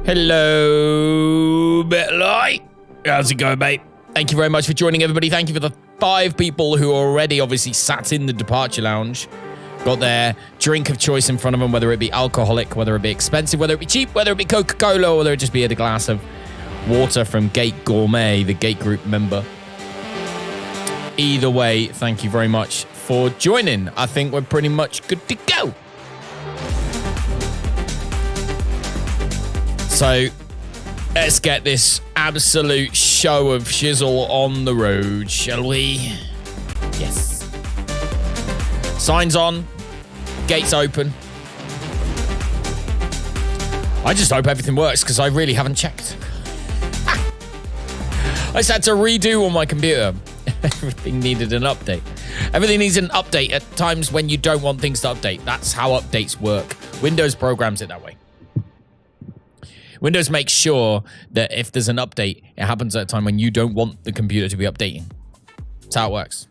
Hello, Betlight. How's it going, mate? Thank you very much for joining, everybody. Thank you for the 5 people who already obviously sat in the departure lounge, got their drink of choice in front of them, whether it be alcoholic, whether it be expensive, whether it be cheap, whether it be Coca-Cola, or whether it just be a glass of water from Gate Gourmet, the Gate Group member. Either way, thank you very much for joining. I think we're pretty much good to go. So, let's get this absolute show of shizzle on the road, shall we? Yes. Signs on. Gates open. I just hope everything works, because I really haven't checked. I just had to redo all my computer. Everything needed an update. Everything needs an update at times when you don't want things to update. That's how updates work. Windows programs it that way. Windows makes sure that if there's an update, it happens at a time when you don't want the computer to be updating. That's how it works.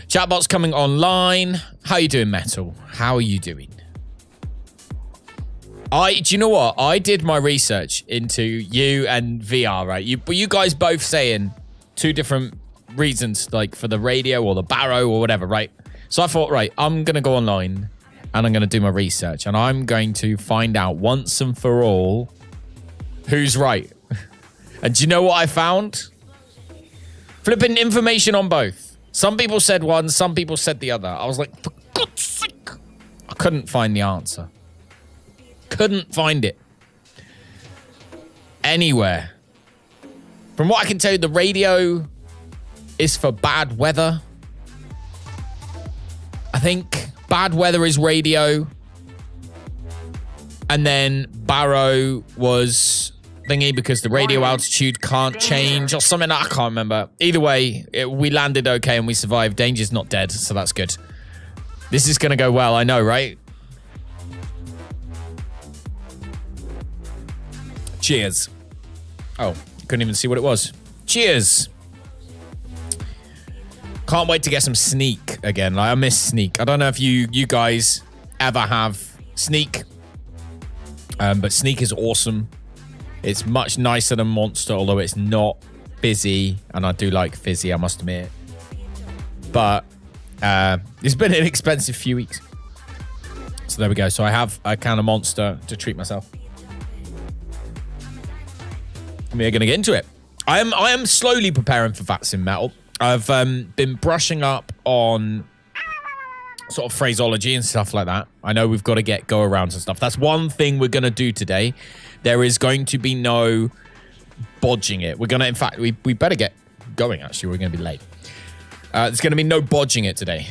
Chatbot's coming online. How are you doing, Metal? How are you doing? Do you know what? I did my research into you and VR, right? You guys both saying 2 different reasons, like for the radio or the Barrow or whatever, right? So I thought, right, I'm going to go online and I'm going to do my research and I'm going to find out once and for all who's right. And do you know what I found? Flipping information on both. Some people said one, some people said the other. I was like, for God's sake. I couldn't find the answer. Couldn't find it anywhere. From what I can tell you, the radio is for bad weather. I think bad weather is radio. And then Barrow was thingy because the radio altitude can't change or something. I can't remember. Either way, we landed okay and we survived. Danger's not dead, so that's good. This is going to go well, I know, right? Cheers. Oh, couldn't even see what it was. Cheers. Can't wait to get some Sneak again. Like, I miss Sneak. I don't know if you guys ever have Sneak. But Sneak is awesome. It's much nicer than Monster, although it's not fizzy. And I do like fizzy, I must admit. But it's been an expensive few weeks. So there we go. So I have a can of Monster to treat myself. We're going to get into it. I am slowly preparing for Vatsim Metal. I've been brushing up on sort of phraseology and stuff like that. I know we've got to get go-arounds and stuff. That's one thing we're going to do today. There is going to be no bodging it. We're going to, in fact, we better get going, actually. We're going to be late. There's going to be no bodging it today.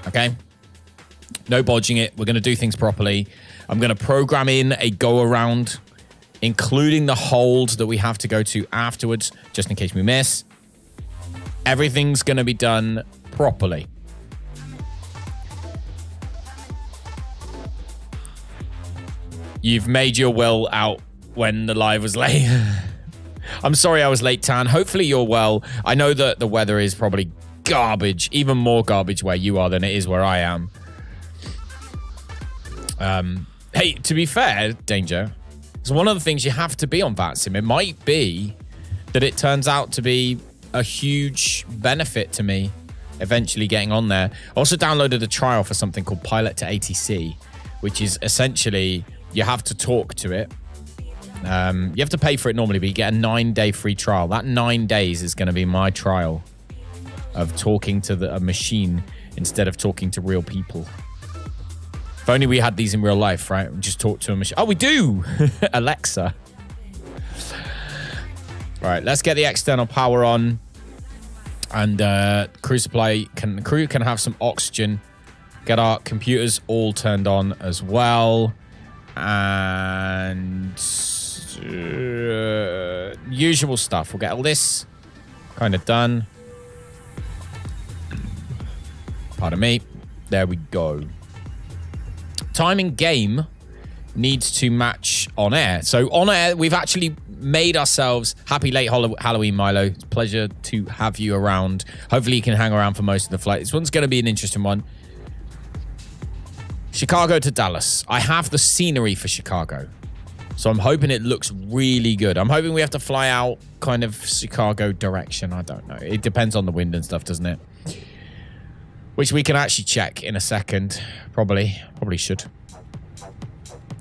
Okay? No bodging it. We're going to do things properly. I'm going to program in a go-around, including the hold that we have to go to afterwards, just in case we miss. Everything's going to be done properly. You've made your will out when the live was late. I'm sorry I was late, Tan. Hopefully you're well. I know that the weather is probably garbage, even more garbage where you are than it is where I am. Hey, to be fair, Danger, it's one of the things you have to be on Vatsim. It might be that it turns out to be a huge benefit to me eventually getting on there. I also downloaded a trial for something called Pilot to ATC, which is essentially you have to talk to it. You have to pay for it normally, but you get a 9-day free trial. That 9 days is going to be my trial of talking to a machine instead of talking to real people. If only we had these in real life, right? We just talk to a machine. Oh, we do! Alexa. All right, let's get the external power on. And crew can have some oxygen. Get our computers all turned on as well. And usual stuff. We'll get all this kind of done. Pardon me. There we go. Time in game needs to match OnAir. So OnAir, we've actually made ourselves happy late Halloween, Milo. It's a pleasure to have you around. Hopefully you can hang around for most of the flight. This one's going to be an interesting one. Chicago to Dallas. I have the scenery for Chicago. So I'm hoping it looks really good. I'm hoping we have to fly out kind of Chicago direction. I don't know. It depends on the wind and stuff, doesn't it? Which we can actually check in a second. Probably should.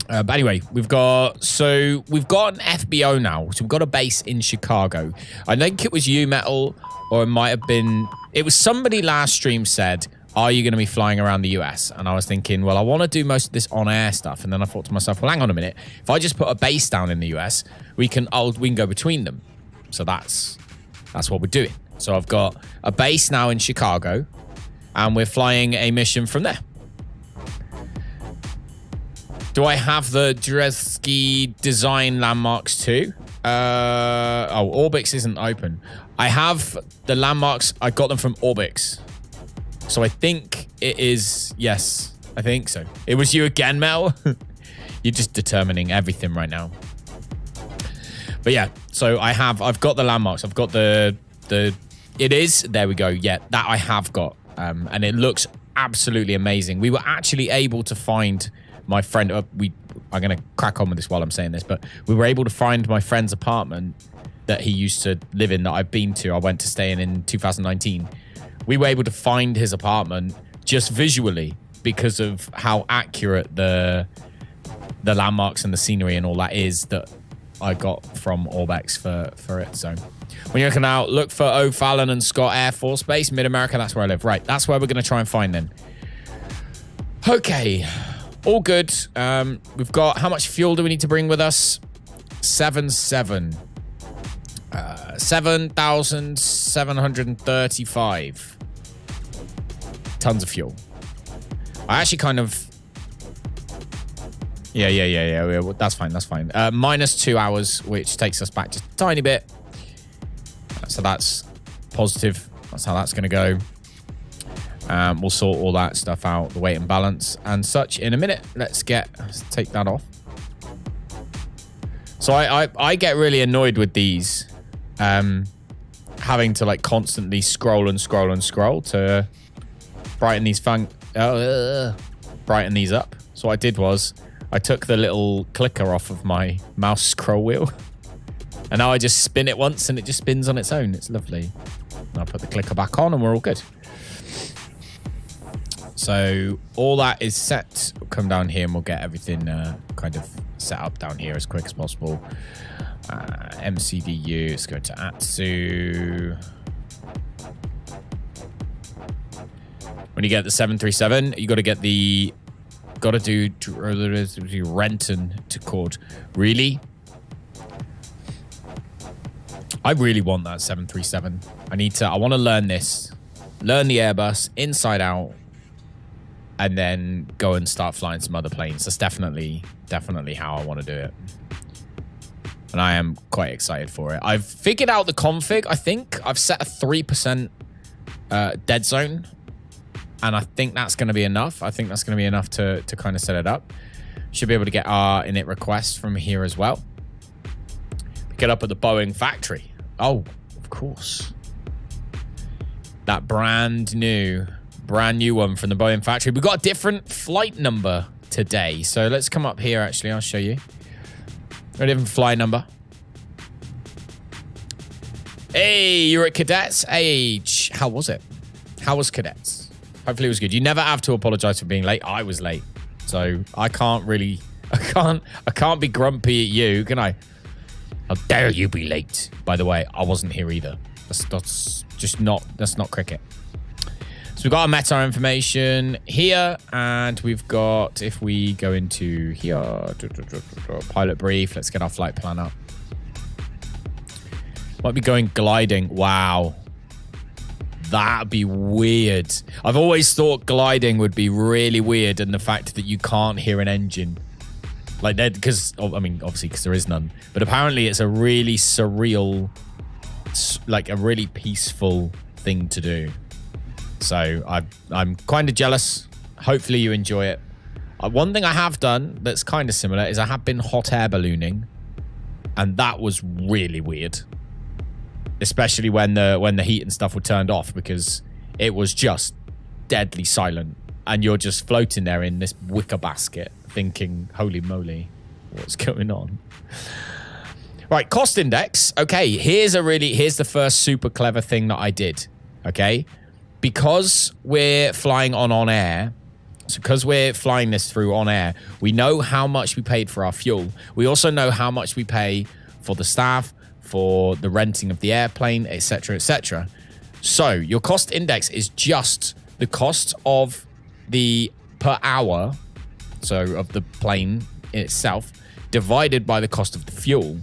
But anyway, we've got an FBO now. So we've got a base in Chicago. I think it was you, Metal, or it might have been... It was somebody last stream said, are you going to be flying around the US? And I was thinking, well, I want to do most of this on-air stuff. And then I thought to myself, well, hang on a minute. If I just put a base down in the US, we can go between them. So that's what we're doing. So I've got a base now in Chicago, and we're flying a mission from there. Do I have the Dresky design landmarks too? Orbix isn't open. I have the landmarks. I got them from Orbix. So I think it is, yes, I think so. It was you again, Mel. You're just determining everything right now. But yeah, so I've got the landmarks. I've got it is, there we go. Yeah, that I have got. And it looks absolutely amazing. We were actually able to find my friend, I'm going to crack on with this while I'm saying this, but we were able to find my friend's apartment that he used to live in that I've been to. I went to stay in 2019. We were able to find his apartment just visually because of how accurate the landmarks and the scenery and all that is that I got from Orbex for it. So when you're looking out, look for O'Fallon and Scott Air Force Base, Mid-America. That's where I live. Right, that's where we're going to try and find then. Okay, all good. We've got, how much fuel do we need to bring with us? 7,735 tons of fuel. I actually kind of... Yeah. That's fine. Minus 2 hours, which takes us back just a tiny bit. So that's positive. That's how that's going to go. We'll sort all that stuff out, the weight and balance and such in a minute. Let's take that off. So I get really annoyed with these. Having to like constantly scroll to brighten these brighten these up. So what I did was I took the little clicker off of my mouse scroll wheel, and now I just spin it once and it just spins on its own. It's lovely. And I'll put the clicker back on and we're all good. So all that is set. We'll come down here and we'll get everything kind of set up down here as quick as possible. MCDU, let's go to ATSU. When you get the 737, you got to get do Renton to Cord. Really? I really want that 737. I want to learn this. Learn the Airbus inside out. And then go and start flying some other planes. That's definitely how I want to do it. And I am quite excited for it. I've figured out the config, I think. I've set a 3% dead zone. And I think that's going to be enough. I think that's going to be enough to kind of set it up. Should be able to get our init request from here as well. Pick it up at the Boeing factory. Oh, of course. That brand new one from the Boeing factory. We've got a different flight number today. So let's come up here, actually. I'll show you. A different flight number. Hey, you're at Cadets. Hey, how was it? How was Cadets? Hopefully it was good. You never have to apologize for being late. I was late. So I can't be grumpy at you, can I? How dare you be late? By the way, I wasn't here either. That's not cricket. So we've got our meta information here, and we've got, if we go into here, pilot brief, let's get our flight plan up. Might be going gliding. Wow. That'd be weird. I've always thought gliding would be really weird, and the fact that you can't hear an engine. Like that, because, I mean, obviously, because there is none. But apparently it's a really surreal, like a really peaceful thing to do. So I'm kind of jealous. Hopefully you enjoy it. One thing I have done that's kind of similar is I have been hot air ballooning, and that was really weird. Especially when the heat and stuff were turned off, because it was just deadly silent, and you're just floating there in this wicker basket, thinking, "Holy moly, what's going on. Right, cost index. Okay, here's the first super clever thing that I did. Okay, because we're flying on OnAir, so because we're flying this through OnAir, we know how much we paid for our fuel. We also know how much we pay for the staff, for the renting of the airplane, etc., etc. So your cost index is just the cost of the per hour, so of the plane itself, divided by the cost of the fuel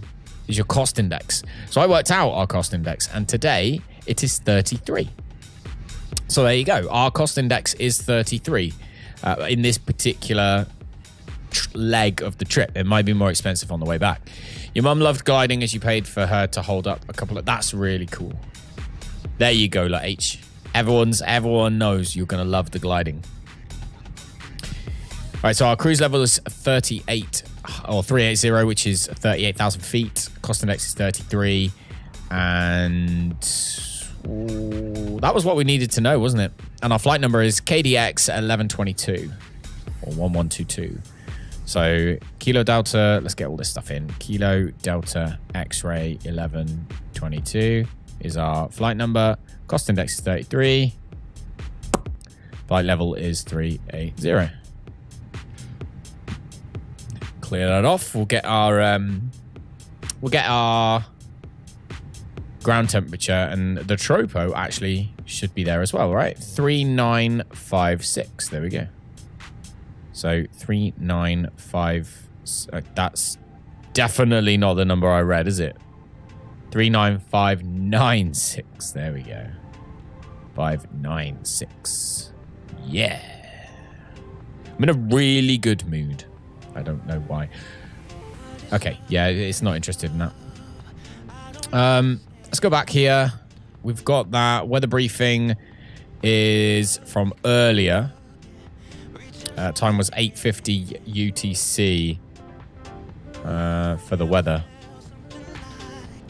is your cost index. So I worked out our cost index, and today it is 33. So there you go. Our cost index is 33 in this particular leg of the trip. It might be more expensive on the way back. Your mum loved gliding as you paid for her to hold up a couple of... That's really cool. There you go, like H. Everyone knows you're going to love the gliding. All right, so our cruise level is 38 or 380, which is 38,000 feet. Cost index is 33. And that was what we needed to know, wasn't it? And our flight number is KDX 1122 or 1122. So Kilo Delta, let's get all this stuff in. Kilo Delta X-ray 1122 is our flight number. Cost index is 33. Flight level is 380. Clear that off. We'll get our ground temperature, and the tropo actually should be there as well, right? 3956. There we go. So 395. That's definitely not the number I read, is it? 39596. There we go. 596. Yeah. I'm in a really good mood. I don't know why. Okay, yeah, it's not interested in that. Let's go back here. We've got that weather briefing is from earlier. Time was 8:50 UTC for the weather.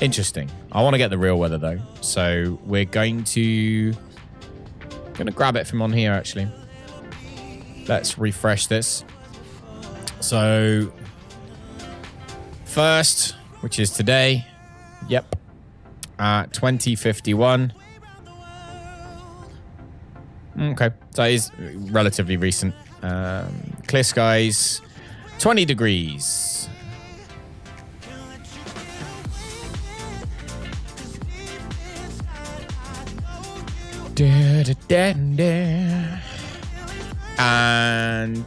Interesting. I want to get the real weather though, so we're going to grab it from on here. Actually, let's refresh this. So first, which is today. Yep. 2051. Okay, so it is relatively recent. Clear skies, 20 degrees. And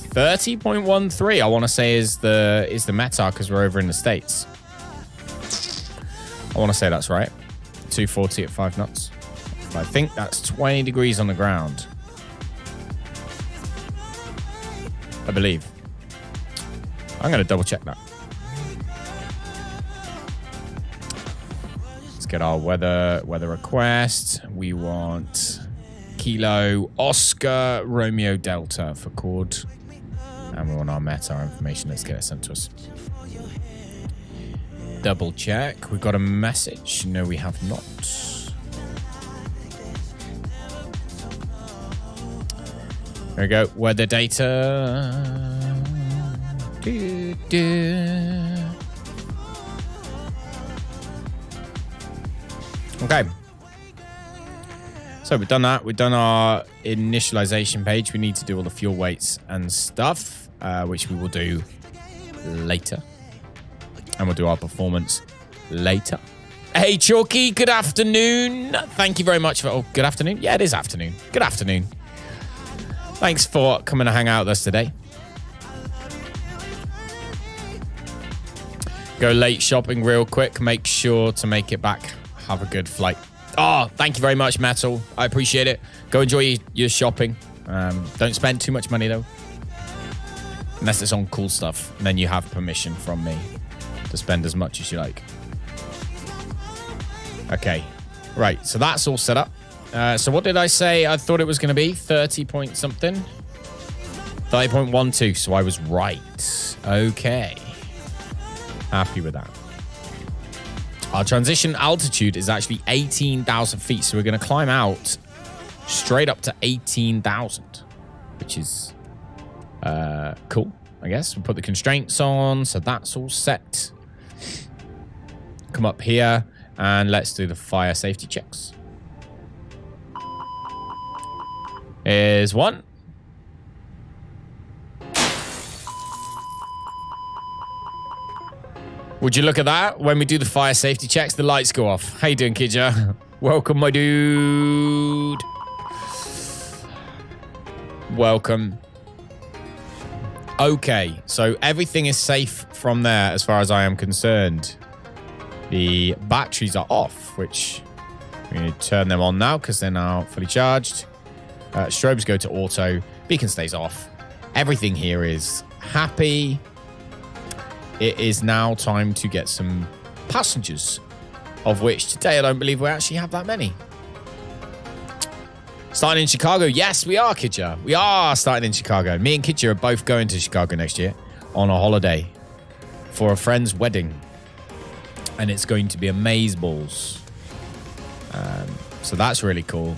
30.13, I want to say is the METAR because we're over in the States. I want to say that's right. 240 at 5 knots. I think that's 20 degrees on the ground. I believe. I'm going to double check that. Let's get our weather request. We want Kilo Oscar Romeo Delta for chord. And we want our METAR information. Let's get it sent to us. Double check. We've got a message. No, we have not. There we go. Weather data. Okay. So we've done that. We've done our initialization page. We need to do all the fuel weights and stuff, which we will do later. And we'll do our performance later. Hey, Chalky, good afternoon. Thank you very much for... Oh, good afternoon? Yeah, it is afternoon. Good afternoon. Thanks for coming to hang out with us today. Go late shopping real quick. Make sure to make it back. Have a good flight. Oh, thank you very much, Metal. I appreciate it. Go enjoy your shopping. Don't spend too much money, though. Unless it's on cool stuff. And then you have permission from me to spend as much as you like. Okay. Right. So that's all set up. So what did I say I thought it was going to be? 30 point something? 30.12. So I was right. Okay. Happy with that. Our transition altitude is actually 18,000 feet. So we're going to climb out straight up to 18,000, which is cool. I guess. We'll put the constraints on, so that's all set. Come up here, and let's do the fire safety checks. Here's one. Would you look at that? When we do the fire safety checks, the lights go off. How you doing, Kidja? Welcome, my dude. Welcome. Okay, so everything is safe from there as far as I am concerned. The batteries are off, which we need to turn them on now because they're now fully charged. Strobes go to auto. Beacon stays off. Everything here is happy. It is now time to get some passengers, of which today I don't believe we actually have that many. Starting in Chicago. Yes, we are, Kidja. We are starting in Chicago. Me and Kidja are both going to Chicago next year on a holiday for a friend's wedding. And it's going to be amazeballs. So that's really cool.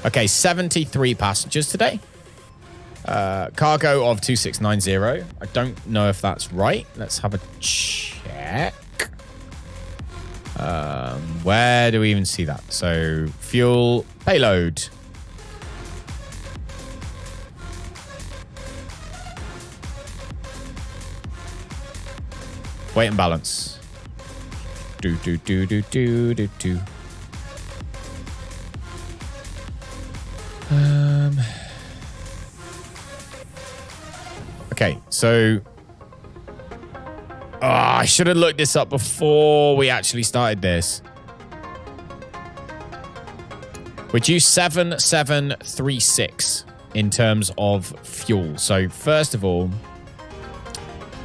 Okay, 73 passengers today. Cargo of 2690. I don't know if that's right. Let's have a check. Where do we even see that? So, fuel, payload. Weight and balance. Do. Okay, so I should have looked this up before we actually started this. We're due 7736 in terms of fuel. So first of all,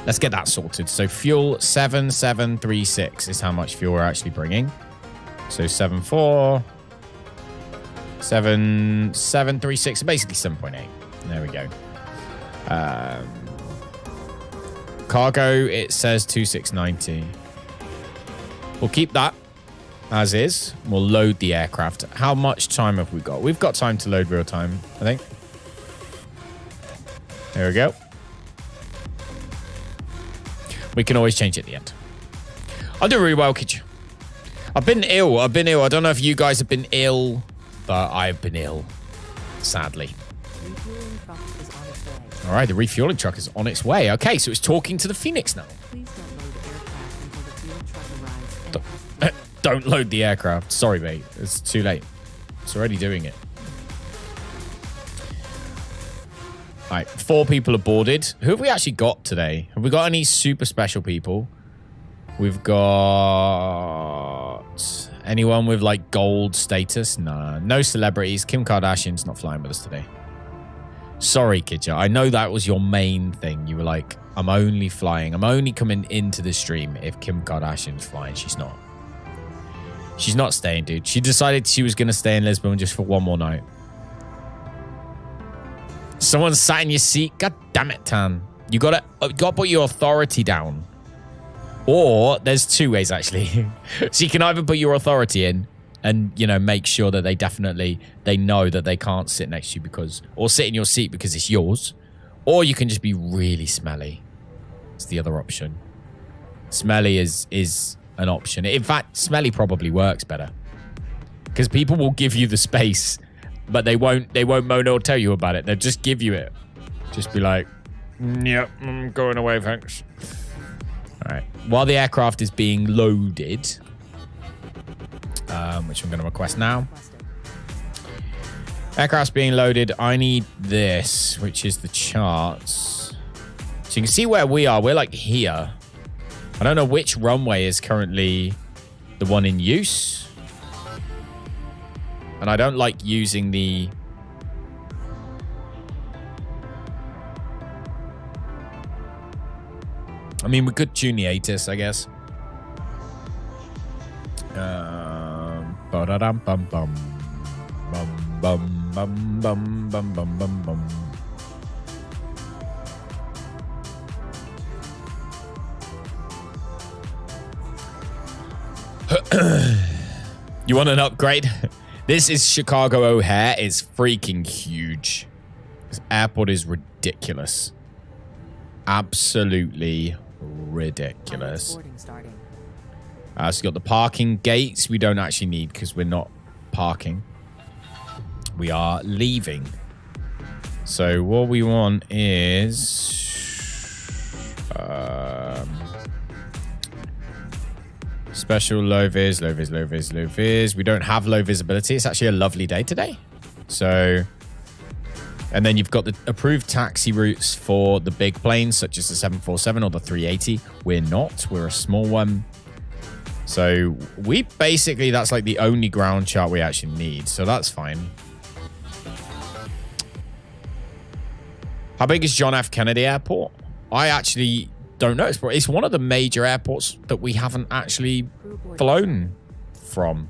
let's get that sorted. So fuel 7736 is how much fuel we're actually bringing. So 7736, basically 7.8. There we go. Cargo, it says 2690. We'll keep that as is. We'll load the aircraft. How much time have we got? We've got time to load real time, I think. There we go. We can always change it at the end. I'll do really well, Kitch. I've been ill. I don't know if you guys have been ill, but I've been ill, sadly. All right, the refueling truck is on its way. Okay, so it's talking to the Phoenix now. Please don't Don't load the aircraft until the fuel truck arrives. load the aircraft. Sorry, mate. It's too late. It's already doing it. All right, 4 people are boarded. Who have we actually got today? Have we got any super special people? We've got anyone with like gold status? Nah, no celebrities. Kim Kardashian's not flying with us today. Sorry, Kidja. I know that was your main thing. You were like, I'm only coming into the stream if Kim Kardashian's flying. She's not. She's not staying, dude. She decided she was going to stay in Lisbon just for one more night. Someone sat in your seat. God damn it, Tan. You gotta put your authority down. Or there's 2 ways, actually. So you can either put your authority in and, you know, make sure that they know that they can't sit next to you or sit in your seat because it's yours. Or you can just be really smelly. It's the other option. Smelly is an option. In fact, smelly probably works better. Because people will give you the space, but they won't moan or tell you about it. They'll just give you it. Just be like, yep, I'm going away, thanks. All right. While the aircraft is being loaded, which I'm going to request now. Aircraft's being loaded. I need this, which is the charts. So you can see where we are. We're like here. I don't know which runway is currently the one in use. And I don't like using the... I mean, we could tune the ATIS, I guess. Ba-da-dum-bum-bum. Bum-bum-bum-bum-bum-bum-bum. You want an upgrade? This is Chicago O'Hare. It's freaking huge. This airport is ridiculous. Absolutely ridiculous. So you got the parking gates we don't actually need because we're not parking. We are leaving. So what we want is special low vis. We don't have low visibility. It's actually a lovely day today. So, and then you've got the approved taxi routes for the big planes, such as the 747 or the 380. We're not. We're a small one. So we basically, that's like the only ground chart we actually need. So that's fine. How big is John F. Kennedy Airport? I actually don't know. It's one of the major airports that we haven't actually flown from,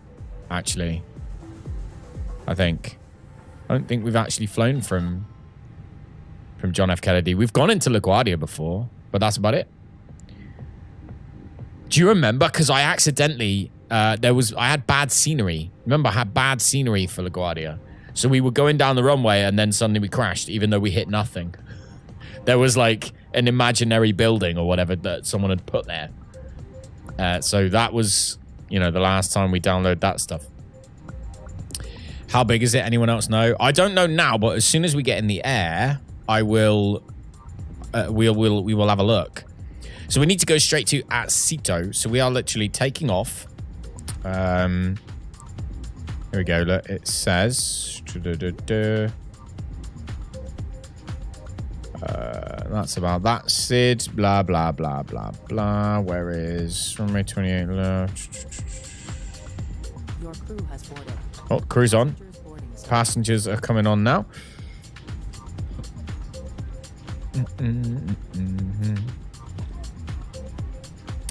actually. I don't think we've actually flown from John F. Kennedy. We've gone into LaGuardia before, but that's about it. Do you remember? Because I accidentally, I had bad scenery. Remember, I had bad scenery for LaGuardia. So we were going down the runway and then suddenly we crashed, even though we hit nothing. There was like an imaginary building or whatever that someone had put there. So that was, you know, the last time we downloaded that stuff. How big is it? Anyone else know? I don't know now, but as soon as we get in the air, I will, we will have a look. So we need to go straight to AWESOME. So we are literally taking off. Here we go. Look, it says that's about that. Sid, blah, blah, blah, blah, blah. Where is runway 28 left? Your crew has boarded. Oh, crew's on. Passengers are coming on now.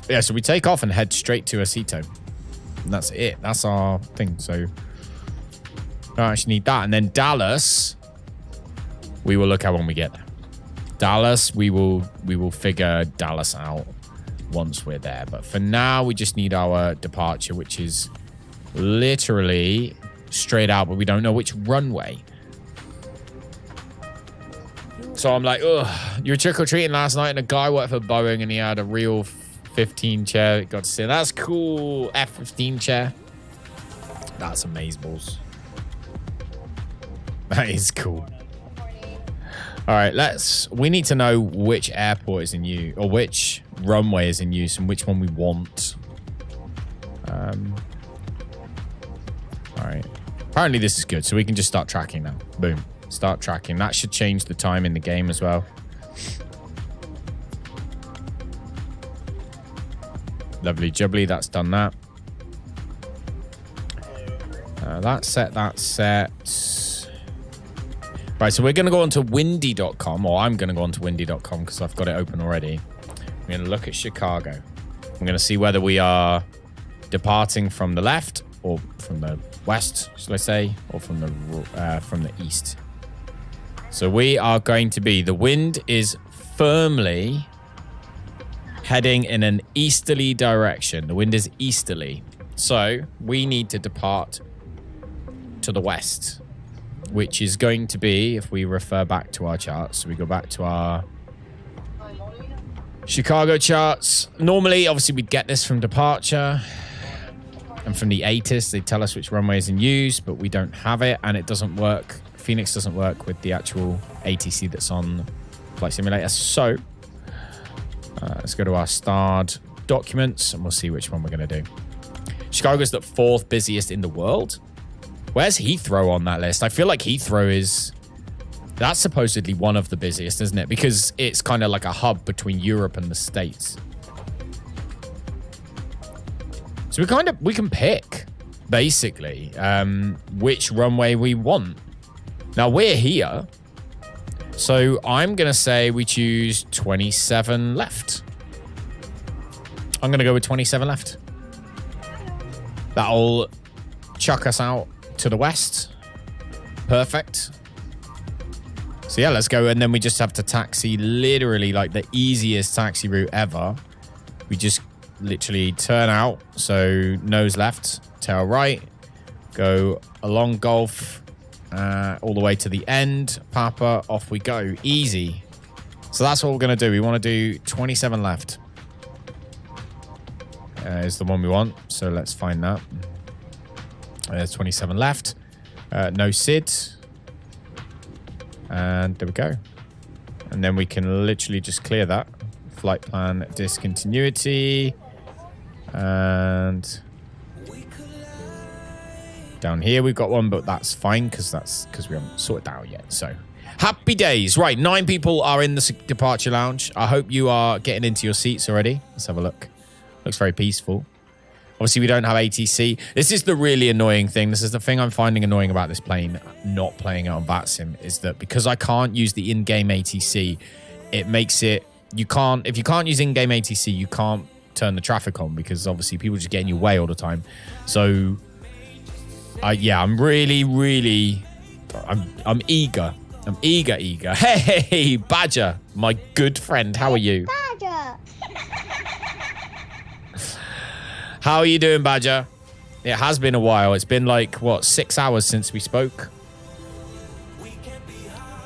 Yeah, so we take off and head straight to AWESOME. And that's it. That's our thing. So I don't actually need that. And then Dallas, we will look at when we get there. Dallas, we will figure Dallas out once we're there. But for now, we just need our departure, which is literally straight out, but we don't know which runway. So I'm like, ugh, you were trick-or-treating last night and a guy worked for Boeing and he had a real 15 chair. Got to say, that's cool. F-15 chair. That's amazeballs. That is cool. All right, we need to know which airport is in use, or which runway is in use, and which one we want. All right. Apparently this is good, so we can just start tracking now. Boom. Start tracking. That should change the time in the game as well. Lovely jubbly, that's done that. That's set. Right, so we're going to go on to windy.com, or I'm going to go on to windy.com because I've got it open already. We're going to look at Chicago. I'm going to see whether we are departing from the left or from the west, shall I say, or from the east. So we are going to be, the wind is firmly heading in an easterly direction. The wind is easterly. So we need to depart to the west, which is going to be, if we refer back to our charts, so we go back to our Chicago charts. Normally, obviously, we'd get this from departure. And from the ATIS, they tell us which runway is in use, but we don't have it, and it doesn't work. Phoenix doesn't work with the actual ATC that's on Flight Simulator. So let's go to our starred documents, and we'll see which one we're going to do. Chicago's the 4th busiest in the world. Where's Heathrow on that list? I feel like Heathrow is... That's supposedly one of the busiest, isn't it? Because it's kind of like a hub between Europe and the States. So we can pick, basically, which runway we want. Now, we're here. So I'm going to say we choose 27 left. I'm going to go with 27 left. That'll chuck us out to the west. Perfect. So yeah, let's go. And then we just have to taxi, literally like the easiest taxi route ever. We just literally turn out. So nose left, tail right, go along Gulf, all the way to the end. Papa, off we go. Easy. So that's what we're going to do. We want to do 27 left. Is the one we want. So let's find that. There's 27 left. No SID. And there we go. And then we can literally just clear that. Flight plan discontinuity. And down here we've got one, but that's fine because we haven't sorted that out yet. So happy days. Right, 9 people are in the departure lounge. I hope you are getting into your seats already. Let's have a look. Looks very peaceful. Obviously, we don't have ATC. This is the really annoying thing. This is the thing I'm finding annoying about this plane not playing it on Vatsim, is that because I can't use the in-game ATC, it makes it... If you can't use in-game ATC, you can't turn the traffic on because obviously people just get in your way all the time. So, yeah, I'm really, really... I'm eager. I'm eager. Hey, Badger, my good friend. How are you? Badger. How are you doing, Badger? It has been a while. It's been like, what, 6 hours since we spoke?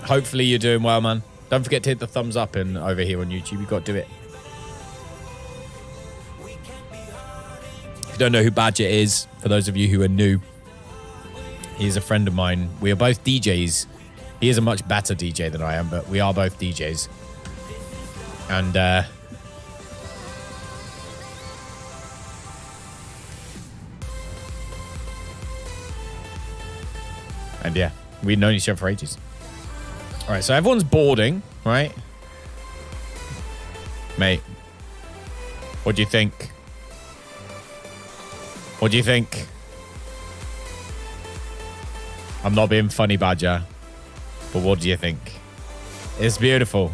Hopefully you're doing well, man. Don't forget to hit the thumbs up over here on YouTube. You've got to do it. If you don't know who Badger is, for those of you who are new, he's a friend of mine. We are both DJs. He is a much better DJ than I am, but we are both DJs. And, yeah, we've known each other for ages. All right, so everyone's boarding, right? Mate, what do you think? What do you think? I'm not being funny, Badger, but what do you think? It's beautiful.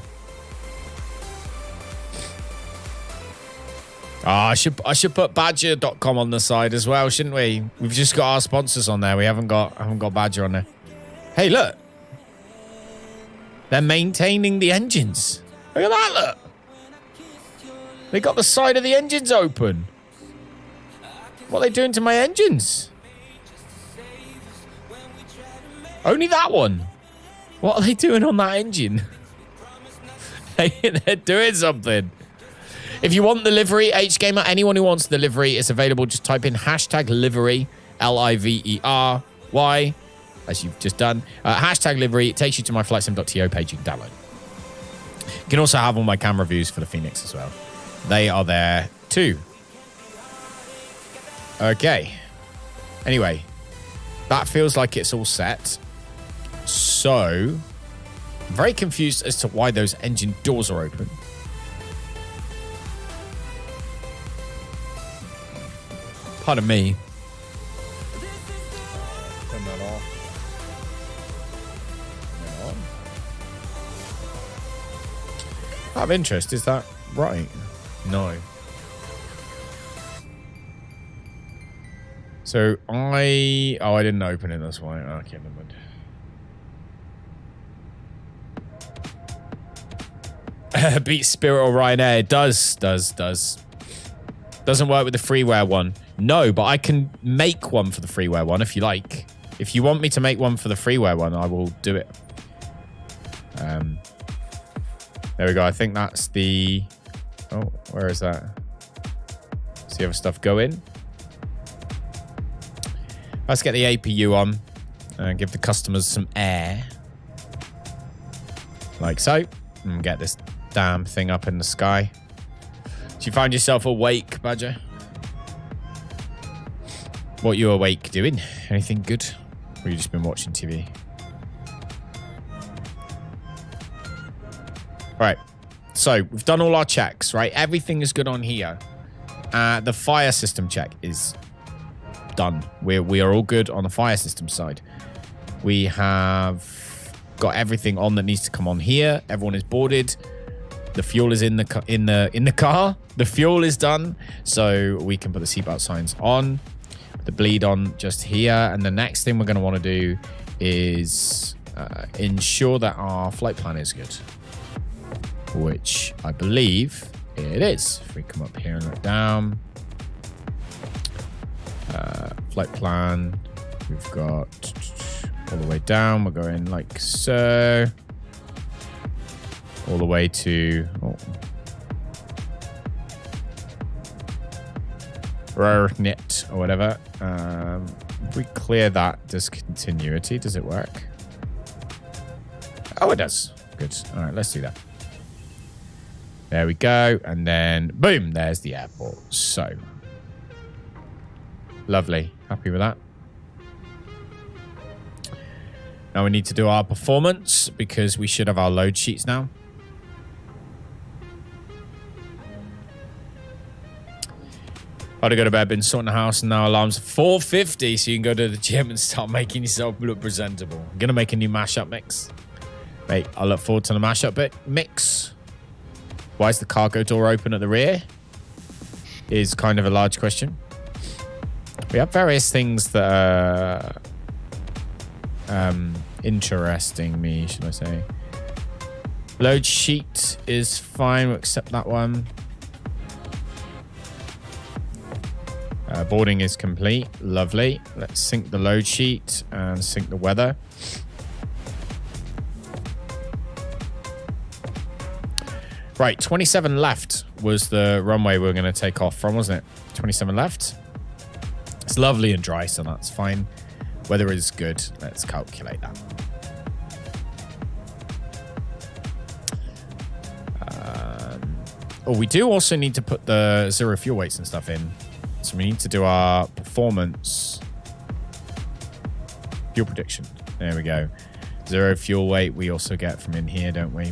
I should put Badger.com on the side as well, shouldn't we? We've just got our sponsors on there. We haven't got Badger on there. Hey, look. They're maintaining the engines. Look at that, look. They got the side of the engines open. What are they doing to my engines? Only that one. What are they doing on that engine? They're doing something. If you want the livery, HGamer, anyone who wants the livery, it's available. Just type in hashtag livery, Livery, as you've just done. Hashtag livery. It takes you to my Flightsim.to page you can download. You can also have all my camera views for the Phoenix as well. They are there too. Okay. Anyway, that feels like it's all set. So, I'm very confused as to why those engine doors are open. Pardon me. Turn that off. Turn that on. Out of interest, is that right? No. So I didn't open it. That's why. Okay, never mind. Beat Spirit or Ryanair. It does. Doesn't work with the freeware one. No, but I can make one for the freeware one if you like. If you want me to make one for the freeware one, I will do it. There we go. I think that's the... Oh, where is that? Does the other stuff go in? Let's get the APU on and give the customers some air. Like so. And get this damn thing up in the sky. Do you find yourself awake, Badger? What you awake doing? Anything good? Or you just been watching TV? Right. So we've done all our checks, right? Everything is good on here. The fire system check is done. We are all good on the fire system side. We have got everything on that needs to come on here. Everyone is boarded. The fuel is in the car. The fuel is done, so we can put the seatbelt signs on. The bleed on just here. And the next thing we're going to want to do is ensure that our flight plan is good, which I believe it is. If we come up here and look down, flight plan, we've got all the way down. We're going like so, all the way to Rarnit or whatever. If we clear that discontinuity, does it work? Oh, it does. Good. All right, let's do that. There we go. And then, boom, there's the airport. So, lovely. Happy with that. Now we need to do our performance because we should have our load sheets now. I'd go to bed, been sorting the house, and now alarms 4:50, so you can go to the gym and start making yourself look presentable. I'm going to make a new mashup mix. Mate, I look forward to the mashup mix. Why is the cargo door open at the rear? Is kind of a large question. We have various things that are interesting me, should I say. Load sheet is fine, we'll accept that one. Boarding is complete. Lovely. Let's sync the load sheet and sync the weather. Right, 27 left was the runway we were going to take off from, wasn't it? 27 left. It's lovely and dry, so that's fine. Weather is good. Let's calculate that. We do also need to put the zero fuel weights and stuff in. So we need to do our performance fuel prediction. There we go. Zero fuel weight we also get from in here, don't we?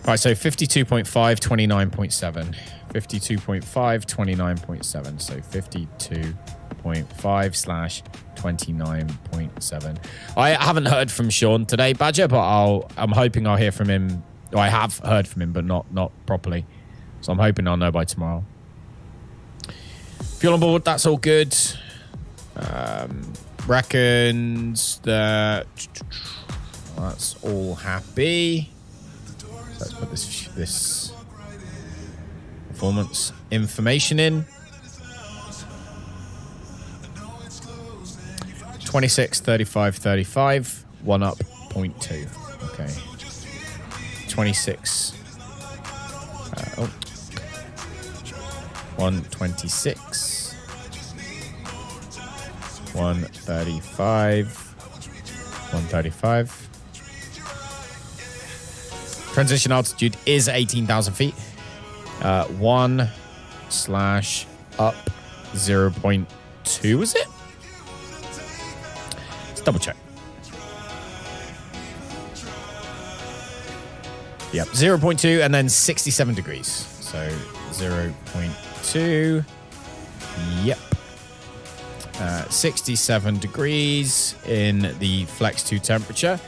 Right, so 52.5, 29.7. 52.5, 29.7. So 52.5 slash 29.7. I haven't heard from Sean today, Badger, but I'm hoping I'll hear from him. Well, I have heard from him, but not properly. So I'm hoping I'll know by tomorrow. Fuel on board, that's all good. Reckons that that's all happy. Let's put this performance information in. 26, 35, 35. 1 up, 0.2. Okay. 26. 126. 135. 135. Transition altitude is 18,000 feet. 1 slash up 0.2, is it? Let's double check. Yep, 0.2 and then 67 degrees. So 0.2. Yep. 67 degrees in the Flex 2 temperature.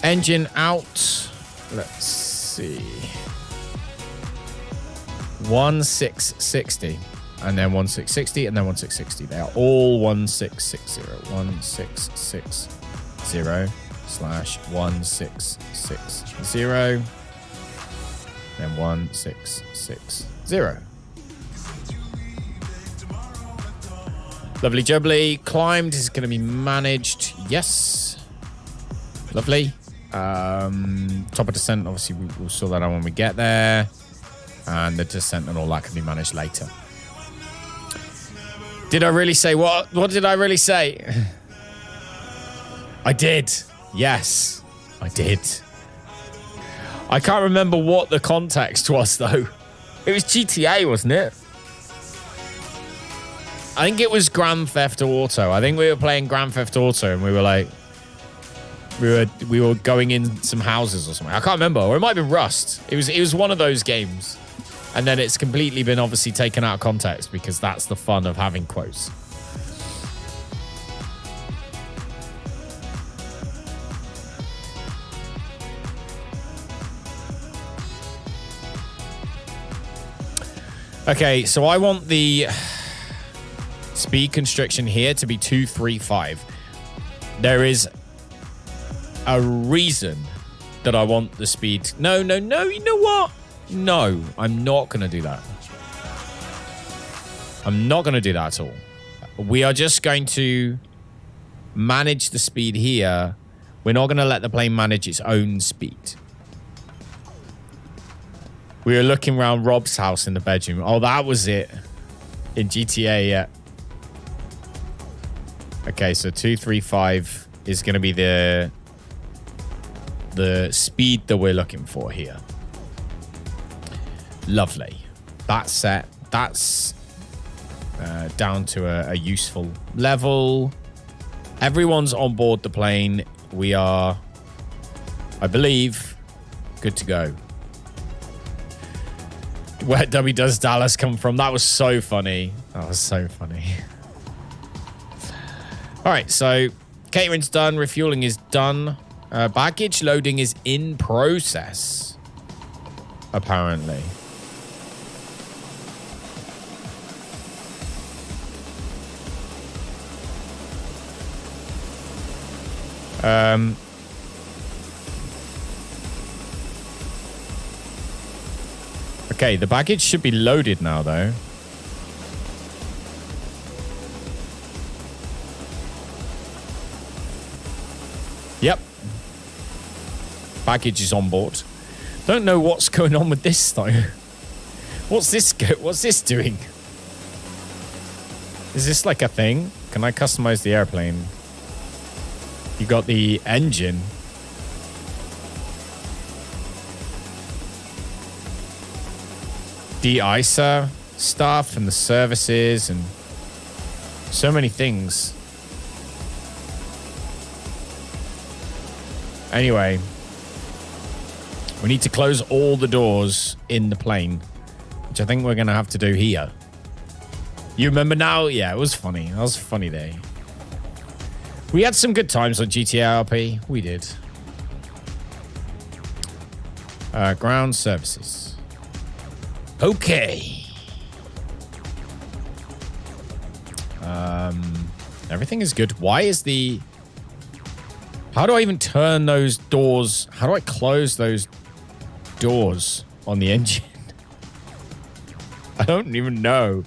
Engine out. Let's see. 1660. And then 1660 and then 1660. They are all 1660. 1660 slash 1660. Then 1660. Lovely jubbly. Climbed is going to be managed. Yes. Lovely. Top of descent, obviously we'll sort that out when we get there. And the descent and all that can be managed later. Did I really say what? What did I really say? I did. Yes, I did. I can't remember what the context was, though. It was GTA, wasn't it? I think it was Grand Theft Auto. I think we were playing Grand Theft Auto, and we were like, we were going in some houses or something. I can't remember, or it might have been Rust. It was one of those games, and then it's completely been obviously taken out of context because that's the fun of having quotes. Okay, so I want the speed constriction here to be 235. There is a reason that I want the speed. No. You know what? No, I'm not going to do that. I'm not going to do that at all. We are just going to manage the speed here. We're not going to let the plane manage its own speed. We were looking around Rob's house in the bedroom. Oh, that was it. In GTA, yeah. Okay, so 235 is going to be the speed that we're looking for here. Lovely. That's set. That's down to a useful level. Everyone's on board the plane. We are, I believe, good to go. Where W does Dallas come from? That was so funny. That was so funny. All right, so catering's done. Refueling is done. Baggage loading is in process, apparently. Okay, the baggage should be loaded now, though. Yep. Baggage is on board. Don't know what's going on with this, though. What's this doing? Is this like a thing? Can I customize the airplane? You got the engine. De-icer stuff and the services and so many things. Anyway, we need to close all the doors in the plane, which I think we're going to have to do here. You remember now? Yeah, it was funny. That was a funny day. We had some good times on GTA RP. We did. Ground services. Okay. Everything is good. Why is the... How do I even turn those doors? How do I close those doors on the engine? I don't even know.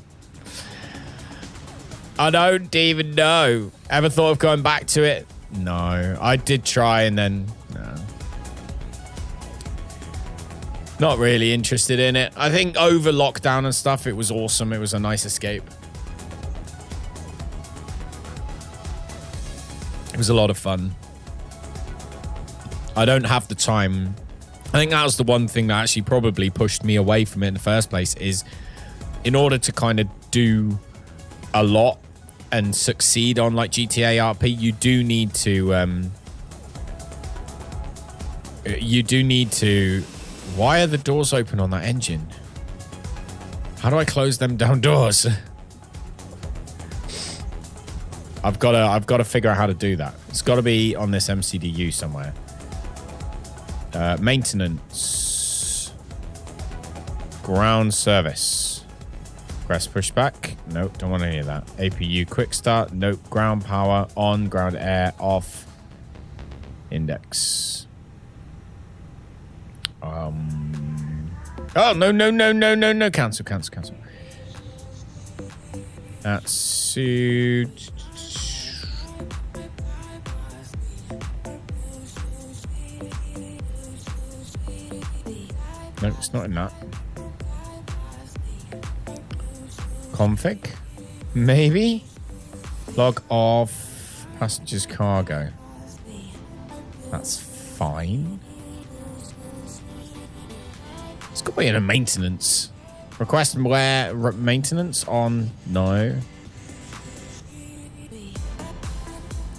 I don't even know. Ever thought of going back to it? No. I did try and then... No. Not really interested in it. I think over lockdown and stuff, it was awesome. It was a nice escape. It was a lot of fun. I don't have the time. I think that was the one thing that actually probably pushed me away from it in the first place, is in order to kind of do a lot and succeed on like GTA RP, you do need to why are the doors open on that engine? How do I close them down doors? I've got to figure out how to do that. It's got to be on this MCDU somewhere. Maintenance. Ground service. Press pushback. Nope, don't want any of that. APU quick start. Nope. Ground power on. Ground air off. Index. Oh, no. Cancel. That's suit. No, it's not in that. Config? Maybe? Log off passengers cargo. That's fine. It's got to be in a maintenance. Request where maintenance on? No.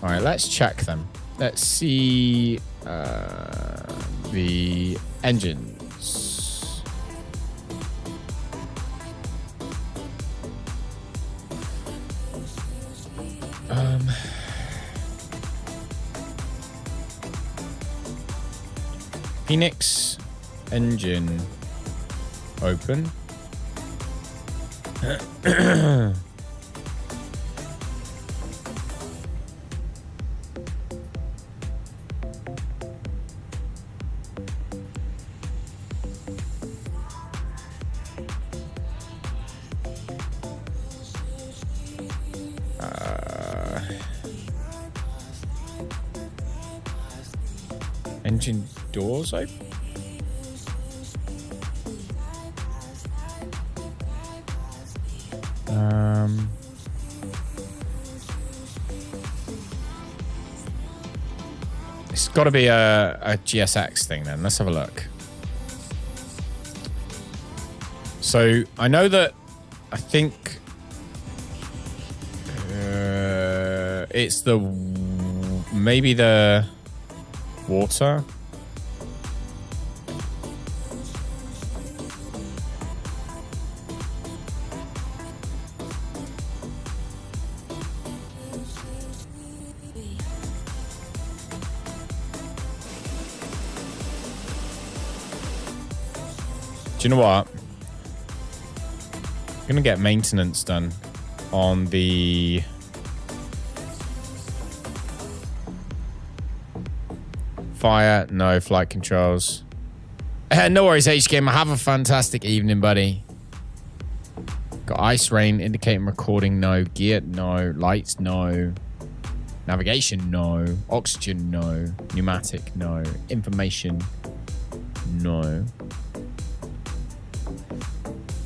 All right, let's check them. Let's see the engines. Phoenix engine open. engine doors open? It's got to be a GSX thing then. Let's have a look. So I know that I think it's maybe the water. Do you know what? I'm gonna get maintenance done on the fire. No flight controls. No worries, H-Game. Have a fantastic evening, buddy. Got ice rain indicating recording. No gear. No lights. No navigation. No oxygen. No pneumatic. No information. No.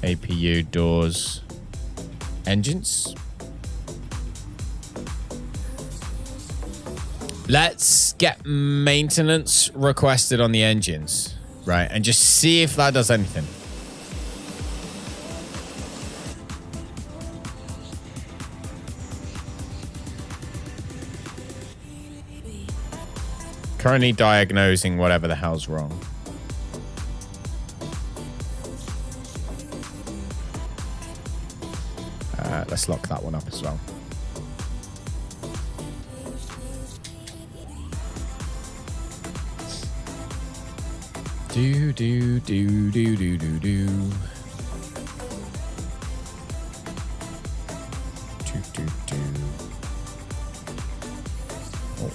APU, doors, engines. Let's get maintenance requested on the engines, right? And just see if that does anything. Currently diagnosing whatever the hell's wrong. Let's lock that one up as well. Do do do do do do do. Do do do. Oh.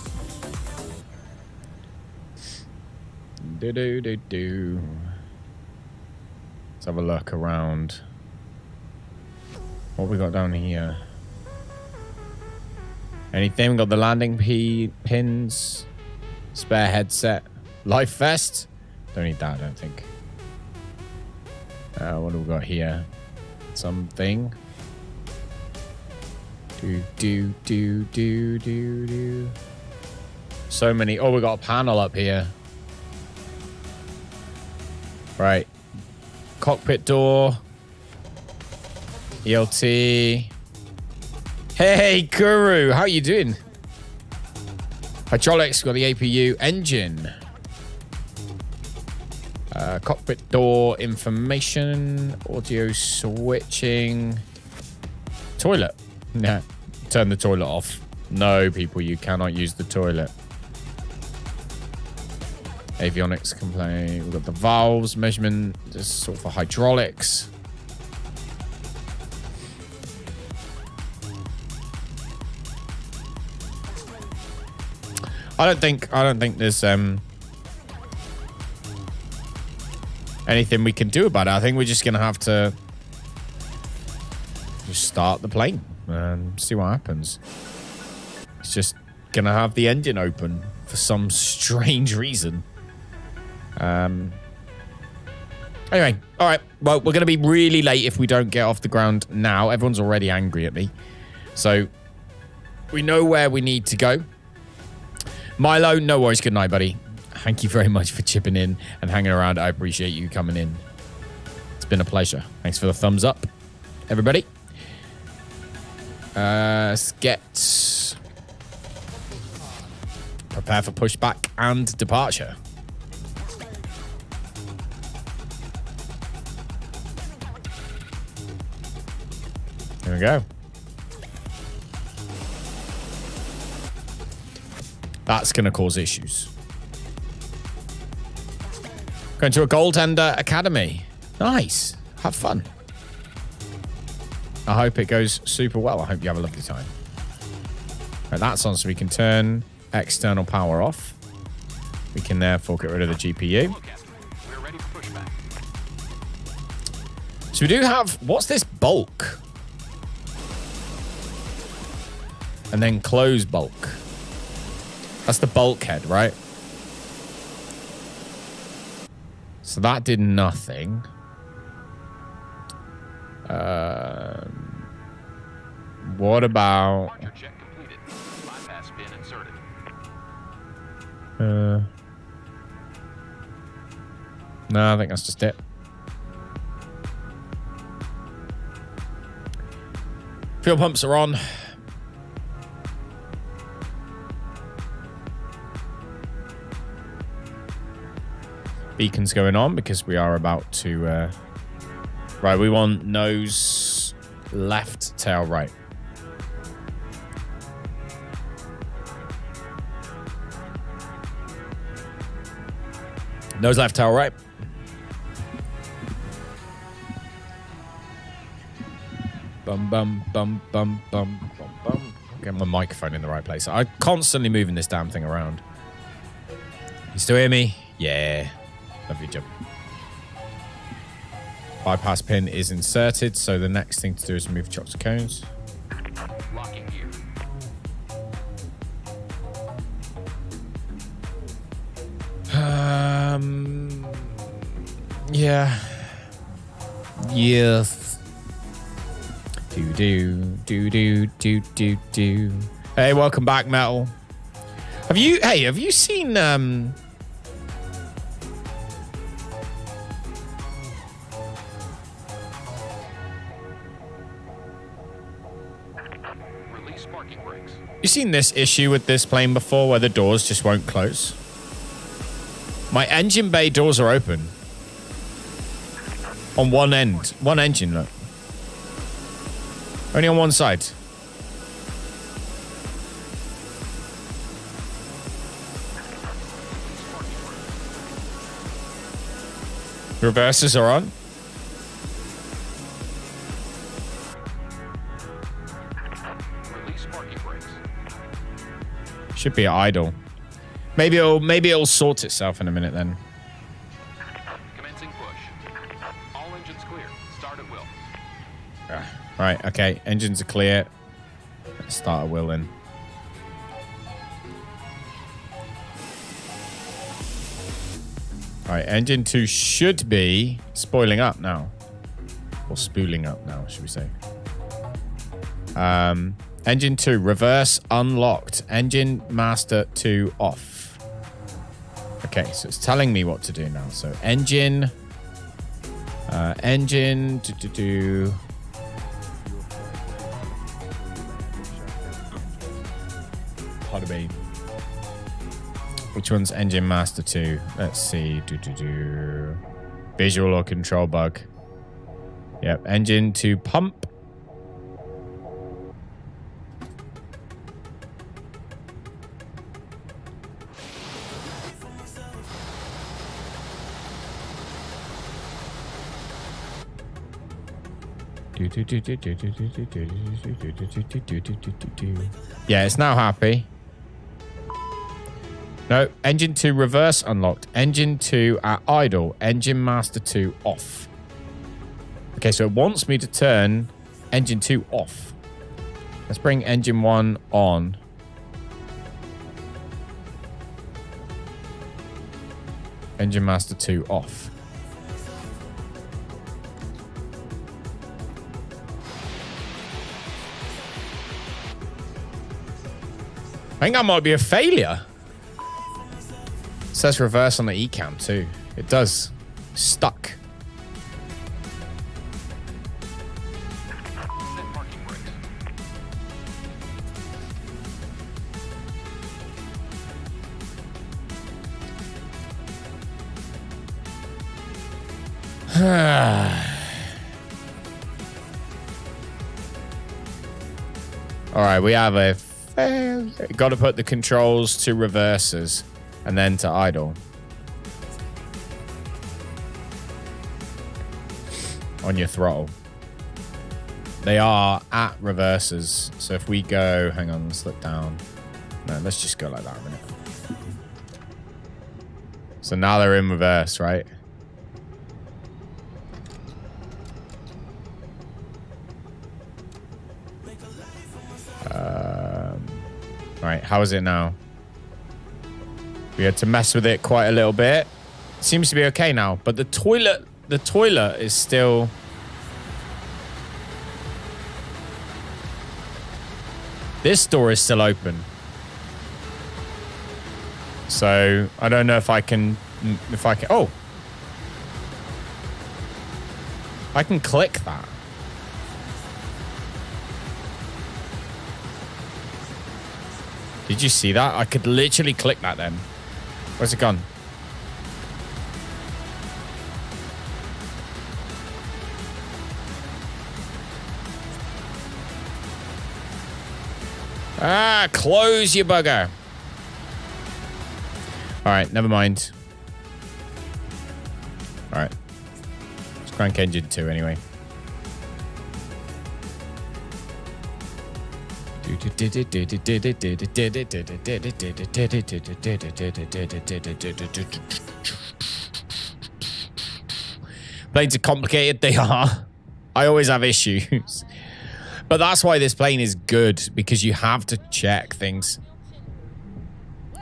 Do do do do. Let's have a look around. What we got down here? Anything? We got the landing pins, spare headset, life vest. Don't need that, I don't think. What do we got here? Something. Do do do do do do. So many. Oh, we got a panel up here. Right. Cockpit door. ELT. Hey, Guru. How you doing? Hydraulics. Got the APU. Engine. Cockpit door information. Audio switching. Toilet. Nah. Turn the toilet off. No, people. You cannot use the toilet. Avionics complaint. We've got the valves. Measurement. Just sort of for hydraulics. I don't think there's anything we can do about it. I think we're just gonna have to just start the plane and see what happens. It's just gonna have the engine open for some strange reason. Anyway, all right. Well, we're gonna be really late if we don't get off the ground now. Everyone's already angry at me, so we know where we need to go. Milo, no worries. Good night, buddy. Thank you very much for chipping in and hanging around. I appreciate you coming in. It's been a pleasure. Thanks for the thumbs up, everybody. Let's get prepare for pushback and departure. There we go. That's going to cause issues. Going to a Goaltender Academy. Nice. Have fun. I hope it goes super well. I hope you have a lovely time. Right, that's on, so we can turn external power off. We can therefore get rid of the GPU. So we do have... What's this bulk? And then close bulk. That's the bulkhead, right? So that did nothing. What about... No, I think that's just it. Fuel pumps are on. Beacon's going on because we are about to... Right, we want nose left, tail right. Nose left, tail right. Bum, bum, bum, bum, bum, bum, bum. Get my microphone in the right place. I'm constantly moving this damn thing around. You still hear me? Yeah. Lovely job. Bypass pin is inserted, so the next thing to do is remove chocks and cones. Locking gear. Yeah. Yes. Do. Hey, welcome back, Metal. Have you seen Release parking brakes. you seen this issue with this plane before where the doors just won't close? My engine bay doors are open. On one end. One engine, look. Only on one side. Reverses are on. Release parking brakes. Should be at idle. Maybe it'll sort itself in a minute then. Commencing push. All engines clear. Start at will. Right, okay. Engines are clear. Let's start at will then. Right, engine 2 should be spoiling up now. Or spooling up now, should we say. Engine 2, reverse unlocked. Engine master 2 off. Okay, so it's telling me what to do now. So engine... engine... Pardon me. Which one's engine master 2? Let's see. Visual or control bug. Yep. Engine to pump. Yeah, it's now happy. No, engine 2 reverse unlocked. Engine 2 at idle. Engine master 2 off. Okay, so it wants me to turn engine 2 off. Let's bring engine 1 on. Engine master 2 off. I think that might be a failure. It says reverse on the eCam too. It does. Stuck. Set parking brakes. All right, we have a fail. Got to put the controls to reverses and then to idle. On your throttle. They are at reverses. So if we go, hang on, let's look down. No, let's just go like that a minute. So now they're in reverse, right? Right, how is it now? We had to mess with it quite a little bit. Seems to be okay now, but the toilet is still... This door is still open. So, I don't know if I can... Oh! I can click that. Did you see that? I could literally click that then. Where's it gone? Ah, close you bugger. All right, never mind. All right. Let's crank engine 2 anyway. Planes are complicated. They are. I always have issues. But that's why this plane is good, because you have to check things.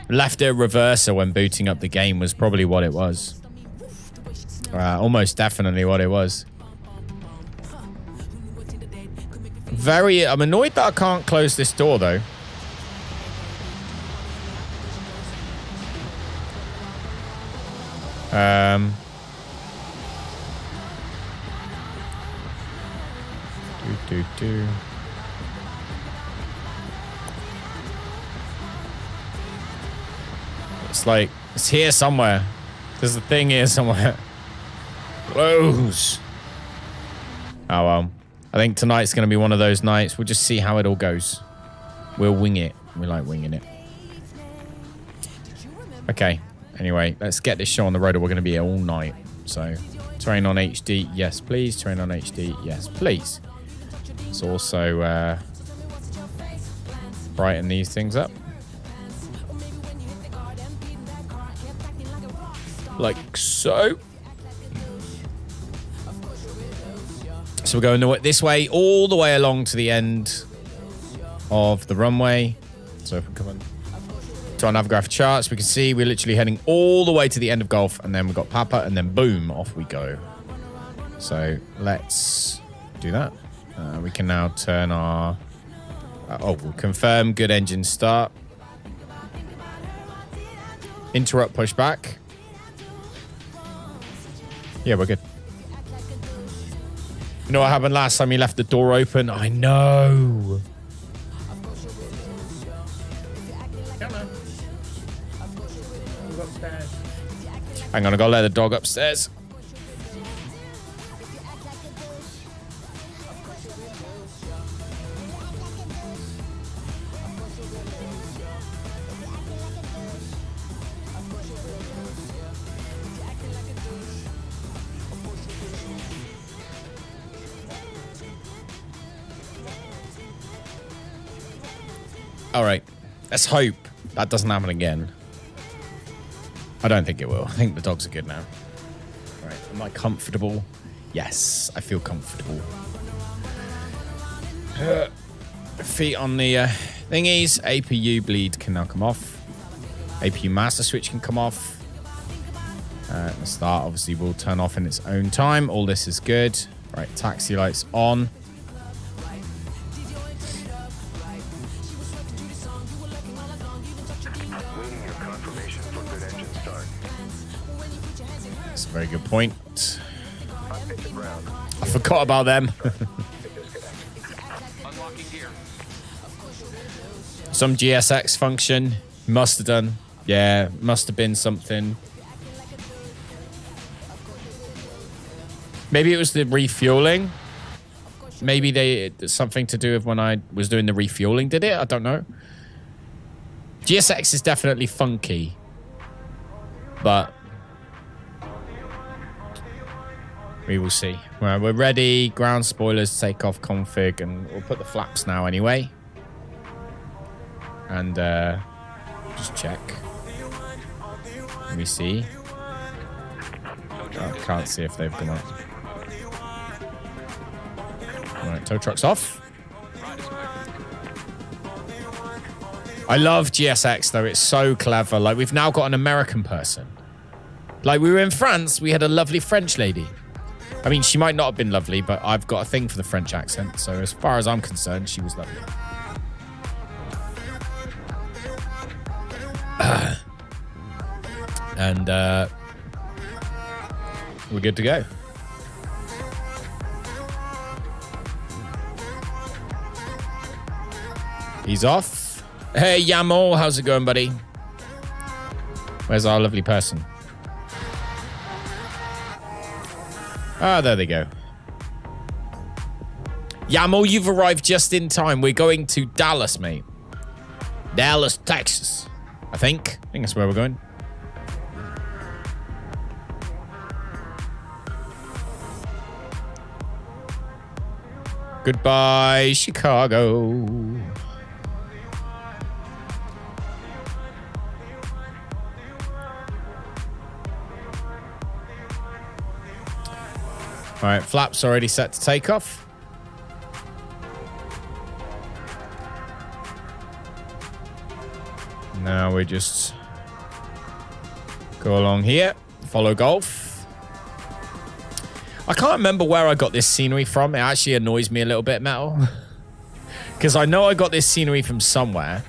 Left a reverser when booting up the game was probably what it was. Almost definitely what it was. I'm annoyed that I can't close this door, though. It's like, it's here somewhere. There's a thing here somewhere. Close. Oh, well. I think tonight's going to be one of those nights. We'll just see how it all goes. We'll wing it. We like winging it. Okay. Anyway, let's get this show on the road or we're going to be here all night. So, terrain on HD. Yes, please. Terrain on HD. Yes, please. Let's also brighten these things up. Like so. So we're going this way, all the way along to the end of the runway. So if we come on to our Navigraph charts, we can see we're literally heading all the way to the end of Gulf, and then we've got Papa, and then boom, off we go. So let's do that. We can now turn our... we'll confirm good engine start. Interrupt pushback. Yeah, we're good. You know what happened last time you left the door open? I know. Hang on, I gotta let the dog upstairs. All right, let's hope that doesn't happen again. I don't think it will. I think the dogs are good now. All right, am I comfortable? Yes, I feel comfortable. Feet on the thingies. APU bleed can now come off. APU master switch can come off. The start obviously will turn off in its own time. All this is good. Right, taxi lights on. Very good point. I forgot about them. Some GSX function. Must have done. Yeah, must have been something. Maybe it was the refueling. Maybe something to do with when I was doing the refueling did it. I don't know. GSX is definitely funky. But we will see. Right, we're ready. Ground spoilers, takeoff config, and we'll put the flaps now anyway. And just check. Let me see. I can't see if they've come up. Right, tow truck's off. I love GSX though. It's so clever. Like, we've now got an American person. Like, we were in France, we had a lovely French lady. I mean, she might not have been lovely, but I've got a thing for the French accent. So as far as I'm concerned, she was lovely. And we're good to go. He's off. Hey, Yamo, how's it going, buddy? Where's our lovely person? Ah, there they go. Yamo, you've arrived just in time. We're going to Dallas, mate. Dallas, Texas. I think that's where we're going. Goodbye, Chicago. All right, flaps already set to take off. Now we just go along here, follow Golf. I can't remember where I got this scenery from. It actually annoys me a little bit, Metal. Because I know I got this scenery from somewhere.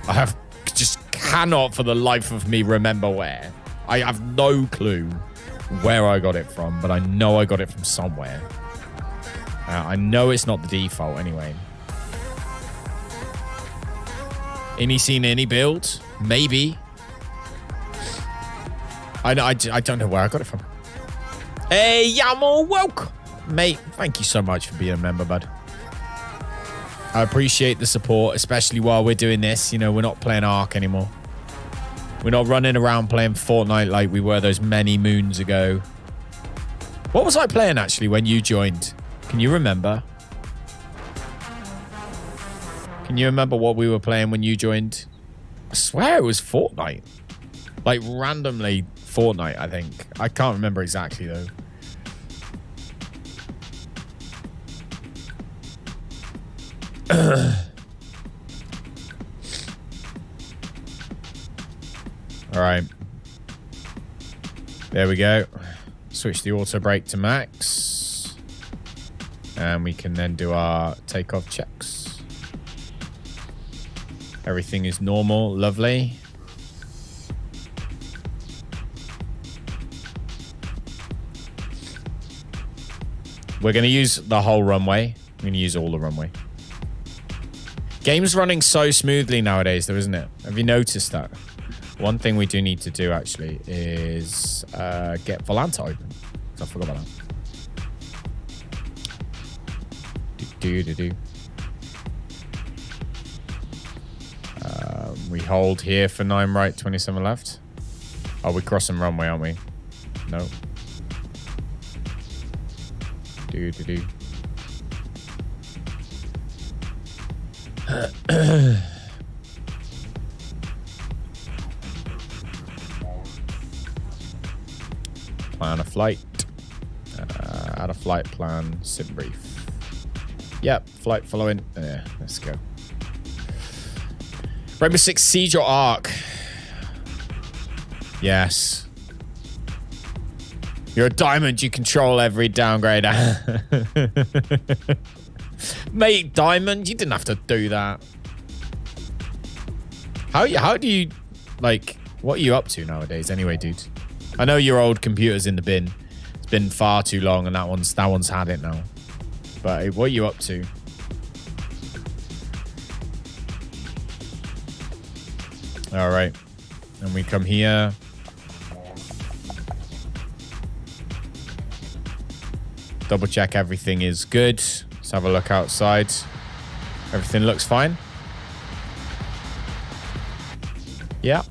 I just cannot for the life of me remember where. I have no clue where I got it from, but I know I got it from somewhere. I know it's not the default anyway. Any scene, any build? Maybe. I don't know where I got it from. Hey, Yamo, welcome. Mate, thank you so much for being a member, bud. I appreciate the support, especially while we're doing this. You know, we're not playing Ark anymore. We're not running around playing Fortnite like we were those many moons ago. What was I playing, actually, when you joined? Can you remember? Can you remember what we were playing when you joined? I swear it was Fortnite. Like, randomly Fortnite, I think. I can't remember exactly, though. All right. There we go. Switch the auto brake to max. And we can then do our takeoff checks. Everything is normal. Lovely. We're going to use the whole runway. We're going to use all the runway. Game's running so smoothly nowadays, though, isn't it? Have you noticed that? One thing we do need to do, actually, is get Volanta open. I forgot about that. We hold here for 9 right, 27 left. Oh, we're crossing runway, aren't we? No. Plan a flight. Add a flight plan. Sim brief. Yep, flight following. Yeah, let's go. Rainbow Six Siege or Ark? Yes. You're a diamond. You control every downgrade. Mate, diamond, you didn't have to do that. How do you, like, what are you up to nowadays anyway, dude? I know your old computer's in the bin. It's been far too long and that one's had it now. But what are you up to? All right. And we come here. Double check everything is good. Let's have a look outside. Everything looks fine. Yeah.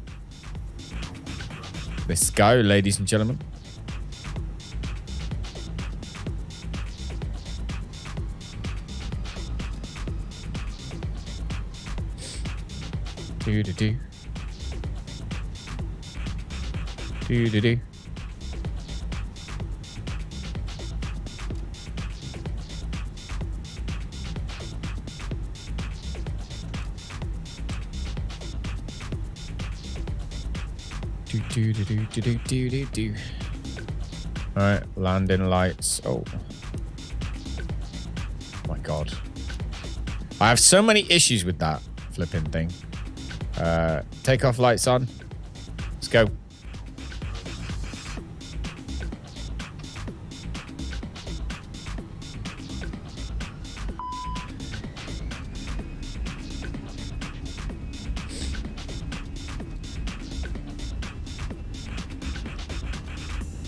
Let's go, ladies and gentlemen. Do-do-do. Do-do-do. All right, landing lights. Oh my God. I have so many issues with that flipping thing. Takeoff lights on. Let's go.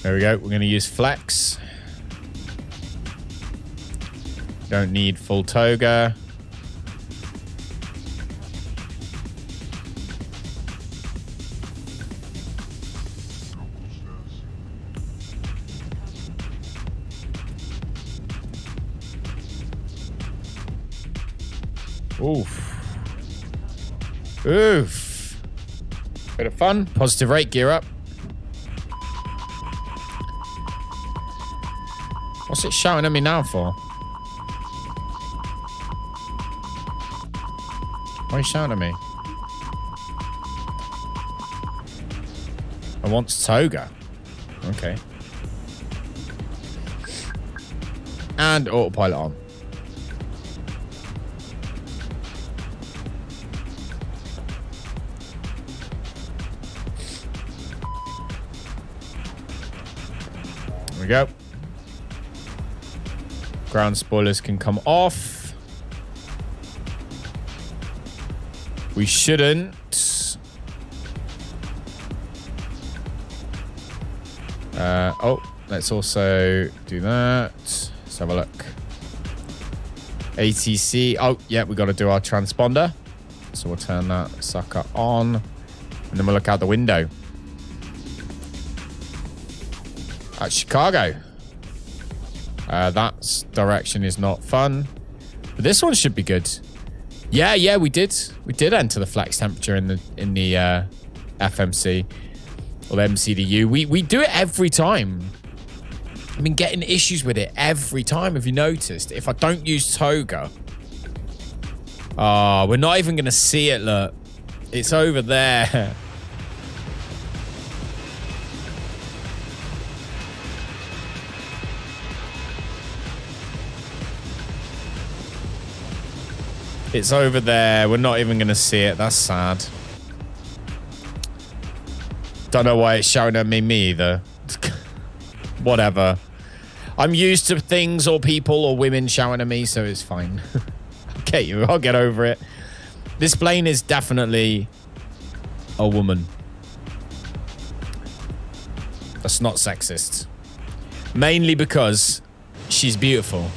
There we go. We're going to use flex. Don't need full toga. Oof. Oof. Bit of fun. Positive rate. Gear up. What's it shouting at me now for? Why are you shouting at me? I want toga. Okay. And autopilot on. There we go. Ground spoilers can come off. We shouldn't. Oh, let's also do that. Let's have a look. ATC. Oh, yeah, we got to do our transponder. So we'll turn that sucker on. And then we'll look out the window. At Chicago. That direction is not fun. But this one should be good. Yeah, we did. We did enter the flex temperature in the FMC or the MCDU. We do it every time. I've been getting issues with it every time. Have you noticed? If I don't use toga, we're not even going to see it. Look, it's over there. It's over there. We're not even going to see it. That's sad. Don't know why it's shouting at me either. Whatever. I'm used to things or people or women shouting at me, so it's fine. Okay, I'll get over it. This plane is definitely a woman. That's not sexist. Mainly because she's beautiful.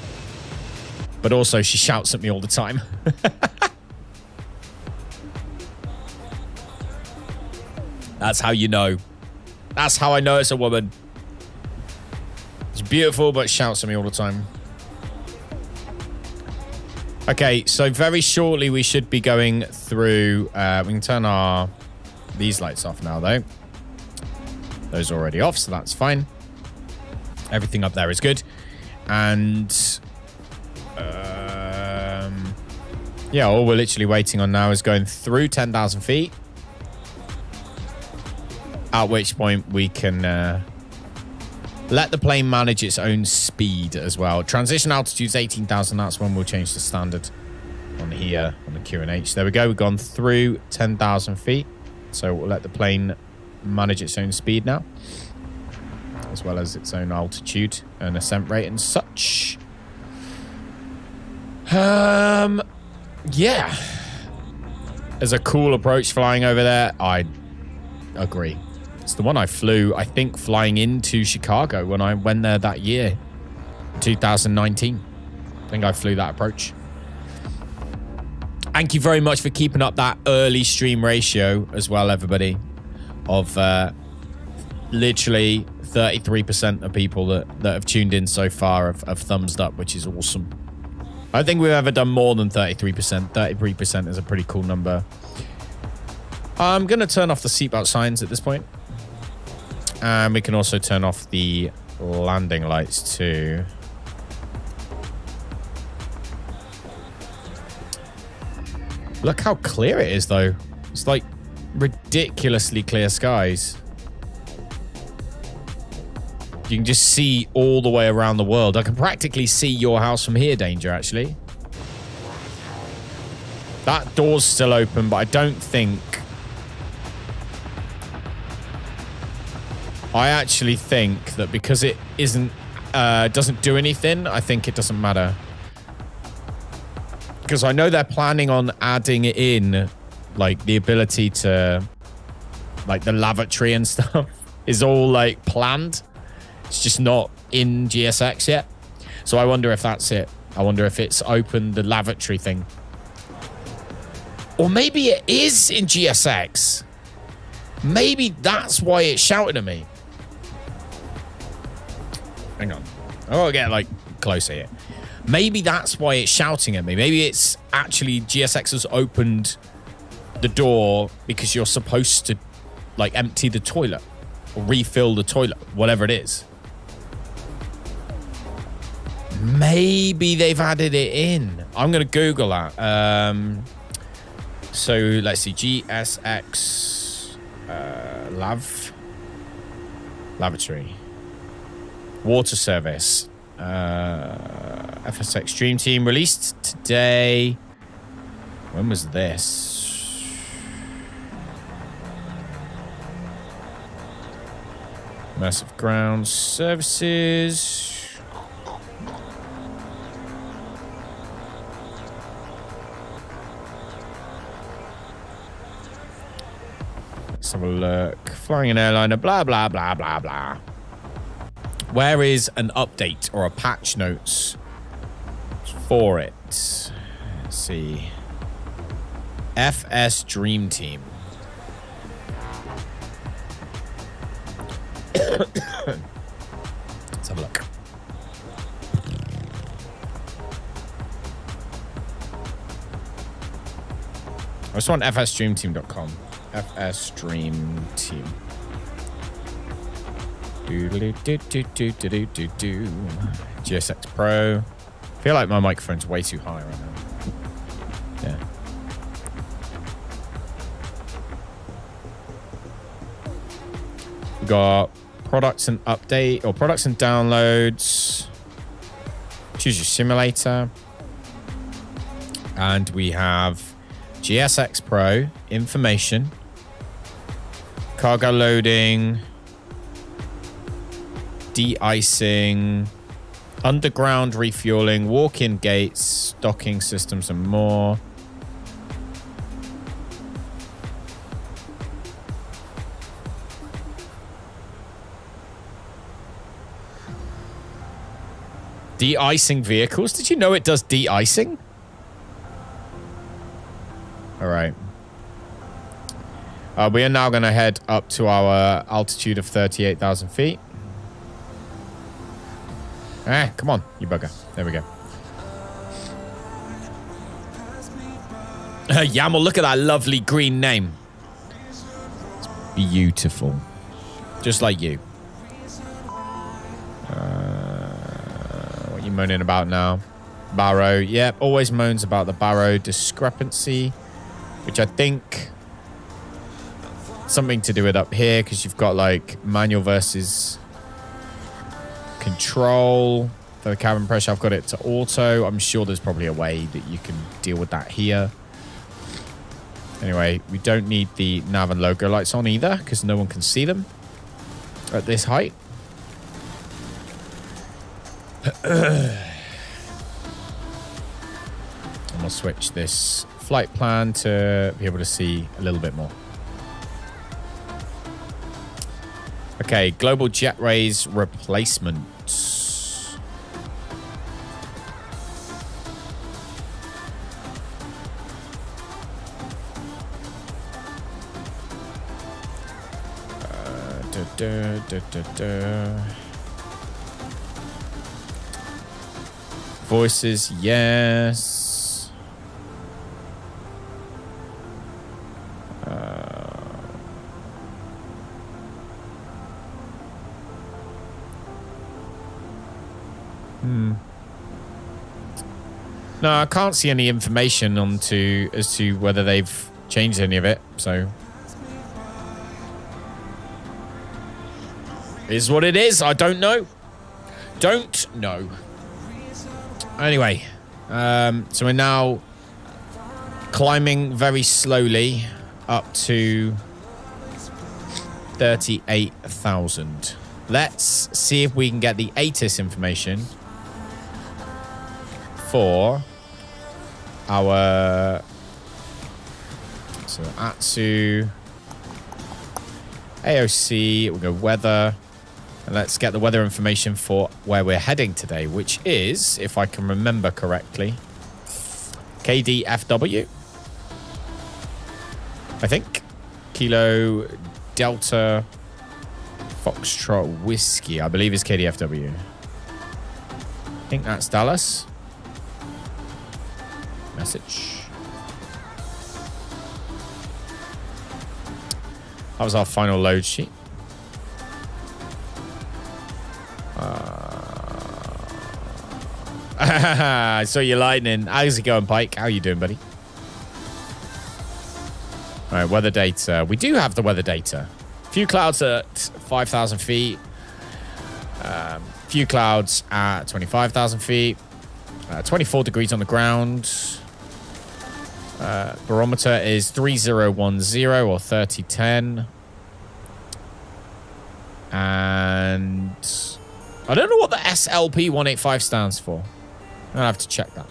But also she shouts at me all the time. That's how you know. That's how I know it's a woman. It's beautiful, but shouts at me all the time. Okay, so very shortly we should be going through... we can turn these lights off now, though. Those are already off, so that's fine. Everything up there is good. And... yeah, all we're literally waiting on now is going through 10,000 feet. At which point we can let the plane manage its own speed as well. Transition altitude is 18,000. That's when we'll change the standard on here on the QNH. There we go. We've gone through 10,000 feet. So we'll let the plane manage its own speed now, as well as its own altitude and ascent rate and such. Yeah. There's a cool approach flying over there. I agree. It's the one I flew, I think, flying into Chicago when I went there that year, 2019. I think I flew that approach. Thank you very much for keeping up that early stream ratio as well, everybody. Of literally 33% of people that have tuned in so far have thumbs up, which is awesome. I don't think we've ever done more than 33%. 33% is a pretty cool number. I'm going to turn off the seatbelt signs at this point. And we can also turn off the landing lights too. Look how clear it is, though. It's like ridiculously clear skies. You can just see all the way around the world. I can practically see your house from here, Danger, actually. That door's still open, but I don't think... I actually think that because it isn't, doesn't do anything, I think it doesn't matter. Because I know they're planning on adding in, like, the ability to, like, the lavatory and stuff is all, like, planned. It's just not in GSX yet. So I wonder if that's it. I wonder if it's opened the lavatory thing. Or maybe it is in GSX. Maybe that's why it's shouting at me. Hang on. I gotta get, like, closer here. Maybe that's why it's shouting at me. Maybe it's actually GSX has opened the door because you're supposed to, like, empty the toilet or refill the toilet, whatever it is. Maybe they've added it in. I'm going to Google that. So let's see. GSX lavatory. Water service. FSX Dream Team released today. When was this? Massive ground services. Let's have a look. Flying an airliner, blah, blah, blah, blah, blah. Where is an update or a patch notes for it? Let's see. FS Dream Team. Let's have a look. I just want fsdreamteam.com. FS Dream Team. GSX Pro. I feel like my microphone's way too high right now. Yeah. We got products and update or products and downloads. Choose your simulator. And we have GSX Pro information. Cargo loading. De-icing, underground refueling, walk-in gates, docking systems, and more. De-icing vehicles? Did you know it does de-icing? All right. We are now going to head up to our altitude of 38,000 feet. Come on, you bugger. There we go. Yaml, look at that lovely green name. It's beautiful. Just like you. What are you moaning about now? Barrow. Yep, always moans about the Barrow discrepancy, which I think something to do with up here because you've got like manual versus control for the cabin pressure. I've got it to auto. I'm sure there's probably a way that you can deal with that here. Anyway, we don't need the nav and logo lights on either because no one can see them at this height. I'm gonna switch this flight plan to be able to see a little bit more. Okay, global jet rays replacement. Voices, yes. No, I can't see any information as to whether they've changed any of it, so it is what it is. I don't know. Don't know. Anyway, so we're now climbing very slowly up to 38,000. Let's see if we can get the ATIS information for our Atsu AOC. We'll go weather, and let's get the weather information for where we're heading today, which is, if I can remember correctly, KDFW, I think. Kilo Delta Foxtrot Whiskey, I believe, is KDFW. I think that's Dallas. Message. That was our final load sheet. I saw you lightning. How's it going, Pike? How you doing, buddy? All right, weather data. We do have the weather data. Few clouds at 5,000 feet. Few clouds at 25,000 feet. 24 degrees on the ground. Barometer is 3010 or 3010. And I don't know what the SLP 185 stands for. I'll have to check that.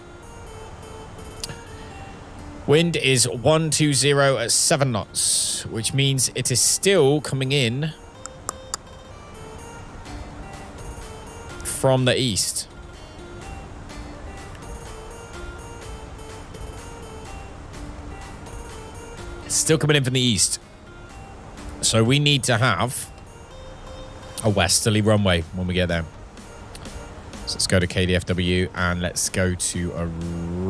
Wind is 120 at 7 knots, which means it is still coming in from the east. It's still coming in from the east. So we need to have a westerly runway when we get there. So let's go to KDFW and let's go to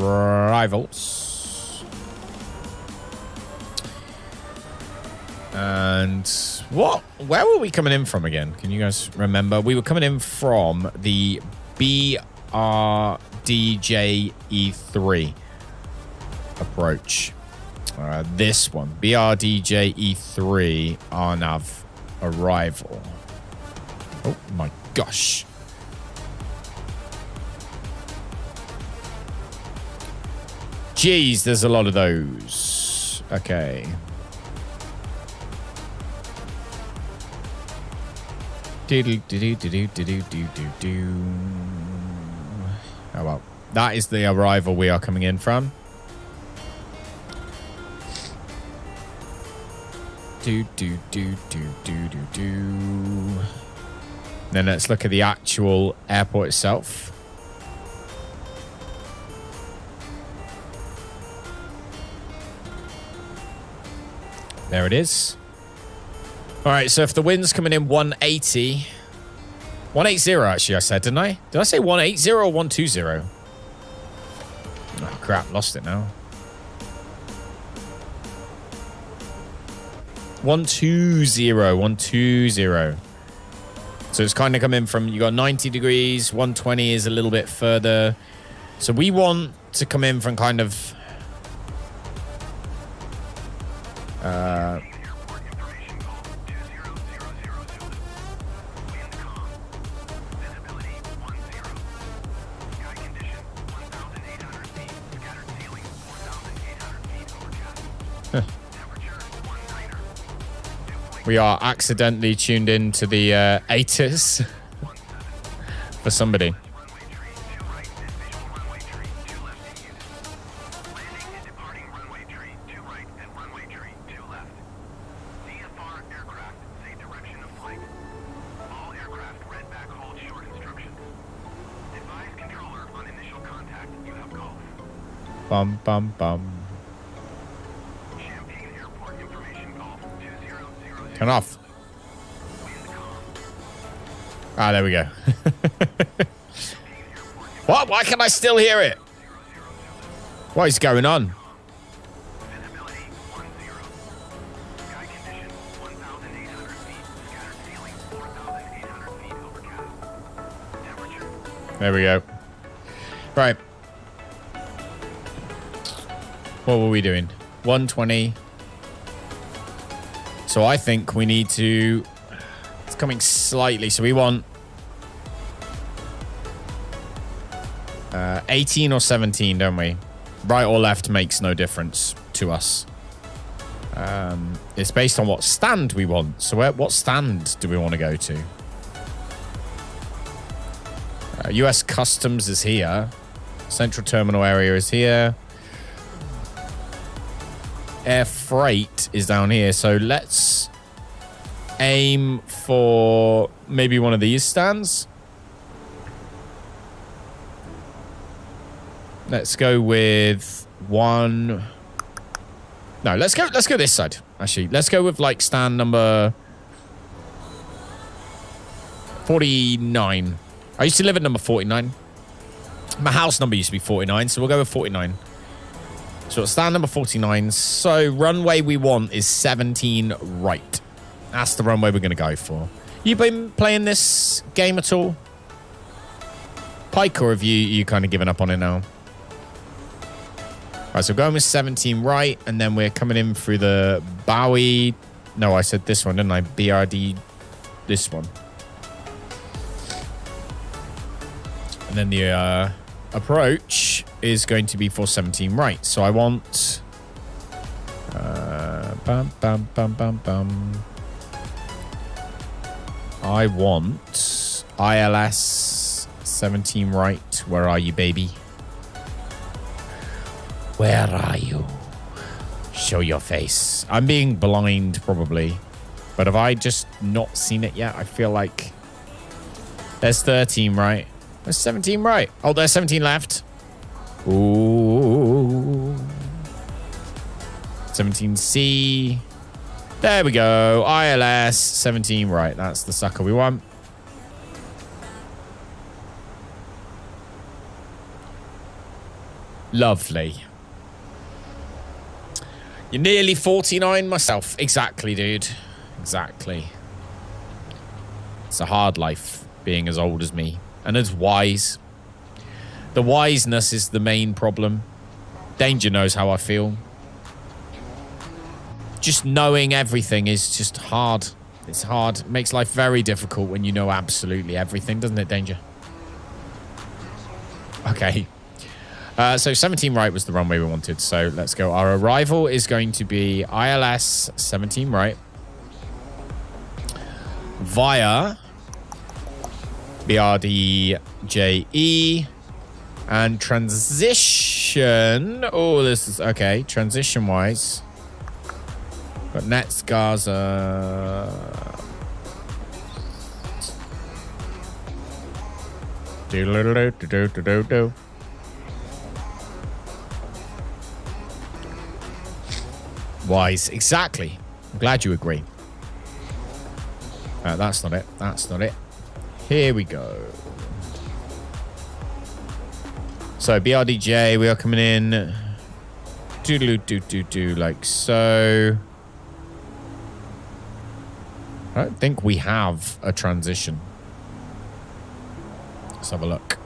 arrivals. And where were we coming in from again? Can you guys remember? We were coming in from the BRDJE3 approach. This one, BRDJE3 RNAV arrival. Oh my gosh. Jeez, there's a lot of those. Okay. Oh well, that is the arrival we are coming in from. Then let's look at the actual airport itself. There it is. All right, so if the wind's coming in 180 actually, I said, didn't I? Did I say 180 or 120? Oh, crap, lost it now. 120. So it's kind of coming from, you got 90 degrees, 120 is a little bit further. So we want to come in from kind of... We are accidentally tuned into the ATIS for somebody. Bum, bum, bum. Turn off. Ah, there we go. What? Why can I still hear it? What is going on? There we go. Right. What were we doing? 120. So I think we need to... It's coming slightly. So we want 18 or 17, don't we? Right or left makes no difference to us. It's based on what stand we want. So what stand do we want to go to? US Customs is here. Central Terminal area is here. Air Freight is down here. So let's aim for maybe one of these stands. Let's go with one. No, let's go this side. Actually, let's go with like stand number 49. I used to live at number 49. My house number used to be 49, so we'll go with 49. So it's stand number 49. So runway we want is 17 right. That's the runway we're going to go for. You been playing this game at all, Pike, or have you kind of given up on it now? Right, so we're going with 17 right, and then we're coming in through the Bowie. No, I said this one, didn't I? BRD, this one. And then the approach is going to be for 17 right. So I want... I want ILS 17 right. Where are you, baby? Where are you? Show your face. I'm being blind, probably. But have I just not seen it yet? I feel like... There's 13 right. There's 17 right. Oh, there's 17 left. Ooh. 17C. There we go. ILS 17 right. That's the sucker we want. Lovely. You're nearly 49 myself. Exactly, dude. Exactly. It's a hard life being as old as me. And as wise. The wiseness is the main problem. Danger knows how I feel. Just knowing everything is just hard. It's hard. It makes life very difficult when you know absolutely everything, doesn't it, Danger? Okay. So 17 right was the runway we wanted. So let's go. Our arrival is going to be ILS 17 right. Via BRDJE. And transition. Oh, this is okay. Transition wise. Got Nets, Gaza. Do. Wise, exactly. I'm glad you agree. That's not it. That's not it. Here we go. So BRDJ, we are coming in. Do like so. I don't think we have a transition. Let's have a look.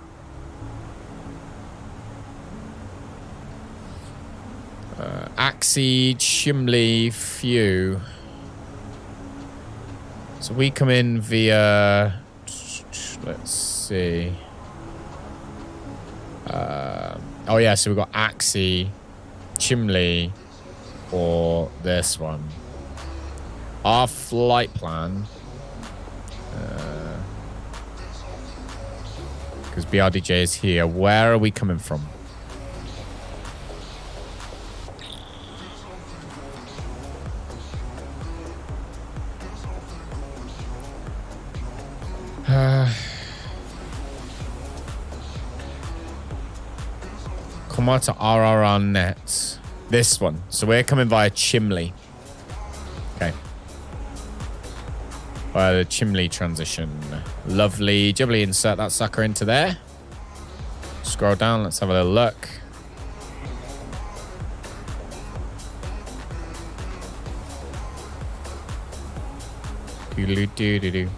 Axie, Chimley, Few. So we come in via... Let's see. Oh, yeah, so we've got Axie, Chimley, or this one. Our flight plan... Because BRDJ is here. Where are we coming from? Come out to RRR net. This one. So we're coming via Chimley. Okay. Via the Chimley transition. Lovely. Jubbly, insert that sucker into there. Scroll down. Let's have a little look. Do-do-do-do-do.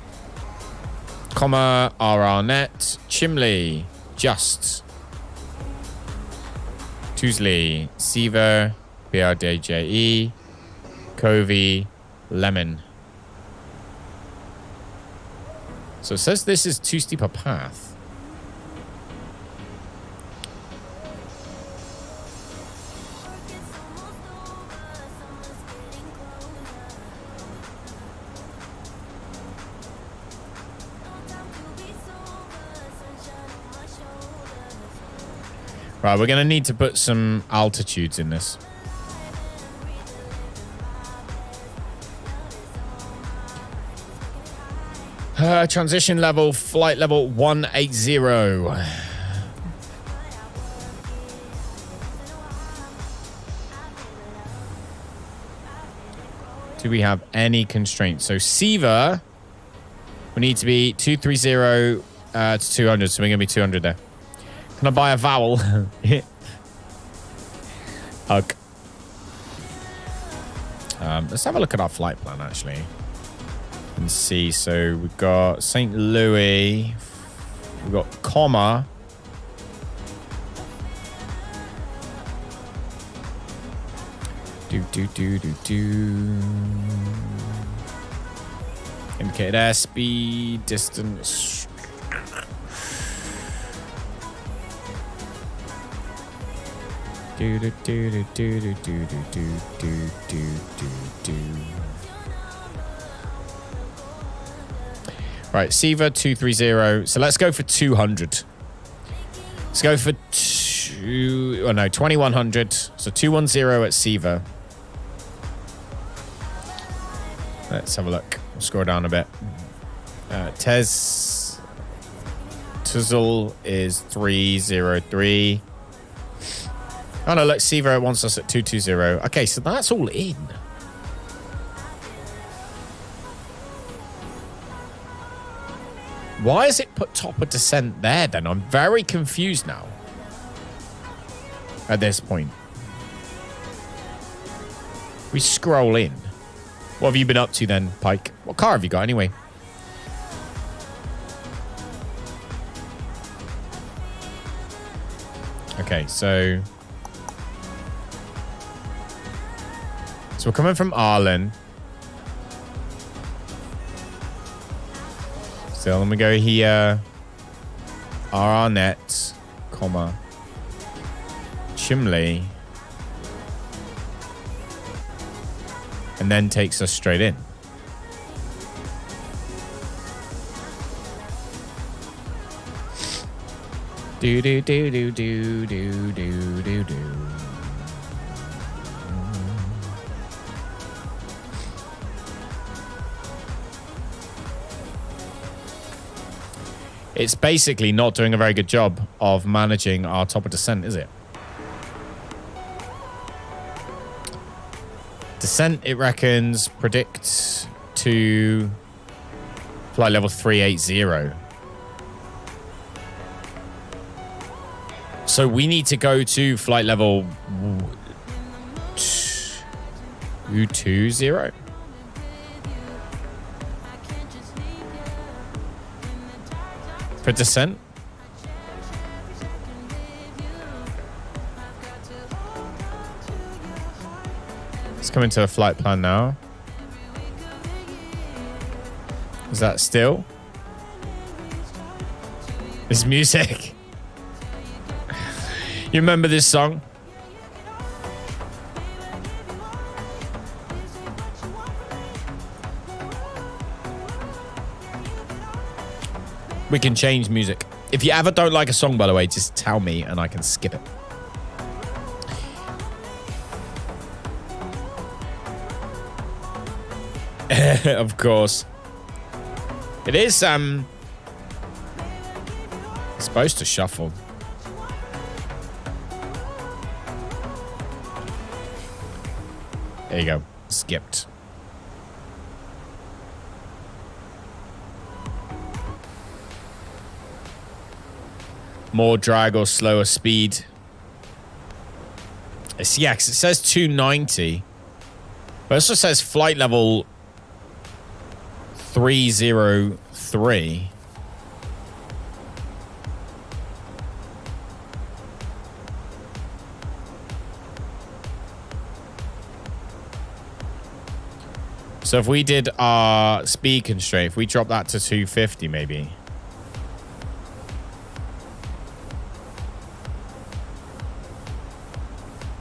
Comma, RR net. Chimley. Just. Tuesley, Seaver, BRDJE, Covey, Lemon. So it says this is too steep a path. Right, we're going to need to put some altitudes in this. Transition level, flight level 180. Do we have any constraints? So Siva, we need to be 230 to 200, so we're going to be 200 there. Can I buy a vowel? Hug. Let's have a look at our flight plan, actually. And see. So we've got St. Louis. We've got comma. Indicate airspeed, distance. Right, Siva 230. So let's go for 200. Let's go for 2100. So 210 at Siva. Let's have a look. We'll scroll down a bit. Tuzzle is 303. Oh no, look, Siva wants us at 220. Okay, so that's all in. Why is it put top of descent there then? I'm very confused now. At this point. We scroll in. What have you been up to then, Pike? What car have you got anyway? Okay, so we're coming from Arlen. So let me go here. Arnett, comma, Chimley. And then takes us straight in. Do do do do do do do do do. It's basically not doing a very good job of managing our top of descent, is it? Descent, it reckons, predicts to flight level 380. So we need to go to flight level 220. For descent. Let's come into a flight plan now. Is that still? This music. You remember this song? We can change music. If you ever don't like a song, by the way, just tell me and I can skip it. Of course. It is supposed to shuffle. There you go. Skipped. More drag or slower speed. It's, yeah, 'cause it says 290. But it also says flight level 303. So if we did our speed constraint, if we drop that to 250 maybe.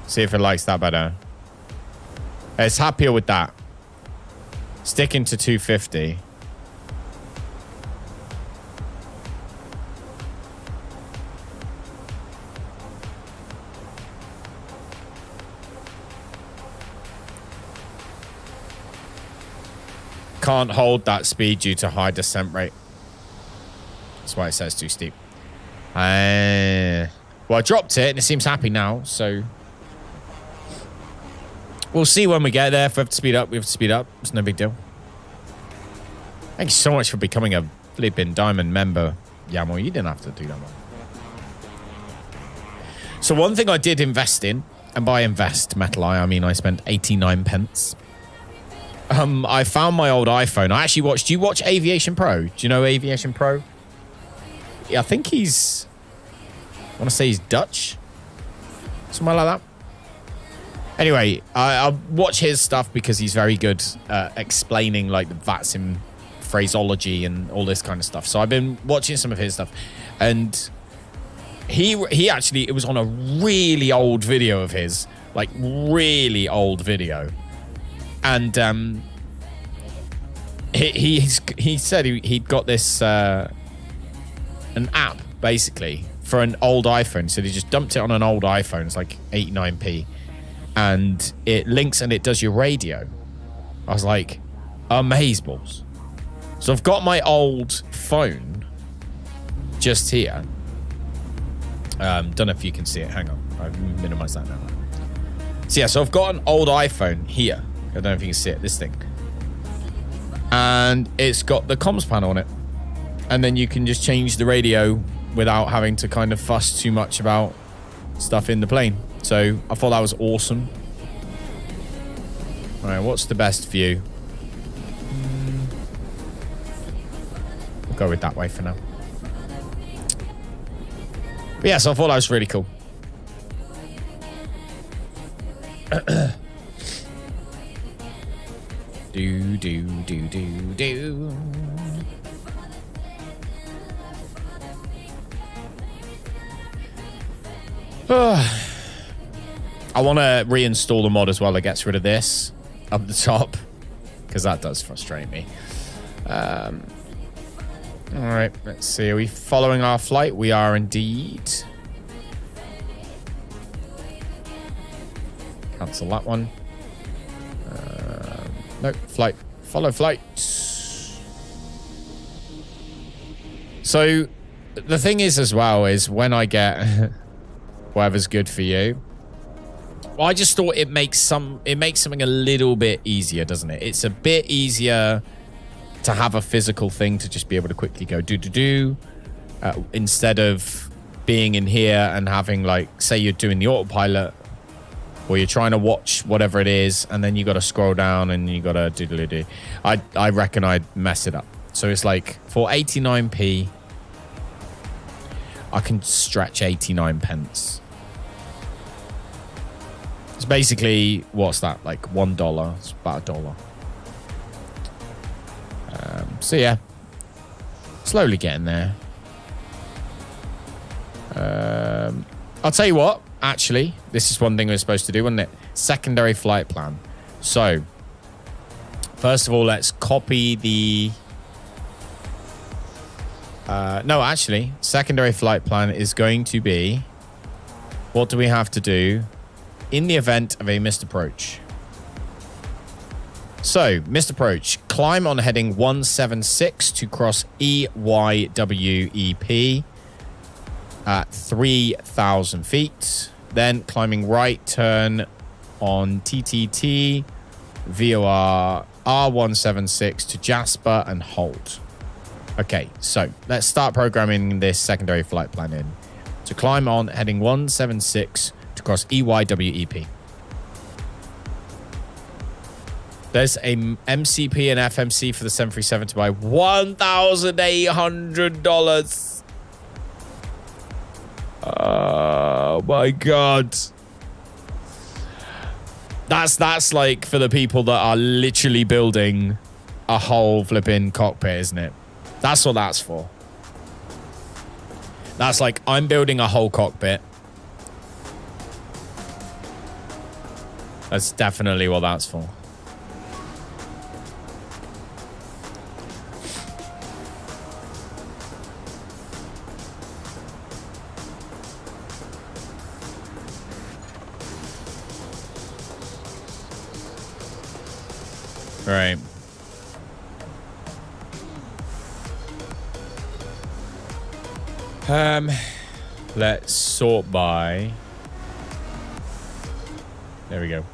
See if it likes that better. It's happier with that. Sticking to 250. can't hold that speed due to high descent rate. That's why it says too steep. Well, I dropped it and it seems happy now, so we'll see when we get there. If we have to speed up, we have to speed up. It's no big deal. Thank you so much for becoming a flipping diamond member, Yamo. You didn't have to do that one. So one thing I did invest in, and by invest, Metal Eye, I mean I spent 89 pence. I found my old iPhone. I actually watched... Do you watch Aviation Pro? Do you know Aviation Pro? Yeah, I think he's... I want to say he's Dutch. Something like that. Anyway, I watch his stuff because he's very good at explaining like the Vatsim phraseology and all this kind of stuff. So I've been watching some of his stuff. And he actually... It was on a really old video of his. Like, really old video. And he said he'd got this an app basically for an old iPhone. So he just dumped it on an old iPhone. It's like 89p, and it links and it does your radio. I was like, amazeballs. So I've got my old phone just here. Don't know if you can see it. Hang on, I've minimized that now. So yeah, so I've got an old iPhone here. I don't know if you can see it, this thing. And it's got the comms panel on it. And then you can just change the radio without having to kind of fuss too much about stuff in the plane. So I thought that was awesome. All right, what's the best view? We'll go with that way for now. But yeah, so I thought that was really cool. Do. I want to reinstall the mod as well that gets rid of this up the top, because that does frustrate me. All right, let's see. Are we following our flight? We are indeed. Cancel that one. No, flight. Follow flight. So the thing is as well is when I get whatever's good for you, well, I just thought it makes something a little bit easier, doesn't it? It's a bit easier to have a physical thing to just be able to quickly go do instead of being in here and having, like, say you're doing the autopilot or you're trying to watch whatever it is, and then you got to scroll down and you got to do. I reckon I'd mess it up. So it's like for 89p, I can stretch 89 pence. It's basically, what's that? Like $1. It's about $1. So yeah, slowly getting there. I'll tell you what. Actually, this is one thing we're supposed to do, wasn't it? Secondary flight plan. So, first of all, let's copy the... no, actually, secondary flight plan is going to be... What do we have to do in the event of a missed approach? So, missed approach. Climb on heading 176 to cross EYWEP. At 3,000 feet. Then climbing right turn on TTT VOR R176 to Jasper and hold. Okay, so let's start programming this secondary flight plan in. To climb on heading 176 to cross EYWEP. There's a MCP and FMC for the 737 to buy $1,800. Oh my god. That's like for the people that are literally building a whole flipping cockpit, isn't it? That's what that's for. That's like, I'm building a whole cockpit. That's definitely what that's for. Right. Let's sort by. There we go.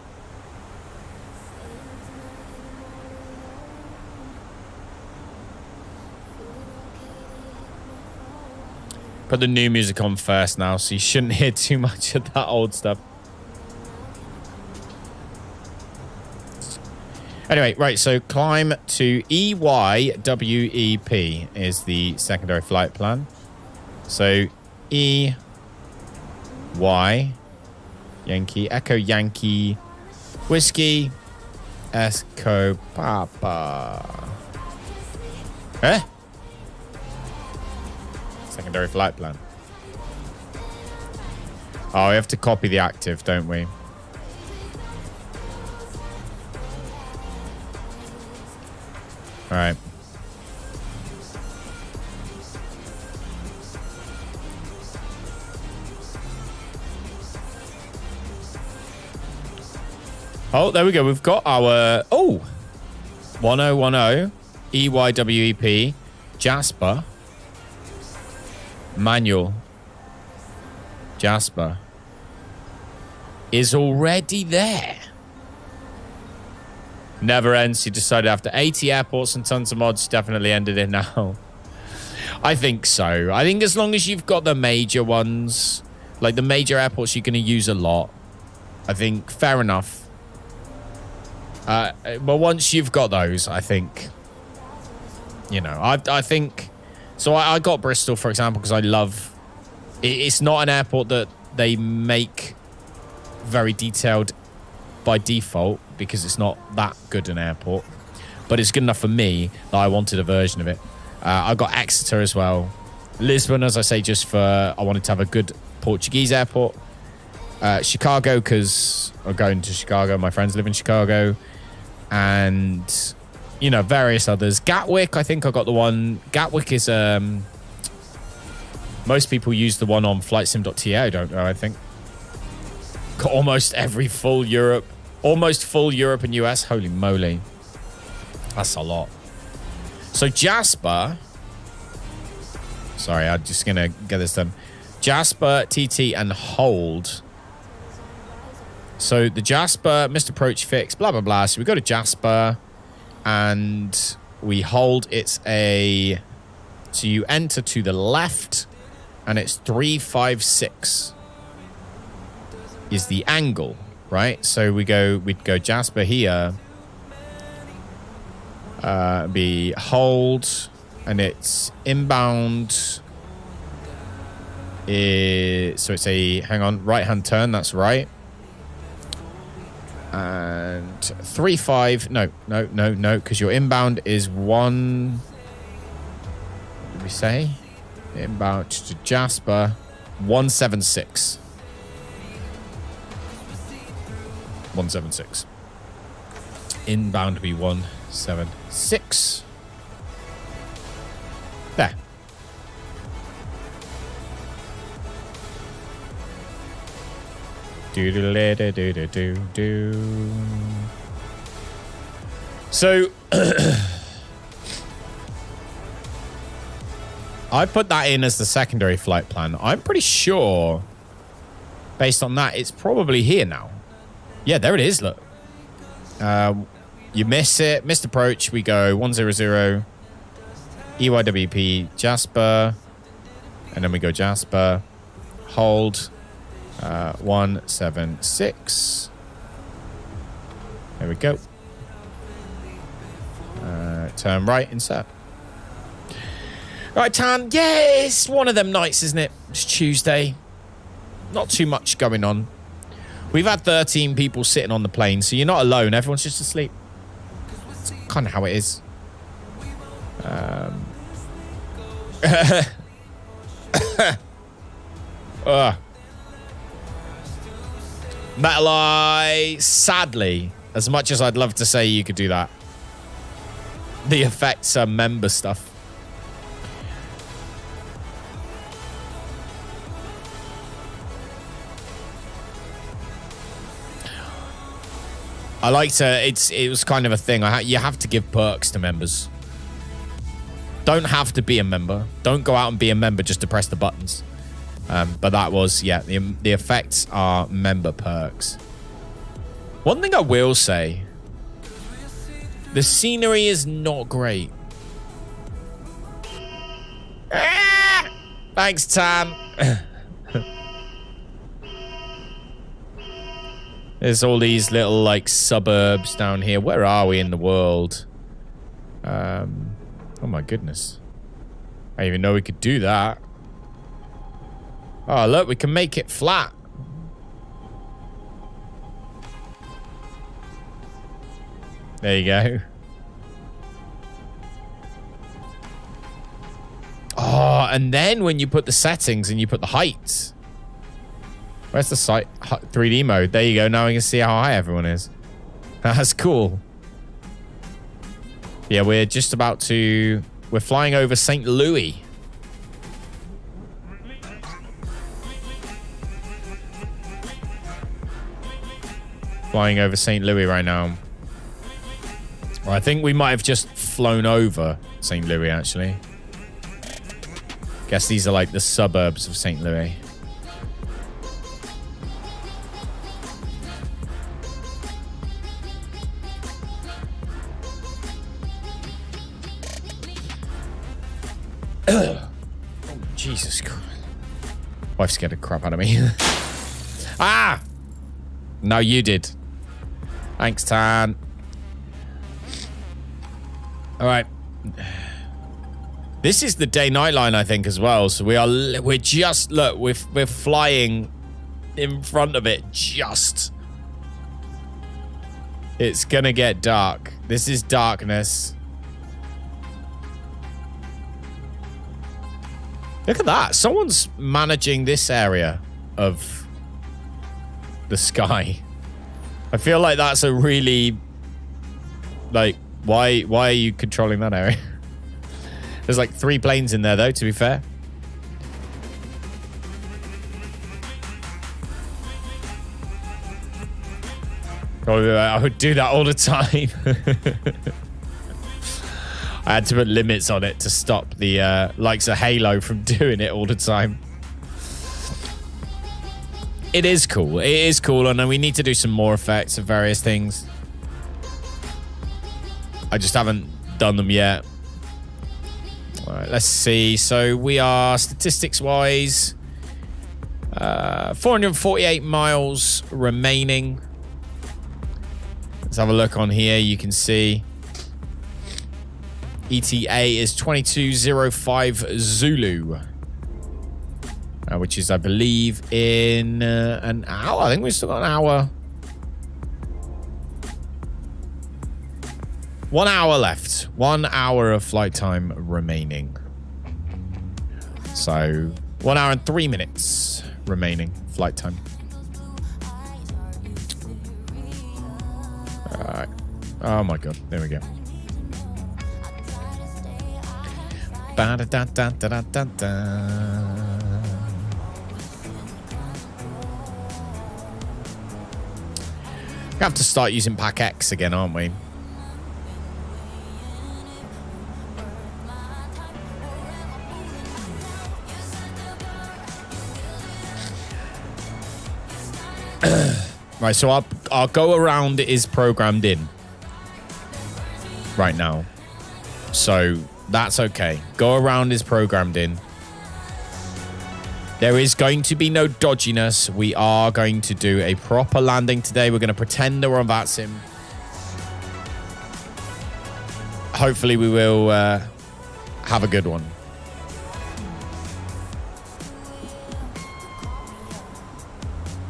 Put the new music on first now, so you shouldn't hear too much of that old stuff. Anyway, right, so climb to EYWEP is the secondary flight plan. So E, Y, Yankee, Echo Yankee, Whiskey, Echo Papa. Eh? Secondary flight plan. Oh, we have to copy the active, don't we? All right. Oh, there we go. We've got our 1010 EYWEP Jasper manual. Jasper is already there. Never ends. You decided after 80 airports and tons of mods, definitely ended it now. I think so. I think as long as you've got the major ones, like the major airports you're going to use a lot, I think fair enough. But once you've got those, I think, you know, I think, so I got Bristol, for example, because I love, it's not an airport that they make very detailed by default because it's not that good an airport, but it's good enough for me that I wanted a version of it. I got Exeter as well. Lisbon, as I say, just for, I wanted to have a good Portuguese airport. Chicago, because I'm going to Chicago. My friends live in Chicago. And, you know, various others. Gatwick, I think I got the one. Gatwick is, most people use the one on Flightsim.to, I don't know, I think. Got almost every full Europe. Almost full Europe and US. Holy moly. That's a lot. So Jasper. Sorry, I'm just going to get this done. Jasper, TT, and Hold. So the Jasper, Missed Approach Fix, blah, blah, blah. So we go to Jasper and we hold. It's a... So you enter to the left and it's 356 is the angle, right? So we'd go Jasper here. Be hold and it's inbound. So it's a, hang on, right-hand turn. That's right. And 35, no, because your inbound is 1, what did we say? Inbound to Jasper, 176. 176. Inbound to be 176. There. So I put that in as the secondary flight plan. I'm pretty sure based on that it's probably here now. Yeah, there it is, look. You miss it, missed approach, we go 100 EYWP Jasper and then we go Jasper, hold 176. There we go. Turn right, insert. All right, Tan. Yes, one of them nights, isn't it? It's Tuesday. Not too much going on. We've had 13 people sitting on the plane, so you're not alone. Everyone's just asleep. It's kind of how it is. Metal Eye, sadly, as much as I'd love to say you could do that, the effects are member stuff. I like to, it was kind of a thing. You have to give perks to members. Don't have to be a member. Don't go out and be a member just to press the buttons. But that was, yeah, the effects are member perks. One thing I will say, the scenery is not great. Thanks, Tan. There's all these little, like, suburbs down here. Where are we in the world? Oh, my goodness. I didn't even know we could do that. Oh, look, we can make it flat. There you go. Oh, and then when you put the settings and you put the heights. Where's the site? 3D mode. There you go. Now we can see how high everyone is. That's cool. Yeah, we're just about to... We're flying over St. Louis. Flying over St. Louis right now. Well, I think we might have just flown over St. Louis, actually. Guess these are like the suburbs of St. Louis. Oh, Jesus Christ. Wife scared the crap out of me. Ah! No, you did. Thanks, Tan. All right. This is the day-night line, I think, as well. So we're just, look, we're flying in front of it, just. It's gonna get dark. This is darkness. Look at that. Someone's managing this area of the sky. I feel like that's a really, like, why are you controlling that area? There's like 3 planes in there, though, to be fair. I would do that all the time. I had to put limits on it to stop the likes of Halo from doing it all the time. It is cool. It is cool, and we need to do some more effects of various things. I just haven't done them yet. All right, let's see. So we are, statistics-wise, 448 miles remaining. Let's have a look on here. You can see ETA is 2205 Zulu, which is, I believe, in an hour. I think we've still got an hour. 1 hour left. 1 hour of flight time remaining. So 1 hour and 3 minutes remaining flight time. All right. Oh my God. There we go. Ba-da-da-da-da-da-da. We have to start using Pack X again, aren't we? Right, so our go around is programmed in right now. So that's okay. Go around is programmed in. There is going to be no dodginess. We are going to do a proper landing today. We're going to pretend that we're on Vatsim. Hopefully we will have a good one.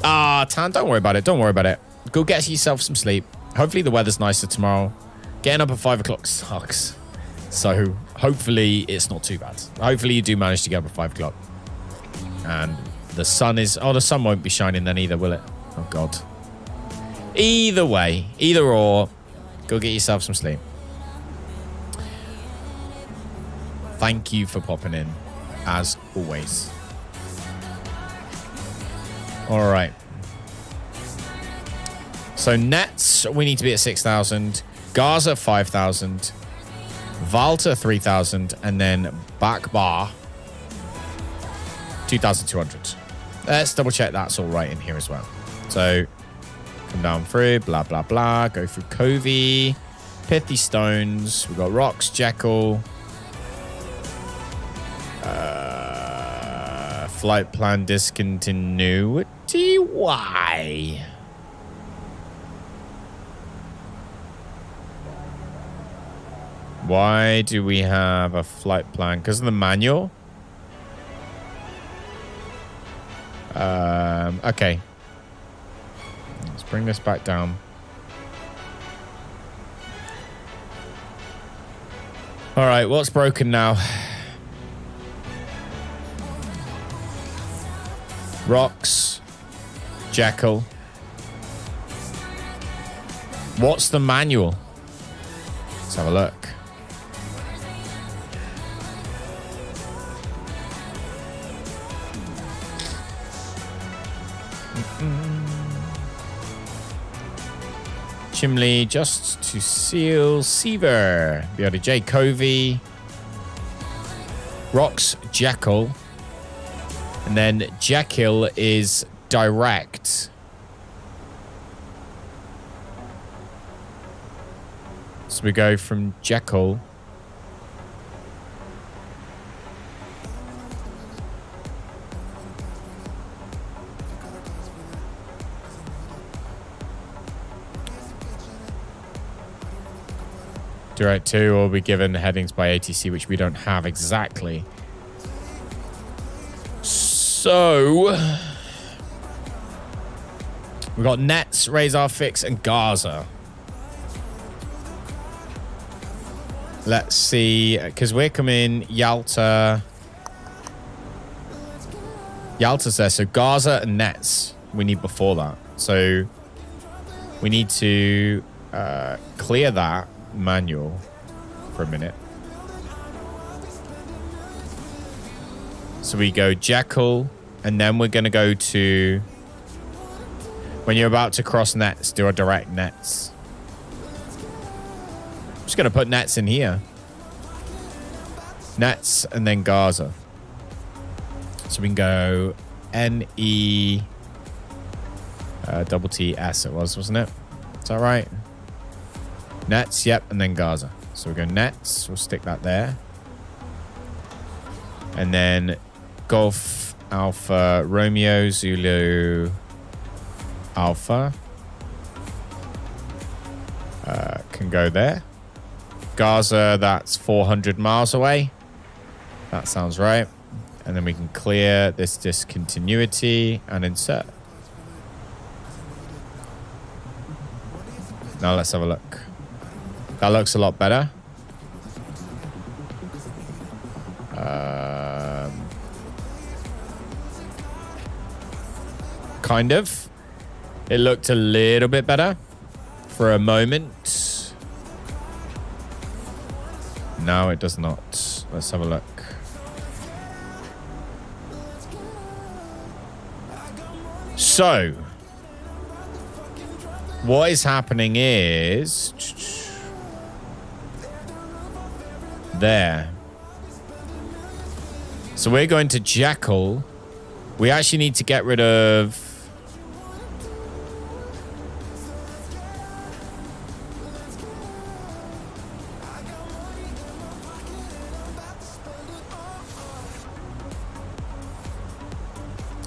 Ah, Tan, don't worry about it. Don't worry about it. Go get yourself some sleep. Hopefully the weather's nicer tomorrow. Getting up at 5 o'clock sucks. So hopefully it's not too bad. Hopefully you do manage to get up at 5 o'clock. And the sun is... Oh, the sun won't be shining then either, will it? Oh, God. Either way, either or, go get yourself some sleep. Thank you for popping in, as always. All right. So nets, we need to be at 6,000. Gaza, 5,000. Valta 3,000, and then back bar 2,200. Let's double check that's all right in here as well. So come down through, blah, blah, blah. Go through Covey, Pithy Stones. We've got Rocks, Jekyll. Flight plan discontinuity. Why? Why do we have a flight plan? Because of the manual? Okay. Let's bring this back down. All right, what's broken now? Rocks. Jekyll. What's the manual? Let's have a look. Chimley, just to seal. Seaver. Bioda J. Covey. Rocks, Jekyll. And then Jekyll is direct. So we go from Jekyll. Direct 2 will be given headings by ATC, which we don't have exactly. So we got Nets, Razor Fix, and Gaza. Let's see, because we're coming Yalta. Yalta's there, so Gaza and Nets we need before that. So we need to clear that manual for a minute. So we go Jekyll, and then we're going to go to, when you're about to cross Nets, do a direct Nets. I'm just going to put Nets in here. Nets and then Gaza. So we can go N-E double T-S it was, wasn't it? Is that right? Nets, yep, and then Gaza. So we go Nets, we'll stick that there. And then Golf, Alpha, Romeo, Zulu, Alpha. Can go there. Gaza, that's 400 miles away. That sounds right. And then we can clear this discontinuity and insert. Now let's have a look. That looks a lot better. Kind of. It looked a little bit better for a moment. No, it does not. Let's have a look. So, what is happening is there. So we're going to Jekyll. We actually need to get rid of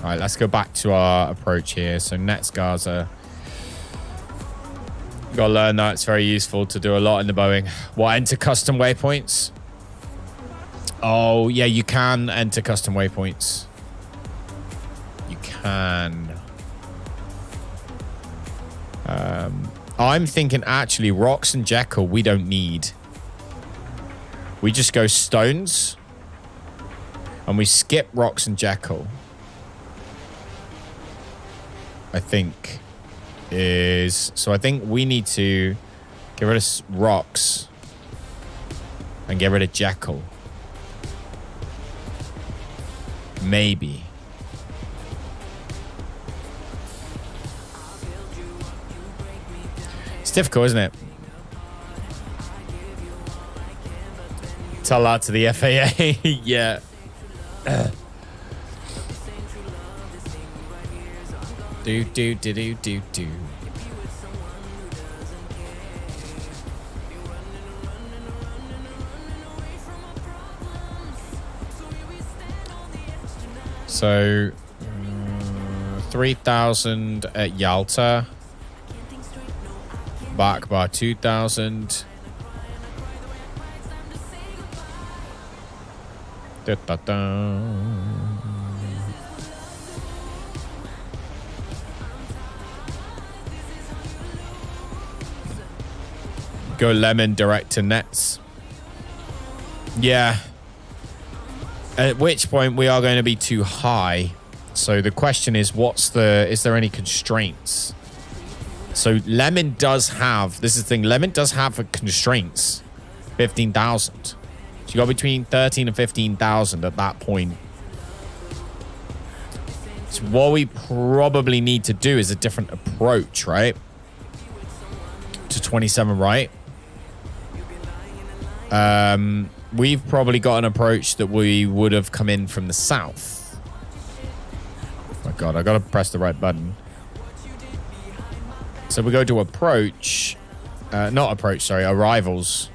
all right, let's go back to our approach here. So Nets Gaza. Gotta learn that. It's very useful to do a lot in the Boeing. What, enter custom waypoints? Oh, yeah, you can enter custom waypoints. You can. I'm thinking actually Rocks and Jekyll we don't need. We just go Stones. And we skip Rocks and Jekyll. I think is... So I think we need to get rid of Rocks and get rid of Jekyll. Maybe. It's difficult, isn't it? Tell that to the FAA. Yeah. Do. So, 3,000 at Yalta. Back by 2,000. Go Lemon direct to Nets. Yeah. At which point we are going to be too high. So the question is, is there any constraints? So Lemon does have, this is the thing, Lemon does have constraints. 15,000. So you got between 13 and 15,000 at that point. So what we probably need to do is a different approach, right? To 27, right? We've probably got an approach that we would have come in from the south. Oh my God, I gotta press the right button. So we go to approach, not approach, sorry, arrivals.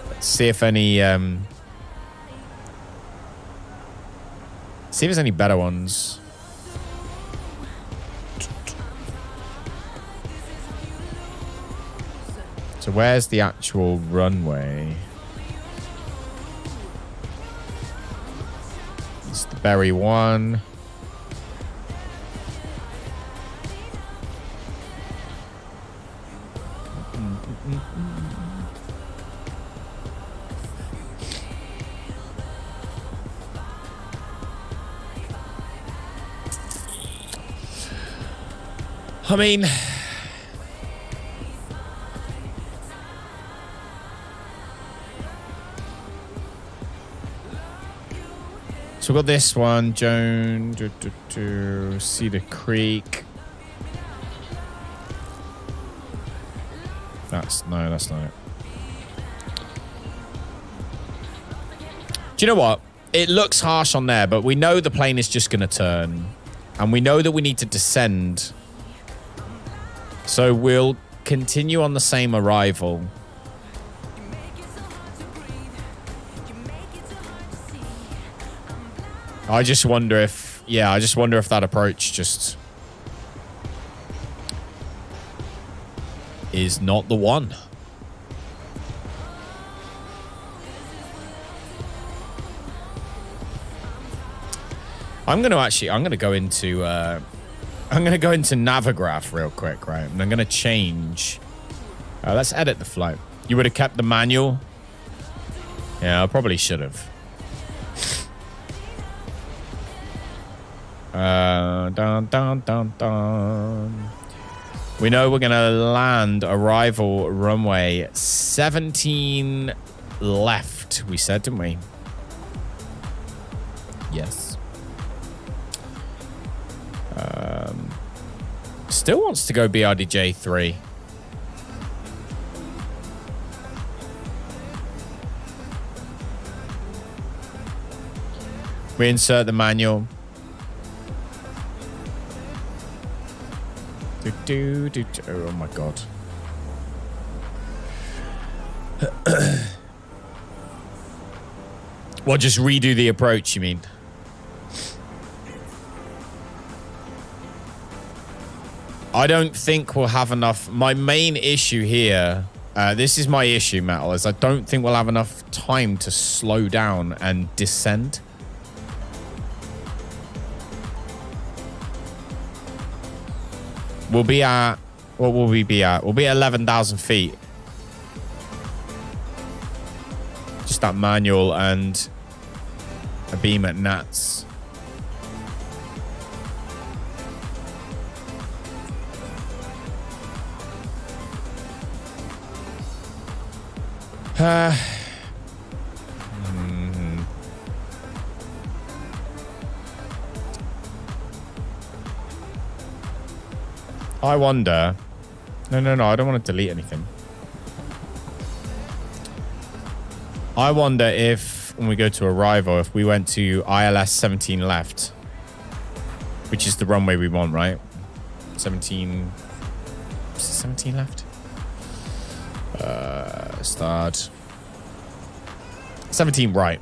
Let's see if any, see if there's any better ones. So where's the actual runway? It's the Berry one. I mean, so we've got this one, Joan, Cedar Creek. That's not it. Do you know what? It looks harsh on there, but we know the plane is just going to turn. And we know that we need to descend. So we'll continue on the same arrival. I just wonder if that approach just is not the one. I'm going to go into Navigraph real quick, right? And I'm going to change. Let's edit the flight. You would have kept the manual. Yeah, I probably should have. We know we're going to land arrival runway 17 left, we said, didn't we? Yes. Still wants to go BRDJ 3. Reinsert the manual. Oh my God. Well, just redo the approach, you mean? I don't think we'll have enough. My main issue here, this is my issue, Metal, is I don't think we'll have enough time to slow down and descend. We'll be at, what will we be at? We'll be at 11,000 feet. Just that manual and a beam at Nats. I wonder. No, I don't want to delete anything. I wonder if, when we go to arrival, if we went to ILS 17 left, which is the runway we want, right? 17 left? Start. 17 right.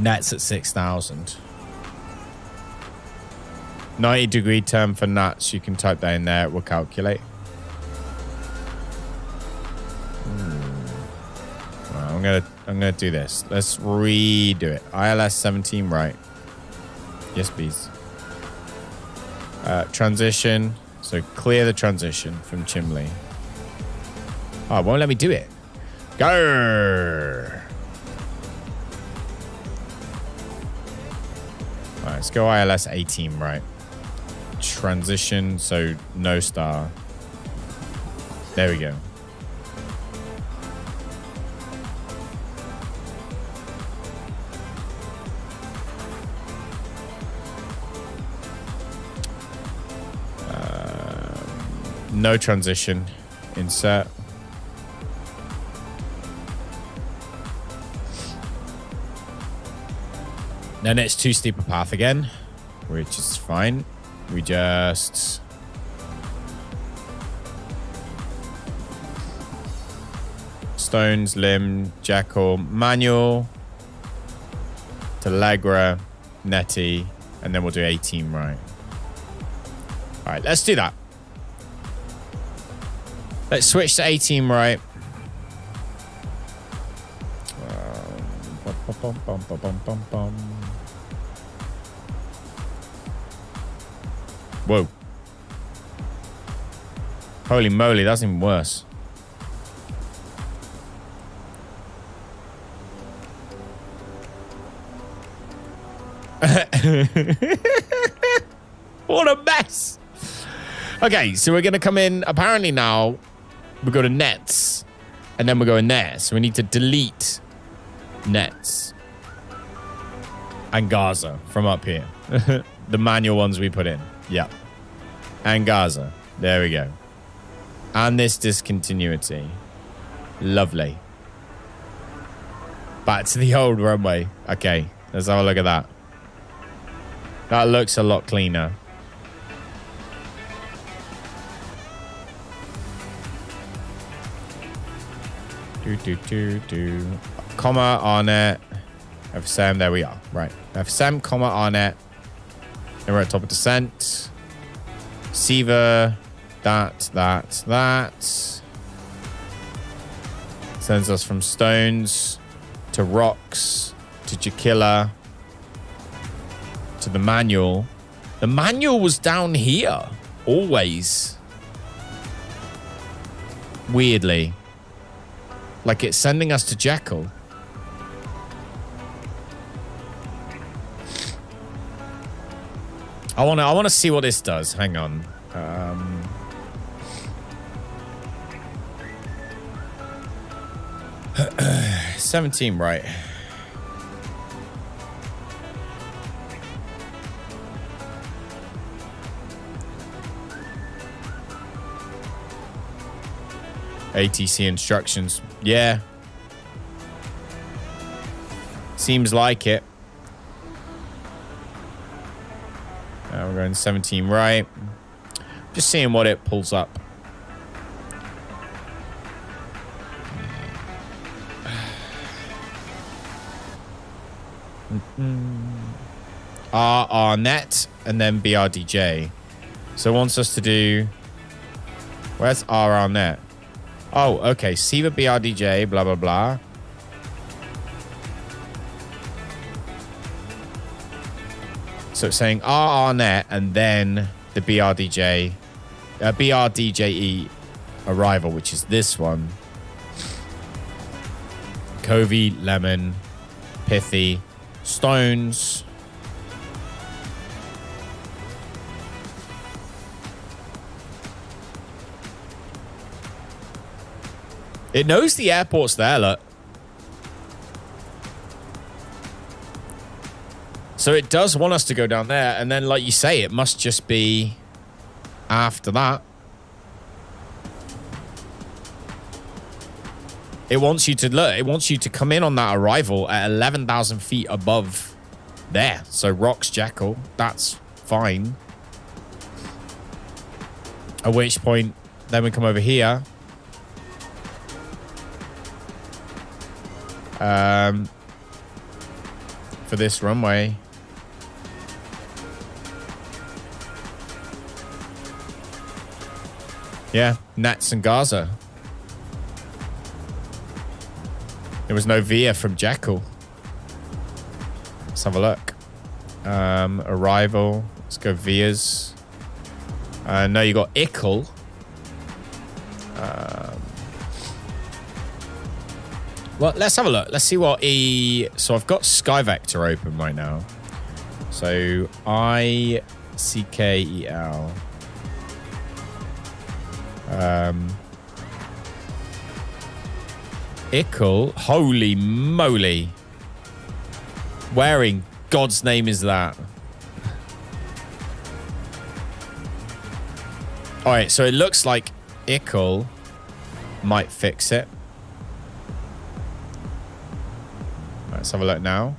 Nets at 6,000. 90-degree term for nats. You can type that in there. It will calculate. Well, I'm gonna do this. Let's redo it. ILS 17 right. Yes, please. Transition. So clear the transition from Chimley. Oh, it won't let me do it. Go. All right, let's go ILS 18 right. Transition, so no star. There we go. No transition. Insert. Then it's too steep a path again, which is fine. We just... Stones, Limb, Jackal, Manual, Telegra, Netty, and then we'll do 18 right. All right, let's do that. Let's switch to 18 right. Whoa. Holy moly, that's even worse. What a mess. Okay, so we're going to come in. Apparently now, we go to nets. And then we go in there. So we need to delete nets. And Gaza from up here. The manual ones we put in. Yeah. And Gaza. There we go. And this discontinuity. Lovely. Back to the old runway. Okay. Let's have a look at that. That looks a lot cleaner. Comma on it. FSM, there we are. Right. FSM, comma on it. Then we're at top of descent. Siva. That. Sends us from stones to rocks to Jaquilla to the manual. The manual was down here. Always. Weirdly. Like it's sending us to Jekyll. I want to see what this does. Hang on. 17 right. ATC instructions. Yeah. Seems like it. We're going 17 right. Just seeing what it pulls up. R net and then BRDJ. So it wants us to do... Where's R net? Oh, okay. Siva BRDJ, blah, blah, blah. So it's saying RRNet and then the BRDJ, BRDJE arrival, which is this one. Covey, Lemon, Pithy, Stones. It knows the airport's there, look. So it does want us to go down there. And then, like you say, it must just be after that. It wants you to look. It wants you to come in on that arrival at 11,000 feet above there. So rocks, Jackal. That's fine. At which point, then we come over here. For this runway. Yeah, Nats and Gaza. There was no Via from Jackal. Let's have a look. Arrival. Let's go Vias. No, you got Ickle. Well, let's have a look. Let's see what So I've got Sky Vector open right now. So ICKEL. Ickle. Holy moly. Where in God's name is that? All right, so it looks like Ickle might fix it. Let's have a look now.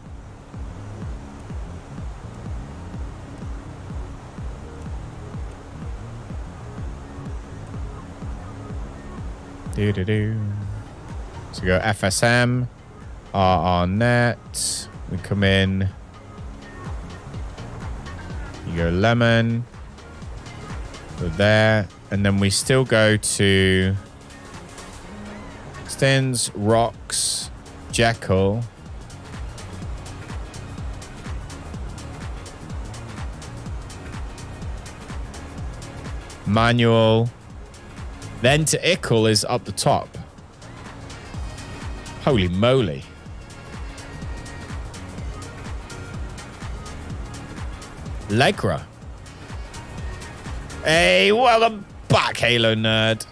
Do-do-do. So we go FSM, RRNet. We come in. You go Lemon. Go there. And then we still go to Extends, Rocks, Jackal. Manual. Then to Ickle is up the top. Holy moly. Legra. Hey, welcome back, Halo nerd.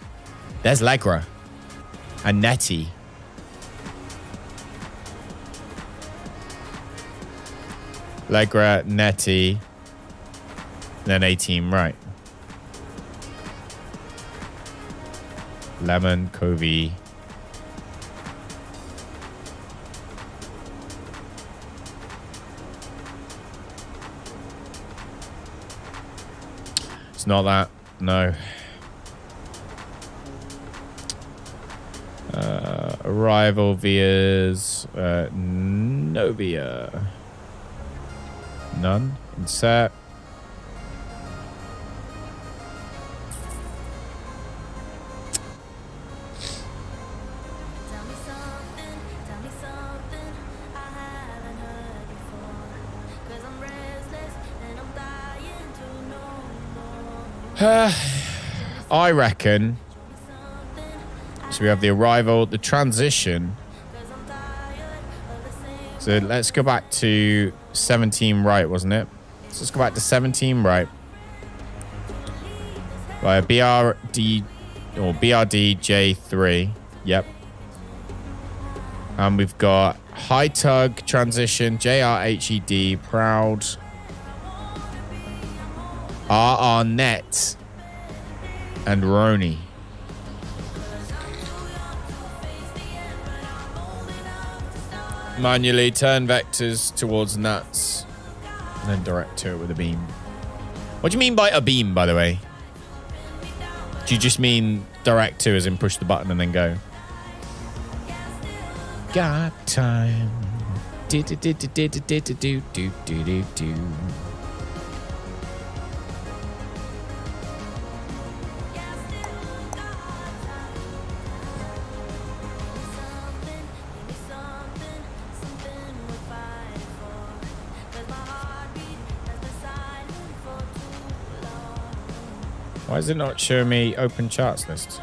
There's Legra. And Nettie. Legra, Nettie. Then 18, right. Lemon, Covey. It's not that. No. Arrival vias. No via. None. Insert. I reckon. So we have the arrival, the transition. So let's go back to 17 right, wasn't it? So let's go back to 17 right. Via BRD or BRD J3. Yep. And we've got high tug transition, JRHED, proud. RRNet and Roni. Manually turn vectors towards nuts and then direct to it with a beam. What do you mean by a beam, by the way? Do you just mean direct to as in push the button and then go? Got time. Do do do do do do do do do do do. Why is it not showing me open charts list?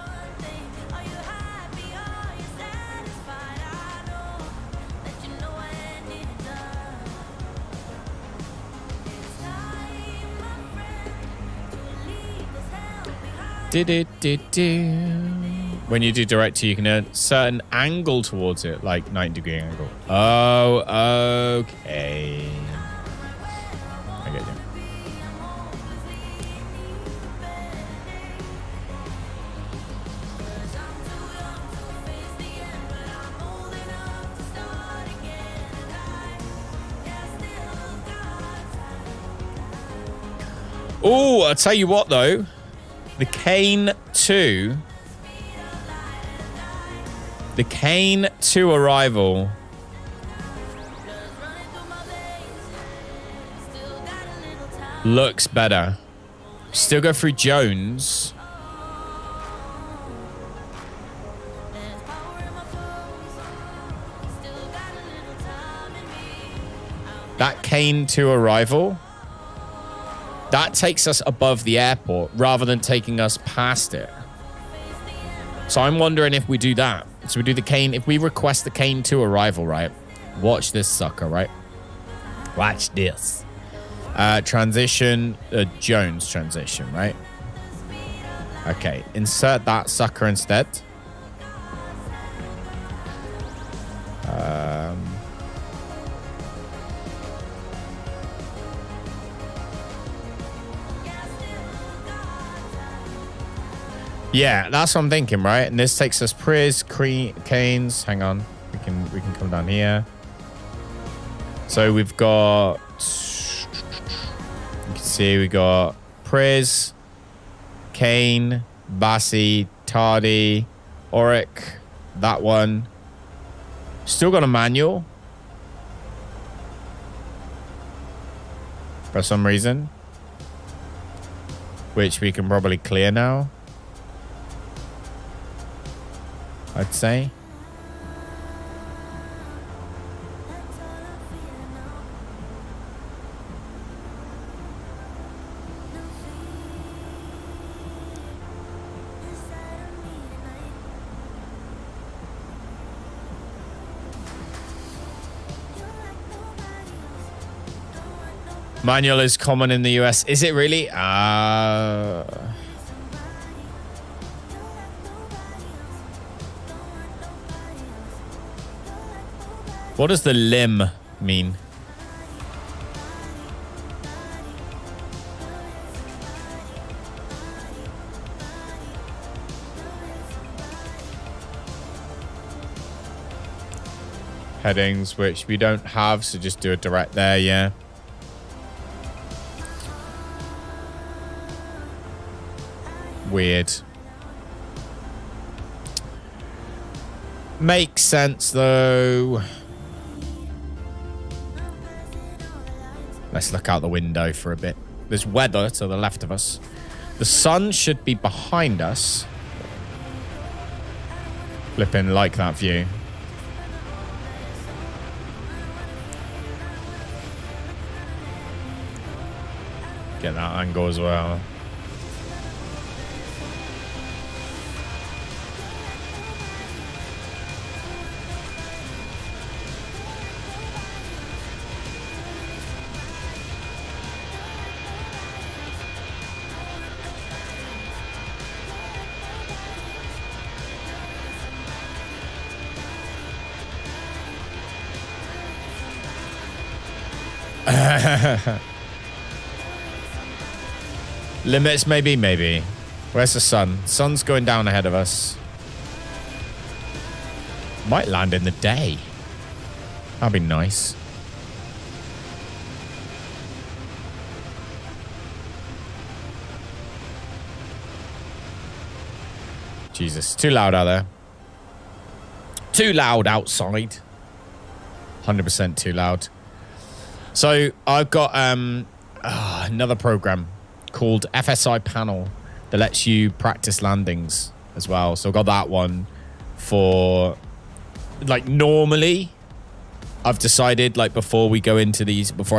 When you do direct to, you can add certain angle towards it, like 90-degree angle. Oh, okay. I get you. Oh, I'll tell you what, though. The Kane 2. The Kane 2 arrival. Looks better. Still go through Jones. That Kane 2 arrival, that takes us above the airport rather than taking us past it. So I'm wondering if we do that. So we do the Kane, if we request the Kane 2 arrival, right? Watch this sucker, right? Watch this. Transition, Jones transition, right? Okay, insert that sucker instead. Yeah, that's what I'm thinking, right? And this takes us Priz, Canes. Hang on, we can come down here. So we've got, you can see we got Priz, Kane, Bassi, Tardy, Auric, that one. Still got a manual for some reason, which we can probably clear now, I'd say. Manual is common in the US. Is it really? What does the limb mean? Headings, which we don't have, so just do it direct there, yeah. Weird. Makes sense, though. Let's look out the window for a bit. There's weather to the left of us. The sun should be behind us. Flipping like that view. Get that angle as well. Limits, maybe. Where's the sun? Sun's going down ahead of us. Might land in the day. That'd be nice. Jesus, too loud out there. Too loud outside. 100% too loud. So I've got another program called FSI Panel that lets you practice landings as well. So I've got that one for, like, normally I've decided, like, before I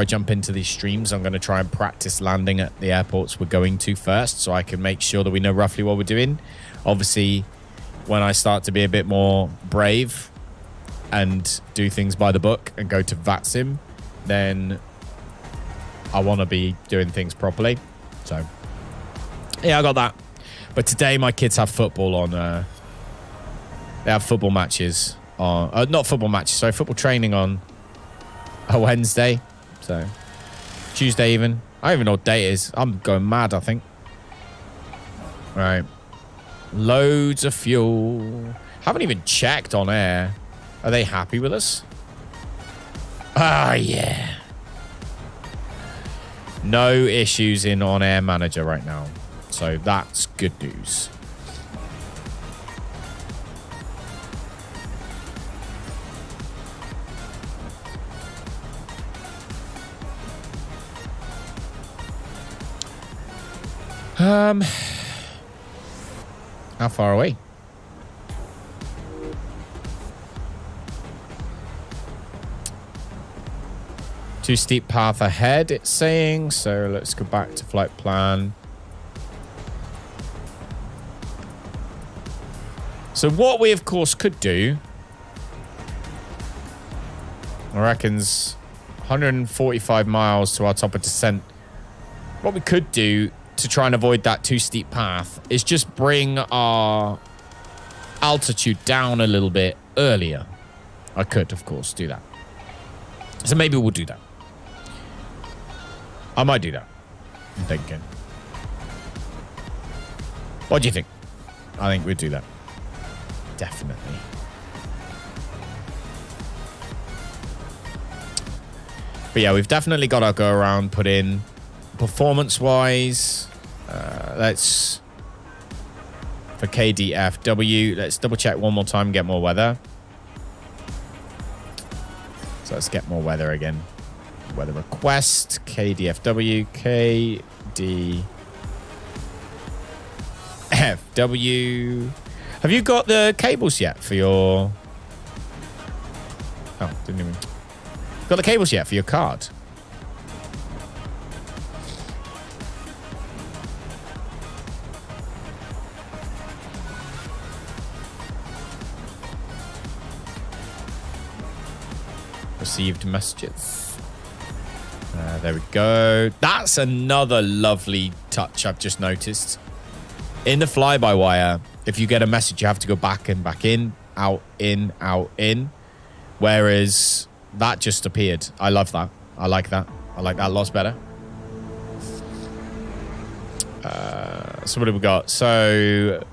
jump into these streams, I'm going to try and practice landing at the airports we're going to first, so I can make sure that we know roughly what we're doing. Obviously, when I start to be a bit more brave and do things by the book and go to Vatsim, then I want to be doing things properly. So, yeah, I got that. But today my kids have football on. They have football matches on. Not football matches, sorry, football training on a Wednesday. So, Tuesday even. I don't even know what day it is. I'm going mad, I think. Right. Loads of fuel. Haven't even checked OnAir. Are they happy with us? Ah, yeah. No issues in OnAir Manager right now. So that's good news. How far away? Too steep path ahead, it's saying. So let's go back to flight plan. So what we, of course, could do, I reckon's 145 miles to our top of descent. What we could do to try and avoid that too steep path is just bring our altitude down a little bit earlier. I could, of course, do that. So maybe we'll do that. I might do that, I'm thinking. What do you think? I think we'd do that. Definitely. But yeah, we've definitely got our go around put in. Performance-wise, let's... For KDFW, let's double check one more time and get more weather. So let's get more weather again. Weather request, KDFW, KDFW. Have you got the cables yet for your... Oh, didn't even... Got the cables yet for your card? Received messages. There we go. That's another lovely touch I've just noticed. In the fly-by-wire, if you get a message, you have to go back and back in, out, in, out, in. Whereas that just appeared. I love that. I like that. I like that lots better. So what have we got? So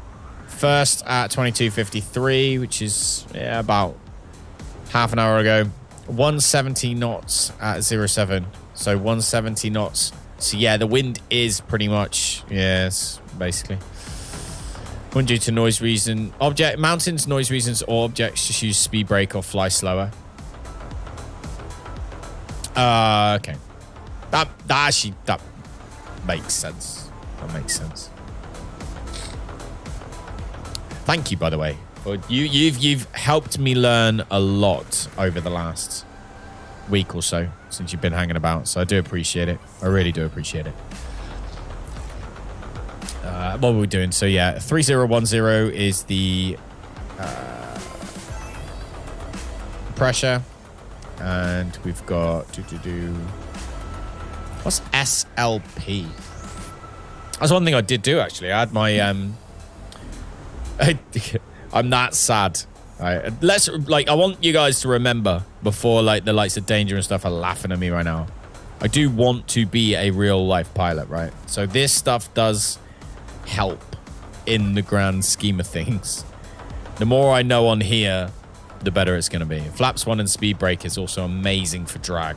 first at 22:53, which is about half an hour ago. 170 knots at 07. So 170 knots. So yeah, the wind is pretty much, yes, basically. Wind due to noise reason. Mountains, noise reasons, or objects just use speed brake or fly slower. Okay. That actually, that makes sense. That makes sense. Thank you, by the way. You've helped me learn a lot over the last week or so since you've been hanging about. So I do appreciate it. I really do appreciate it. What were we doing? So yeah, 3010 is the pressure, and we've got what's SLP? That's one thing I did do actually. I had my I'm that sad. Right. I want you guys to remember before like the lights of danger and stuff are laughing at me right now. I do want to be a real life pilot, right? So this stuff does help in the grand scheme of things. The more I know on here, the better it's going to be. Flaps 1 and speed brake is also amazing for drag.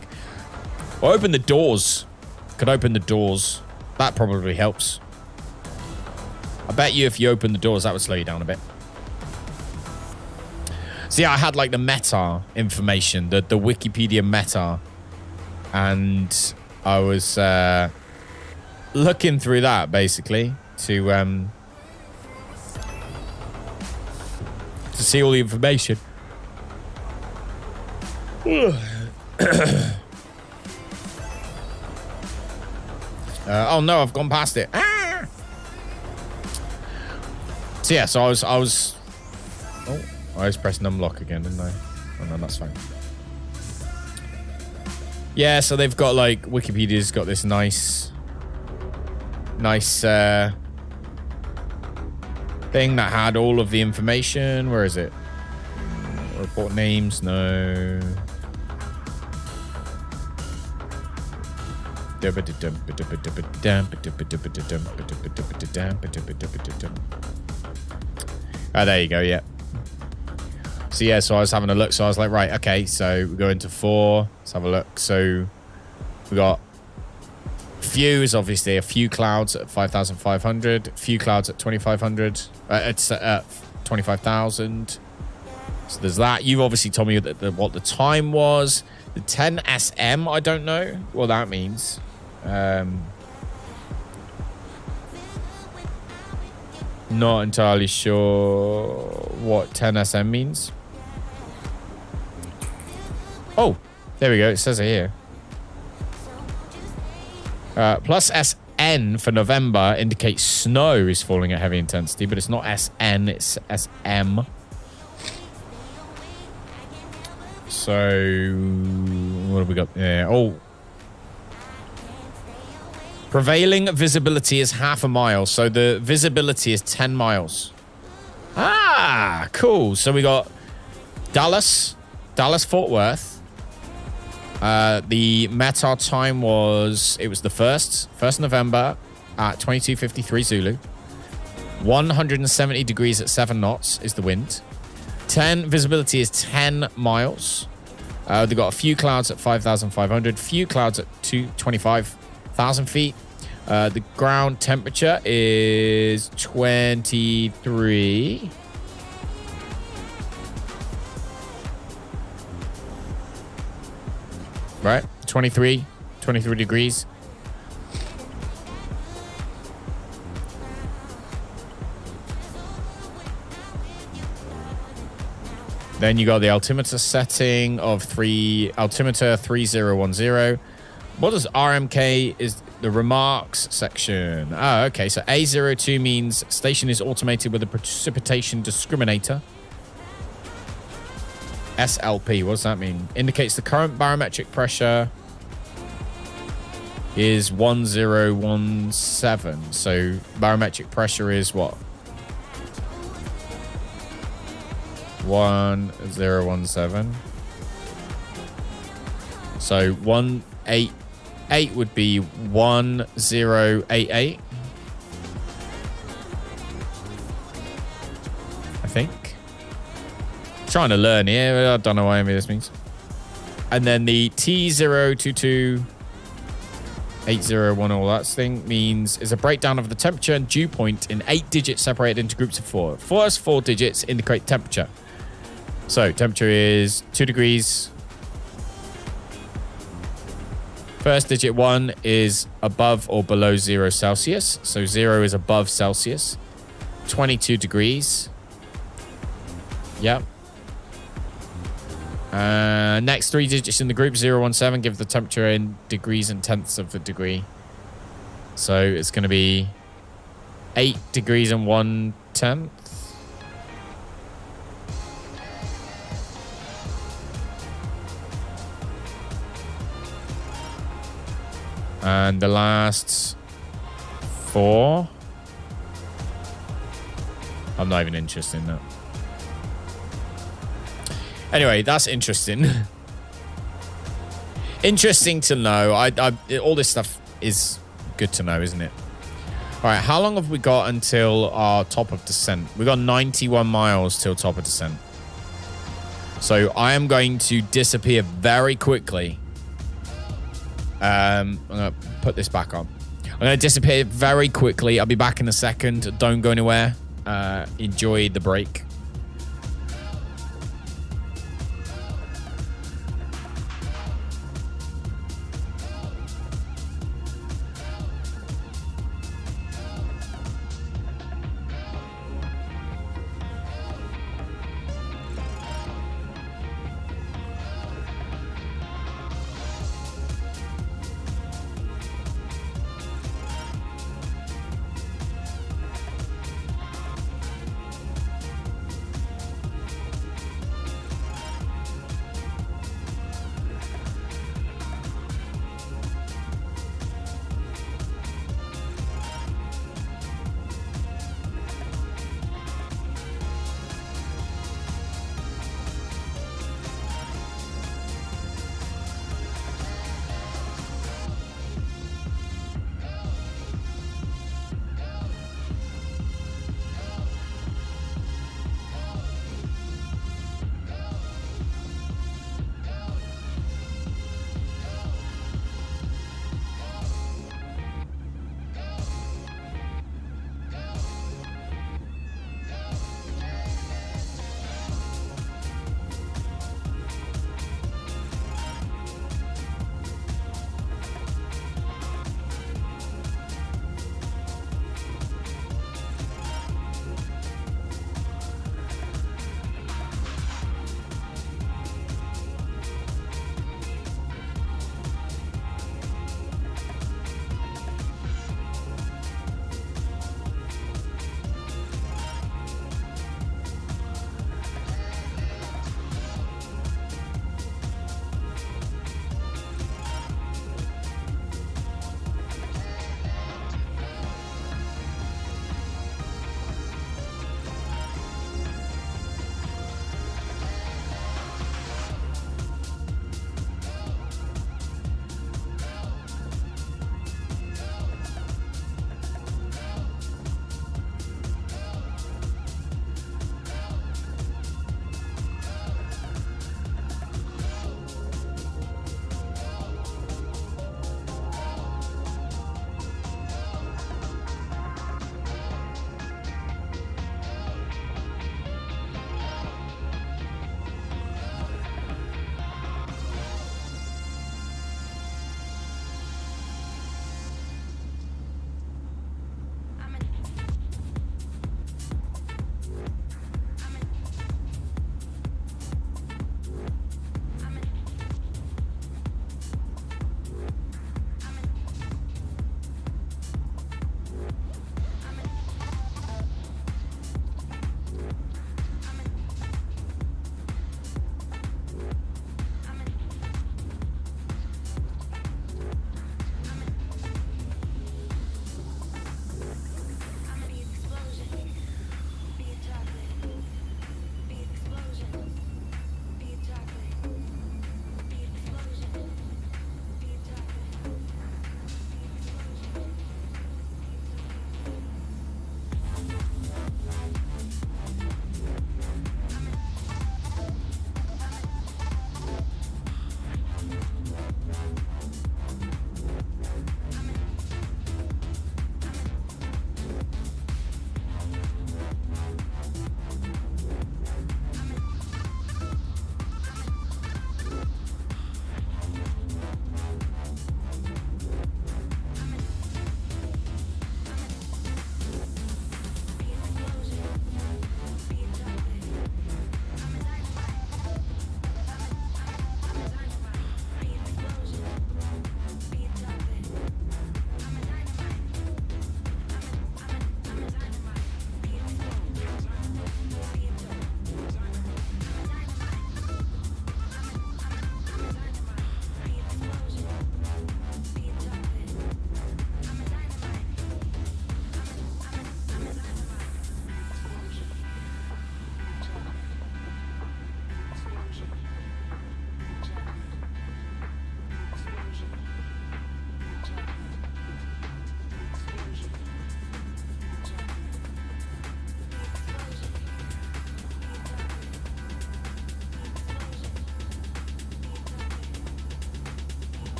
Or open the doors. Could open the doors. That probably helps. I bet you if you open the doors, that would slow you down a bit. So yeah, I had like the meta information, the Wikipedia meta, and I was looking through that basically to see all the information. Oh no, I've gone past it. Ah! So yeah, so I was. Oh. I was pressing unlock again, didn't I? Oh, no, that's fine. Yeah, so they've got, like, Wikipedia's got this nice thing that had all of the information. Where is it? Report names? No. Oh, there you go, yeah. So yeah, so I was having a look. So I was like, right, okay. So we go into 4. Let's have a look. So we got few is obviously a few clouds at 5,500, few clouds at 2,500, it's at 25,000. So there's that. You've obviously told me what the time was. The 10 SM, I don't know what that means. Not entirely sure what 10 SM means. Oh, there we go. It says it here. Plus SN for November indicates snow is falling at heavy intensity, but it's not SN, it's SM. So, what have we got there? Oh. Prevailing visibility is half a mile, so the visibility is 10 miles. Ah, cool. So we got Dallas, Fort Worth. The METAR time was, it was the 1st November at 22:53 Zulu. 170 degrees at 7 knots is the wind. Visibility is 10 miles. They've got a few clouds at 5,500, few clouds at 25,000 feet. The ground temperature is 23. Right? 23 degrees. Then you got the altimeter setting of altimeter 3010. What does RMK is the remarks section? Oh, okay. So A02 means station is automated with a precipitation discriminator. SLP, what does that mean? Indicates the current barometric pressure is 1017. So barometric pressure is what? 1017. So 188 would be 1088. I think. Trying to learn here. I don't know what any of this means. And then the T022 801, all that thing means is a breakdown of the temperature and dew point in 8 digits separated into groups of 4. First 4 digits indicate temperature. So temperature is 2 degrees. First digit 1 is above or below 0 Celsius. So 0 is above Celsius. 22 degrees. Yep. Next 3 digits in the group, 017, give the temperature in degrees and tenths of the degree. So it's going to be 8 degrees and 1/10. And the last 4. I'm not even interested in that. Anyway, that's interesting. Interesting to know. All this stuff is good to know, isn't it? All right, how long have we got until our top of descent? We got 91 miles till top of descent. So I am going to disappear very quickly. I'm going to put this back on. I'm going to disappear very quickly. I'll be back in a second. Don't go anywhere. Enjoy the break.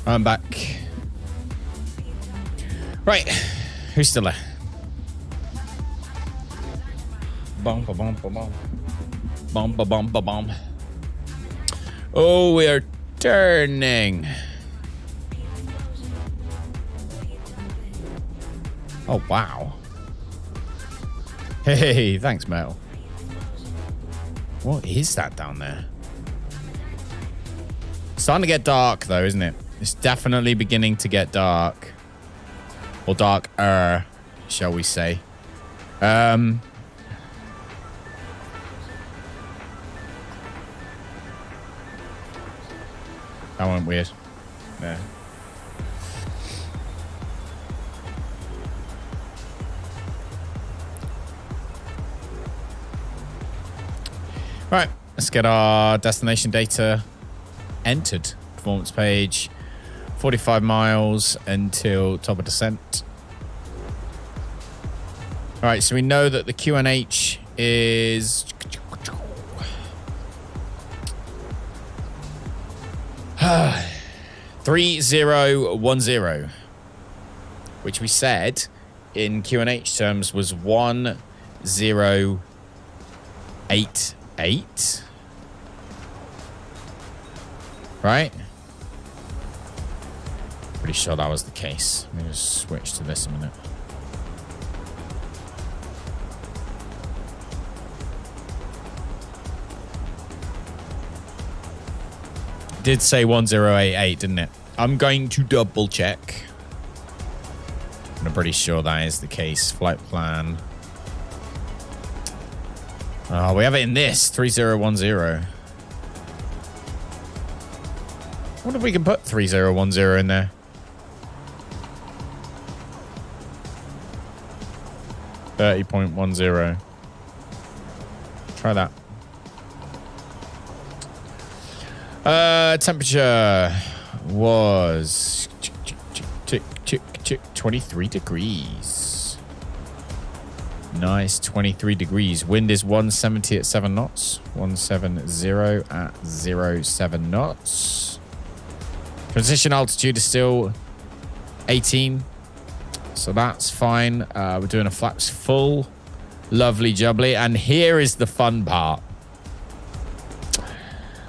I'm back. Right. Who's still there? Bum, ba, bum, ba, bum. Bum, ba, bum, ba, bum. Oh, we're turning. Oh, wow. Hey, thanks, Mel. What is that down there? It's starting to get dark, though, isn't it? It's definitely beginning to get dark. Or darker, shall we say. That went weird. Yeah. Right, let's get our destination data entered. Performance page, 45 miles until top of descent. All right, so we know that the QNH is 3010, which we said in QNH terms was 1088. Right? Pretty sure that was the case. Let me just switch to this a minute. Did say 1088, didn't it? I'm going to double check. I'm pretty sure that is the case. Flight plan. Oh, we have it in this 3010. I wonder if we can put 3010 in there. .10. Try that. Temperature was 23 degrees. Nice, 23 degrees. Wind is 170 at 7 knots. 170 at 07 knots. Transition altitude is still 18. So that's fine. We're doing a flaps full. Lovely jubbly. And here is the fun part.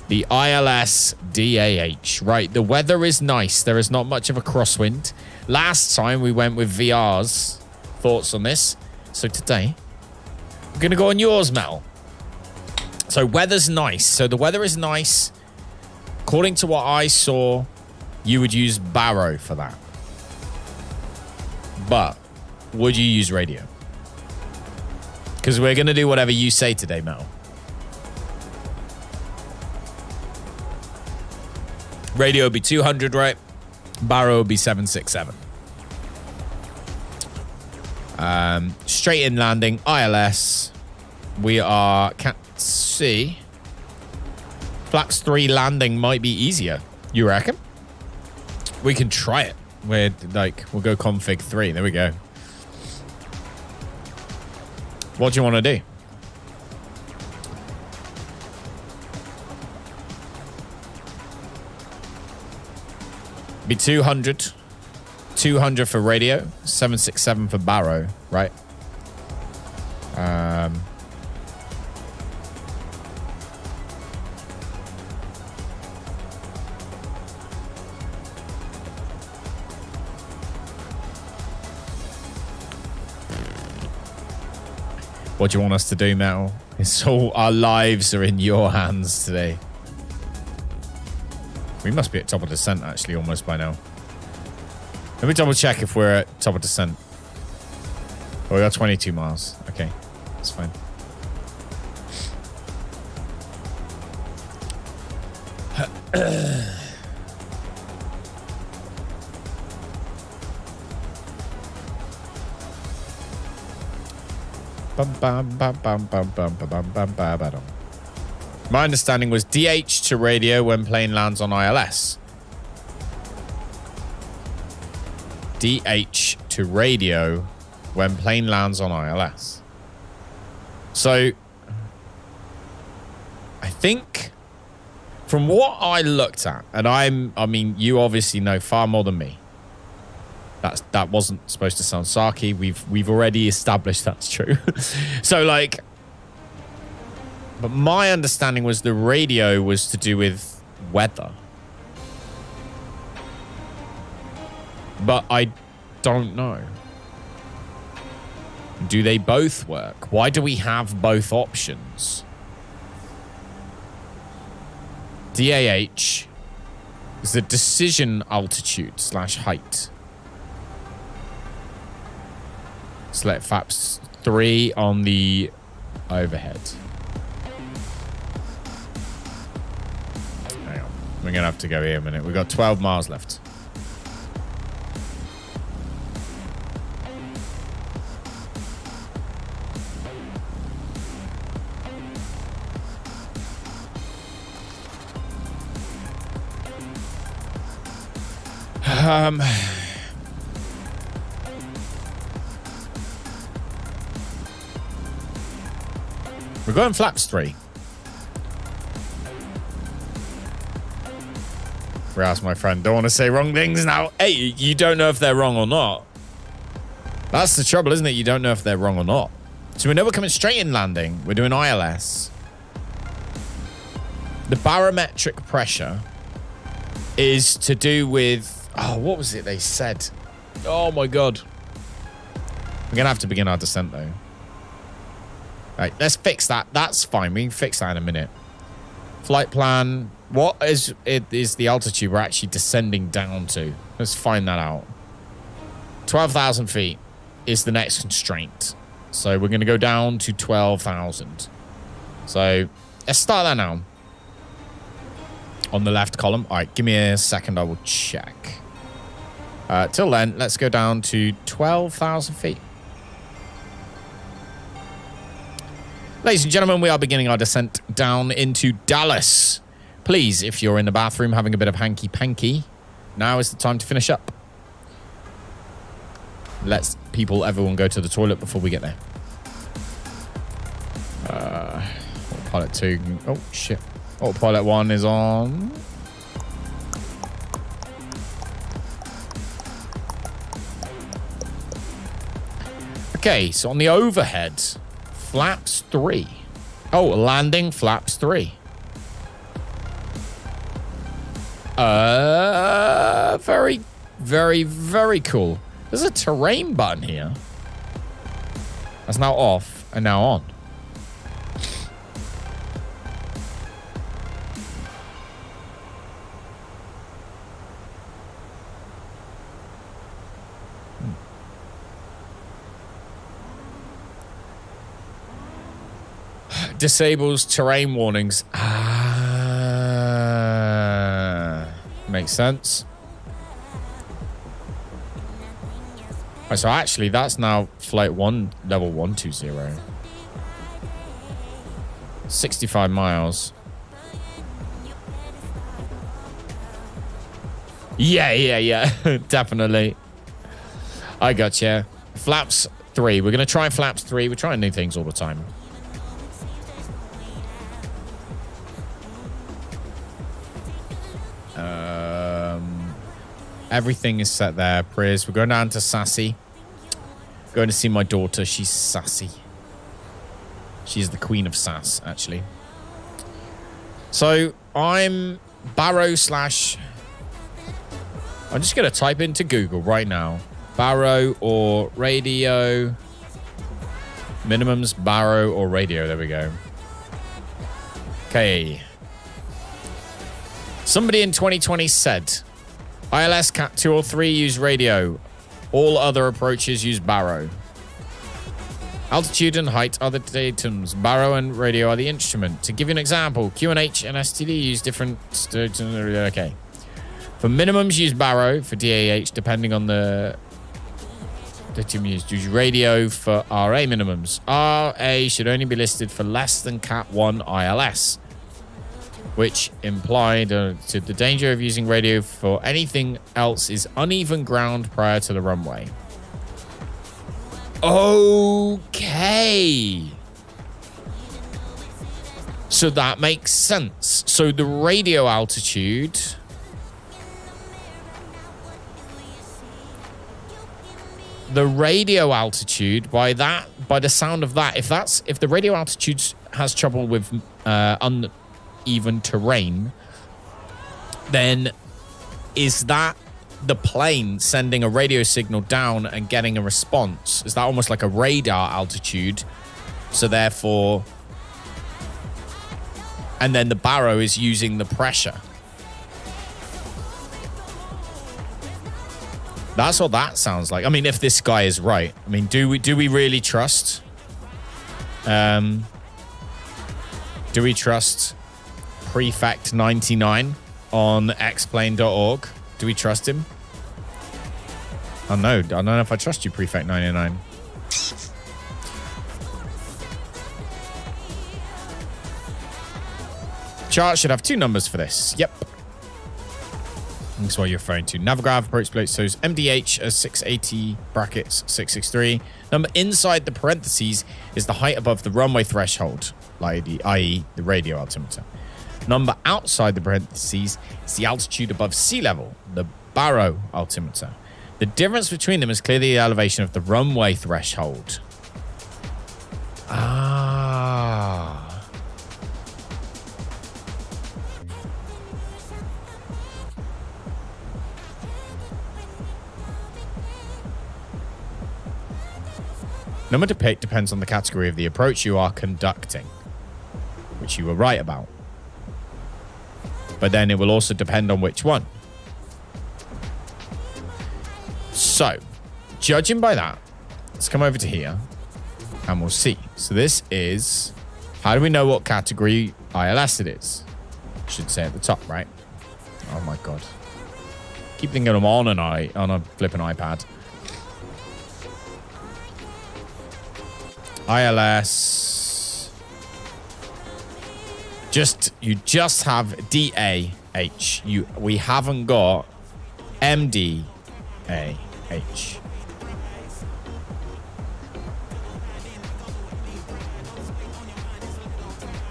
The ILS DAH. Right, the weather is nice. There is not much of a crosswind. Last time we went with VR's thoughts on this. So today, we're going to go on yours, Mel. So weather's nice. So the weather is nice. According to what I saw, you would use Barrow for that. But would you use radio? Because we're going to do whatever you say today, Mel. Radio would be 200, right? Barrow would be 767. Straight in landing, ILS. We are Cat C. Flaps 3 landing might be easier. You reckon? We can try it. We'll go config 3. There we go. What do you want to do? Be 200. 200 for radio. 767 for Barrow, right? What do you want us to do, Metal? It's all our lives are in your hands today. We must be at top of descent, actually, almost by now. Let me double check if we're at top of descent. Oh, we got 22 miles. Okay, that's fine. My understanding was DH to radio when plane lands on ILS. DH to radio when plane lands on ILS. So, I think From what I looked at, and I mean, you obviously know far more than me. That wasn't supposed to sound sarky. We've already established that's true. So like, but my understanding was the radio was to do with weather. But I don't know. Do they both work? Why do we have both options? DAH is the decision altitude / height. Select flaps 3 on the overhead. Hang on. We're going to have to go here a minute. We've got 12 miles left. We're going flaps 3. Rouse, my friend. Don't want to say wrong things now. Hey, you don't know if they're wrong or not. That's the trouble, isn't it? You don't know if they're wrong or not. So we know we're coming straight in landing. We're doing ILS. The barometric pressure is to do with... Oh, what was it they said? Oh, my God. We're going to have to begin our descent, though. Right, let's fix that. That's fine. We can fix that in a minute. Flight plan. What is the altitude we're actually descending down to? Let's find that out. 12,000 feet is the next constraint. So we're going to go down to 12,000. So let's start that now. On the left column. All right, give me a second. I will check. Till then, let's go down to 12,000 feet. Ladies and gentlemen, we are beginning our descent down into Dallas. Please, if you're in the bathroom having a bit of hanky-panky, now is the time to finish up. Let's everyone go to the toilet before we get there. Autopilot 2. Oh, shit. Autopilot 1 is on. Okay, so on the overhead... Flaps 3. Oh, landing flaps 3. Very, very, very cool. There's a terrain button here. That's now off and now on. Disables terrain warnings. Makes sense. Right, so actually, that's now flight 1, level 120. 65 miles. Yeah. Definitely. I gotcha. Flaps 3. We're going to try flaps 3. We're trying new things all the time. Everything is set there. Prayers. We're going down to Sassy. Going to see my daughter. She's sassy. She's the queen of sass, actually. So I'm Barrow / I'm just going to type into Google right now. Barrow or radio. Minimums, Barrow or radio. There we go. Okay. Somebody in 2020 said... ILS Cat 2 or 3 use radio. All other approaches use Barrow. Altitude and height are the datums. Barrow and radio are the instrument. To give you an example, QNH and STD use different... Okay. For minimums, use Barrow. For DAH, depending on the datum used. Use radio for RA minimums. RA should only be listed for less than Cat 1 ILS. Which implied to the danger of using radio for anything else is uneven ground prior to the runway. Okay. So that makes sense. So the radio altitude... The radio altitude, by the sound of that, if the radio altitude has trouble with uneven terrain, then is that the plane sending a radio signal down and getting a response? Is that almost like a radar altitude? So therefore, and then the barrow is using the pressure. That's what that sounds like. I mean, if this guy is right, I mean, do we really trust? Do we trust Prefect 99 on xplane.org? Do we trust him? I don't know if I trust you, Prefect 99. Chart should have 2 numbers for this. Yep. That's what you're referring to. Navigraph approach plate shows MDH as 680 brackets 663. Number inside the parentheses is the height above the runway threshold, i.e. the radio altimeter. Number outside the parentheses is the altitude above sea level, the barrow altimeter. The difference between them is clearly the elevation of the runway threshold. Ah. Number to pick depends on the category of the approach you are conducting, which you were right about. But then it will also depend on which one. So, judging by that, let's come over to here and we'll see. So this is, how do we know what category ILS it is? Should say at the top, right? Oh my God. Keep thinking I'm on a flipping iPad. ILS. You just have DAH. We haven't got MDAH.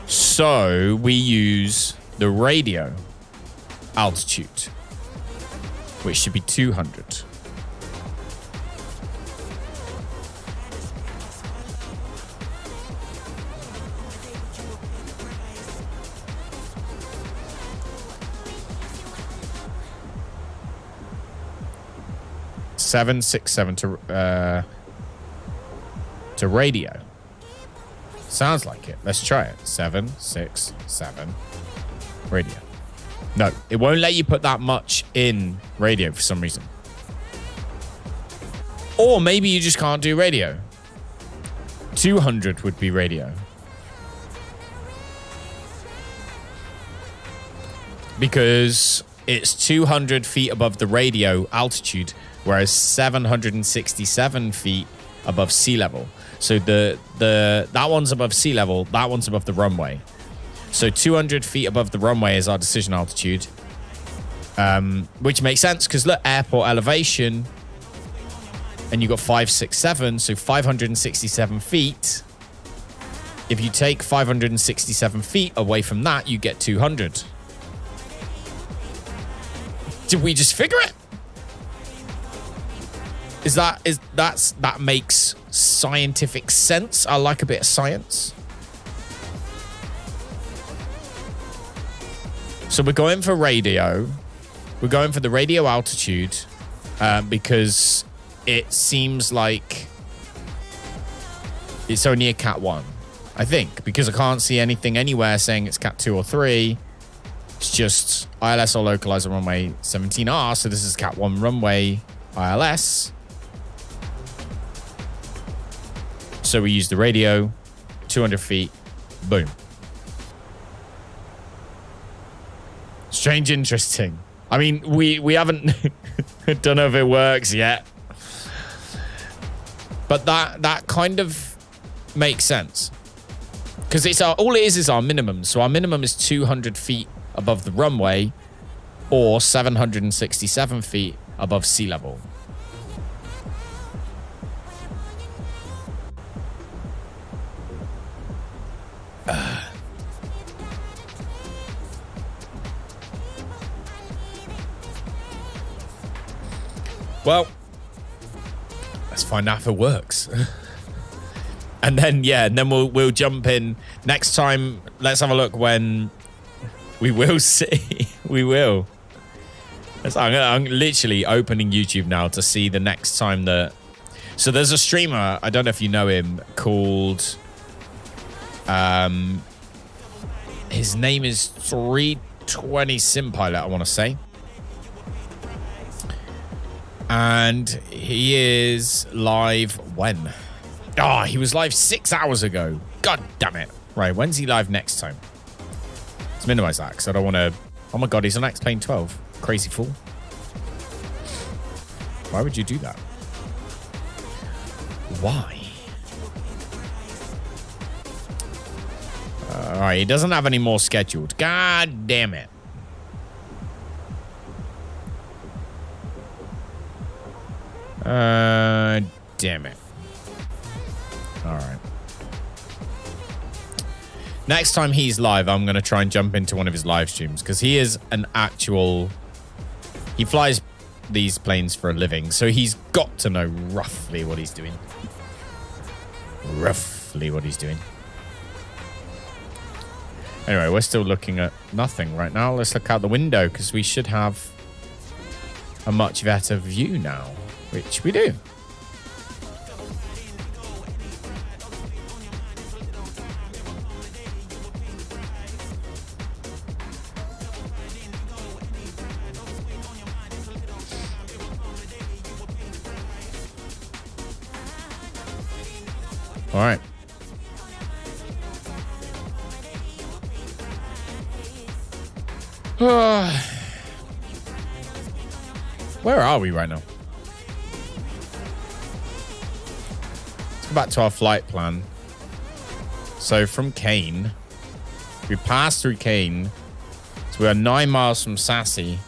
So we use the radio altitude, which should be 200. (767) to radio. Sounds like it. Let's try it. 767 radio. No, it won't let you put that much in radio for some reason. Or maybe you just can't do radio. 200 would be radio. Because it's 200 feet above the radio altitude, whereas 767 feet above sea level. So that one's above sea level, that one's above the runway. So 200 feet above the runway is our decision altitude, which makes sense because look, airport elevation, and you got 567, so 567 feet. If you take 567 feet away from that, you get 200. Did we just figure it? That makes scientific sense. I like a bit of science. So we're going for radio. We're going for the radio altitude because it seems like it's only a Cat 1, I think, because I can't see anything anywhere saying it's Cat 2 or 3. It's just ILS or localizer runway 17R. So this is Cat 1 runway ILS. So we use the radio, 200 feet, boom. Strange, interesting. I mean, we haven't, don't know if it works yet. But that kind of makes sense. Because it's all it is our minimum. So our minimum is 200 feet above the runway or 767 feet above sea level. Well, let's find out if it works. And then, yeah, and then we'll jump in next time. Let's have a look when we will see. We will. I'm literally opening YouTube now to see the next time that. So there's a streamer, I don't know if you know him, called. His name is 320 Simpilot, I want to say. And he is live when? Oh, he was live 6 hours ago. God damn it. Right, when's he live next time? Let's minimize that because I don't want to... Oh my god, he's on X-Plane 12. Crazy fool. Why would you do that? Why? Alright, he doesn't have any more scheduled. God damn it. Damn it. Alright. Next time he's live, I'm going to try and jump into one of his live streams because he is an actual... He flies these planes for a living, so he's got to know roughly what he's doing. Roughly what he's doing. Anyway, we're still looking at nothing right now. Let's look out the window because we should have a much better view now, which we do. All right. Where are we right now? Let's go back to our flight plan. So from Kane, we passed through Kane. So we are 9 miles from Sassy.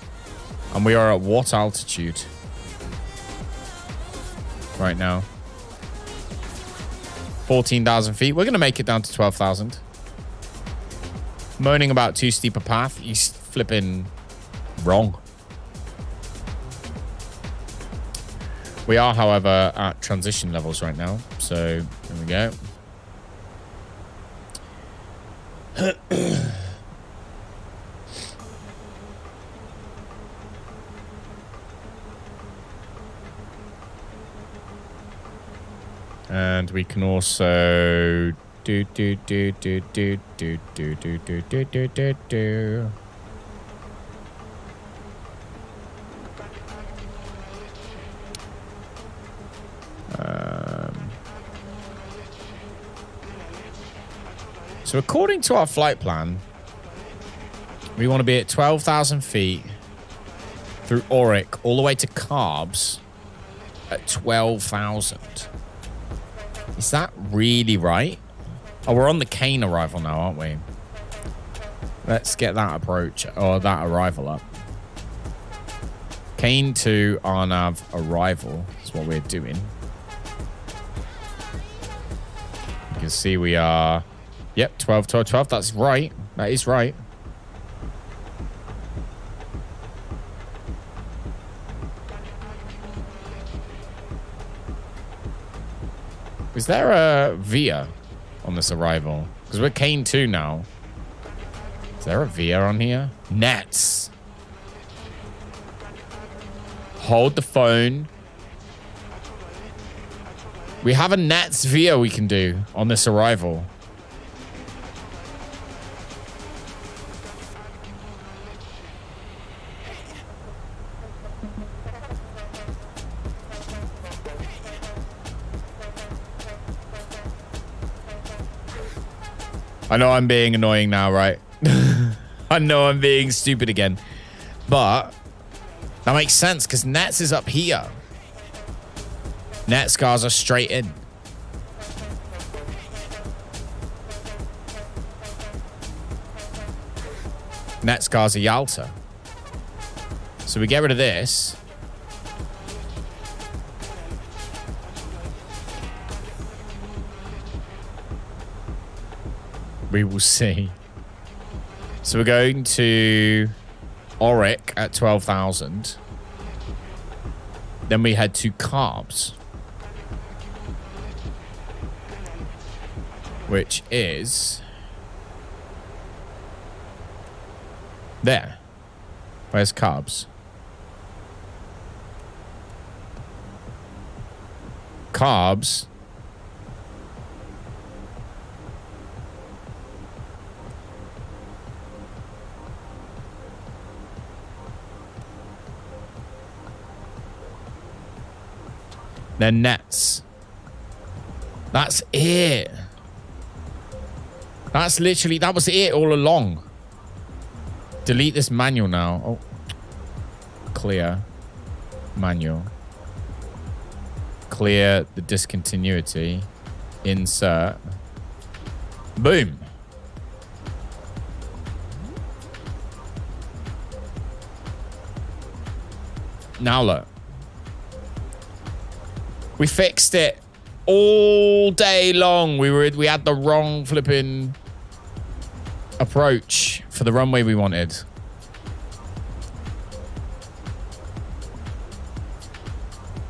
And we are at what altitude right now? 14,000 feet. We're going to make it down to 12,000. Moaning about too steep a path. He's flipping wrong. We are, however, at transition levels right now. So, there we go. And we can also do. So according to our flight plan, we want to be at 12,000 feet through Auric all the way to Carbs at 12,000. Is that really right? Oh, we're on the Kane arrival now, aren't we? Let's get that approach or that arrival up. Kane to RNAV arrival is what we're doing. You can see we are... Yep, 12, 12, 12. That's right. That is right. Is there a VIA on this arrival? Because we're Kane 2 now. Is there a VIA on here? Nets. Hold the phone. We have a Nets VIA we can do on this arrival. I know I'm being annoying now, right? I know I'm being stupid again. But that makes sense because Nets is up here. Net scars are straight in. Net scars are Yalta. So we get rid of this. We will see. So we're going to Auric at 12,000. Then we head to carbs, which is there. Where's carbs? Carbs. Then nets. That's it. That's literally, that was it all along. Delete this manual now. Oh. Clear. Manual. Clear the discontinuity. Insert. Boom. Now look. We fixed it all day long. We had the wrong flipping approach for the runway we wanted.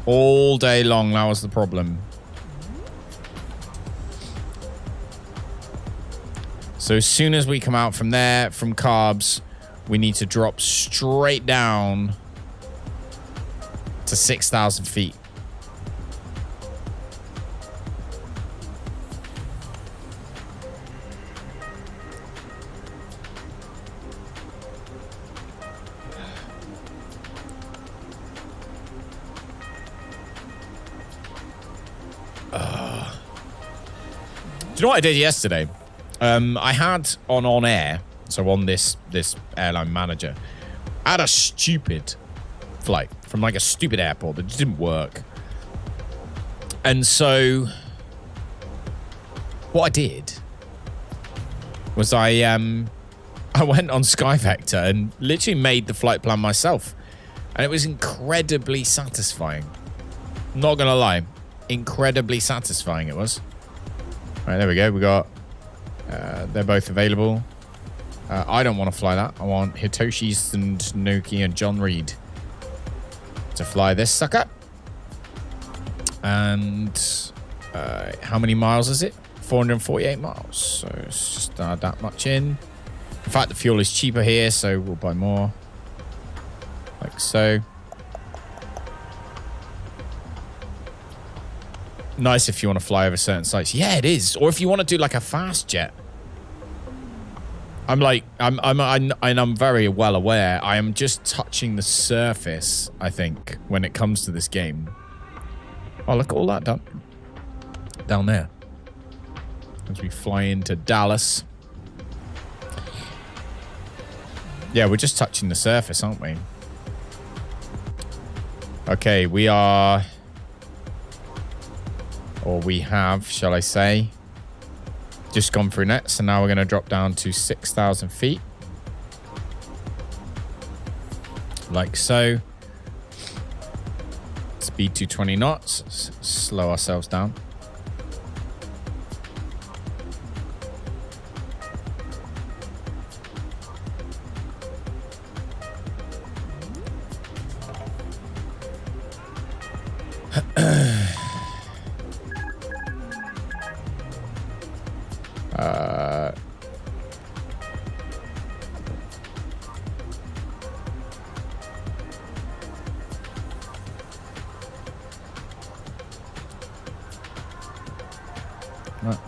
All day long, that was the problem. So as soon as we come out from there, from carbs, we need to drop straight down to 6,000 feet. Do you know what I did yesterday? I had on OnAir, so on this airline manager, I had a stupid flight from like a stupid airport that just didn't work. And so what I did was I went on SkyVector and literally made the flight plan myself. And it was incredibly satisfying. Not gonna lie. Incredibly satisfying it was. Right, there we go. We got, they're both available. I don't want to fly that. I want Hitoshi's and Nuki and John Reed to fly this sucker. And how many miles is it? 448 miles. So let's just add that much in. In fact, the fuel is cheaper here, so we'll buy more. Like so. Nice if you want to fly over certain sites. Yeah, it is. Or if you want to do like a fast jet. I'm very well aware. I am just touching the surface, I think, when it comes to this game. Oh, look at all that down there. As we fly into Dallas. Yeah, we're just touching the surface, aren't we? Okay, we are... Or we have, shall I say, just gone through net. So now we're going to drop down to 6,000 feet. Like so. Speed to 20 knots. Slow ourselves down.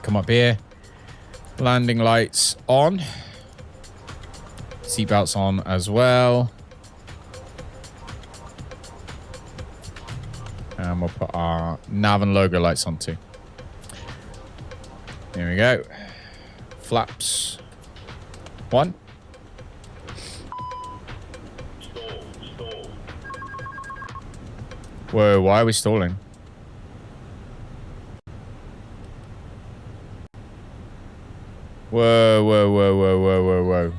Come up here. Landing lights on. Seatbelts on as well. And we'll put our nav and logo lights on too. There we go. Flaps. One. Whoa, why are we stalling? Whoa, whoa, whoa, whoa, whoa, whoa, whoa.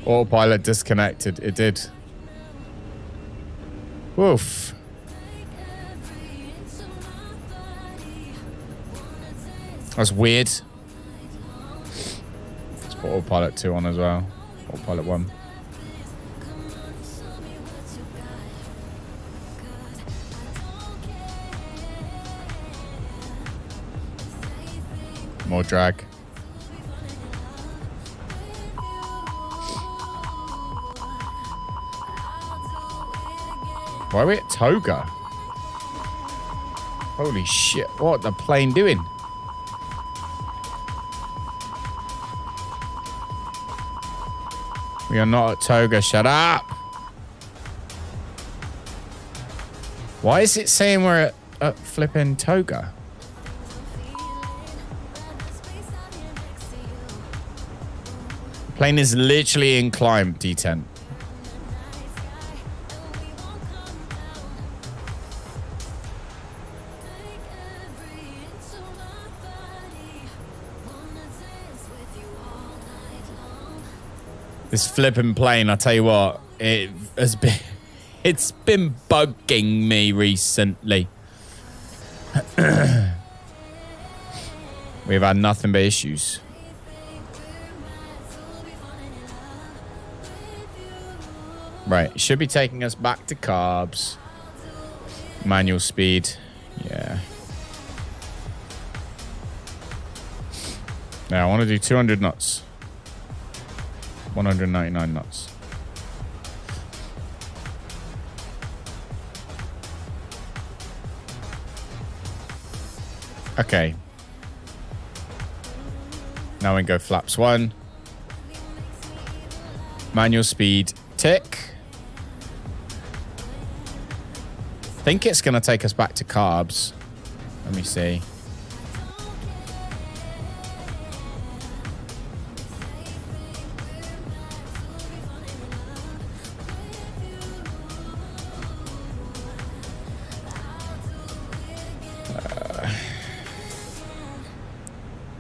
Autopilot disconnected. It did. Woof. That's weird. Put autopilot 2 on as well. Autopilot 1. More drag. Why are we at Toga? Holy shit, what the plane doing? We are not at Toga, shut up! Why is it saying we're at flipping Toga? Plane is literally in climb, D10. This flipping plane, I tell you what, it's been bugging me recently. We've had nothing but issues. Right, it should be taking us back to carbs. Manual speed, yeah. Now I want to do 200 knots. 199 knots. Okay. Now we go flaps 1. Manual speed, tick. I think it's going to take us back to carbs. Let me see.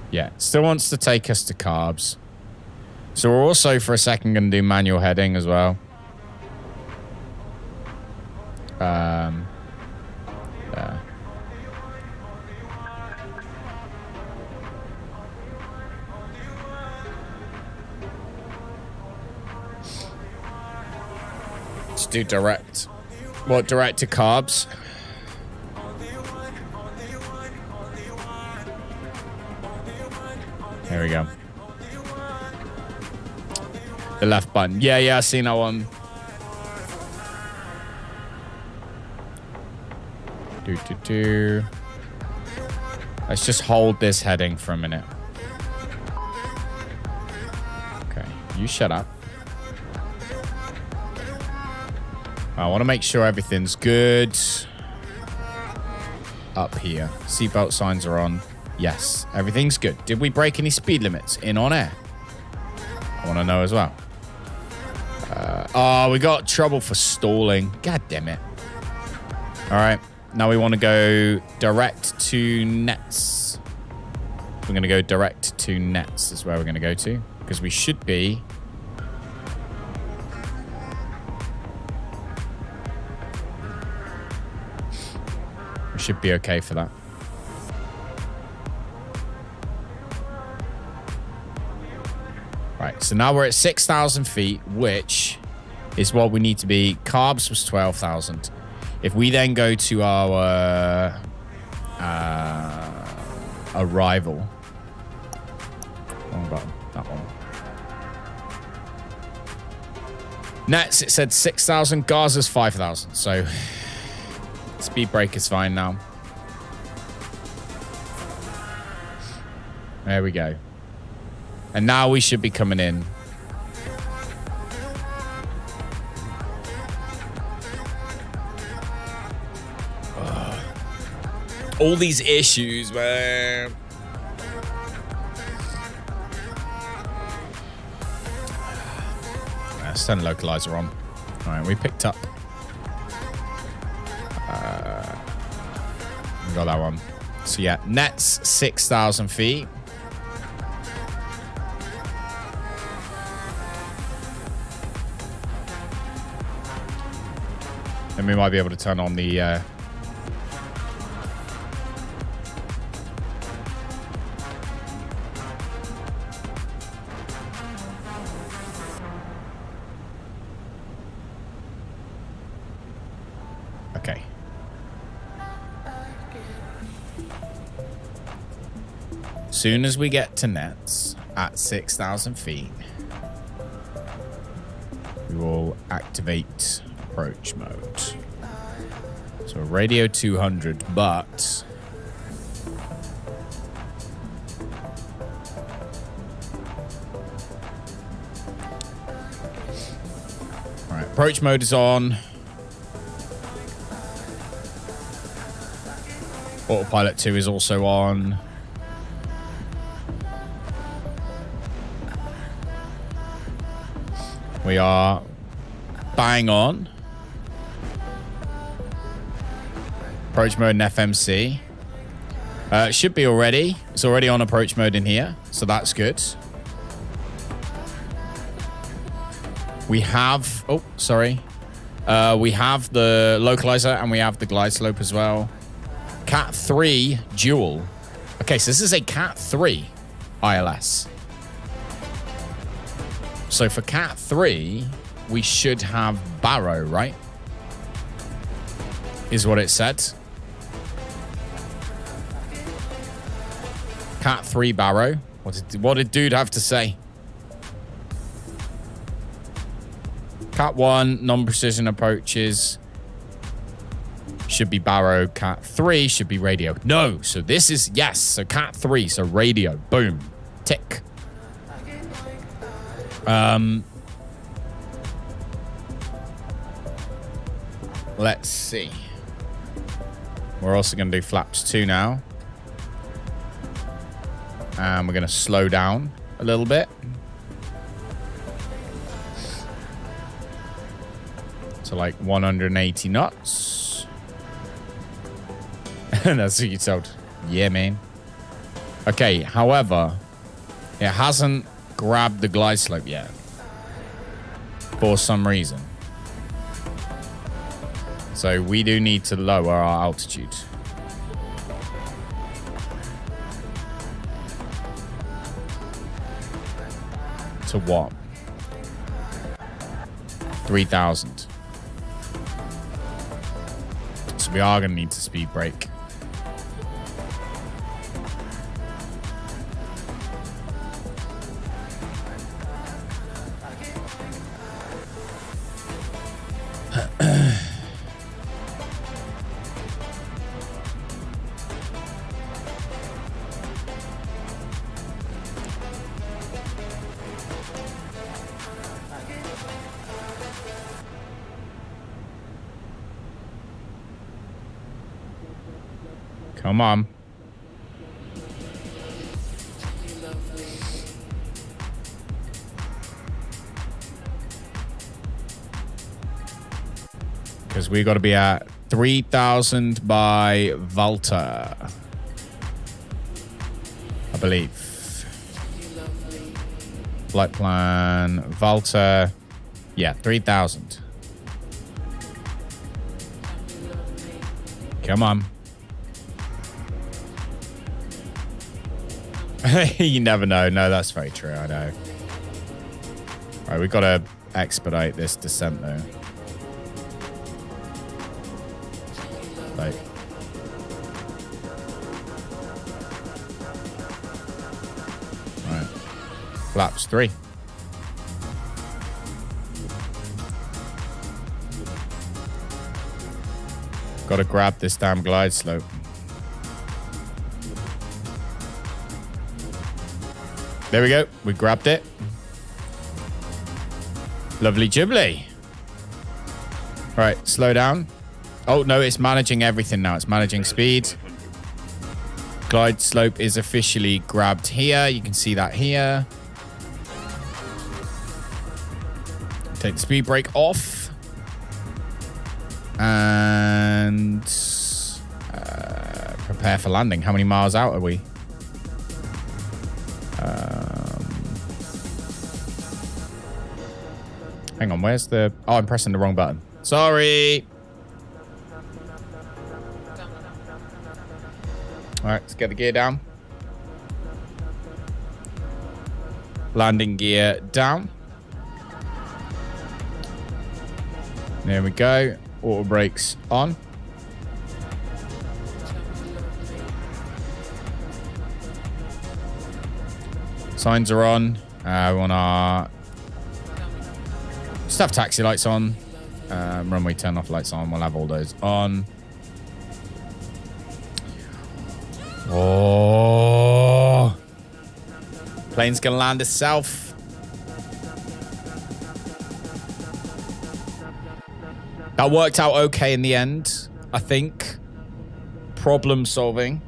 Yeah, still wants to take us to carbs. So we're also for a second going to do manual heading as well. Yeah. Let's do direct. What, direct to carbs? There we go. The left button. Yeah, I seen that one. Let's just hold this heading for a minute. Okay, you shut up. I want to make sure everything's good. Up here. Seatbelt signs are on. Yes, everything's good. Did we break any speed limits in OnAir? I want to know as well. Oh, we got trouble for stalling. God damn it. All right. Now we want to go direct to nets. We're going to go direct to nets is where we're going to go to. Because we should be... We should be okay for that. Right, so now we're at 6,000 feet, which is what we need to be. Carbs was 12,000. If we then go to our arrival, wrong button, that one. Nets, it said 6,000. Gaza's 5,000. So speed brake is fine now. There we go. And now we should be coming in. All these issues, man. Let's turn the localizer on. All right, we picked up. We got that one. So yeah, nets 6,000 feet. And we might be able to turn on the... Okay. Soon as we get to nets at 6,000 feet, we will activate approach mode. So radio 200, but all right, approach mode is on. Autopilot 2 is also on. We are bang on. Approach mode in FMC. It should be already. It's already on approach mode in here, so that's good. We have... Oh, sorry. We have the localizer and we have the glide slope as well. Cat 3 dual. Okay, so this is a Cat 3 ILS. So for Cat 3, we should have Barrow, right? Is what it said. Cat 3 Barrow. What did dude have to say? Cat 1, non-precision approaches. Should be Barrow. Cat 3 should be radio. No, so this is, yes. So Cat 3, so radio. Boom. Tick. Let's see. We're also going to do flaps 2 now. And we're going to slow down a little bit. So like 180 knots. That's what you told. Yeah, man. Okay, however, it hasn't grabbed the glide slope yet. For some reason. So we do need to lower our altitude. To what? 3,000. So we are going to need to speed brake. Come on. Because we got to be at 3,000 by Volta, I believe. Flight plan, Volta. Yeah, 3,000. Come on. You never know. No, that's very true. I know. All right, we've got to expedite this descent, though. Like. All right. Flaps 3. Got to grab this damn glide slope. There we go. We grabbed it. Lovely jubbly. All right, slow down. Oh, no, it's managing everything now. It's managing speed. Glide slope is officially grabbed here. You can see that here. Take the speed brake off. And prepare for landing. How many miles out are we? Hang on, where's the... Oh, I'm pressing the wrong button. Sorry. All right, let's get the gear down. Landing gear down. There we go. Auto brakes on. Signs are on. We want our staff taxi lights on. Runway turn off lights on. We'll have all those on. Oh. Plane's going to land itself. That worked out okay in the end, I think. Problem solving.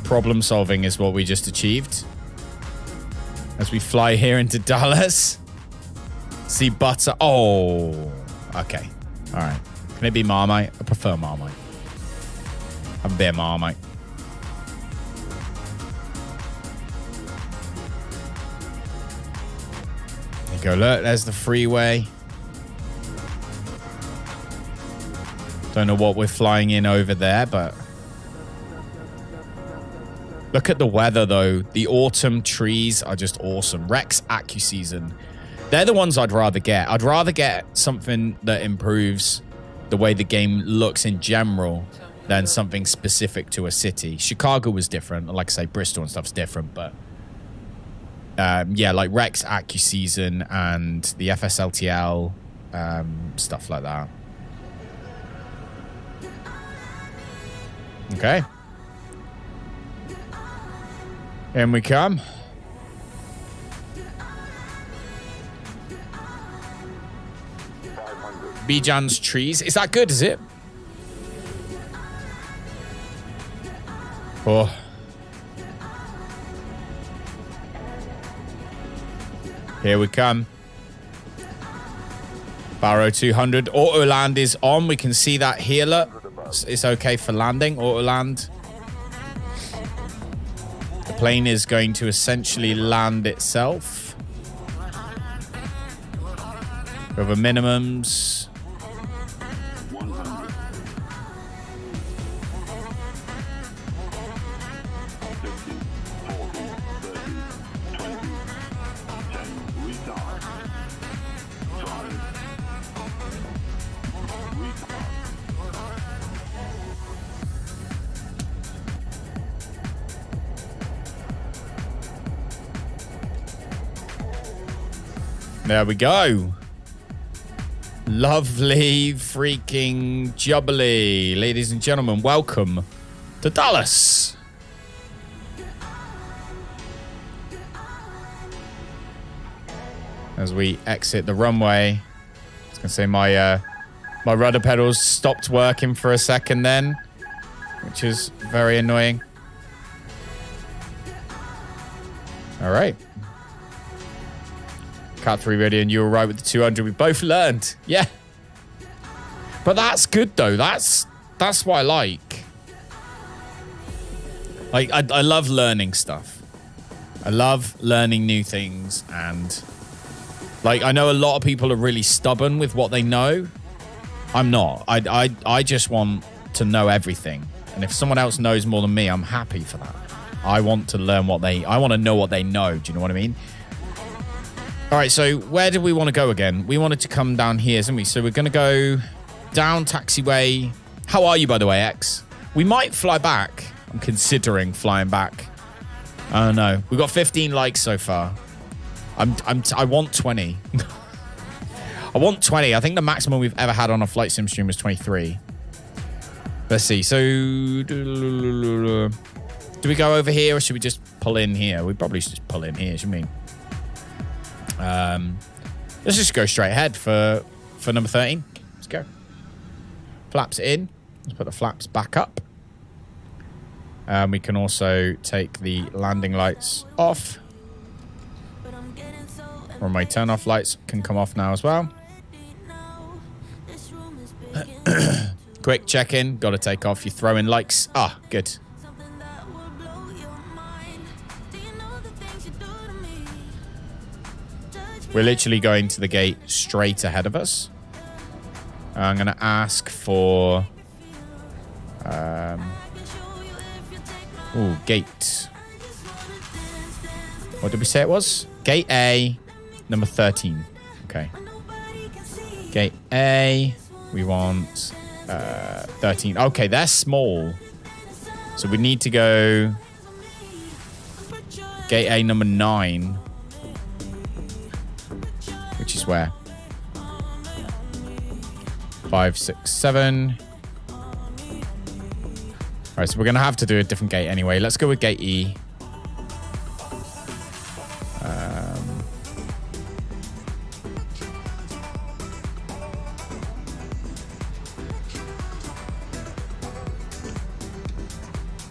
Problem solving is what we just achieved. As we fly here into Dallas. See butter. Oh, okay. All right. Can it be Marmite? I prefer Marmite. Have a bit of Marmite. There you go. Look, there's the freeway. Don't know what we're flying in over there, but... Look at the weather, though. The autumn trees are just awesome. Rex AccuSeason. They're the ones I'd rather get. I'd rather get something that improves the way the game looks in general than something specific to a city. Chicago was different. Like I say, Bristol and stuff's different, but... yeah, like Rex AccuSeason and the FSLTL, stuff like that. Okay. In we come. Bijan's trees. Is that good, is it? Oh. Here we come. Barrow 200. Auto land is on. We can see that here. Look. It's okay for landing. Auto land. The plane is going to essentially land itself. Over minimums. There we go. Lovely freaking jubbly. Ladies and gentlemen, welcome to Dallas. As we exit the runway. I was going to say my rudder pedals stopped working for a second then, which is very annoying. All right. Cat 3 radio, and you were right with the 200. We both learned. Yeah. But that's good, though. That's what I like. Like, I love learning stuff. I love learning new things. And, like, I know a lot of people are really stubborn with what they know. I'm not. I just want to know everything. And if someone else knows more than me, I'm happy for that. I want to learn I want to know what they know. Do you know what I mean? All right, so where did we want to go again? We wanted to come down here, didn't we? So we're going to go down taxiway. How are you, by the way, X? We might fly back. I'm considering flying back. I don't know. We've got 15 likes so far. I want 20. I want 20. I think the maximum we've ever had on a flight sim stream was 23. Let's see. So do we go over here or should we just pull in here? We probably should just pull in here, shouldn't we? Let's just go straight ahead for number 13. Let's go. Flaps in. Let's put the flaps back up. We can also take the landing lights off. Runway turn off lights can come off now as well. Quick check-in. Got to take off. You throw in likes. Ah, good. We're literally going to the gate straight ahead of us. I'm going to ask for... gate. What did we say it was? Gate A. Number 13. Okay. Gate A. We want 13. Okay, they're small. So we need to go gate A number 9. Which is where? 5, 6, 7. All right, so we're going to have to do a different gate anyway. Let's go with gate E.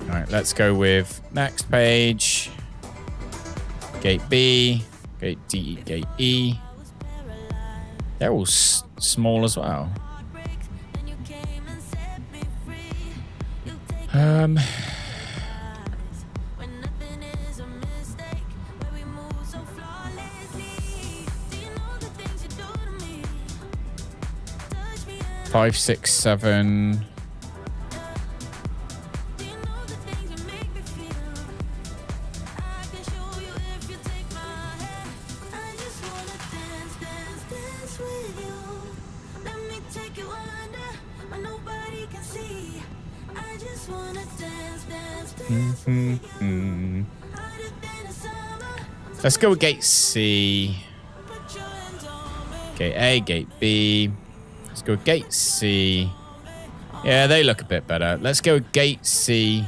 All right, let's go with next page. Gate B, gate D, gate E. They're all small as well. Five, 6, 7. Let's go with gate C. Gate A, gate B. Let's go with gate C. Yeah, they look a bit better. Let's go with gate C.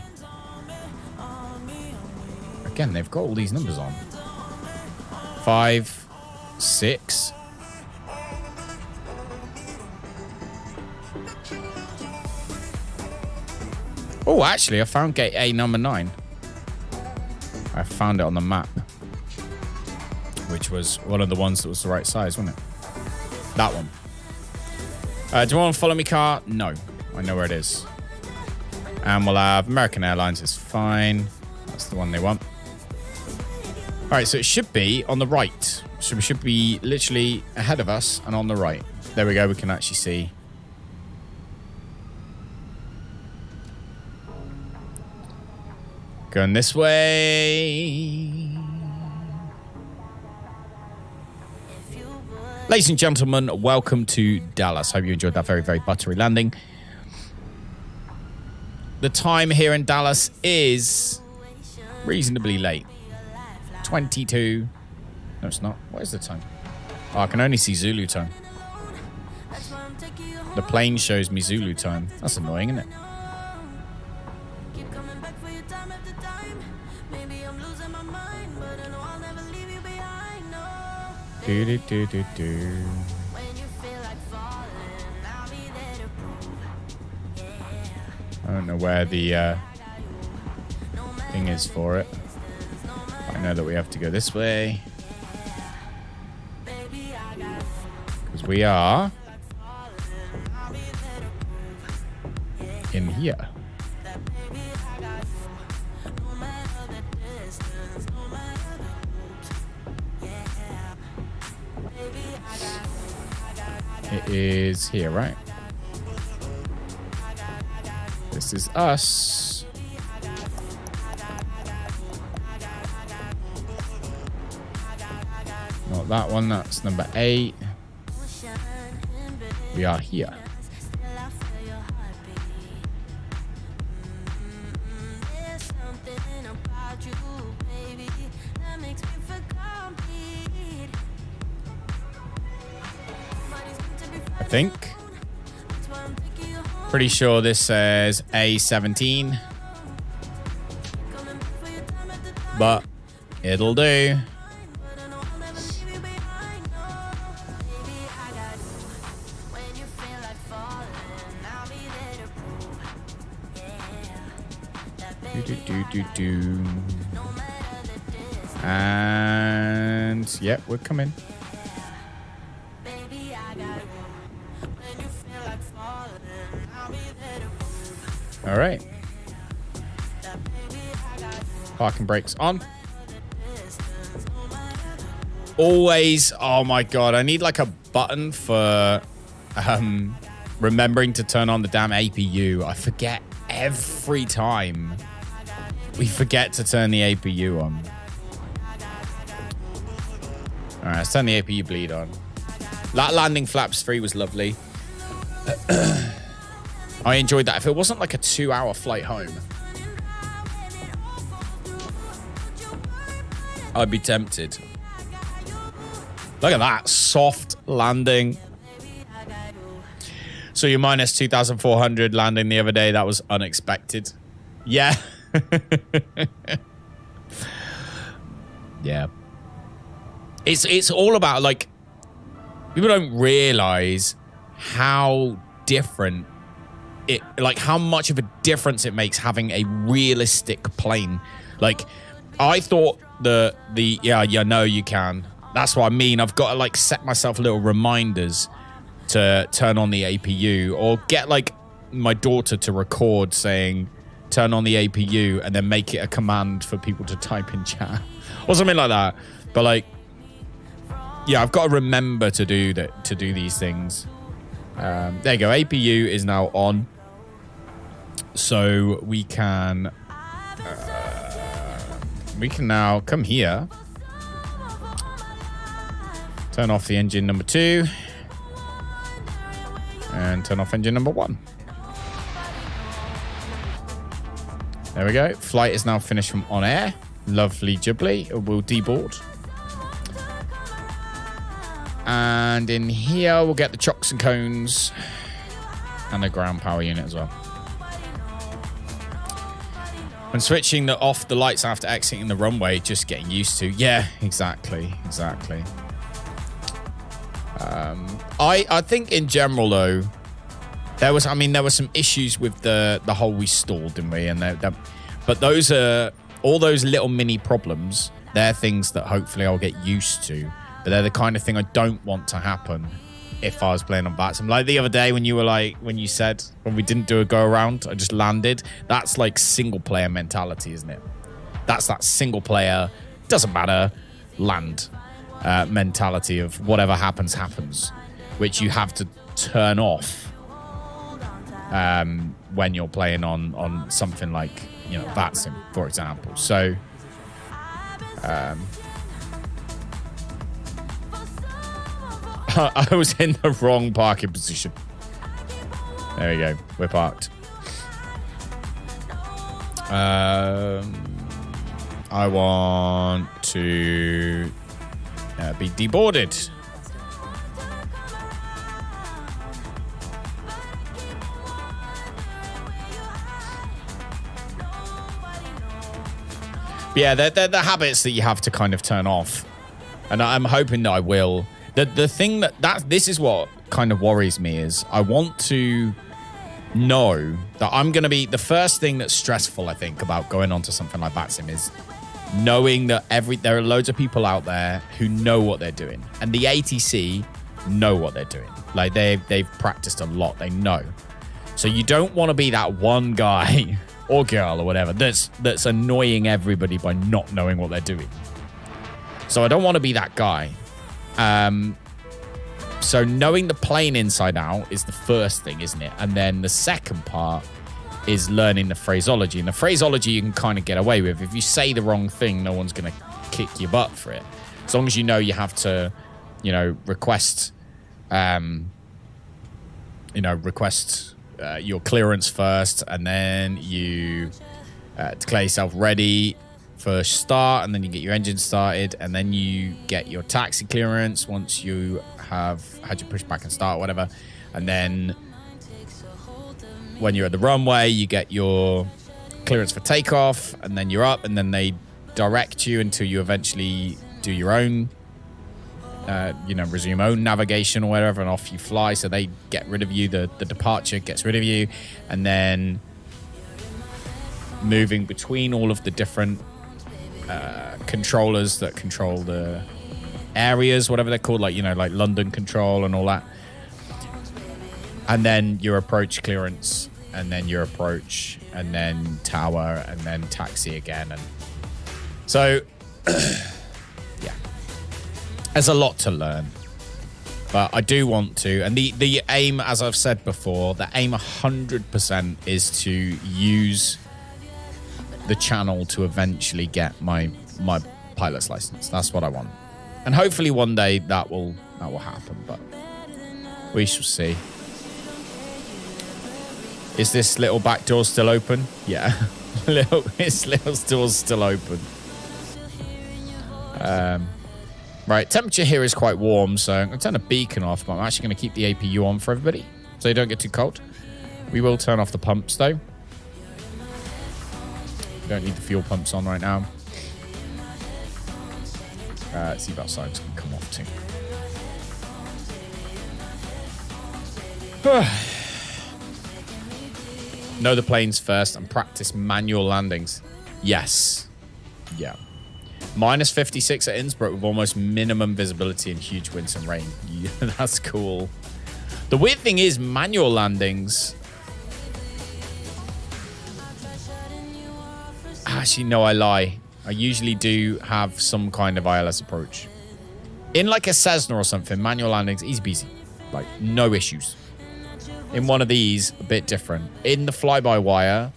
Again, they've got all these numbers on. 5, 6. Oh, actually, I found gate A number 9. I found it on the map. Which was one of the ones that was the right size, wasn't it? That one. Do you want to follow me, car? No. I know where it is. And we'll have American Airlines is fine. That's the one they want. All right, so it should be on the right. So we should be literally ahead of us and on the right. There we go. We can actually see. Going this way. Ladies and gentlemen, welcome to Dallas. Hope you enjoyed that very, very buttery landing. The time here in Dallas is reasonably late. 22. No, it's not. What is the time? Oh, I can only see Zulu time. The plane shows me Zulu time. That's annoying, isn't it? Do, do, do, do, do. I don't know where the thing is for it. I know that we have to go this way. Because we are in here. It is here, right? This is us. Not that one, that's number 8. We are here. I think. Pretty sure this says A17. But it'll do. Do. And yep, we're coming. All right. Parking brakes on. Always, oh my God, I need like a button for remembering to turn on the damn APU. I forget every time. We forget to turn the APU on. right, let's turn the APU bleed on. That landing flaps 3 was lovely. I enjoyed that. If it wasn't like a 2-hour flight home, I'd be tempted. Look at that. Soft landing. So you're minus 2,400 landing the other day. That was unexpected. Yeah. Yeah. It's all about, like, people don't realize how different it, like, how much of a difference it makes having a realistic plane. Like, I thought yeah, no, you can. That's what I mean. I've got to, like, set myself little reminders to turn on the APU, or get, like, my daughter to record saying, turn on the APU, and then make it a command for people to type in chat or something like that. But, like, yeah, I've got to remember to do that, to do these things. There you go. APU is now on. So we can now come here, turn off the engine number 2, and turn off engine number 1. There we go. Flight is now finished from OnAir. Lovely jubbly. We'll deboard. And in here, we'll get the chocks and cones and the ground power unit as well. When switching off the lights after exiting the runway, just getting used to. Yeah, exactly. I think in general, though, there was some issues with the whole we stalled, didn't we? And but those are all those little mini problems. They're things that hopefully I'll get used to. But they're the kind of thing I don't want to happen if I was playing on Vatsim. Like the other day when you said, when we didn't do a go around, I just landed. That's like single player mentality, isn't it? That's that single player, doesn't matter, land mentality of whatever happens, which you have to turn off when you're playing on something like, you know, Vatsim, for example. So, I was in the wrong parking position. There we go. We're parked. I want to be deboarded. But yeah, they're the habits that you have to kind of turn off. And I'm hoping that I will. The thing this is what kind of worries me is I want to know that I'm going to be, the first thing that's stressful, I think, about going on to something like Vatsim is knowing that there are loads of people out there who know what they're doing. And the ATC know what they're doing. Like they've practiced a lot. They know. So you don't want to be that one guy or girl or whatever that's annoying everybody by not knowing what they're doing. So I don't want to be that guy. So knowing the plane inside out is the first thing, isn't it? And then the second part is learning the phraseology. And the phraseology you can kind of get away with. If you say the wrong thing, no one's going to kick your butt for it. As long as you know you have to, you know, request your clearance first, and then you declare yourself ready for start, and then you get your engine started, and then you get your taxi clearance once you have had your pushback and start, whatever. And then when you're at the runway, you get your clearance for takeoff, and then you're up, and then they direct you until you eventually do your own, resume own navigation or whatever, and off you fly. So they get rid of you, the departure gets rid of you, and then moving between all of the different controllers that control the areas, whatever they're called, like London control and all that. And then your approach clearance, and then your approach, and then tower, and then taxi again. And so, yeah, there's a lot to learn. But I do want to, and the aim, as I've said before, the aim 100% is to use the channel to eventually get my pilot's license. That's what I want. And hopefully one day that will happen, but we shall see. Is this little back door still open? Yeah. This little door's still open. Right, temperature here is quite warm, so I'm going to turn the beacon off, but I'm actually going to keep the APU on for everybody so you don't get too cold. We will turn off the pumps, though. We don't need the fuel pumps on right now. Seatbelt signs can come off, too. Know the planes first and practice manual landings. Yes. Yeah. Minus 56 at Innsbruck with almost minimum visibility and huge winds and rain. Yeah, that's cool. The weird thing is manual landings. Actually, no, I lie. I usually do have some kind of ILS approach. In like a Cessna or something, manual landings, easy peasy. Like, no issues. In one of these, a bit different. In the fly-by-wire,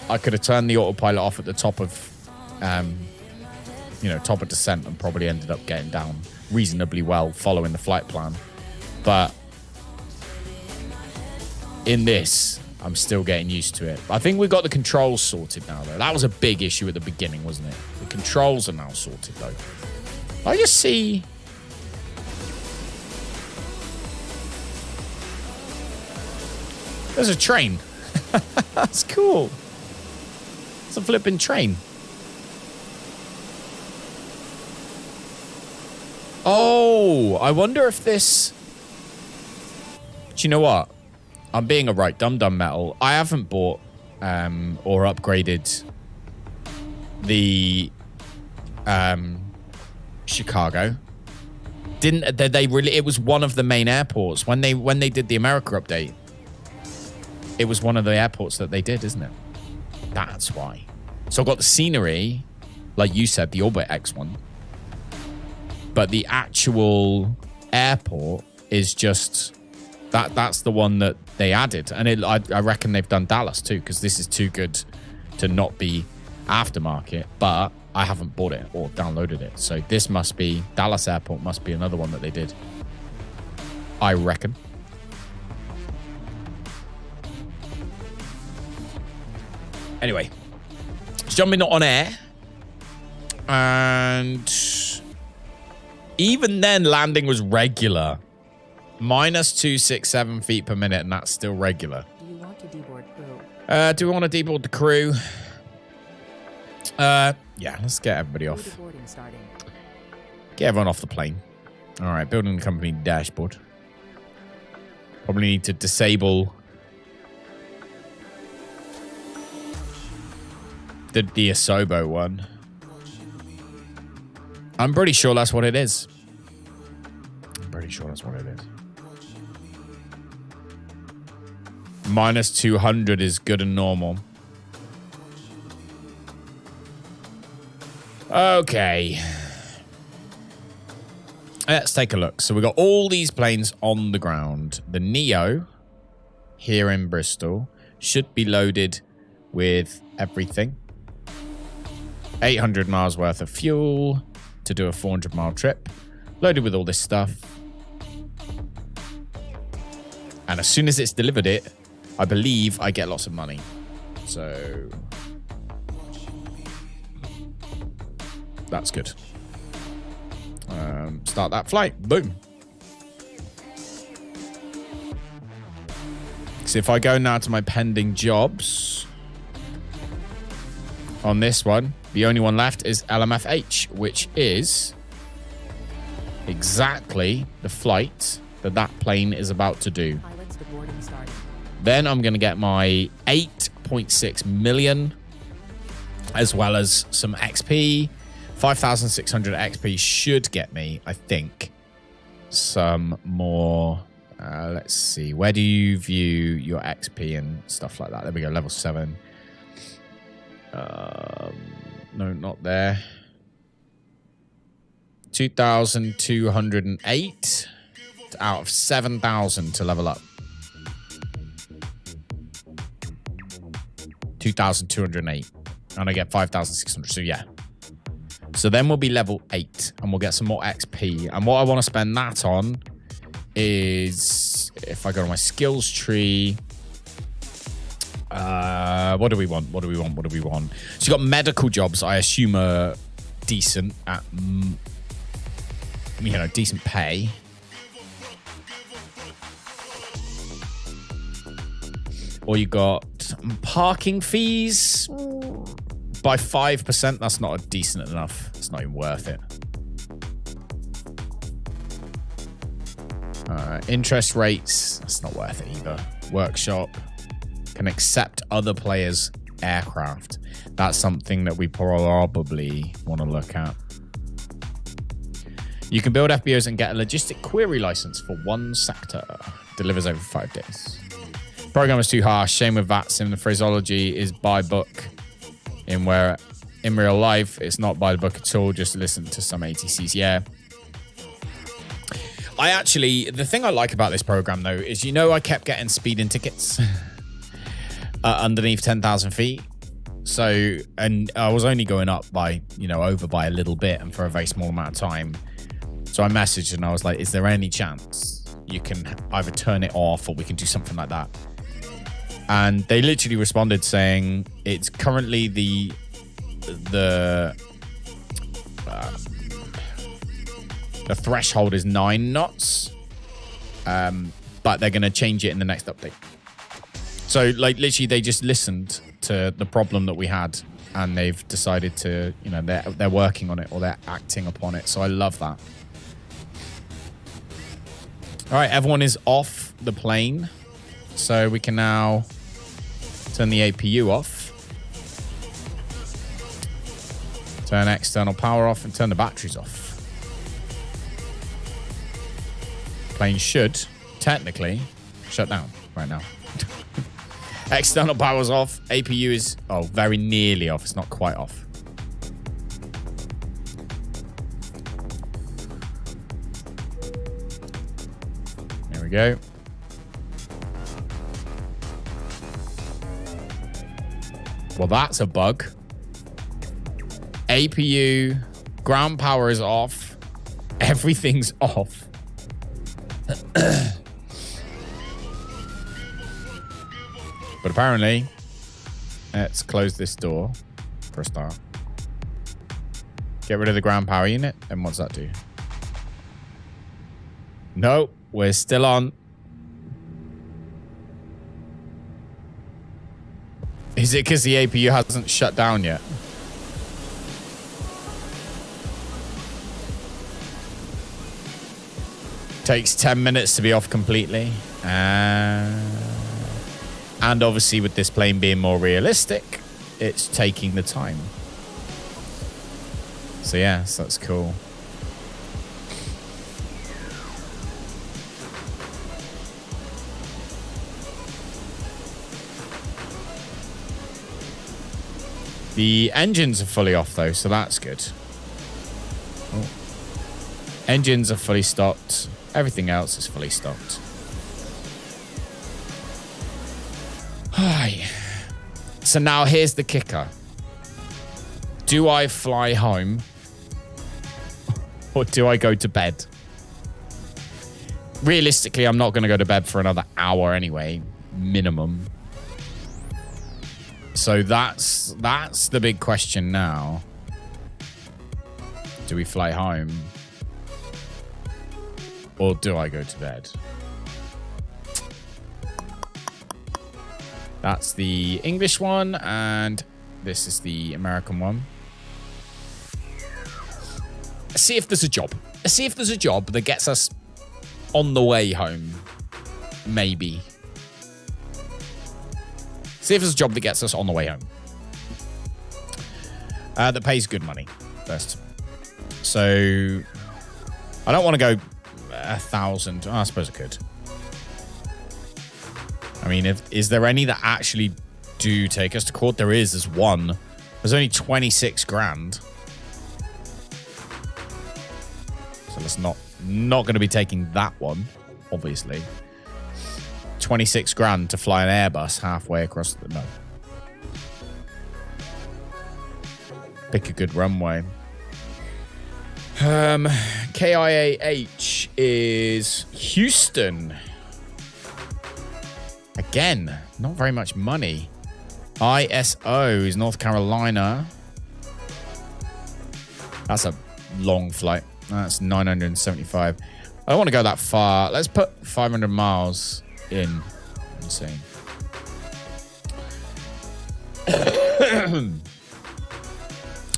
I could have turned the autopilot off at the top of, top of descent and probably ended up getting down reasonably well following the flight plan. But in this, I'm still getting used to it. I think we got the controls sorted now, though. That was a big issue at the beginning, wasn't it? The controls are now sorted, though. I just see... There's a train. That's cool. It's a flipping train. Oh, I wonder if this... Do you know what? I'm being a right dum-dum metal. I haven't bought or upgraded the Chicago. Didn't they really? It was one of the main airports when they did the America update. It was one of the airports that they did, isn't it? That's why. So I've got the scenery, like you said, the Orbit X one. But the actual airport is just... That's the one that they added. And I reckon they've done Dallas too, because this is too good to not be aftermarket. But I haven't bought it or downloaded it. So this must be... Dallas Airport must be another one that they did. I reckon. Anyway, let's jump into OnAir. And even then, landing was regular. Minus 267 feet per minute, and that's still regular. Do you want to deboard crew? Do we want to deboard the crew? Yeah, let's get everybody off. Deboarding starting. Get everyone off the plane. All right, building the company dashboard. Probably need to disable the AWESOME one. I'm pretty sure that's what it is. Minus 200 is good and normal. Okay. Let's take a look. So we got all these planes on the ground. The Neo here in Bristol should be loaded with everything. 800 miles worth of fuel to do a 400-mile trip. Loaded with all this stuff. And as soon as it's delivered it, I believe I get lots of money. So that's good. Start that flight. Boom. So if I go now to my pending jobs on this one, the only one left is LMFH, which is exactly the flight that plane is about to do. Pilots deboarding starting. Then I'm going to get my 8.6 million, as well as some XP. 5,600 XP should get me, I think, some more. Let's see. Where do you view your XP and stuff like that? There we go. Level 7. No, not there. 2,208 out of 7,000 to level up. 2,208. And I get 5,600. So, yeah. So then we'll be level 8 and we'll get some more XP. And what I want to spend that on is, if I go to my skills tree, what do we want? So you got medical jobs, I assume are decent at, decent pay. Or you got parking fees by 5%. That's not decent enough. It's not even worth it. Interest rates. That's not worth it either. Workshop. Can accept other players' aircraft. That's something that we probably want to look at. You can build FBOs and get a logistic query license for one sector. Delivers over 5 days. Program is too harsh. Same with Vatsim. The phraseology is by book. In real life, it's not by the book at all. Just listen to some ATCs. Yeah. The thing I like about this program, though, is, I kept getting speeding tickets underneath 10,000 feet. So, and I was only going up by, over by a little bit and for a very small amount of time. So I messaged and I was like, is there any chance you can either turn it off or we can do something like that? And they literally responded saying it's currently the threshold is 9 knots, but they're going to change it in the next update. So, literally, they just listened to the problem that we had, and they've decided to, they're working on it or they're acting upon it. So I love that. All right, everyone is off the plane, so we can now turn the APU off, turn external power off, and turn the batteries off. Plane should technically shut down right now. External power's off. APU is, very nearly off. It's not quite off. There we go. Well, that's a bug. APU, ground power is off. Everything's off. But apparently, let's close this door for a start. Get rid of the ground power unit. And what's that do? No, we're still on. Is it because the APU hasn't shut down yet? Takes 10 minutes to be off completely. And obviously with this plane being more realistic, it's taking the time. So yeah, so that's cool. The engines are fully off though, so that's good. Oh. Engines are fully stopped. Everything else is fully stopped. Hi. So now here's the kicker. Do I fly home or do I go to bed? Realistically, I'm not going to go to bed for another hour anyway, minimum. So that's the big question now. Do we fly home or do I go to bed? That's the English one, and this is the American one. Let's see if there's a job. Let's see if there's a job that gets us on the way home. Maybe. See if there's a job that gets us on the way home. That pays good money first. So I don't want to go 1,000. I suppose I could. I mean, is there any that actually do take us to court? There is. There's one. There's only 26 grand. So let's not going to be taking that one, obviously. 26 grand to fly an Airbus halfway across the... No. Pick a good runway. KIAH is Houston. Again, not very much money. ISO is North Carolina. That's a long flight. That's 975. I don't want to go that far. Let's put 500 miles in. Insane.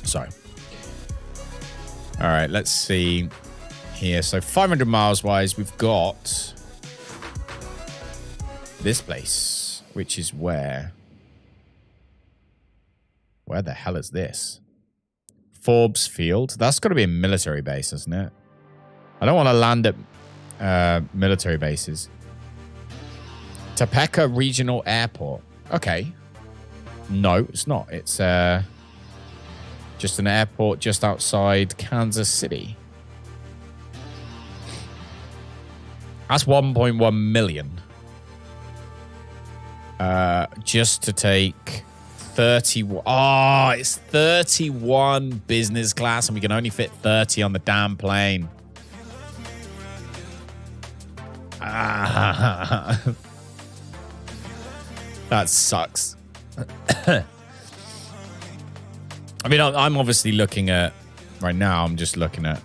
Sorry. All right, let's see here. So 500 miles wise, we've got this place, which is where? Where the hell is this? Forbes Field. That's got to be a military base, isn't it? I don't want to land at military bases. Topeka Regional Airport. Okay. No, it's not. It's just an airport just outside Kansas City. That's 1.1 million. Just to take 31. Oh, it's 31 business class, and we can only fit 30 on the damn plane. That sucks. I mean, I'm obviously looking at, right now, I'm just looking at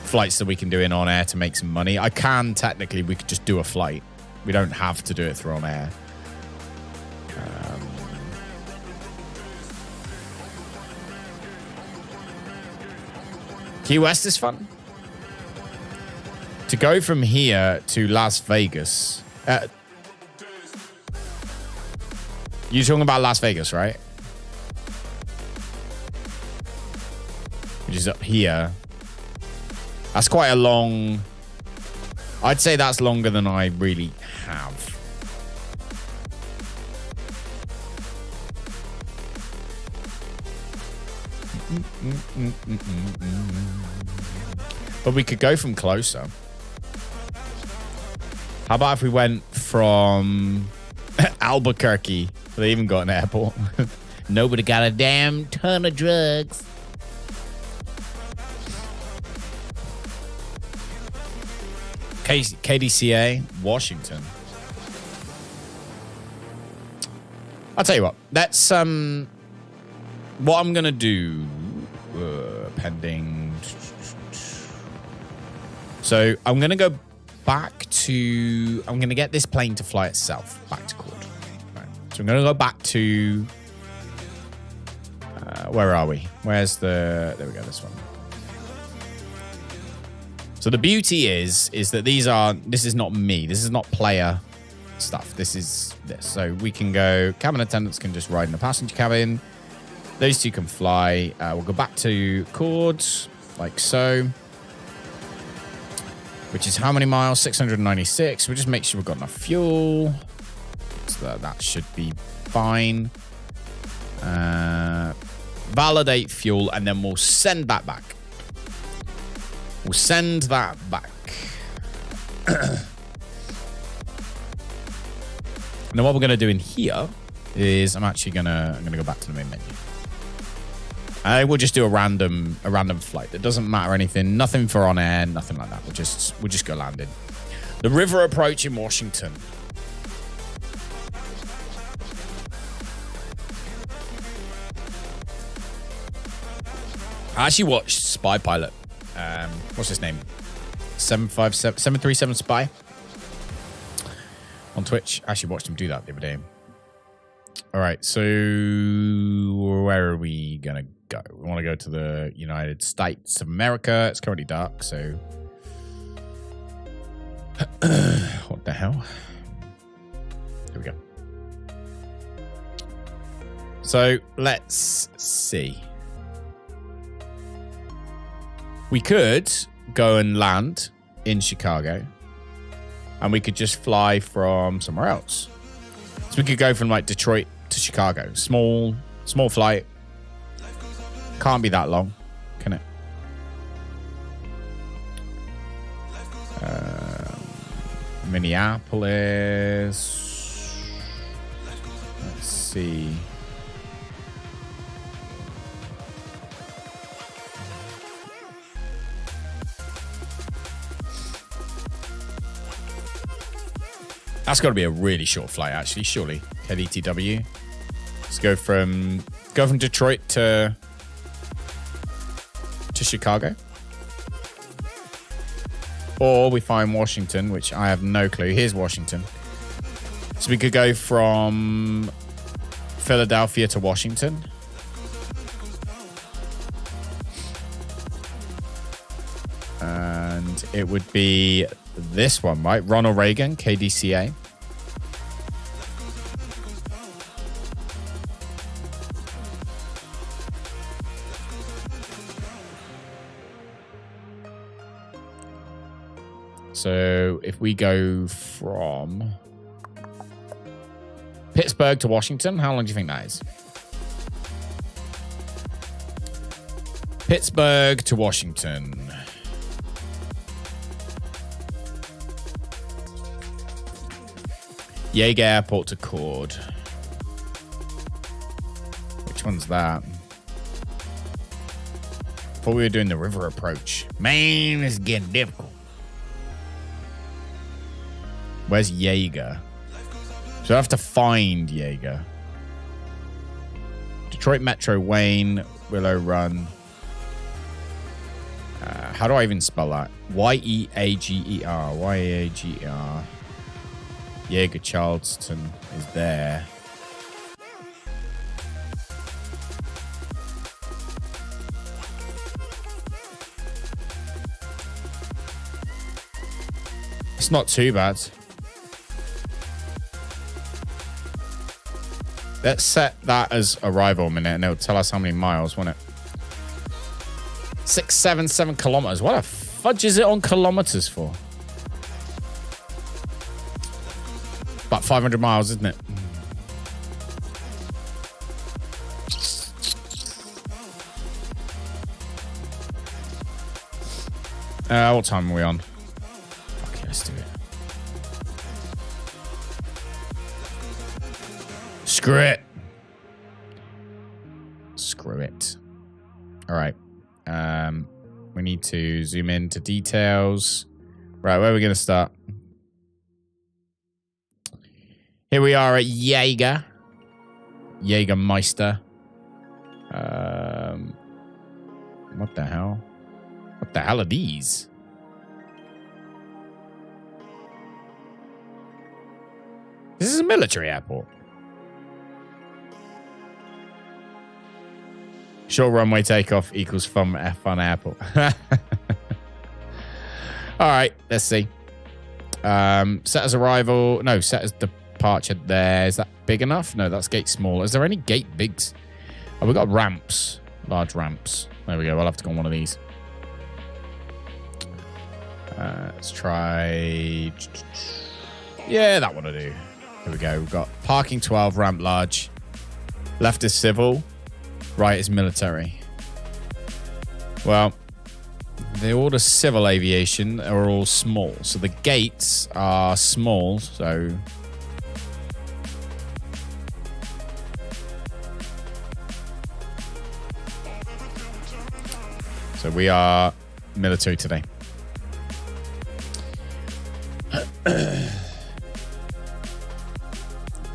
flights that we can do in OnAir to make some money. I can, technically, we could just do a flight. We don't have to do it through OnAir. Key West is fun. To go from here to Las Vegas. You're talking about Las Vegas, right? Which is up here. That's quite a long... I'd say that's longer than I really have. But we could go from closer. How about if we went from Albuquerque? They even got an airport. Nobody got a damn ton of drugs. KDCA, Washington. I'll tell you what. That's what I'm gonna do. Pending. So I'm gonna go back to. I'm gonna get this plane to fly itself back to Cord. Right. So I'm gonna go back to. Where are we? Where's the? There we go. This one. So the beauty is that this is not me. This is not player stuff. This is this. So we can go, cabin attendants can just ride in the passenger cabin. Those two can fly. We'll go back to Chords, like so. Which is how many miles? 696. We'll just make sure we've got enough fuel. So that should be fine. Validate fuel, and then we'll send that back. We'll send that back. And then what we're going to do in here is I'm gonna go back to the main menu. I will just do a random flight. It doesn't matter anything. Nothing for OnAir, nothing like that. We'll just go landing. The river approach in Washington. I actually watched Spy Pilot. What's his name? 737 Spy on Twitch. I actually watched him do that the other day. All right, so where are we gonna go? We want to go to the United States of America. It's currently dark, so what the hell? Here we go. So let's see. We could go and land in Chicago, and we could just fly from somewhere else. So we could go from like Detroit to Chicago. Small flight. Can't be that long, can it? Minneapolis. Let's see. That's got to be a really short flight, actually, surely. KDTW. Let's go from Detroit to Chicago. Or we find Washington, which I have no clue. Here's Washington. So we could go from Philadelphia to Washington. And it would be this one, right? Ronald Reagan, KDCA. So if we go from Pittsburgh to Washington, how long do you think that is? Pittsburgh to Washington. Yeager Airport to Cord. Which one's that? Thought we were doing the river approach. Man, it's getting difficult. Where's Yeager? So I have to find Yeager. Detroit Metro, Wayne, Willow Run. How do I even spell that? Y-E-A-G-E-R. Y-E-A-G-E-R. Yeager Charleston is there. It's not too bad. Let's set that as arrival minute and it'll tell us how many miles, won't it? 677 kilometers. What the fudge is it on kilometers for? About 500 miles, isn't it? What time are we on? Okay, let's do it. Screw it. Screw it. All right. We need to zoom into details. Right, where are we going to start? Here we are at Yeager. Jägermeister. What the hell? What the hell are these? This is a military airport. Short runway takeoff equals fun airport. All right, let's see. Set as arrival. No, set as departure there. Is that big enough? No, that's gate small. Is there any gate bigs? Oh, we've got ramps. Large ramps. There we go. I'll have to go on one of these. Let's try... Yeah, that one will do. Here we go. We've got parking 12, ramp large. Left is civil. Right is military. Well, all the civil aviation are all small. So the gates are small. So we are military today.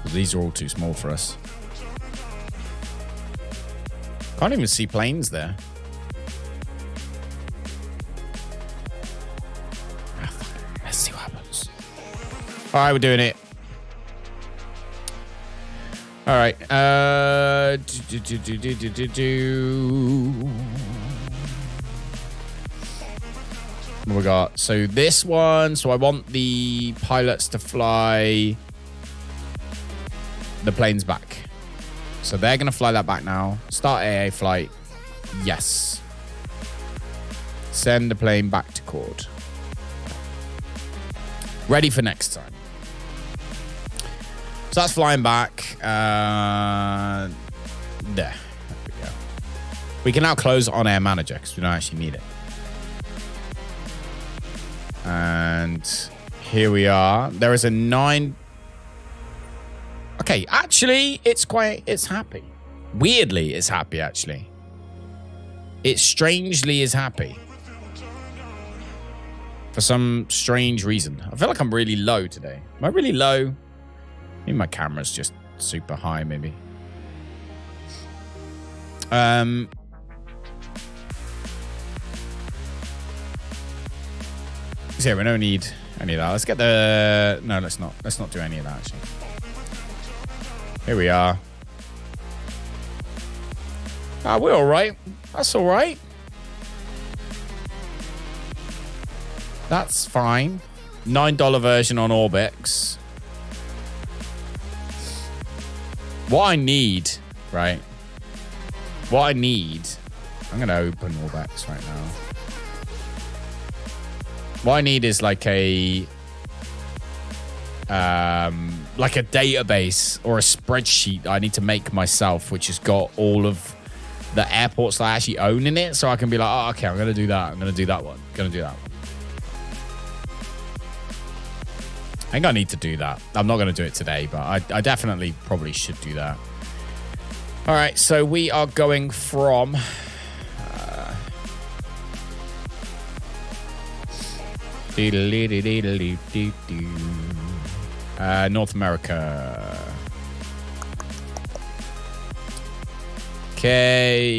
These are all too small for us. Can't even see planes there. Let's see what happens. All right, we're doing it. All right. What we got? So this one. So I want the pilots to fly the planes back. So they're going to fly that back now. Start AA flight. Yes. Send the plane back to Cord. Ready for next time. So that's flying back. There. There we go. We can now close OnAir Manager because we don't actually need it. And here we are. There is a 9... Okay, actually, it's happy. Weirdly, it's happy, actually. It strangely is happy. For some strange reason. I feel like I'm really low today. Am I really low? Maybe my camera's just super high, maybe. So we don't need any of that. Let's get the... No, let's not. Let's not do any of that, actually. Here we are. Ah, we're all right. That's all right. That's fine. $9 version on Orbix. What I need, right? What I need... I'm going to open Orbix right now. What I need is like a database or a spreadsheet I need to make myself, which has got all of the airports that I actually own in it. So I can be like, oh, okay, I'm going to do that. I'm going to do that one. Going to do that one. I think I need to do that. I'm not going to do it today, but I definitely probably should do that. All right, so we are going from... North America. Okay.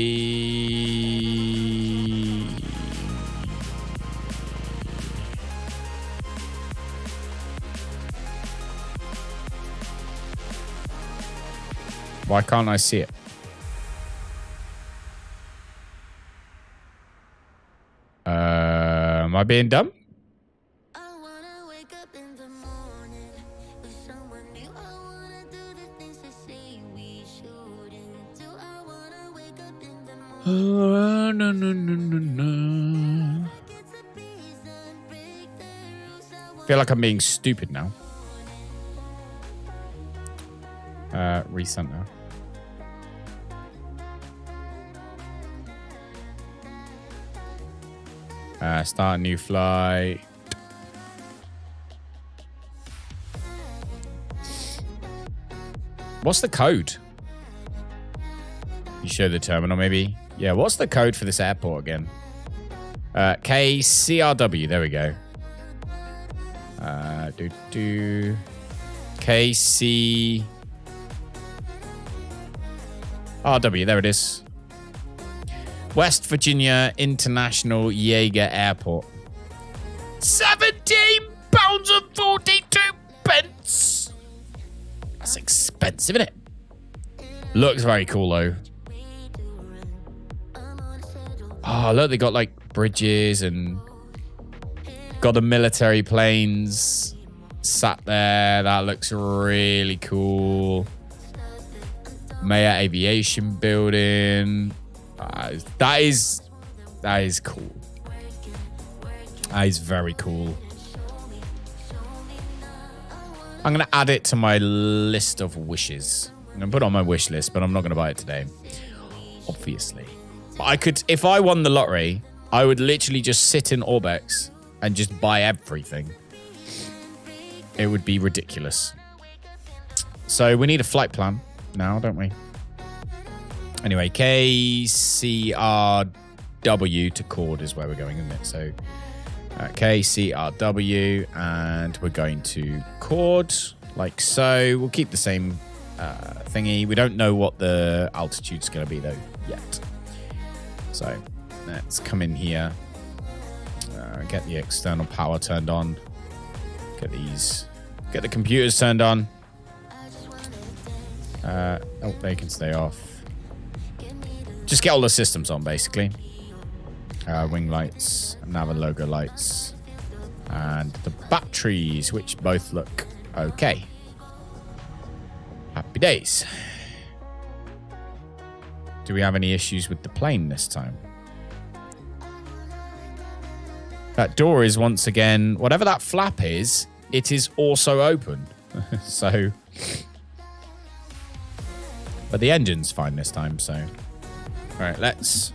Why can't I see it? Am I being dumb? No. Feel like I'm being stupid now. Resend now. Start a new flight. What's the code? You show the terminal, maybe. Yeah, what's the code for this airport again? KCRW. There we go. KCRW. There it is. West Virginia International Jaeger Airport. £17.42. That's expensive, isn't it? Looks very cool, though. Oh, look, they got like bridges and got the military planes sat there. That looks really cool. Maya Aviation Building. That is cool. That is very cool. I'm going to add it to my list of wishes. I'm going to put it on my wish list, but I'm not going to buy it today. Obviously. But I could, if I won the lottery, I would literally just sit in Orbix and just buy everything. It would be ridiculous. So we need a flight plan now, don't we? Anyway, KCRW to Cord is where we're going, isn't it? So KCRW, and we're going to Cord, like so. We'll keep the same thingy. We don't know what the altitude's going to be, though, yet. So let's come in here, get the external power turned on, get the computers turned on. Oh, they can stay off. Just get all the systems on, basically. Wing lights, nav and logo lights, and the batteries, which both look okay. Happy days. Do we have any issues with the plane this time? That door is once again, whatever that flap is, it is also open. So, but the engine's fine this time, so. All right, let's.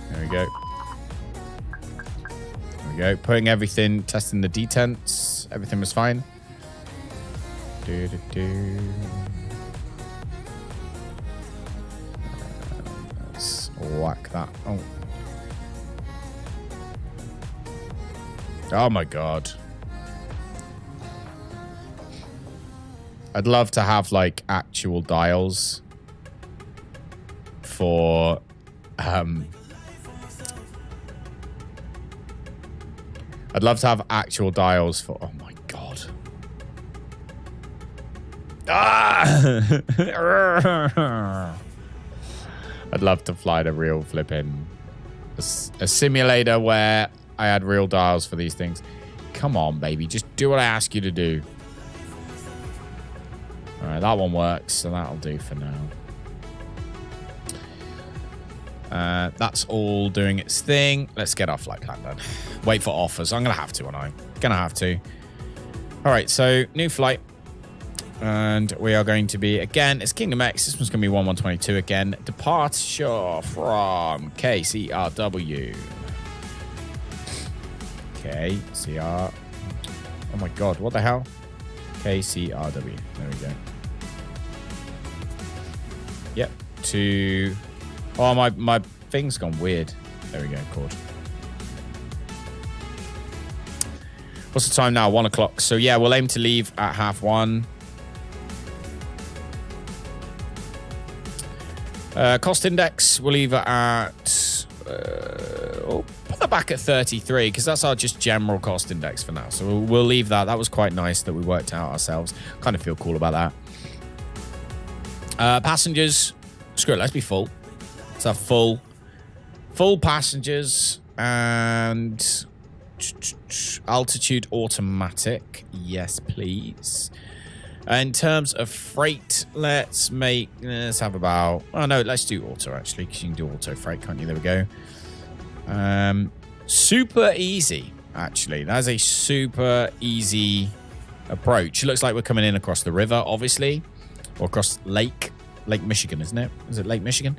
There we go. There we go. Putting everything, testing the detents. Everything was fine. Let's whack that. Oh. Oh my god. I'd love to have like actual dials for I'd love to have actual dials for oh my god. Ah! I'd love to fly the real flipping a simulator where I had real dials for these things. Come on, baby. Just do what I ask you to do. All right, that one works, so that'll do for now. That's all doing its thing. Let's get our flight plan done. Wait for offers. I'm going to have to, aren't I? Going to have to. All right, so new flight. And we are going to be, again, it's Kingdom X. This one's going to be 1122 again. Departure from KCRW. KCR. Oh my god, what the hell? KCRW. There we go. Yep. To... Oh, my thing's gone weird. There we go, cord. What's the time now? 1 o'clock. So yeah, we'll aim to leave at 1:30. Cost index, we'll leave it at... put that back at 33, because that's our just general cost index for now. So we'll leave that. That was quite nice that we worked out ourselves. Kind of feel cool about that. Passengers, screw it, let's be full. Let's have full passengers and altitude automatic. Yes, please. In terms of freight, let's have about... Oh, no, let's do auto, actually, because you can do auto freight, can't you? There we go. Super easy, actually. That's a super easy approach. It looks like we're coming in across the river, obviously, or across Lake Michigan, isn't it? Is it Lake Michigan?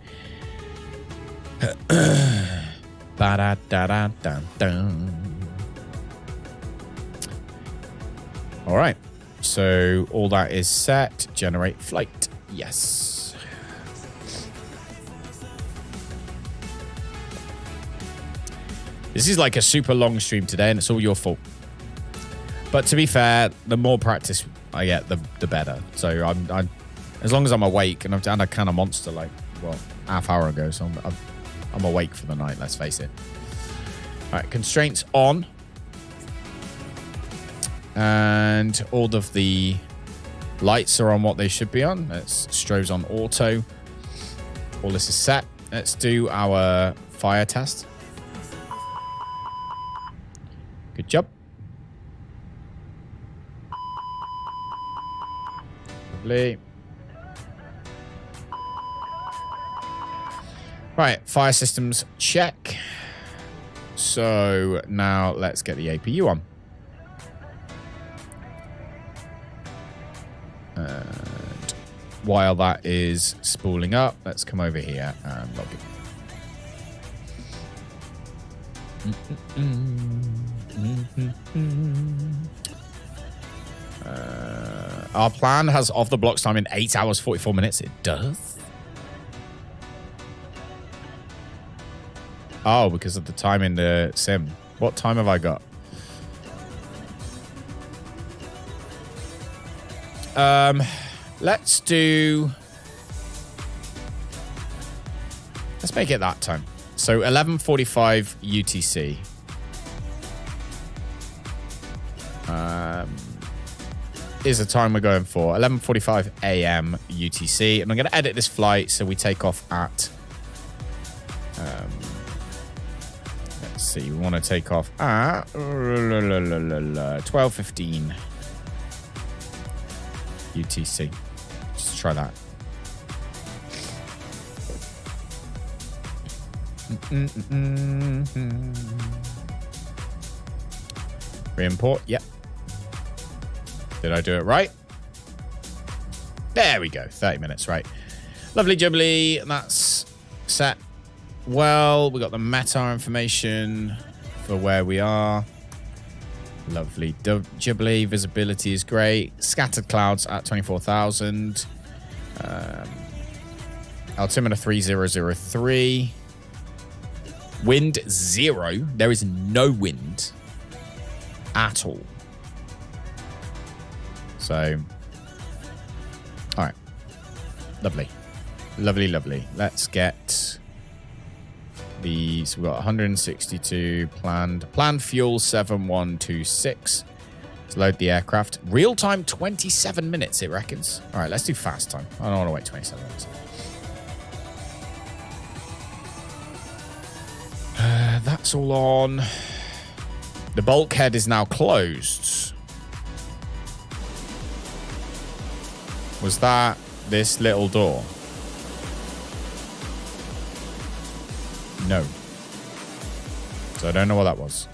All right. So all that is set. Generate flight. Yes. This is like a super long stream today, and it's all your fault. But to be fair, the more practice I get, the better. So I'm as long as I'm awake, and I've done a kind of monster like half hour ago, so I'm awake for the night. Let's face it. All right, constraints on. And all of the lights are on what they should be on. It's strobes on auto. All this is set. Let's do our fire test. Good job. Lovely. Right, fire systems check. So now let's get the APU on. And while that is spooling up, let's come over here and log it. Our plan has off the blocks time in 8 hours, 44 minutes. It does? Oh, because of the time in the sim. What time have I got? Let's make it that time. So 11:45 UTC. Is the time we're going for. 11:45 AM UTC. And I'm going to edit this flight so we take off at... let's see. We want to take off at 12:15 UTC. Just try that. Re-import. Yep. Did I do it right? There we go. 30 minutes. Right. Lovely jubbly. That's set. Well, we got the meta information for where we are. Lovely jubbly. Visibility is great. Scattered clouds at 24,000. Altimeter 3003. Wind 0. There is no wind. at all. So, all right. Lovely. Lovely, lovely. Let's get these. So we've got 162 planned. Planned fuel 7126. Let's load the aircraft. Real time 27 minutes, it reckons. All right, let's do fast time. I don't want to wait 27 minutes. That's all on. The bulkhead is now closed. Was that this little door? No. So I don't know what that was.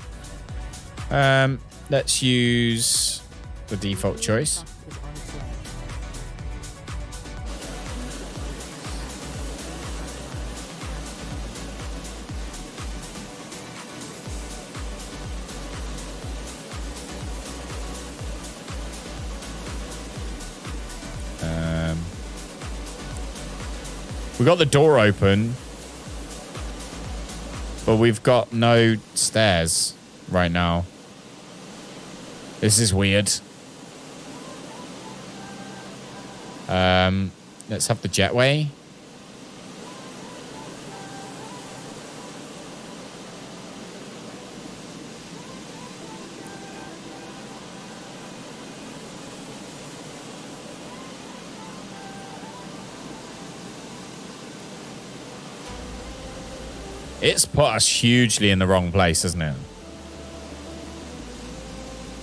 Let's use the default choice. Is on its way. We got the door open, but we've got no stairs right now. This is weird. Let's have the jetway. It's put us hugely in the wrong place, hasn't it?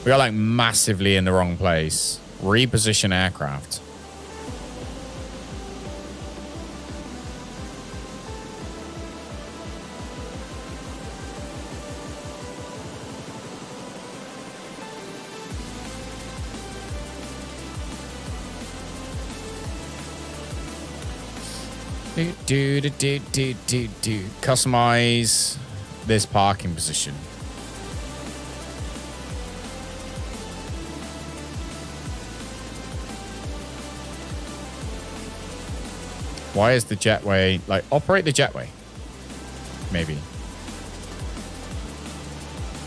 We are like massively in the wrong place. Reposition aircraft. Customize this parking position. Why is the jetway like operate the jetway? Maybe.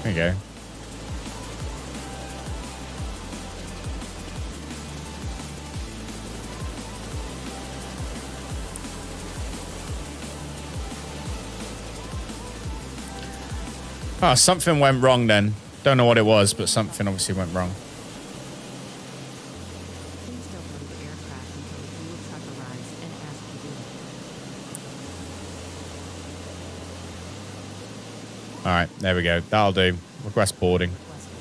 There you go. Oh, something went wrong then. Don't know what it was, but something obviously went wrong. Please don't load the aircraft until the fuel truck arrives and ask to do it. All right, there we go. That'll do. Request boarding. Requested.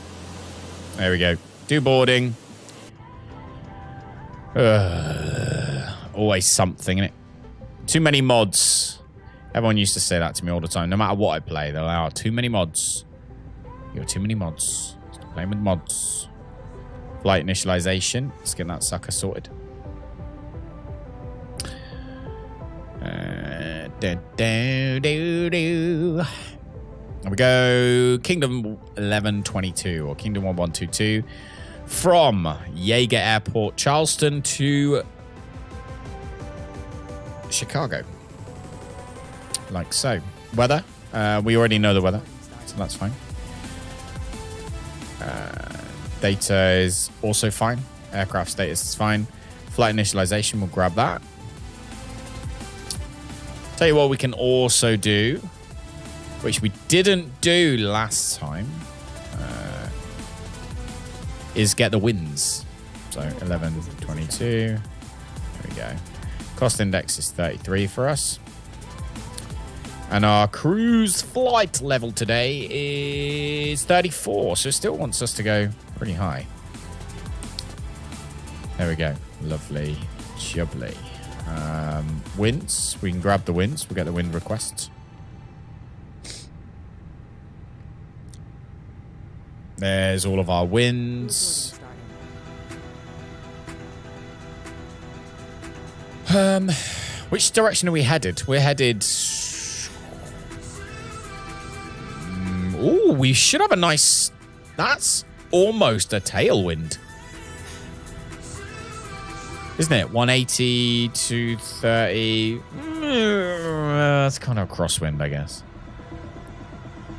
There we go. Do boarding. Always something, innit? Too many mods. Everyone used to say that to me all the time. No matter what I play, there are too many mods. You got too many mods. Stop playing with mods. Flight initialization. Let's get that sucker sorted. There we go. Kingdom 1122 or Kingdom 1122 from Jaeger Airport, Charleston to Chicago. Like so. Weather. We already know the weather, so that's fine. Data is also fine. Aircraft status is fine. Flight initialization, we'll grab that. Tell you what we can also do, which we didn't do last time, is get the wins. So 1122. There we go. Cost index is 33 for us. And our cruise flight level today is 34. So it still wants us to go pretty high. There we go. Lovely. Jubbly. Winds. We can grab the winds. We'll get the wind requests. There's all of our winds. Which direction are we headed? We're headed... Ooh, we should have a nice... That's almost a tailwind. Isn't it? 180, 230. That's kind of a crosswind, I guess.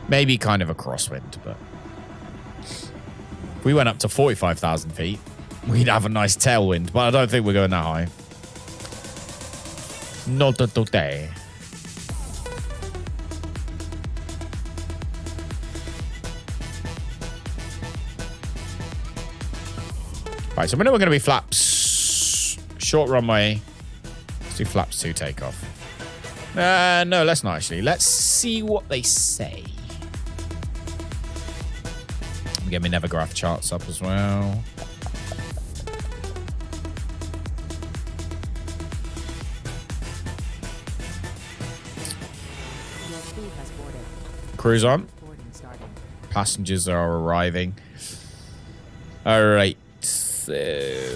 Maybe kind of a crosswind, but... If we went up to 45,000 feet, we'd have a nice tailwind, but I don't think we're going that high. Not today. Right, so we know we're going to be flaps. Short runway. Let's do flaps 2 takeoff. No, let's not actually. Let's see what they say. Get my Navigraph charts up as well. Cruise on. Passengers are arriving. All right. So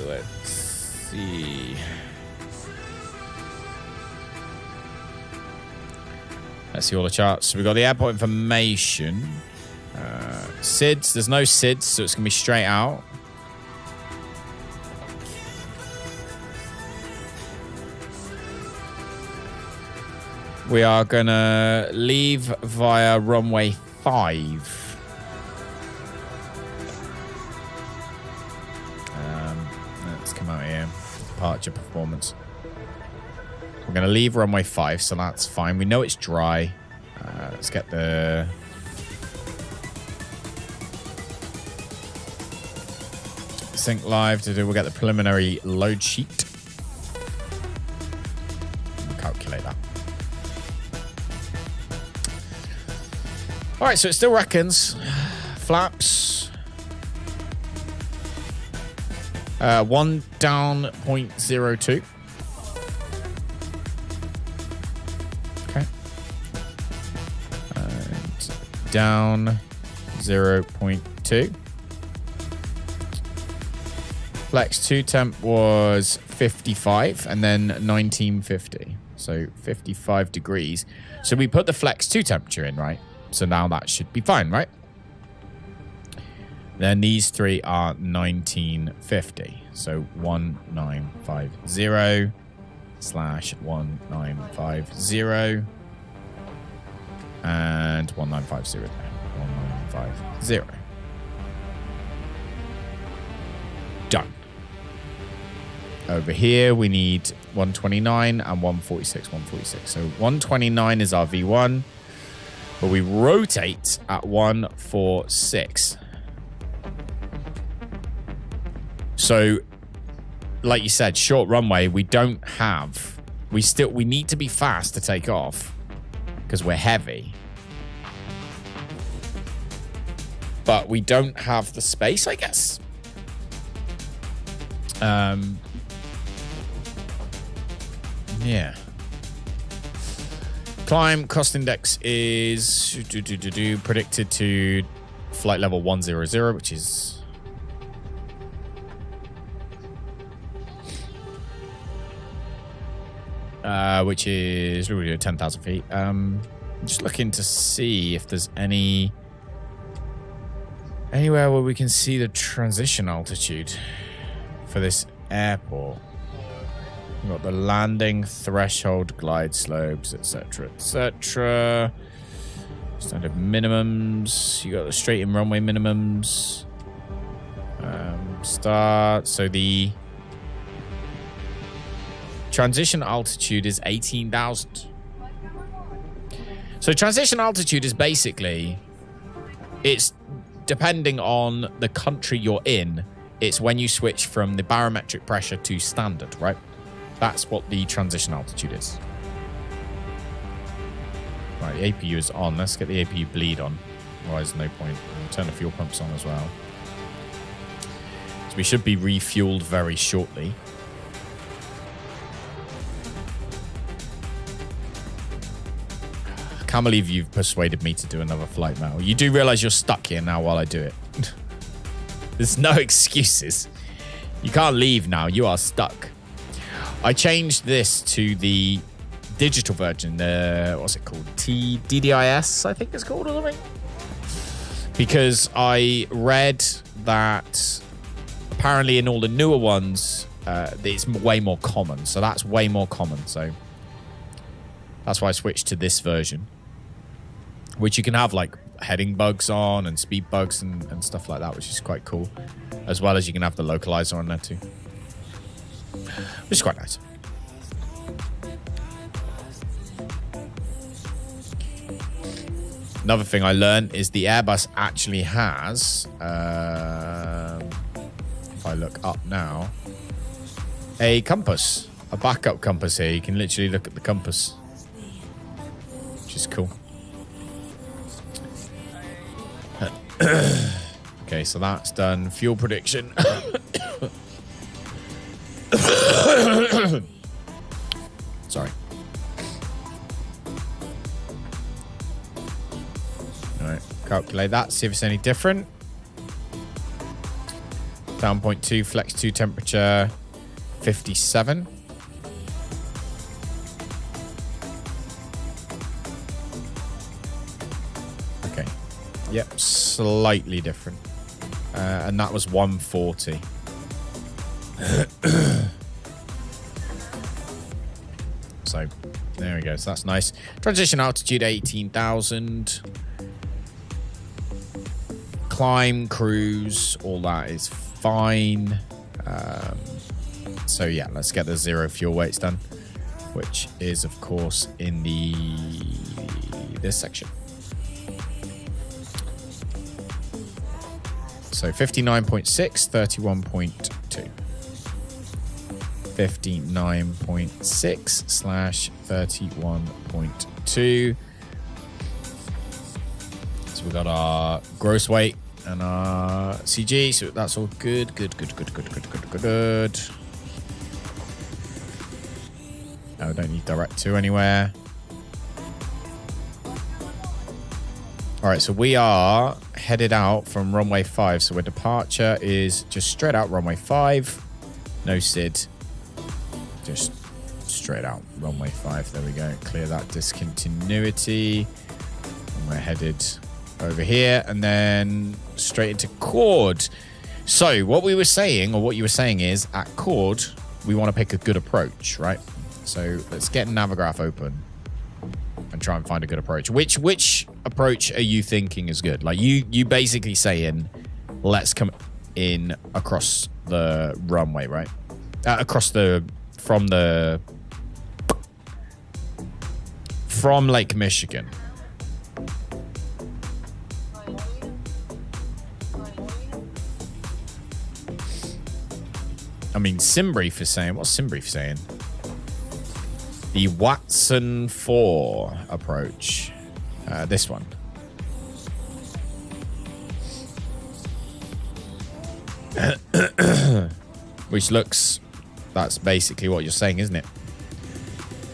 let's see. Let's see all the charts. So we've got the airport information. SIDS. There's no SIDS, so it's going to be straight out. We are going to leave via runway 5. Let's come out here. Departure performance. We're going to leave runway 5, so that's fine. We know it's dry. Let's get the... sync live to do. We'll get the preliminary load sheet. We'll calculate that. All right, so it still reckons. Flaps. 1 down 0.02. Okay. And down 0.2. Flex 2 temp was 55 and then 1950. So 55 degrees. So we put the flex 2 temperature in, right? So now that should be fine, right? Then these 3 are 1950. So 1950 slash 1950 and 1950 there. 1950. Done. Over here, we need 129 and 146, 146. So 129 is our V1, but we rotate at 146. So, like you said, short runway, we don't have... We need to be fast to take off because we're heavy. But we don't have the space, I guess. Yeah. Climb cost index is predicted to flight level 100, which is which is 10,000 feet. Just looking to see if there's anywhere where we can see the transition altitude for this airport. We've got the landing threshold, glide slopes, etc., etc. Standard minimums. You got the straight in runway minimums. Start. So the transition altitude is 18,000. So transition altitude is basically, it's depending on the country you're in. It's when you switch from the barometric pressure to standard, right? That's what the transition altitude is. Right, the APU is on. Let's get the APU bleed on. Otherwise, no point. We'll turn the fuel pumps on as well. So we should be refueled very shortly. I can't believe you've persuaded me to do another flight now. You do realize you're stuck here now while I do it. There's no excuses. You can't leave now. You are stuck. I changed this to the digital version. What's it called? DDIS, I think it's called, or something. Because I read that apparently in all the newer ones, it's way more common. So that's way more common. So that's why I switched to this version. which you can have like heading bugs on and speed bugs and stuff like that, which is quite cool. As well as you can have the localizer on there too, which is quite nice. Another thing I learned is the Airbus actually has, if I look up now, a compass, a backup compass here. You can literally look at the compass, which is cool. Okay, so that's done. Fuel prediction. Sorry. All right, calculate that, see if it's any different. Down 0.2, flex 2 temperature, 57. Okay. Yep, slightly different. And that was 140. So, there we go. So that's nice. Transition altitude 18,000. Climb, cruise, all that is fine. So yeah, let's get the 0 fuel weights done, which is of course in this section. So 59.6, 31.2. 59.6/31.2. So we got our gross weight and our CG, so that's all good. Good. No, we don't need direct to anywhere. All right, so we are headed out from runway 5. So our departure is just straight out runway 5. No SID. Just straight out runway 5. There we go. Clear that discontinuity. And we're headed over here and then straight into chord. So what we were saying, or what you were saying is, at chord, we want to pick a good approach, right? So let's get Navigraph open and try and find a good approach. Which approach are you thinking is good? Like you basically saying, let's come in across the runway, right? From Lake Michigan. I mean, SimBrief is saying, what's SimBrief saying? The Vatsim 4 approach. This one. Which looks, that's basically what you're saying, isn't it?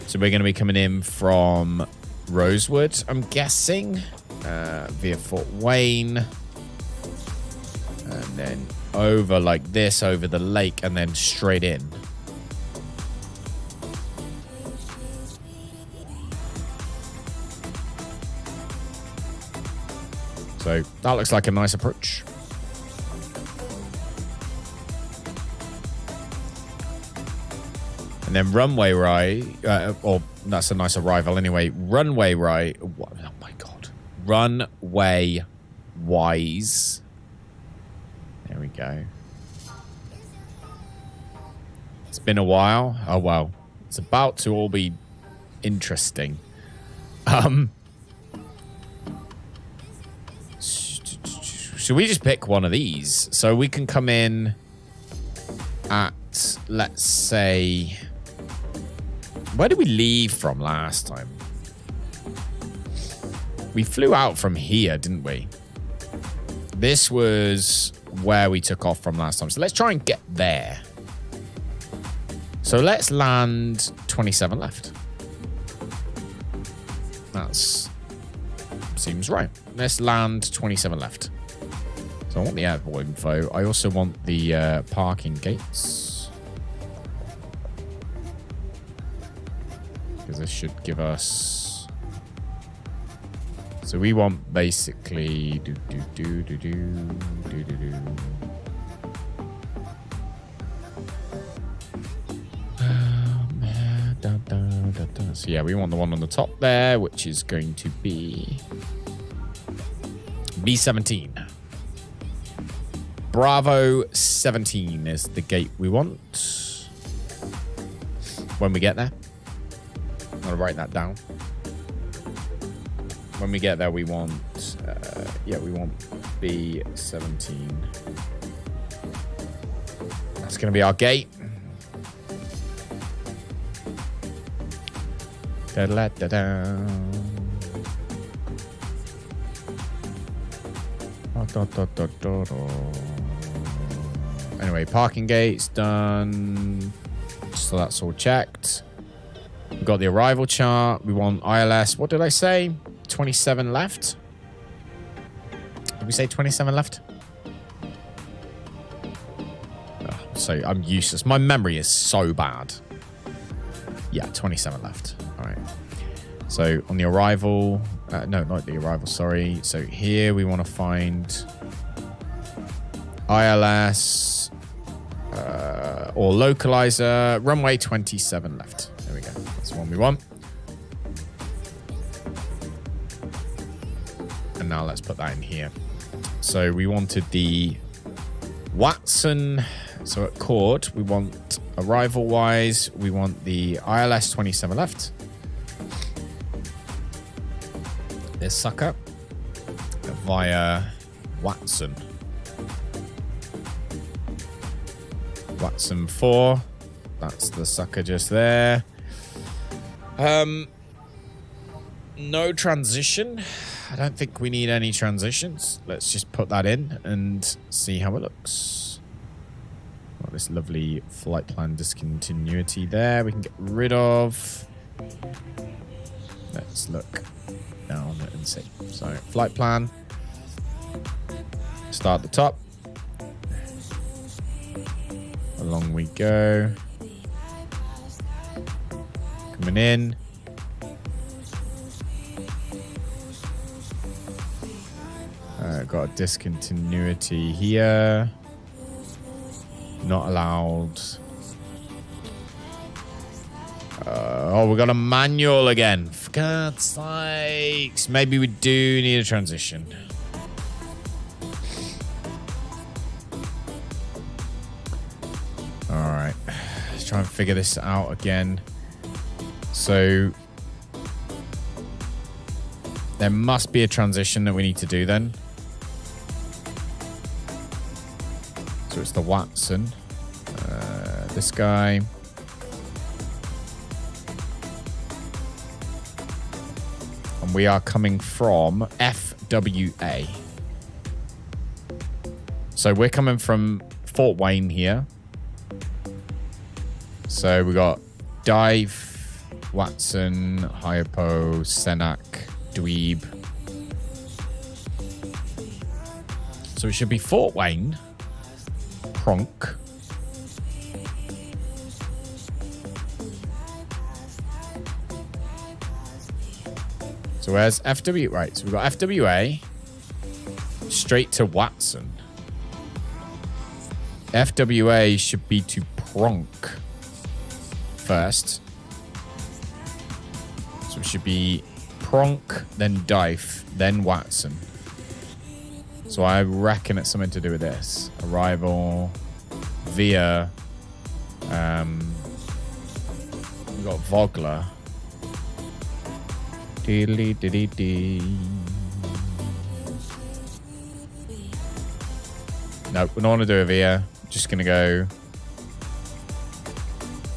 So we're going to be coming in from Rosewood, I'm guessing, via Fort Wayne. And then over like this, over the lake, and then straight in. So that looks like a nice approach. And then runway right, or that's a nice arrival anyway. Runway right, oh my God. Runway wise. There we go. It's been a while. Oh, wow. It's about to all be interesting. Should we just pick one of these? So we can come in at, let's say... Where did we leave from last time? We flew out from here, didn't we? This was where we took off from last time. So let's try and get there. So let's land 27 left. That's seems right. Let's land 27 left. So I want the airport info. I also want the parking gates. Because this should give us... So we want basically... So yeah, we want the one on the top there, which is going to be B17. Bravo 17 is the gate we want. When we get there. I'm going to write that down. When we get there, we want... we want B17. That's going to be our gate. Da-da-da-da. Anyway, parking gate's done. So that's all checked. We've got the arrival chart. We want ILS. What did I say? 27 left? Did we say 27 left? Oh, so I'm useless. My memory is so bad. Yeah, 27 left. All right. So on the arrival... no, not the arrival, sorry. So here we want to find ILS or localizer. Runway 27 left. There we go. That's the one we want. And now let's put that in here. So we wanted the Watson. So at Cord, we want arrival-wise, we want the ILS 27 left. This sucker via Watson. Watson 4. That's the sucker just there. No transition. I don't think we need any transitions. Let's just put that in and see how it looks. Got this lovely flight plan discontinuity there. We can get rid of. Let's look down and see. So flight plan. Start at the top. Along we go. Coming in. Got a discontinuity here. Not allowed. We got a manual again. For God's sakes. Maybe we do need a transition. Alright. Let's try and figure this out again. So there must be a transition that we need to do then. So it's the Watson. This guy. And we are coming from FWA. So we're coming from Fort Wayne here. So we got Dive, Watson, Hypo, Senac, Dweeb. So it should be Fort Wayne. Pronk. So where's FW? Right, so we've got FWA straight to Watson. FWA should be to Pronk first. So it should be Pronk, then Dife, then Watson. So I reckon it's something to do with this. Arrival via we've got Vogler. Nope, we don't want to do a via. Just gonna go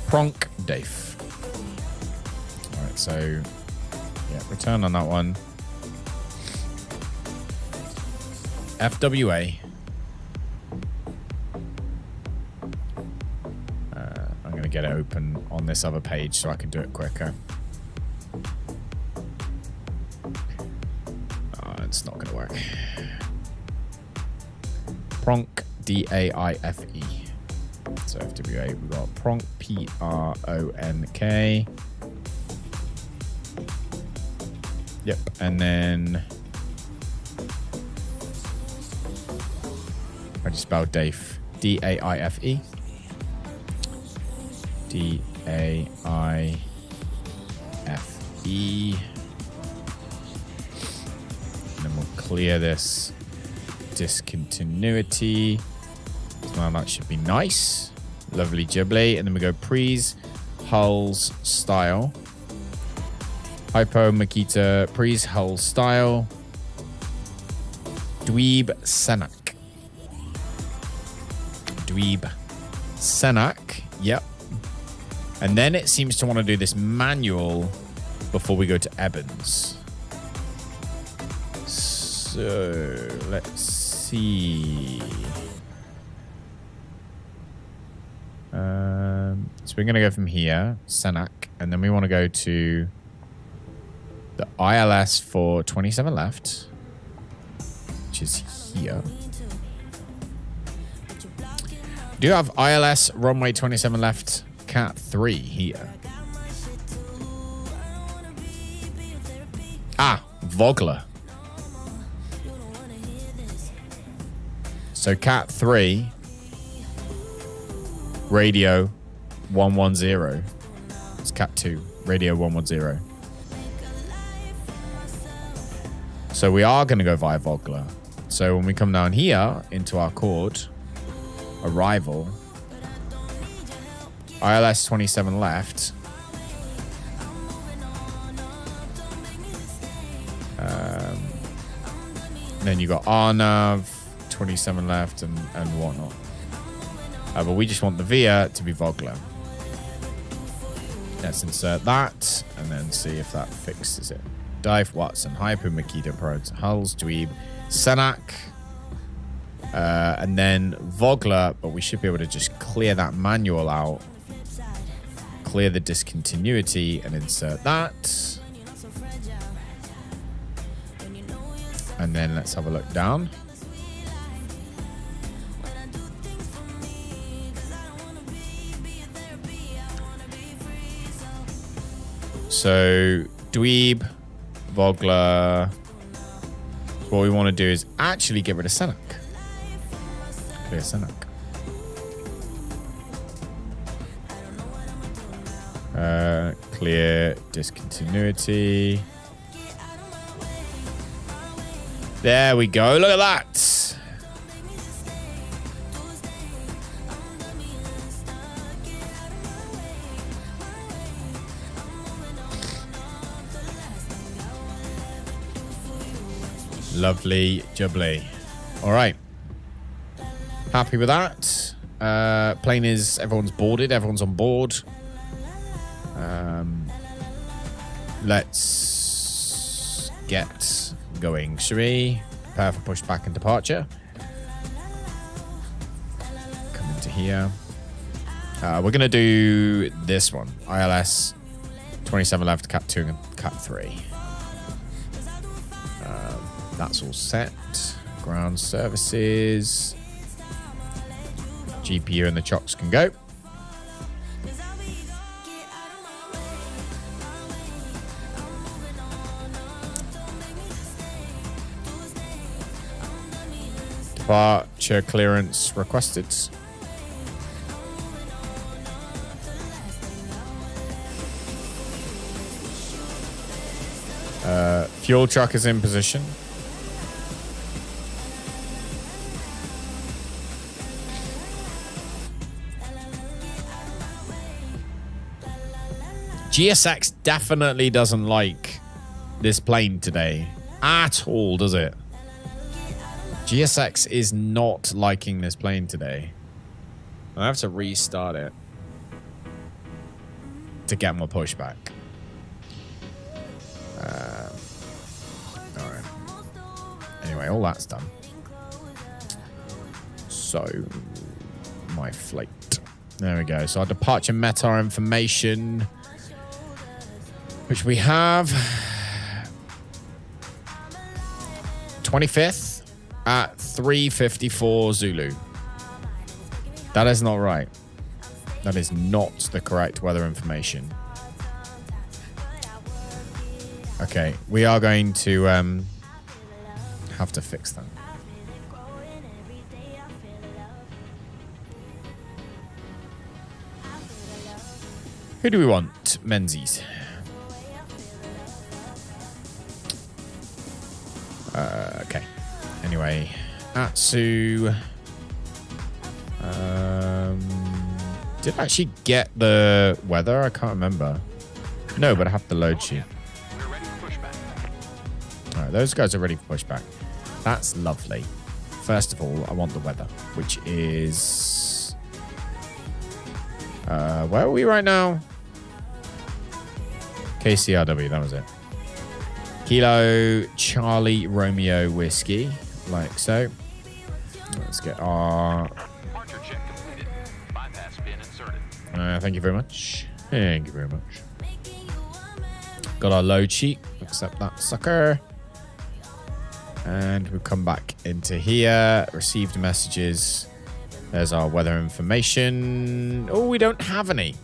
Pronk Dife. Alright, so yeah, return on that one. FWA. I'm going to get it open on this other page so I can do it quicker. It's not going to work. Pronk, D-A-I-F-E. So FWA, we've got Pronk, P-R-O-N-K. Yep, and then... I just spelled Dave. D-A-I-F-E. D-A-I-F-E. And then we'll clear this discontinuity. Well, that should be nice. Lovely jubbly. And then we go Prees, hulls, style. Hypo, Makita, Prees, hull, style. Dweeb, Senak. Dweeb, Senak. Yep. And then it seems to want to do this manual before we go to Ebens. So, let's see. So we're going to go from here, Senak, and then we want to go to the ILS for 27 left, which is here. Do you have ILS runway 27 left, Cat 3 here? Ah, Vogler. So Cat 3, radio 110. It's Cat 2, radio 110. So we are going to go via Vogler. So when we come down here into our chord, arrival, ILS 27 left. Then you got RNAV 27 left and whatnot. But we just want the VIA to be Vogler. Let's insert that and then see if that fixes it. Dive, Watson, Hyper, Makita, Prods, Hulls, Dweeb, Senak, and then Vogler, but we should be able to just clear that manual out, clear the discontinuity, and insert that. And then let's have a look down. So, Dweeb, Vogler. What we want to do is actually get rid of Senak. Clear Senak. Clear discontinuity. There we go. Look at that. Lovely jubbly. All right. Happy with that. Plane is, everyone's boarded. Everyone's on board. Let's get going. Shall we prepare for pushback and departure? Come into here. We're going to do this one. ILS 27 left, Cat 2 and Cat 3. That's all set. Ground services. GPU and the chocks can go. Departure clearance requested. Fuel truck is in position. GSX definitely doesn't like this plane today at all, does it? GSX is not liking this plane today. I have to restart it to get more pushback. All right. Anyway, all that's done. So, my flight. There we go. So our departure met our information, which we have 25th at 3:54 Zulu. That is not right. That is not the correct weather information. Okay, we are going to have to fix that. Who do we want? Menzies. Okay. Anyway, Atsu. Did I actually get the weather? I can't remember. No, but I have the load sheet. We're ready for pushback. All right, those guys are ready for pushback. That's lovely. First of all, I want the weather, which is... where are we right now? KCRW, that was it. Kilo Charlie Romeo Whiskey, like so. Let's get our... Departure check completed. Bypass pin inserted. thank you very much. Thank you very much. Got our load sheet. Accept that sucker. And we'll come back into here. Received messages. There's our weather information. Oh, we don't have any.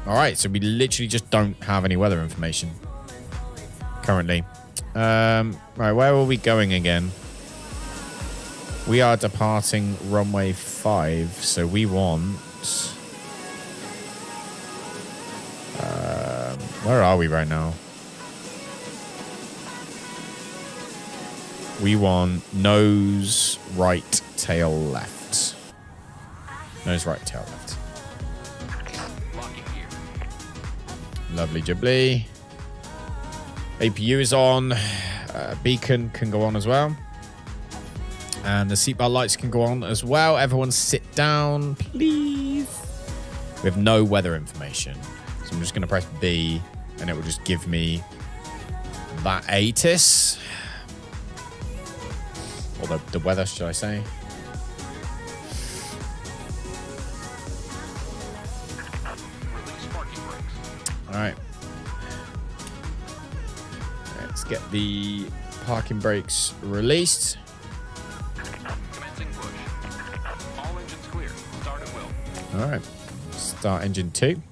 All right, so we literally just don't have any weather information currently. Right, where are we going again? We are departing runway 5, so we want... where are we right now? We want nose right, tail left. Nose right, tail left. Locking gear. Lovely jibbly. APU is on. Beacon can go on as well. And the seatbelt lights can go on as well. Everyone sit down, please. We have no weather information. So I'm just going to press B and it will just give me that ATIS. Or the weather, should I say. Release parking brakes. All right. Let's get the parking brakes released. Commencing push. All engines clear. Start at will. All right. Start engine 2.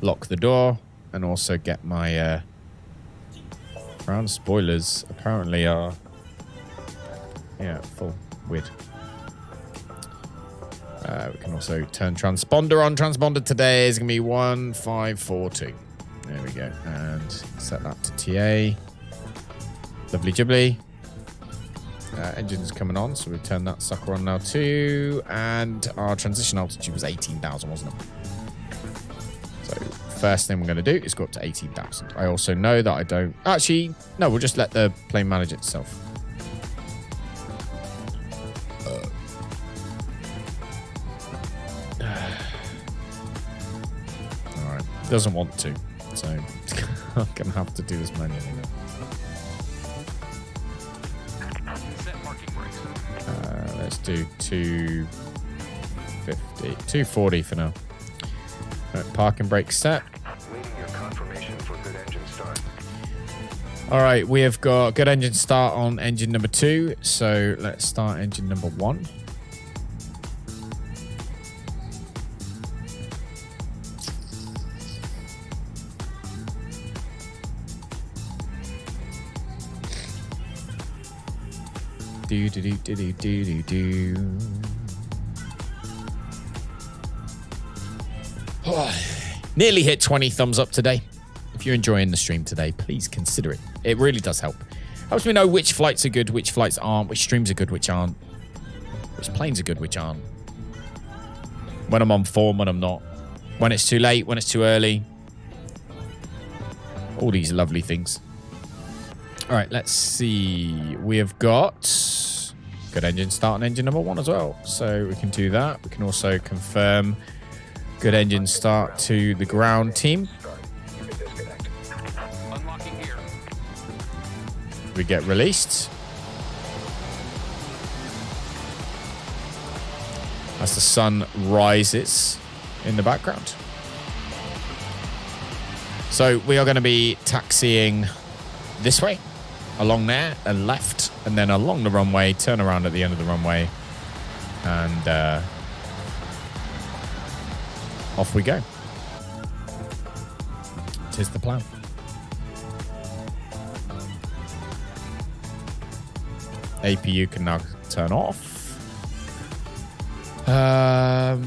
Lock the door. And also get my ground spoilers apparently are... yeah, full. Weird. We can also turn transponder on. Transponder today is going to be 1542. There we go. And set that to TA. Lovely jibbly. Engine's coming on, so we've turned that sucker on now too. And our transition altitude was 18,000, wasn't it? So first thing we're going to do is go up to 18,000. I also know that I don't... actually, no, we'll just let the plane manage itself. Alright, doesn't want to, so I'm going to have to do this manually now. Set parking brakes. Let's do 250, 240 for now. Right, parking brake set. Waiting your confirmation for good engine start. All right, we have got good engine start on engine number 2. So let's start engine number 1. Do do do do do do do do. Nearly hit 20 thumbs up today. If you're enjoying the stream today, please consider it. It really does help. Helps me know which flights are good, which flights aren't, which streams are good, which aren't, which planes are good, which aren't. When I'm on form, when I'm not. When it's too late, when it's too early. All these lovely things. All right, let's see. We have got good engine start on engine number 1 as well. So we can do that. We can also confirm good engine start to the ground team. You can disconnect. Unlocking gear. We get released. As the sun rises in the background. So we are going to be taxiing this way, along there, and left, and then along the runway, turn around at the end of the runway, and off we go. Tis the plan. APU can now turn off. Tow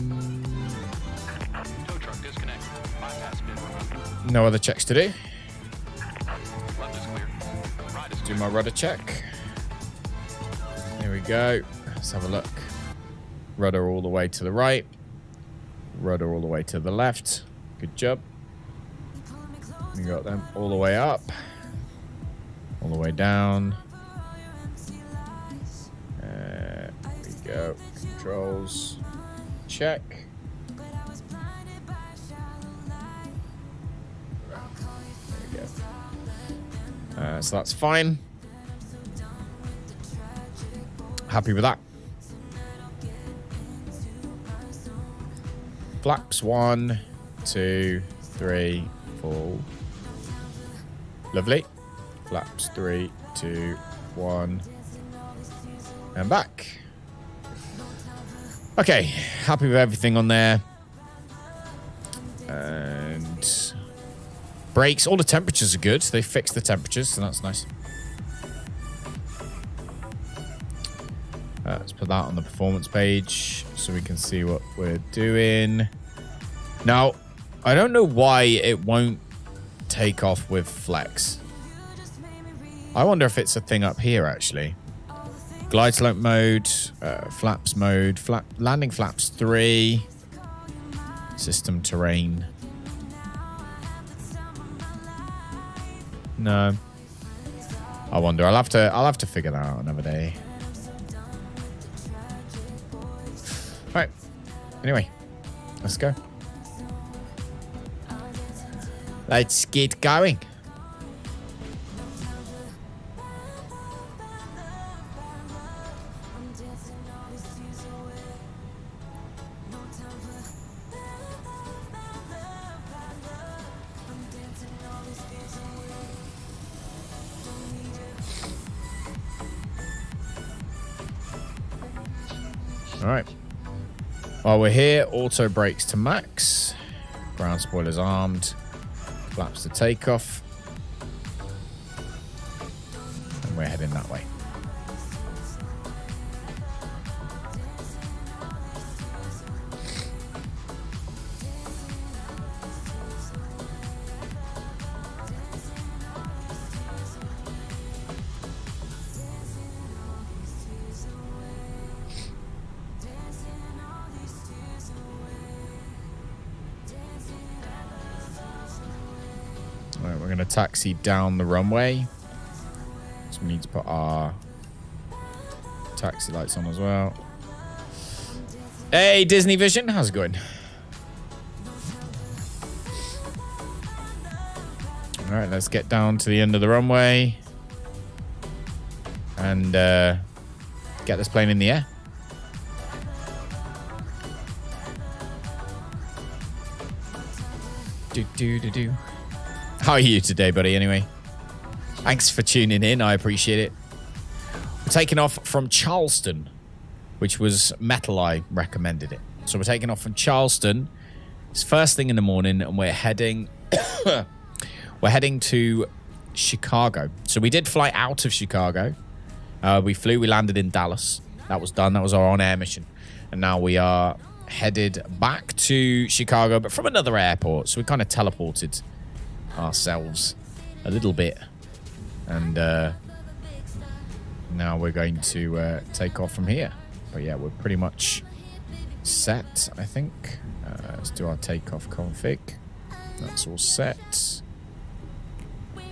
truck disconnect. Bypass pin removed. No other checks to do. Left is clear. Right is Do clear. my rudder check. we go. Let's have a look. Rudder all the way to the right. Rudder all the way to the left. Good job. We got them all the way up. All the way down. There we go. Controls. Check. There we go. So that's fine. Happy with that. Flaps 1, 2, 3, 4. Lovely. Flaps 3, 2, 1. And back. Okay. Happy with everything on there. And brakes. All the temperatures are good. They fixed the temperatures, so that's nice. Let's put that on the performance page so we can see what we're doing. Now, I don't know why it won't take off with flex. I wonder if it's a thing up here, actually. Glide slope mode, flaps mode, landing flaps 3, system terrain. No. I wonder. I'll have to figure that out another day. Right. Anyway, let's go. Let's get going. All right. While we're here, auto brakes to max. Ground spoilers armed. Flaps to takeoff. And we're heading that way. Right, we're going to taxi down the runway. So we need to put our taxi lights on as well. Hey, Disney Vision. How's it going? All right, let's get down to the end of the runway. And get this plane in the air. Do. How are you today, buddy, anyway? Thanks for tuning in. I appreciate it. We're taking off from Charleston, which was Metal Eye recommended it. So we're taking off from Charleston. It's first thing in the morning, and we're heading we're heading to Chicago. So we did fly out of Chicago. We landed in Dallas. That was done. That was our on-air mission. And now we are headed back to Chicago, but from another airport. So we kind of teleported ourselves a little bit, and now we're going to take off from here. But yeah, we're pretty much set, I think. Let's do our takeoff config. That's all set. Do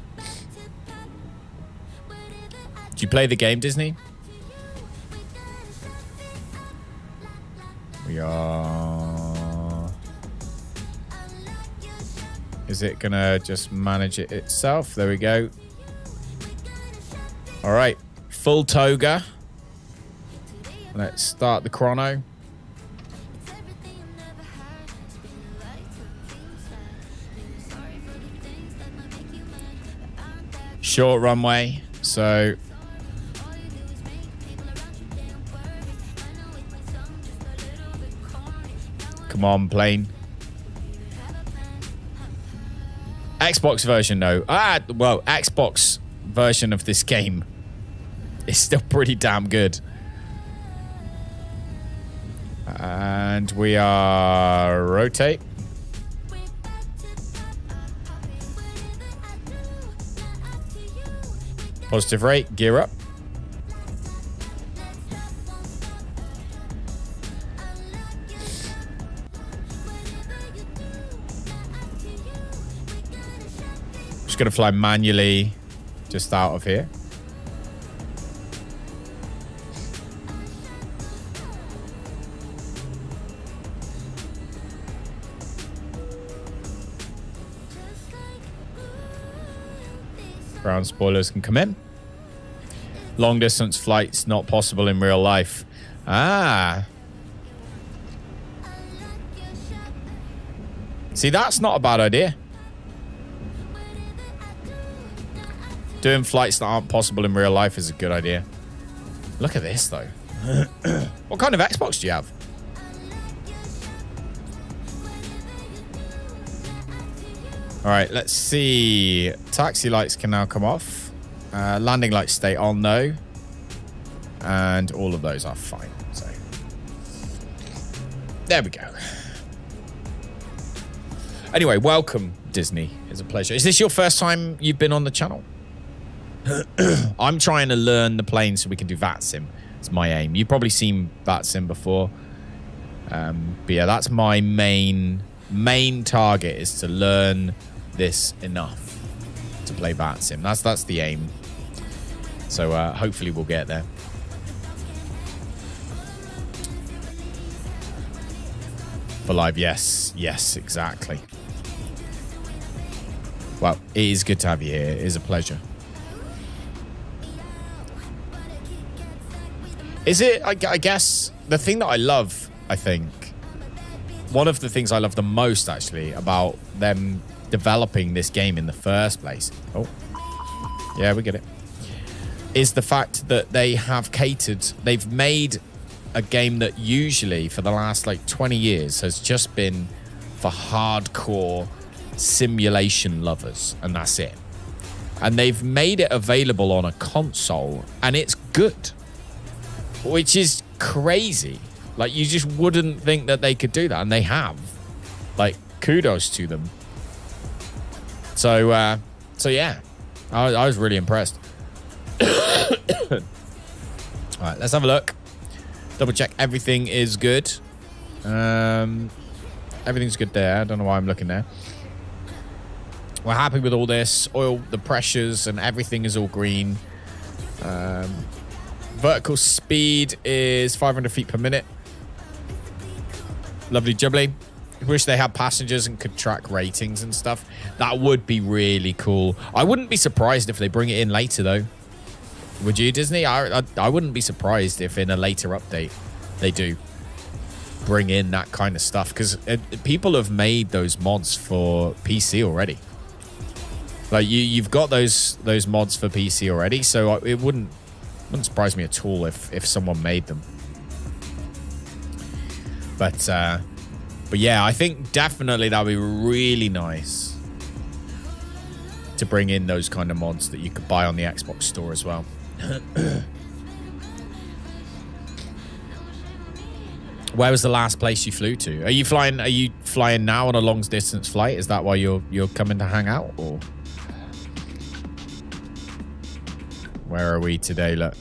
you play the game, Disney? We are... Is it going to just manage it itself? There we go. All right. Full toga. Let's start the chrono. Short runway. So... Come on, plane. Xbox version, no. Well, Xbox version of this game is still pretty damn good. And we are rotate. Positive rate, gear up. Just gonna fly manually just out of here. Ground spoilers can come in. Long distance flights not possible in real life. Ah. See, that's not a bad idea. Doing flights that aren't possible in real life is a good idea. Look at this, though. What kind of Xbox do you have? All right, let's see. Taxi lights can now come off. Landing lights stay on, though. And all of those are fine. So there we go. Anyway, welcome, Disney. It's a pleasure. Is this your first time you've been on the channel? I'm trying to learn the plane so we can do Vatsim. It's my aim. You've probably seen Vatsim before. But yeah, that's my main target, is to learn this enough to play Vatsim. That's the aim. So hopefully we'll get there. For live, yes, exactly. Well, it is good to have you here. It is a pleasure. Is it? I guess the thing that I love, I think, one of the things I love the most, actually, about them developing this game in the first place. Oh, yeah, we get it. Is the fact that they have catered, they've made a game that usually for the last like 20 years has just been for hardcore simulation lovers, and that's it. And they've made it available on a console, and it's good, which is crazy. Like, you just wouldn't think that they could do that, and they have. Like, kudos to them. So yeah, I was really impressed. All right, let's have a look. Double check everything is good. Everything's good there. I don't know why I'm looking there. We're happy with all this. Oil, the pressures, and everything is all green. Vertical speed is 500 feet per minute. Lovely jubbly. Wish they had passengers and could track ratings and stuff. That would be really cool. I wouldn't be surprised if they bring it in later, though. Would you, Disney? I wouldn't be surprised if in a later update they do bring in that kind of stuff, because people have made those mods for PC already. Like, you've got those mods for PC already, so it wouldn't surprise me at all if someone made them. But yeah, I think definitely that would be really nice to bring in those kind of mods that you could buy on the Xbox store as well. Where was the last place you flew to? Are you flying now on a long distance flight? Is that why you're coming to hang out, or where are we today? Look.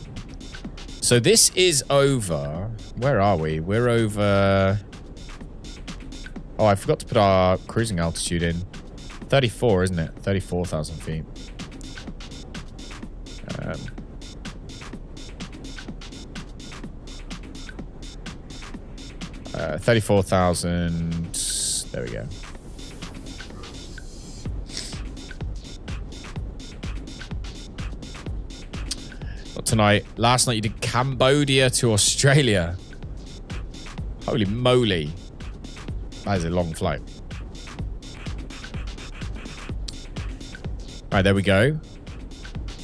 So this is over. Where are we? We're over. Oh, I forgot to put our cruising altitude in. 34, isn't it? 34,000 feet. 34,000. There we go. Not tonight. Last night you did Cambodia to Australia. Holy moly. That is a long flight. All right, there we go.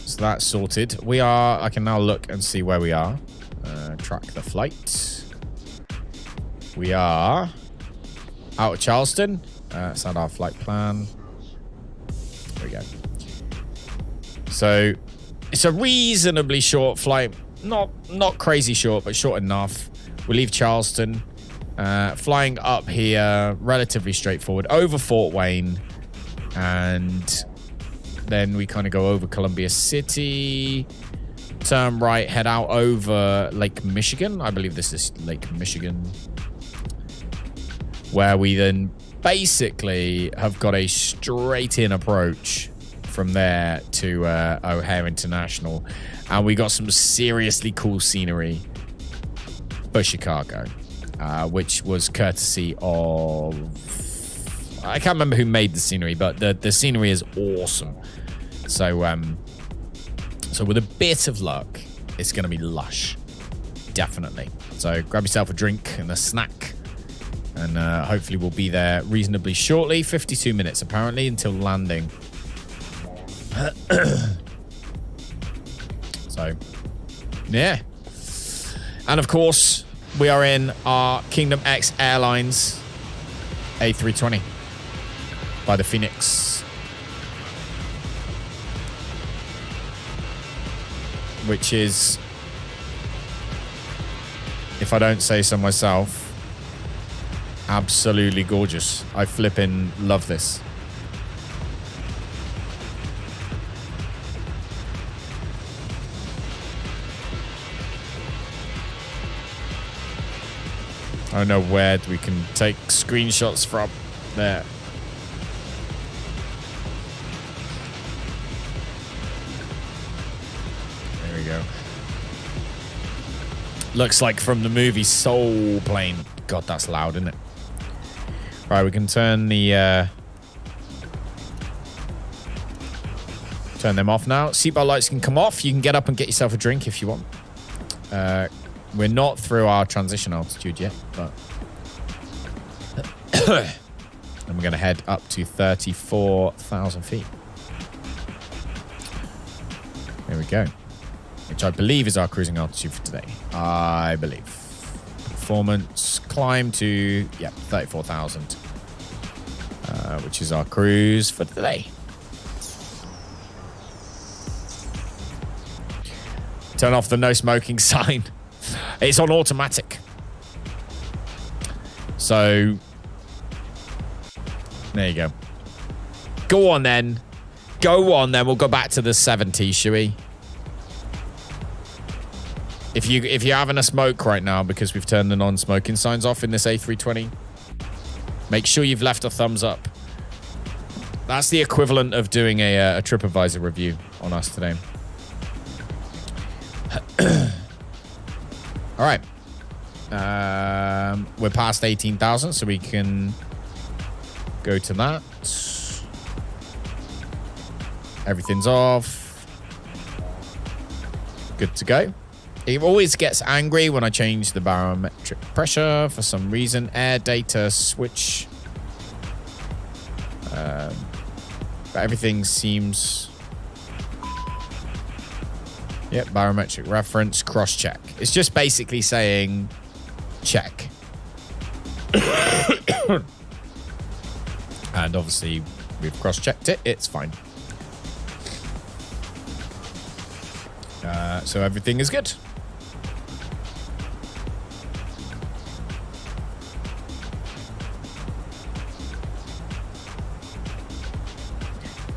So that's sorted. I can now look and see where we are. Track the flight. We are out of Charleston. That's not our flight plan. There we go. So it's a reasonably short flight. Not crazy short, but short enough. We leave Charleston. Flying up here, relatively straightforward, over Fort Wayne, and then we kind of go over Columbia City, turn right, head out over Lake Michigan. I believe this is Lake Michigan, where we then basically have got a straight in approach from there to O'Hare International. And we got some seriously cool scenery for Chicago, which was courtesy of... I can't remember who made the scenery, but the scenery is awesome. So, so with a bit of luck, it's going to be lush. Definitely. So grab yourself a drink and a snack. And hopefully we'll be there reasonably shortly. 52 minutes, apparently, until landing. So, yeah. And, of course, we are in our Kingdom X Airlines A320 by the Phoenix. Which is, if I don't say so myself, absolutely gorgeous. I flipping love this. I don't know where we can take screenshots from. There. There we go. Looks like from the movie Soul Plane. God, that's loud, isn't it? Right, we can turn the turn them off now. Seatbelt lights can come off. You can get up and get yourself a drink if you want. We're not through our transition altitude yet, but and we're going to head up to 34,000 feet. There we go. Which I believe is our cruising altitude for today. I believe. Performance climb to 34,000, which is our cruise for today. Turn off the no smoking sign. It's on automatic. So there you go. Go on then. Go on then. We'll go back to the 70s, shall we? If you're having a smoke right now because we've turned the non-smoking signs off in this A320, make sure you've left a thumbs up. That's the equivalent of doing a TripAdvisor review on us today. All right. We're past 18,000, so we can go to that. Everything's off. Good to go. It always gets angry when I change the barometric pressure for some reason. Air data switch. But everything seems... Yep, barometric reference, cross-check. It's just basically saying check. And obviously, we've cross-checked it. It's fine. So everything is good.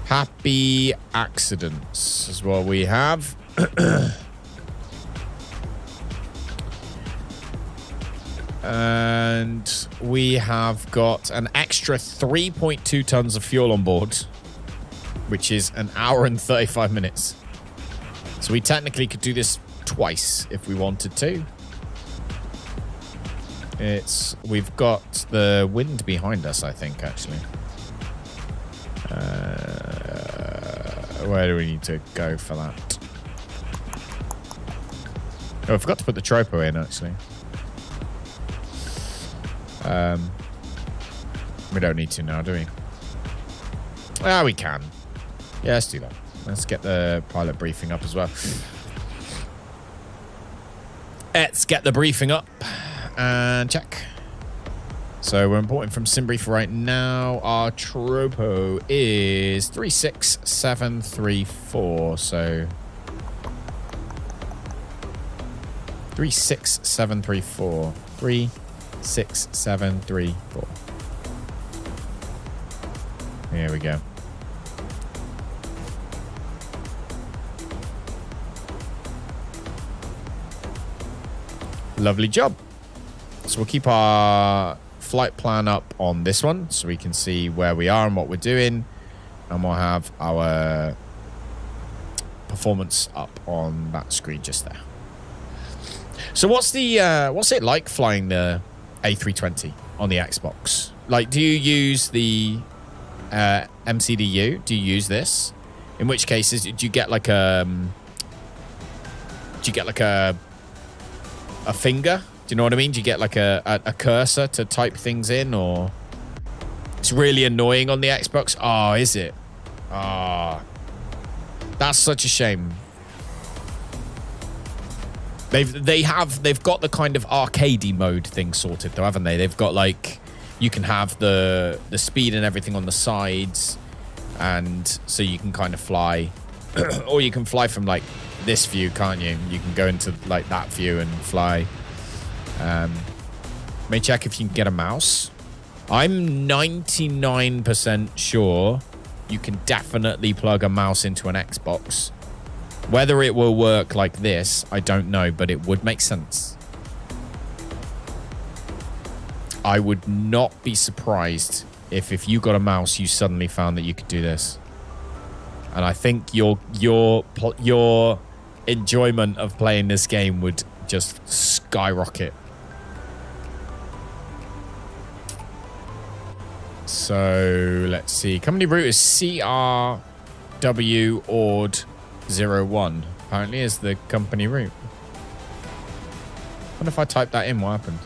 Happy accidents is what we have. And we have got an extra 3.2 tons of fuel on board, which is an hour and 35 minutes. So we technically could do this twice if we wanted to. We've got the wind behind us, I think, actually. Where do we need to go for that? Oh, I forgot to put the tropo in, actually. We don't need to now, do we? Ah, we can. Yeah, let's do that. Let's get the pilot briefing up as well. Let's get the briefing up and check. So we're importing from SimBrief right now. Our tropo is 36734. So 36734. 36734. Here we go. Lovely job. So we'll keep our flight plan up on this one so we can see where we are and what we're doing. And we'll have our performance up on that screen just there. So what's it like flying the A320 on the Xbox? Like, do you use the MCDU? Do you use this? In which cases, do you get like a finger? Do you know what I mean? Do you get like a cursor to type things in, or it's really annoying on the Xbox? Oh, is it? Ah, that's such a shame. They've got the kind of arcadey mode thing sorted though, haven't they? They've got like, you can have the speed and everything on the sides, and so you can kind of fly, or you can fly from like this view, can't you? You can go into like that view and fly. Let me check if you can get a mouse. I'm 99% sure you can definitely plug a mouse into an Xbox. Whether it will work like this, I don't know, but it would make sense. I would not be surprised if you got a mouse, you suddenly found that you could do this. And I think your enjoyment of playing this game would just skyrocket. So let's see. Company route is CRW ORD 01. Apparently is the company route. What if I type that in? What happened?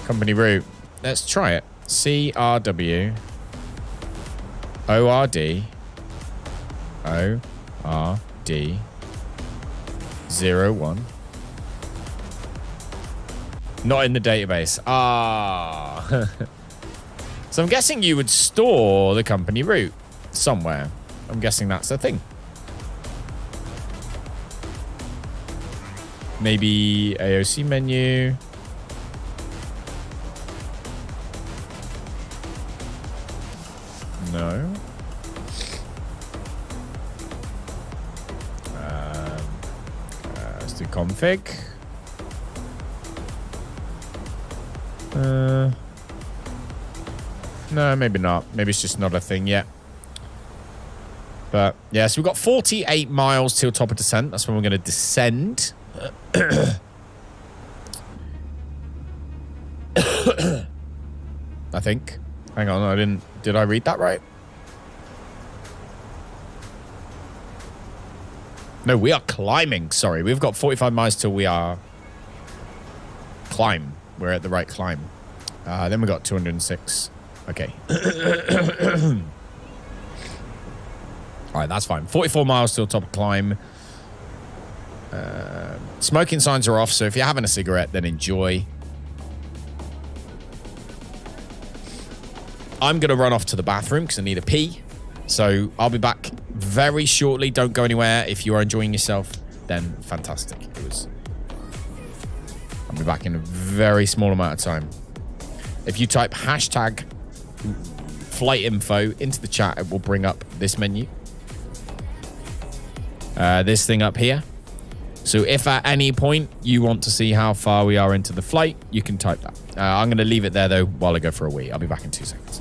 Company route. Let's try it. CRW ORD 01. Not in the database. Ah. So I'm guessing you would store the company route somewhere. I'm guessing that's the thing. Maybe AOC menu. No. Let's do config. No, maybe not. Maybe it's just not a thing yet. But yeah, so we've got 48 miles till top of descent. That's when we're going to descend. I think. Hang on, I didn't. Did I read that right? No, we are climbing. Sorry, we've got 45 miles till we are climb. We're at the right climb. Then we got 206. Okay. All right, that's fine. 44 miles till top of climb. Smoking signs are off, so if you're having a cigarette, then enjoy. I'm going to run off to the bathroom because I need a pee. So I'll be back very shortly. Don't go anywhere. If you are enjoying yourself, then fantastic. I'll be back in a very small amount of time. If you type hashtag flight info into the chat, it will bring up this menu. This thing up here. So if at any point you want to see how far we are into the flight, you can type that. I'm going to leave it there, though, while I go for a wee. I'll be back in 2 seconds.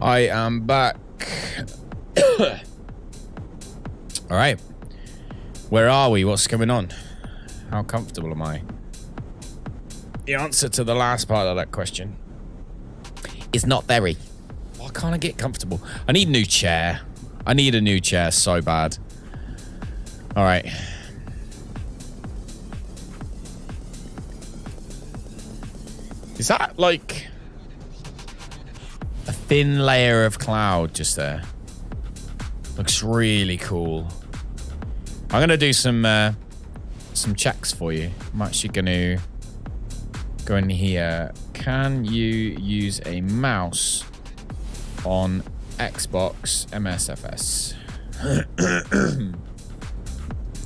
I am back. All right. Where are we? What's going on? How comfortable am I? The answer to the last part of that question is not very. Why can't I get comfortable? I need a new chair. I need a new chair so bad. All right. Is that like a thin layer of cloud just there? Looks really cool. I'm gonna do some checks for you. I'm actually gonna go in here. Can you use a mouse on Xbox MSFS?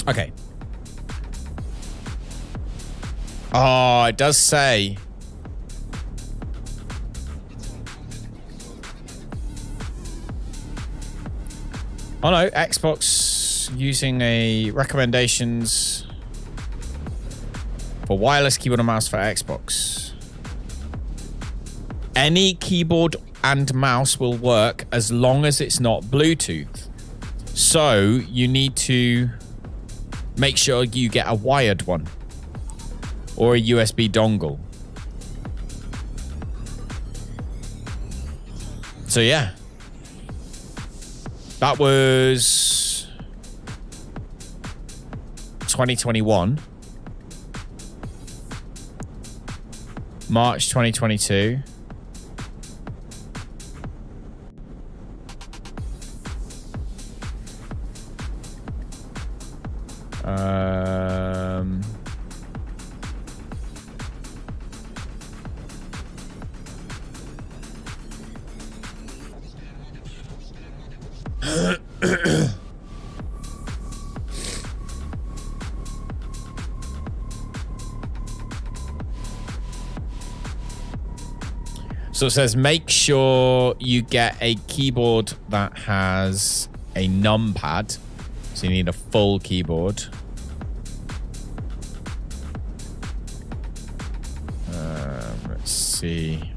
Okay. Oh, it does say. Oh no, Xbox using a recommendations for wireless keyboard and mouse for Xbox. Any keyboard and mouse will work as long as it's not Bluetooth. So you need to make sure you get a wired one or a USB dongle. So yeah. That was 2021. March 2022. So it says, make sure you get a keyboard that has a numpad. So you need a full keyboard. Let's see.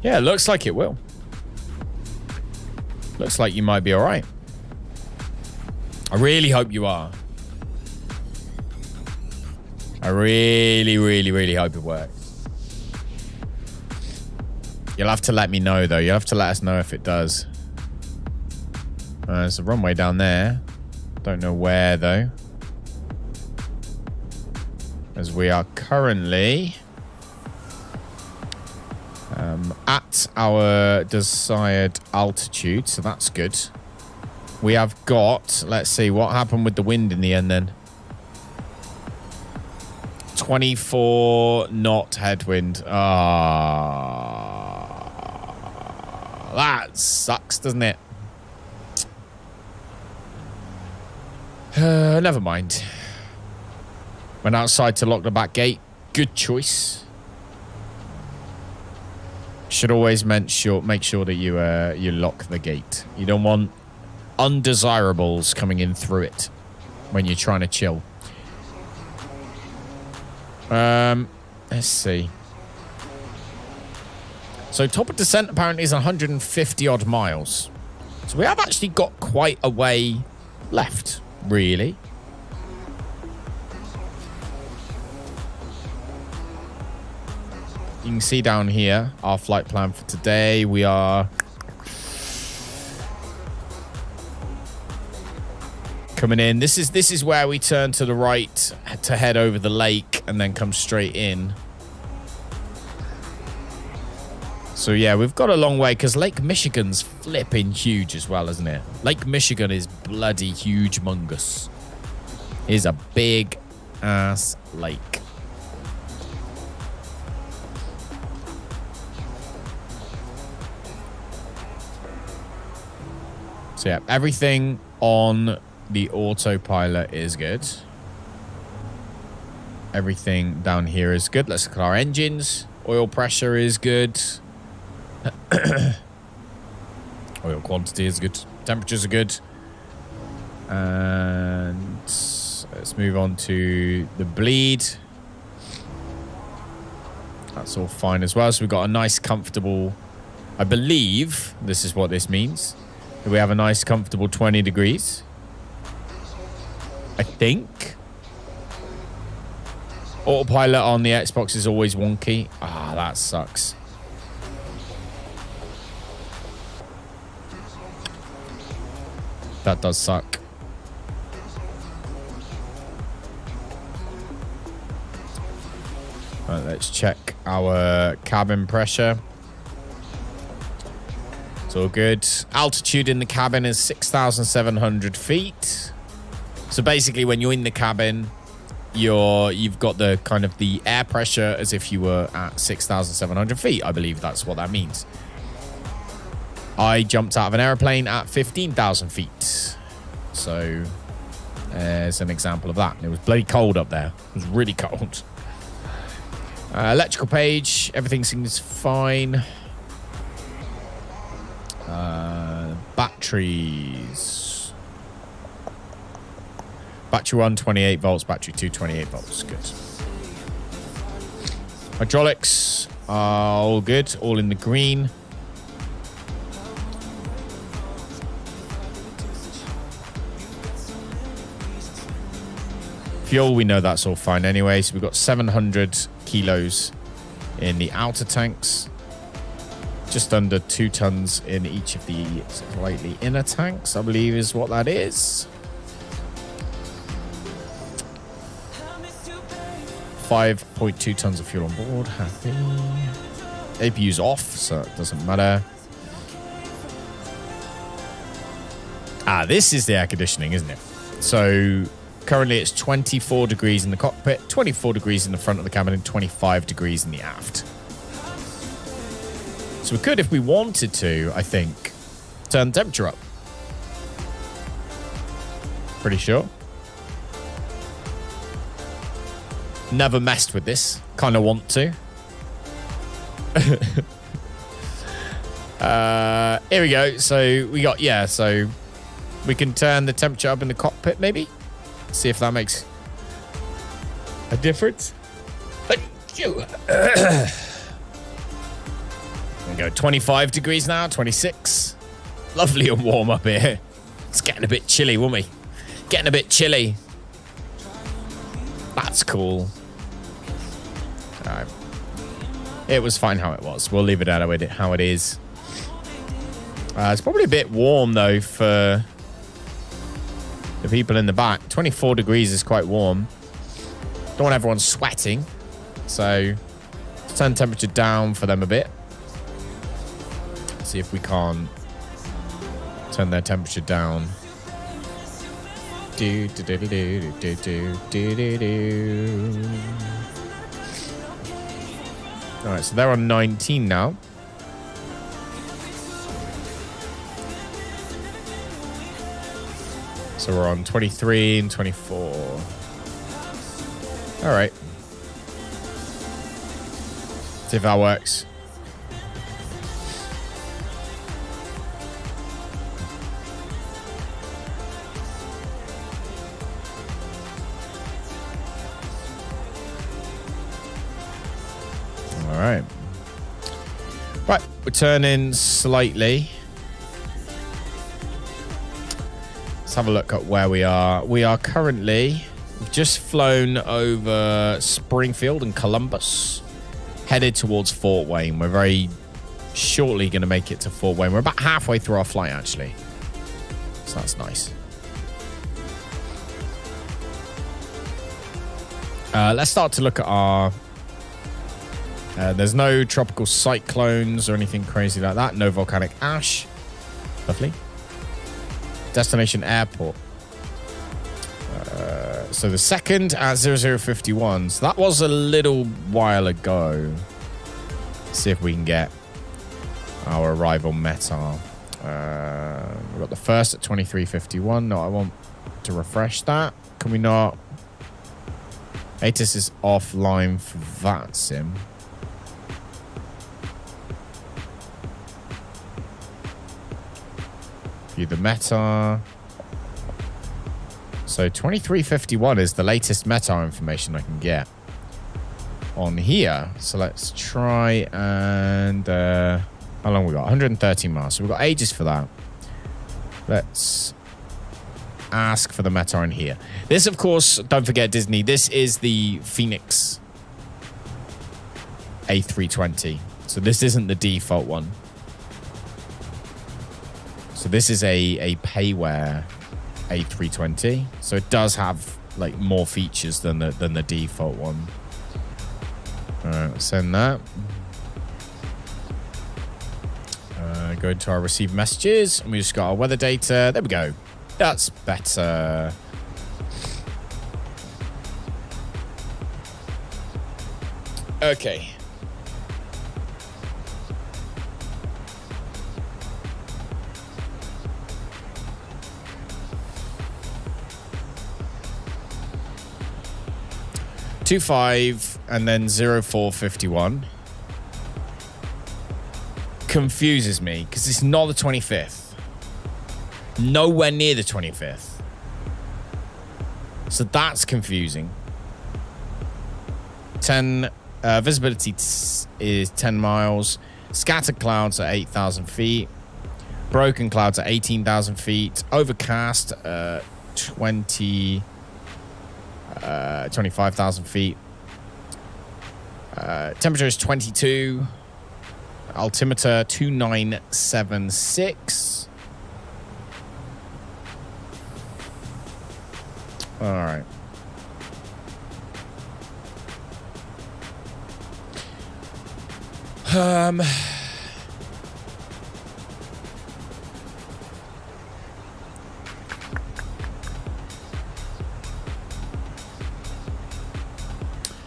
Yeah, it looks like it will. Looks like you might be all right. I really hope you are. I really, really, really hope it works. You'll have to let me know, though. You'll have to let us know if it does. There's a runway down there. Don't know where, though. As we are currently at our desired altitude, so that's good. We have got, let's see, what happened with the wind in the end then? 24 knot headwind. Ah, that sucks, doesn't it? Never mind. Went outside to lock the back gate. Good choice. Should always make sure that you lock the gate. You don't want undesirables coming in through it when you're trying to chill. Let's see. So top of descent apparently is 150 odd miles. So we have actually got quite a way left, really. You can see down here our flight plan for today. We are coming in. This is where we turn to the right to head over the lake and then come straight in. So yeah, we've got a long way because Lake Michigan's flipping huge as well, isn't it? Lake Michigan is bloody huge mungus. It is a big ass lake. So yeah, everything on the autopilot is good. Everything down here is good. Let's look at our engines. Oil pressure is good. Oil quantity is good. Temperatures are good. And Let's move on to the bleed. That's all fine as well. So we've got a nice, comfortable... I believe this is what this means. We have a nice, comfortable 20 degrees. I think. Autopilot on the Xbox is always wonky. Ah, that sucks. That does suck. Right, let's check our cabin pressure. It's all good. Altitude in the cabin is 6,700 feet. So basically, when you're in the cabin, you've got the kind of the air pressure as if you were at 6,700 feet. I believe that's what that means. I jumped out of an airplane at 15,000 feet. So there's an example of that. It was bloody cold up there. It was really cold. Electrical page, everything seems fine. Batteries. Battery 1, 28 volts. Battery 2, 28 volts. Good. Hydraulics are all good. All in the green. Fuel, we know that's all fine anyway. So we've got 700 kilos in the outer tanks. Just under 2 tons in each of the slightly inner tanks, I believe is what that is. 5.2 tons of fuel on board. Happy. APU's off, so it doesn't matter. Ah, this is the air conditioning, isn't it? So currently it's 24 degrees in the cockpit, 24 degrees in the front of the cabin, and 25 degrees in the aft. So we could, if we wanted to, I think, turn the temperature up. Pretty sure. Never messed with this. Kind of want to. Here we go. So we got, yeah, so we can turn the temperature up in the cockpit, maybe. See if that makes a difference. There we go. 25 degrees now, 26. Lovely and warm up here. It's getting a bit chilly, won't we? Getting a bit chilly. That's cool. All right. It was fine how it was. We'll leave it out of how it is. It's probably a bit warm, though, for the people in the back. 24 degrees is quite warm. Don't want everyone sweating. So let's turn temperature down for them a bit. See if we can't turn their temperature down. Do, do, do, do, do, do, do, do, do, do. All right, so they're on 19 now. So we're on 23 and 24. All right. See if that works. All right. Right, we're turning slightly. Let's have a look at where we are. We are currently, we've just flown over Springfield and Columbus, headed towards Fort Wayne. We're very shortly going to make it to Fort Wayne. We're about halfway through our flight, actually. So that's nice. Let's start to look at our... there's no tropical cyclones or anything crazy like that. No volcanic ash. Lovely. Destination airport. So the second at 0051. So that was a little while ago. Let's see if we can get our arrival METAR. We've got the first at 2351. No, I want to refresh that. Can we not? ATIS is offline for Vatsim. View the METAR. So 2351 is the latest METAR information I can get on here. So let's try and how long we got? 113 miles. So we've got ages for that. Let's ask for the METAR in here. This, of course, don't forget Disney. This is the Fenix A320. So this isn't the default one. So this is a payware A320. So it does have like more features than the default one. All right, send that. Go into our received messages, and we just got our weather data. There we go. That's better. Okay. Two 5 and then 0451 confuses me because it's not the 25th. Nowhere near the 25th. So that's confusing. 10 visibility is 10 miles. Scattered clouds at 8,000 feet. Broken clouds at 18,000 feet. Overcast 25,000 feet. Temperature is 22. Altimeter 2976. All right.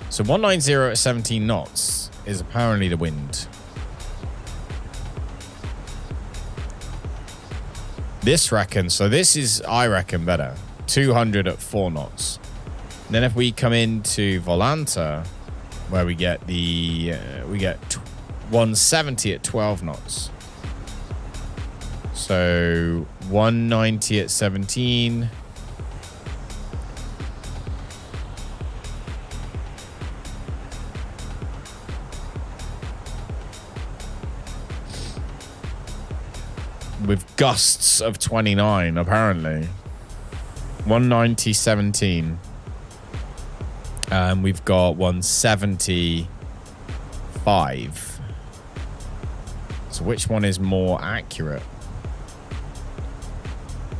So 190 at 17 knots is apparently the wind. This reckons, so this is, I reckon, better. 200 at 4 knots. Then if we come into Volanta, where we get the, we get 170 at 12 knots. So 190 at 17. With gusts of 29, apparently. 190, 17. And we've got 175. So which one is more accurate?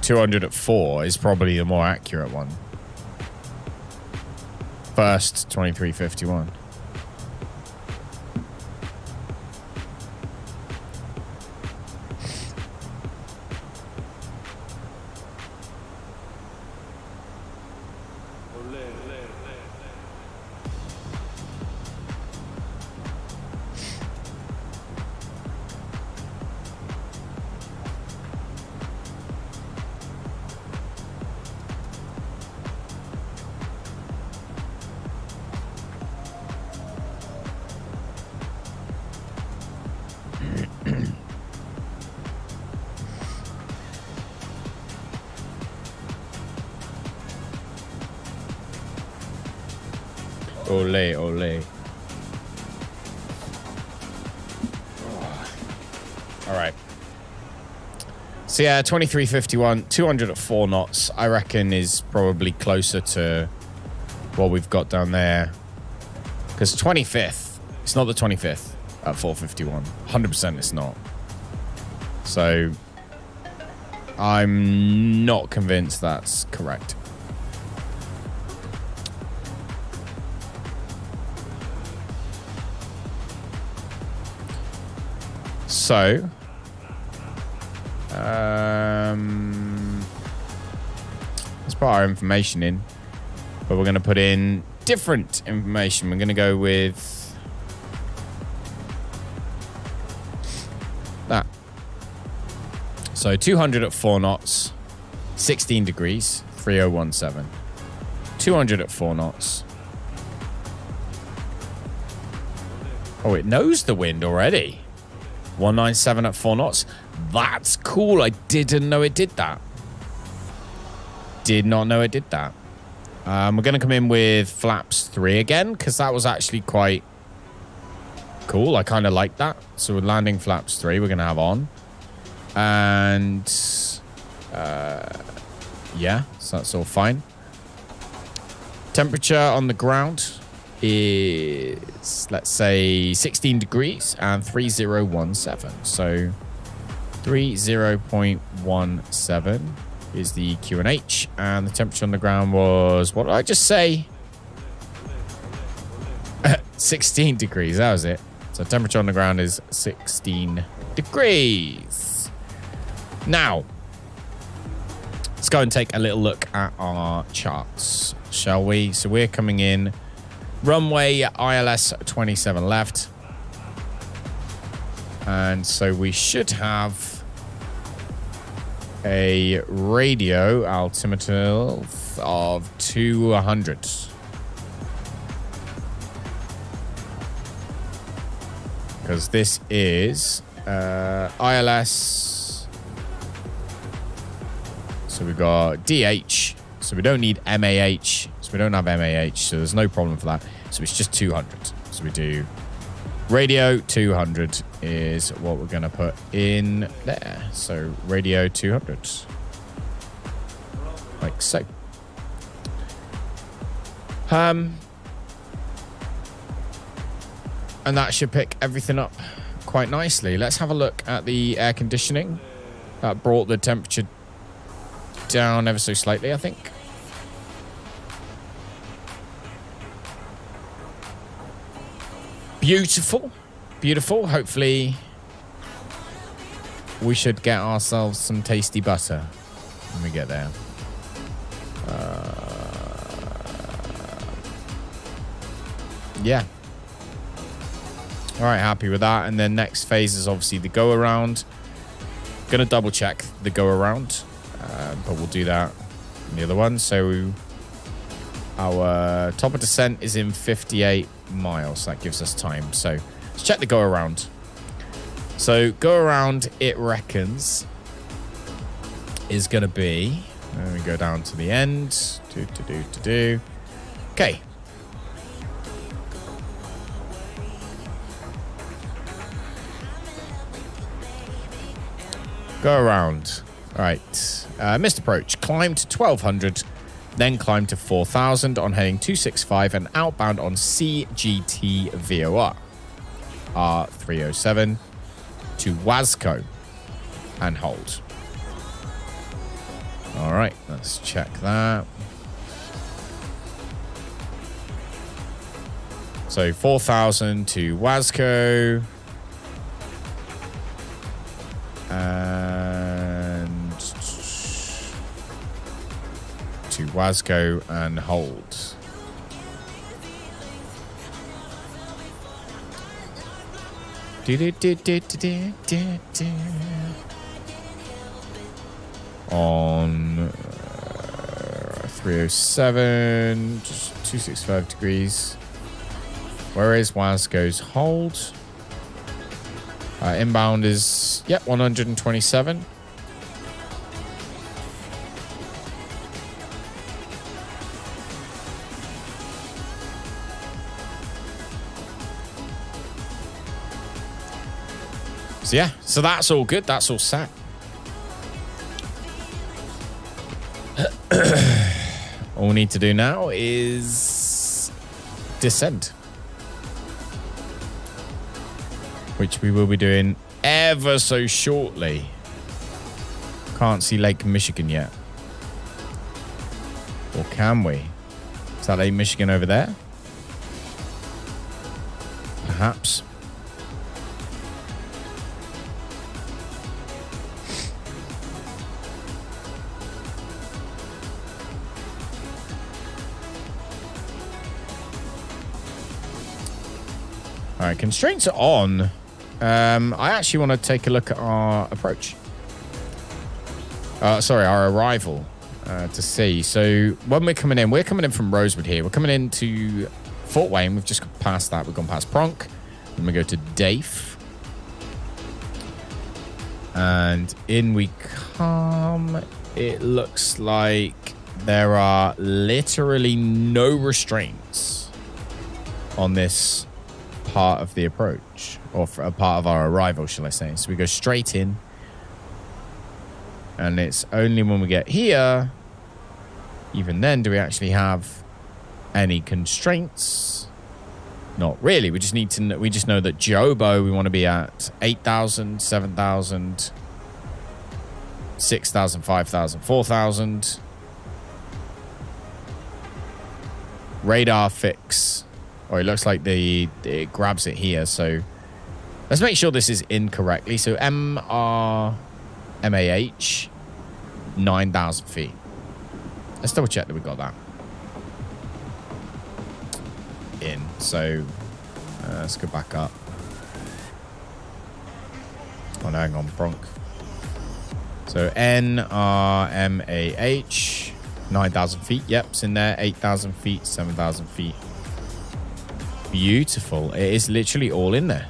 200 at 4 is probably the more accurate one. First, 2351. Ole, ole. All right. So yeah, 2351, 200 at 4 knots, I reckon is probably closer to what we've got down there. Because 25th, it's not the 25th at 451. 100% it's not. So I'm not convinced that's correct. So, let's put our information in, but we're going to put in different information. We're going to go with that. So 200 at 4 knots, 16 degrees, 3017. 200 at 4 knots. Oh, it knows the wind already. 197 at 4 knots. That's cool. I didn't know it did that. did not know it did that. We're going to come in with flaps 3 again, because that was actually quite cool. I kind of like that. So we're landing flaps 3. We're going to have on. And yeah, so that's all fine. Temperature on the ground is, let's say, 16 degrees and 3017. So 30.17 is the QNH, and the temperature on the ground was, what did I just say? 16 degrees, that was it. So temperature on the ground is 16 degrees. Now, let's go and take a little look at our charts, shall we? So we're coming in runway ILS 27 left. And so we should have a radio altimeter of 200. Because this is ILS. So we've got DH. So we don't need MAH. So we don't have MAH. So there's no problem for that. So it's just 200. So we do radio 200 is what we're going to put in there. So radio 200. Like so. And that should pick everything up quite nicely. Let's have a look at the air conditioning. That brought the temperature down ever so slightly, I think. Beautiful. Beautiful. Hopefully we should get ourselves some tasty butter when we get there. Yeah. All right, happy with that. And then next phase is obviously the go around. Gonna double check the go around, but we'll do that in the other one. So our top of descent is in 58 miles. That gives us time. So let's check the go around. So go around, it reckons, is gonna be. Let me go down to the end. Okay. Go around. All right. Missed approach. Climb to 1200, then climb to 4000 on heading 265 and outbound on CGT VOR R307 to Wasco and hold. All right. Let's check that. So 4000 to Wasco. And to Wasco and hold. On 307, just 265 degrees. Where is Wasco's hold? Inbound is, 127. So yeah, so that's all good. That's all set. All we need to do now is descend, which we will be doing ever so shortly. Can't see Lake Michigan yet. Or can we? Is that Lake Michigan over there? Perhaps. All right, constraints are on. I actually want to take a look at our approach. Sorry, our arrival to see. So when we're coming in from Rosewood here. We're coming into Fort Wayne. We've just passed that. We've gone past Pronk. Then we go to Dave. And in we come. It looks like There are literally no restraints on this part of the approach, or for a part of our arrival, shall I say. So we go straight in, and it's only when we get here, even then, do we actually have any constraints? Not really. We just need to know, we just know that Jobo, we want to be at 8,000, 7,000, 6,000, 5,000, 4,000. Radar fix. Oh, it looks like it grabs it here. So let's make sure this is in correctly. So MAH, 9,000 feet. Let's double check that we got that in. So let's go back up. Oh, no, hang on, Bronc. So NRMAH, 9,000 feet. Yep, it's in there. 8,000 feet, 7,000 feet. Beautiful. It is literally all in there.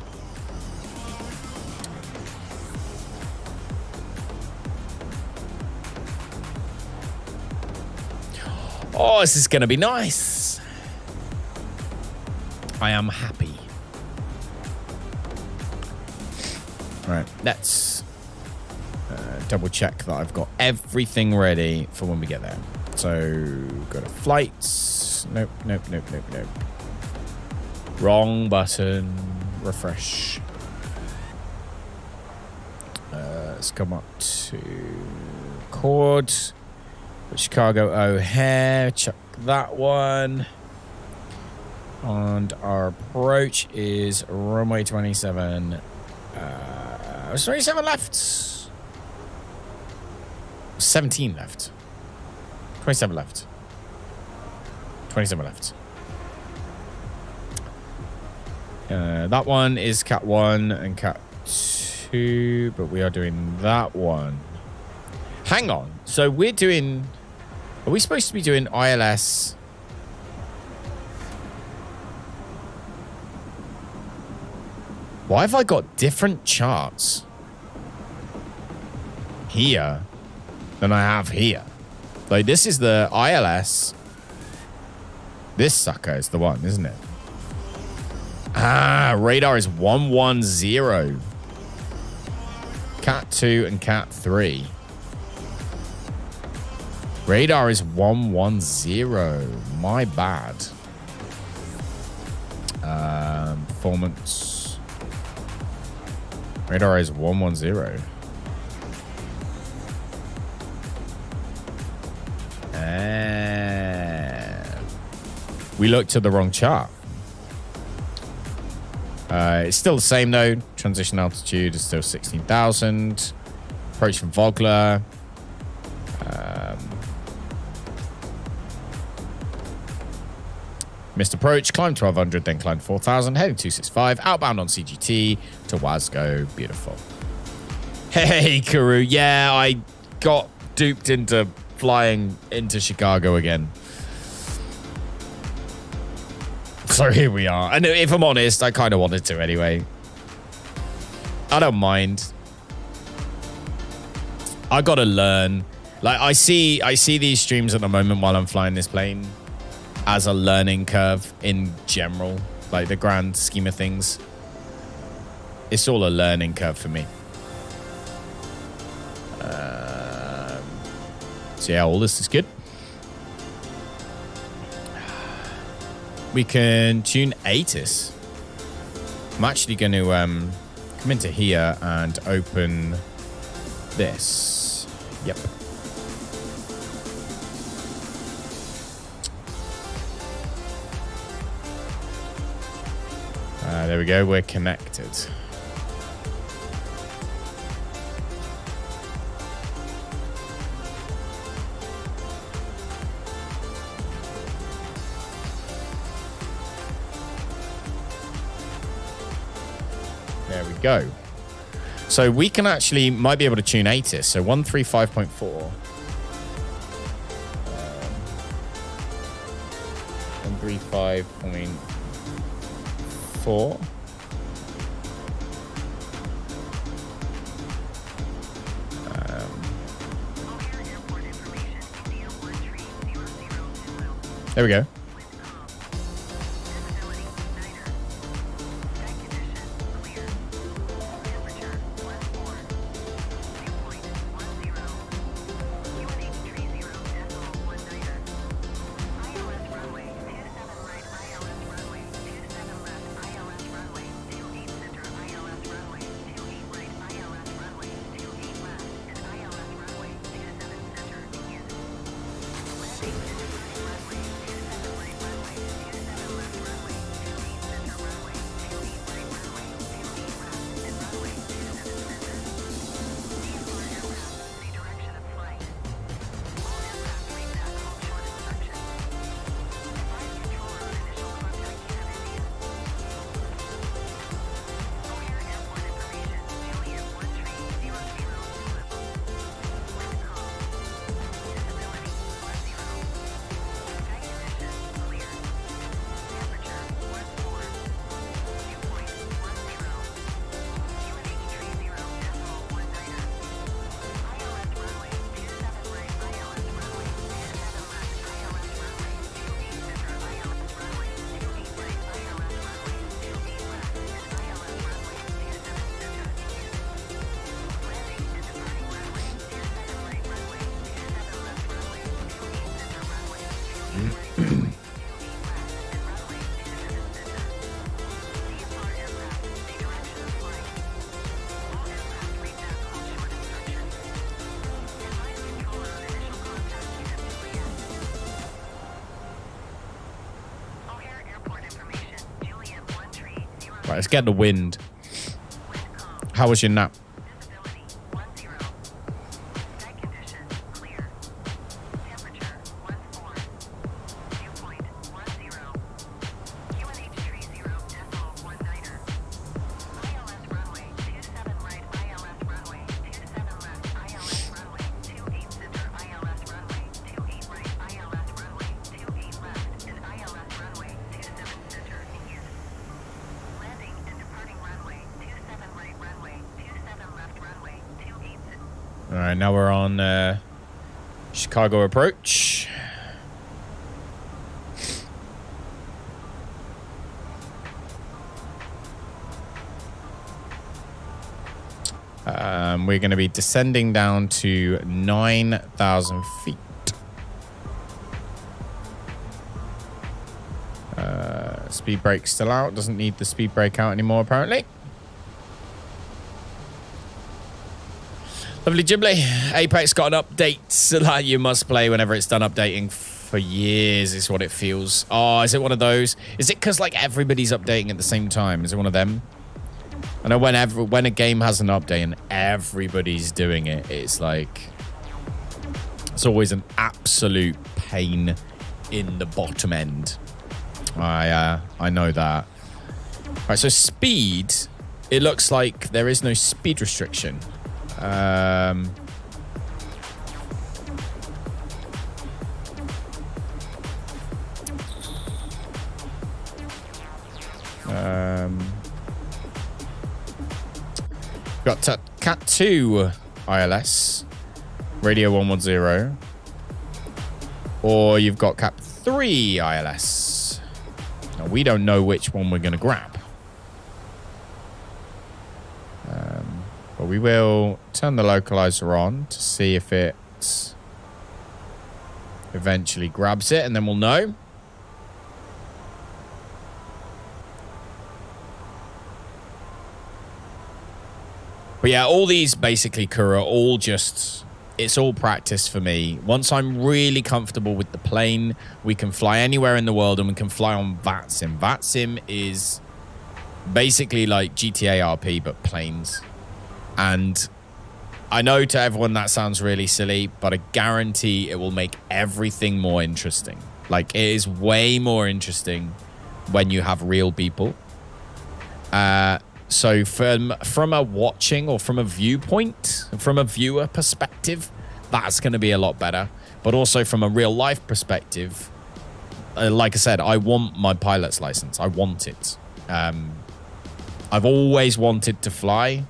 Oh, this is going to be nice. I am happy. All right, let's double check that I've got everything ready for when we get there. So go to flights. Nope, nope, nope, nope, nope. Wrong button. Refresh. Let's come up to Cord. Chicago O'Hare. Check that one. And our approach is runway 27. 27 left. 17 left. 27 left. 27 left. That one is Cat 1 and Cat 2, but we are doing that one. Hang on. So we're doing... Are we supposed to be doing ILS? Why have I got different charts here than I have here? Like, this is the ILS. This sucker is the one, isn't it? Ah, radar is 110. Cat 2 and Cat 3. Radar is 110. My bad. Performance. Radar is 110. We looked at the wrong chart. It's still the same though. Transition altitude is still 16,000. Approach from Vogler. Missed approach, climbed 1,200, then climbed 4,000, heading 265, outbound on CGT to Wasgo. Beautiful. Hey, Karoo. Yeah, I got duped into flying into Chicago again. So here we are. And if I'm honest, I kind of wanted to anyway. I don't mind. I got to learn. Like, I see these streams at the moment while I'm flying this plane as a learning curve in general, like the grand scheme of things. It's all a learning curve for me. So yeah, all this is good. We can tune ATIS. I'm actually going to come into here and open this. Yep. There we go. We're connected. There we go. So we can actually, might be able to tune ATIS. So 135.4. 135.4. There we go. Right, let's get the wind. How was your nap? All right, now we're on Chicago approach. We're going to be descending down to 9,000 feet. Speed brake still out. Doesn't need the speed brake out anymore, apparently. Lovely Ghibli. Apex got an update that you must play whenever it's done updating for years, is what it feels. Oh, is it one of those? Is it because like everybody's updating at the same time? Is it one of them? I know when a game has an update and everybody's doing it, it's like it's always an absolute pain in the bottom end. I know that. All right, so speed. It looks like there is no speed restriction. Got Cat 2 ILS, Radio 110, or you've got Cat 3 ILS. Now, we don't know which one we're going to grab. But we will turn the localizer on to see if it eventually grabs it, and then we'll know. But yeah, all these basically, Kura, all just, it's all practice for me. Once I'm really comfortable with the plane, we can fly anywhere in the world and we can fly on Vatsim. Vatsim is basically like GTA RP, but planes. And I know to everyone that sounds really silly, but I guarantee it will make everything more interesting. Like, it is way more interesting when you have real people. So from a watching or from a viewpoint, from a viewer perspective, that's going to be a lot better. But also from a real life perspective, like I said, I want my pilot's license. I want it. I've always wanted to fly.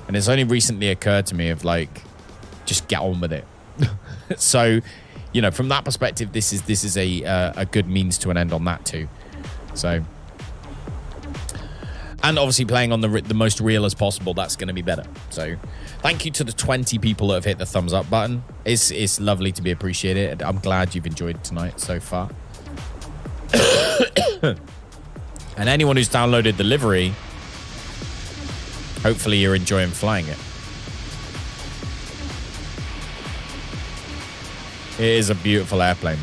And it's only recently occurred to me of like, just get on with it. So you know, from that perspective, this is a good means to an end on that too. So, and obviously playing on the most real as possible, that's going to be better. So, thank you to the 20 people that have hit the thumbs up button. It's lovely to be appreciated. I'm glad you've enjoyed tonight so far. And anyone who's downloaded the Livery, hopefully you're enjoying flying it. It is a beautiful airplane.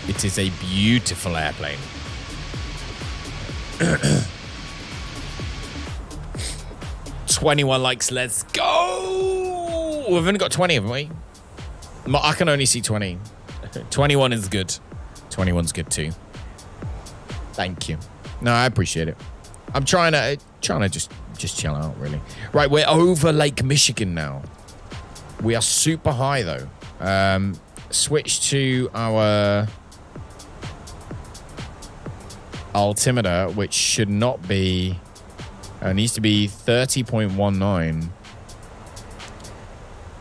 It is a beautiful airplane. 21 likes, let's go! We've only got 20, haven't we? I can only see 20. 21 is good. 21's good too. Thank you. No, I appreciate it. I'm trying to just chill out, really. Right, we're over Lake Michigan now. We are super high though. Switch to our altimeter, which should not be. Needs to be 30.19.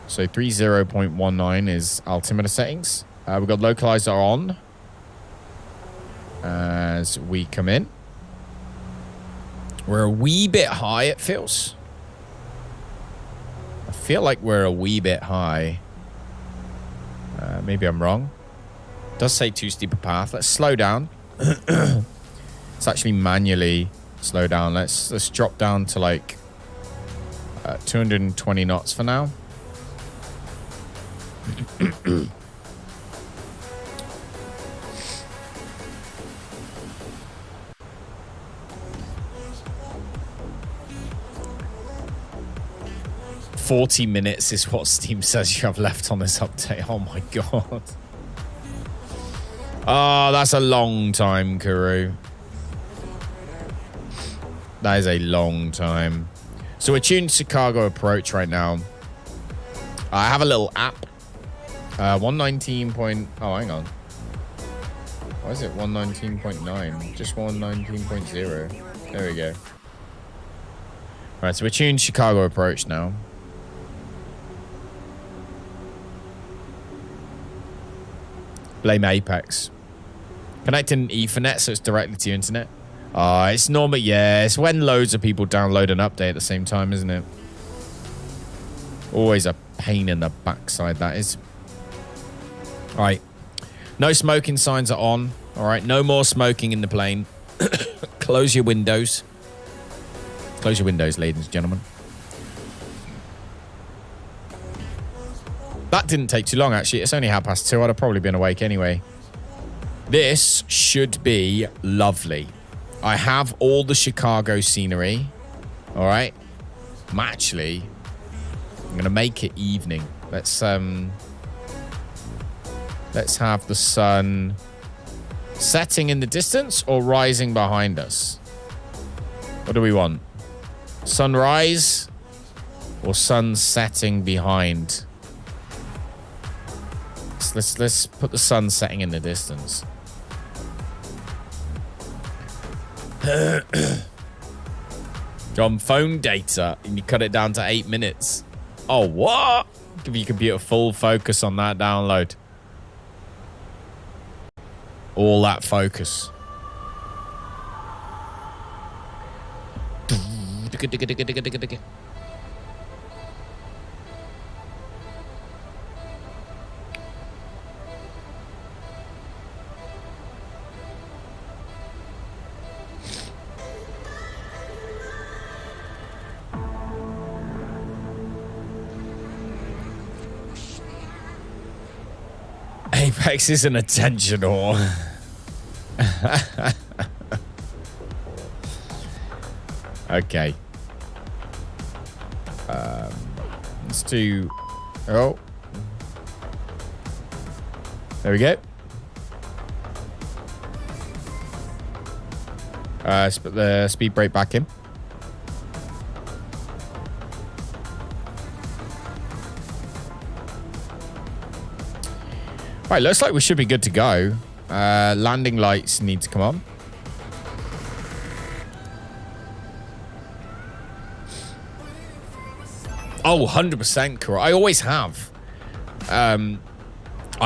So 30.19 is altimeter settings. We've got localizer on as we come in. We're a wee bit high, it feels. I feel like we're a wee bit high. Maybe I'm wrong. It does say too steep a path. Let's slow down. Let's actually manually slow down. Let's drop down to like 220 knots for now. $40 minutes is what Steam says you have left on this update. Oh my god. Oh, that's a long time, Kuru. That is a long time. So we're tuned Chicago approach right now. I have a little app. 119. Oh, hang on. Why is it 119.9? Just 119.0. There we go. All right, so we're tuned Chicago approach now. Blame Apex. Connecting Ethernet, so it's directly to your internet. It's normal. Yeah, it's when loads of people download an update at the same time, isn't it? Always a pain in the backside, that is. All right. No smoking signs are on. All right. No more smoking in the plane. Close your windows. Close your windows, ladies and gentlemen. That didn't take too long, actually. It's only 2:30. I'd have probably been awake anyway. This should be lovely. I have all the Chicago scenery. All right. I'm going to make it evening. Let's have the sun setting in the distance or rising behind us. What do we want? Sunrise or sun setting behind? Let's put the sun setting in the distance. On phone data, and you cut it down to 8 minutes. Oh, what? Give your computer full focus on that download. All that focus. Apex is an attention whore. Okay. Let's do... Oh. There we go. Put the speed brake back in. Right, looks like we should be good to go. Landing lights need to come on. Oh, 100% correct. I always have. I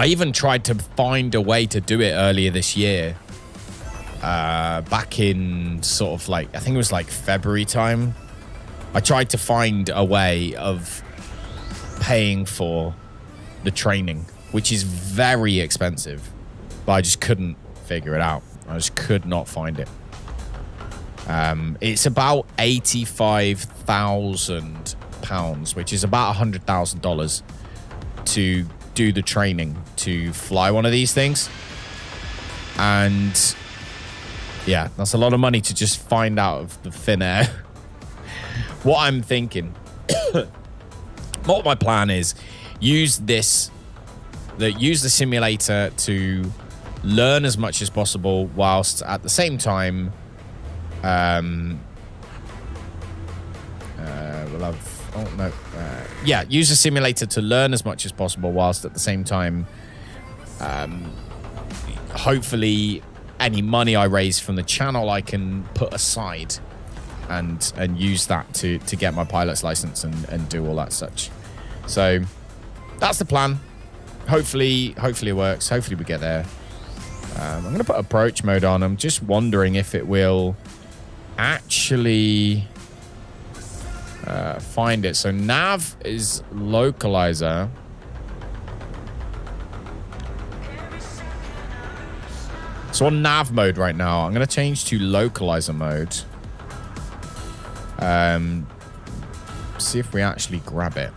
even tried to find a way to do it earlier this year. Back in sort of like, I think it was like February time. I tried to find a way of paying for the training, which is very expensive, but I just couldn't figure it out. I just could not find it. It's about £85,000, which is about $100,000 to do the training to fly one of these things. And yeah, that's a lot of money to just find out of the thin air. What I'm thinking, what my plan is, use the simulator to learn as much as possible, whilst at the same time, use the simulator to learn as much as possible, whilst at the same time, hopefully, any money I raise from the channel I can put aside and use that to get my pilot's license and do all that such. So that's the plan. Hopefully it works. Hopefully we get there. I'm going to put approach mode on. I'm just wondering if it will actually find it. So nav is localizer. So on nav mode right now, I'm going to change to localizer mode. See if we actually grab it.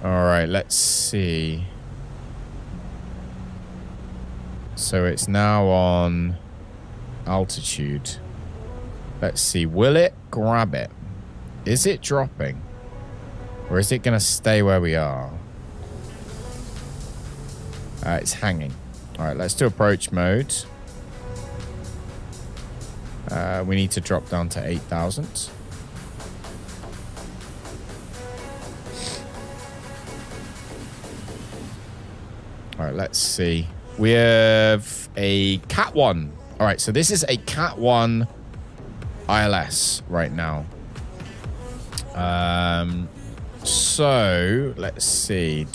All right, let's see. So it's now on altitude. Let's see. Will it grab it? Is it dropping? Or is it going to stay where we are? It's hanging. All right, let's do approach mode. We need to drop down to 8,000. All right, let's see. We have a Cat 1. All right, so this is a Cat 1 ILS right now. So let's see.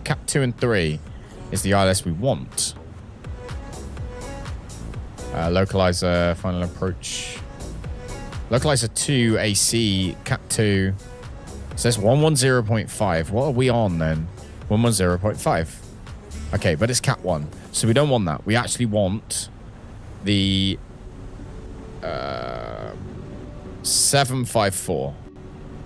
Cat 2 and 3 is the ILS we want. Localizer, final approach. Localizer 2 AC, Cat 2. It says 110.5. What are we on then? 110.5. Okay, but it's Cat 1. So we don't want that. We actually want the 754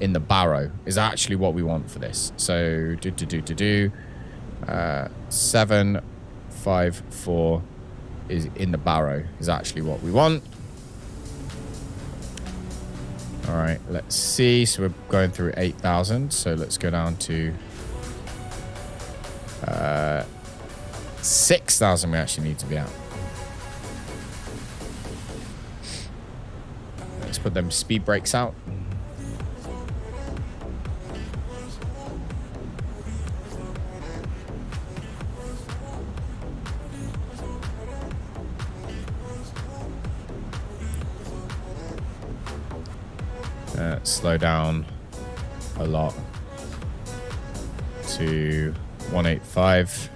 in the Barrow is actually what we want for this. So 754 is in the Barrow is actually what we want. All right, let's see. So we're going through 8,000. So let's go down to 6,000 we actually need to be at. Let's put them speed brakes out. Slow down a lot to 185.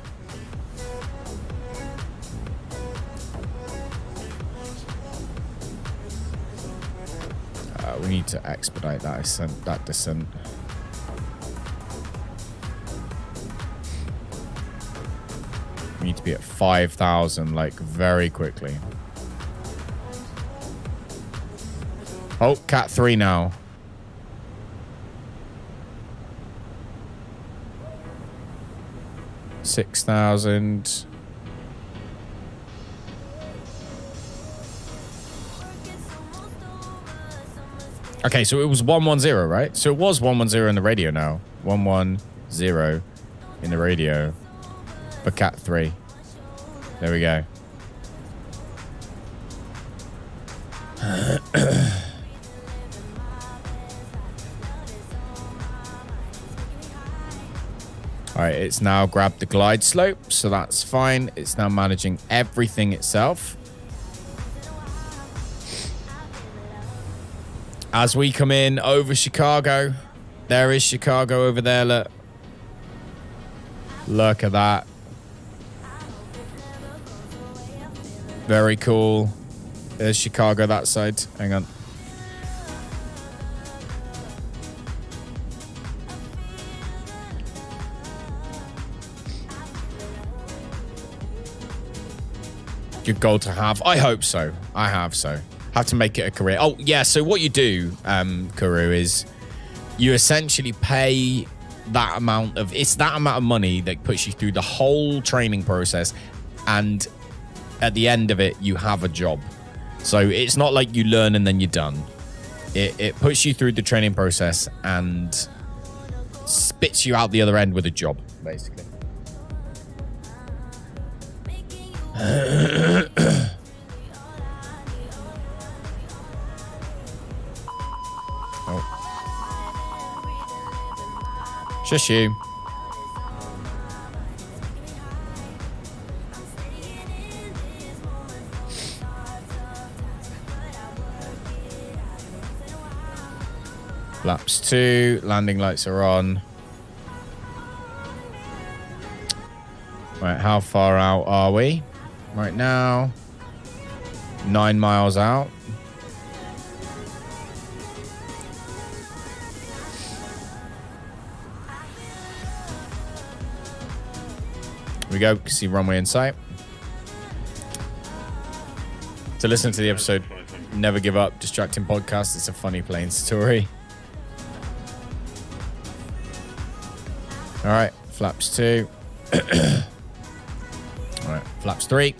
We need to expedite that descent. We need to be at 5,000 like very quickly. Oh, Cat 3 now. $6,000. Okay, so it was 110, right? So it was 110 in the radio now. 110 in the radio for Cat 3. There we go. All right, it's now grabbed the glide slope, so that's fine. It's now managing everything itself. As we come in over Chicago, there is Chicago over there, look. Look at that. Very cool. There's Chicago that side. Hang on. Good goal to have. I hope so. I have so. Have to make it a career. Oh, yeah. So what you do, Kuru, is you essentially pay that amount of... It's that amount of money that puts you through the whole training process. And at the end of it, you have a job. So it's not like you learn and then you're done. It puts you through the training process and spits you out the other end with a job, basically. Oh. Shush you. Flaps 2, landing lights are on. Right, how far out are we? Right now, 9 miles out. Here we go. You can see runway in sight. To listen to the episode, Never Give Up, Distracting Podcast. It's a funny plane story. All right, flaps 2. All right, flaps 3,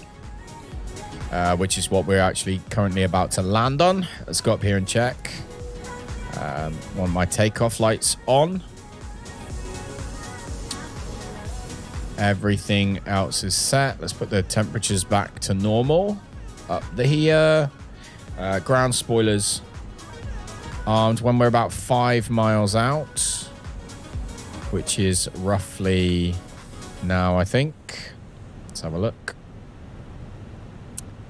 which is what we're actually currently about to land on. Let's go up here and check. Want my takeoff lights on. Everything else is set. Let's put the temperatures back to normal. Up here. Ground spoilers armed when we're about 5 miles out, which is roughly now, I think. Let's have a look.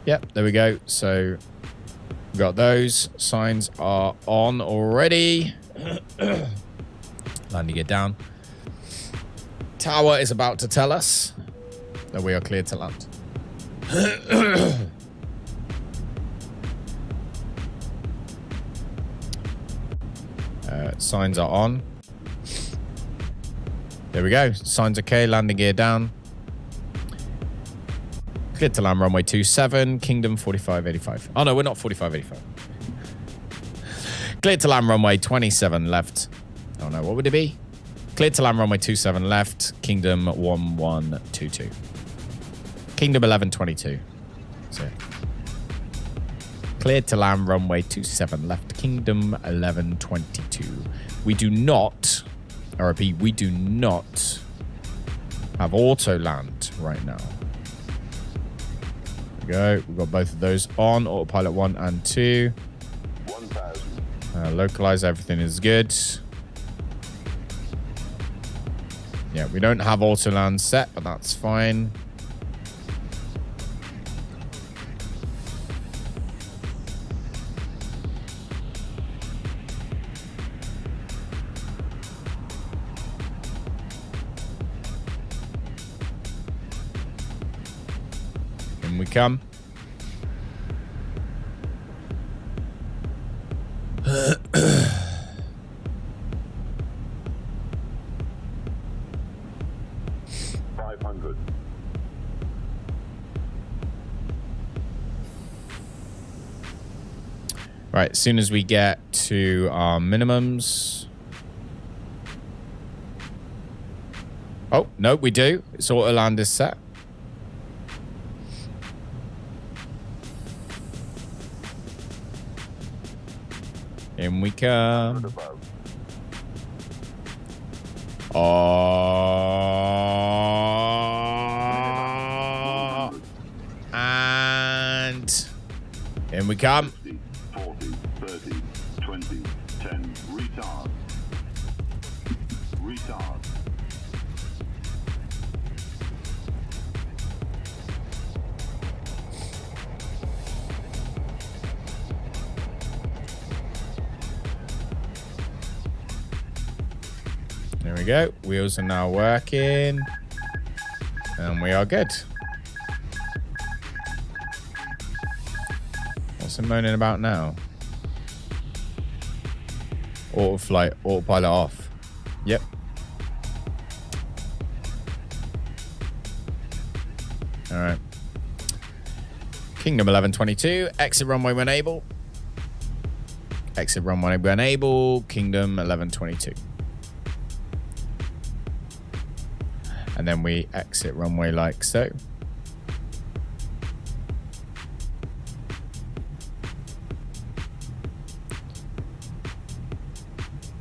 Yep, there we go. So we've got those. Signs are on already. Landing it down. Tower is about to tell us that we are clear to land. Signs are on. There we go. Signs okay. Landing gear down. Cleared to land runway 27. Kingdom 4585. Oh no, we're not 4585. Cleared to land runway 27 left. Oh no, what would it be? Cleared to land runway 27 left. Kingdom 1122. Kingdom 1122. So cleared to land runway 27 left. Kingdom 1122. We do not, I repeat, we do not have auto land right now. There we go. We've got both of those on. Autopilot 1 and 2. 1,000. Localize, everything is good. Yeah, we don't have auto land set, but that's fine. In we come. Right, as soon as we get to our minimums. Oh, no, we do. It's auto land is set. In we come. And in we come. 40, 30, 20, 10, retard. Retard. we go. Wheels are now working. And we are good. What's it moaning about now? Autopilot off. Yep. All right. Kingdom 1122. Exit runway when able. Exit runway when able. Kingdom 1122. And then we exit runway like so.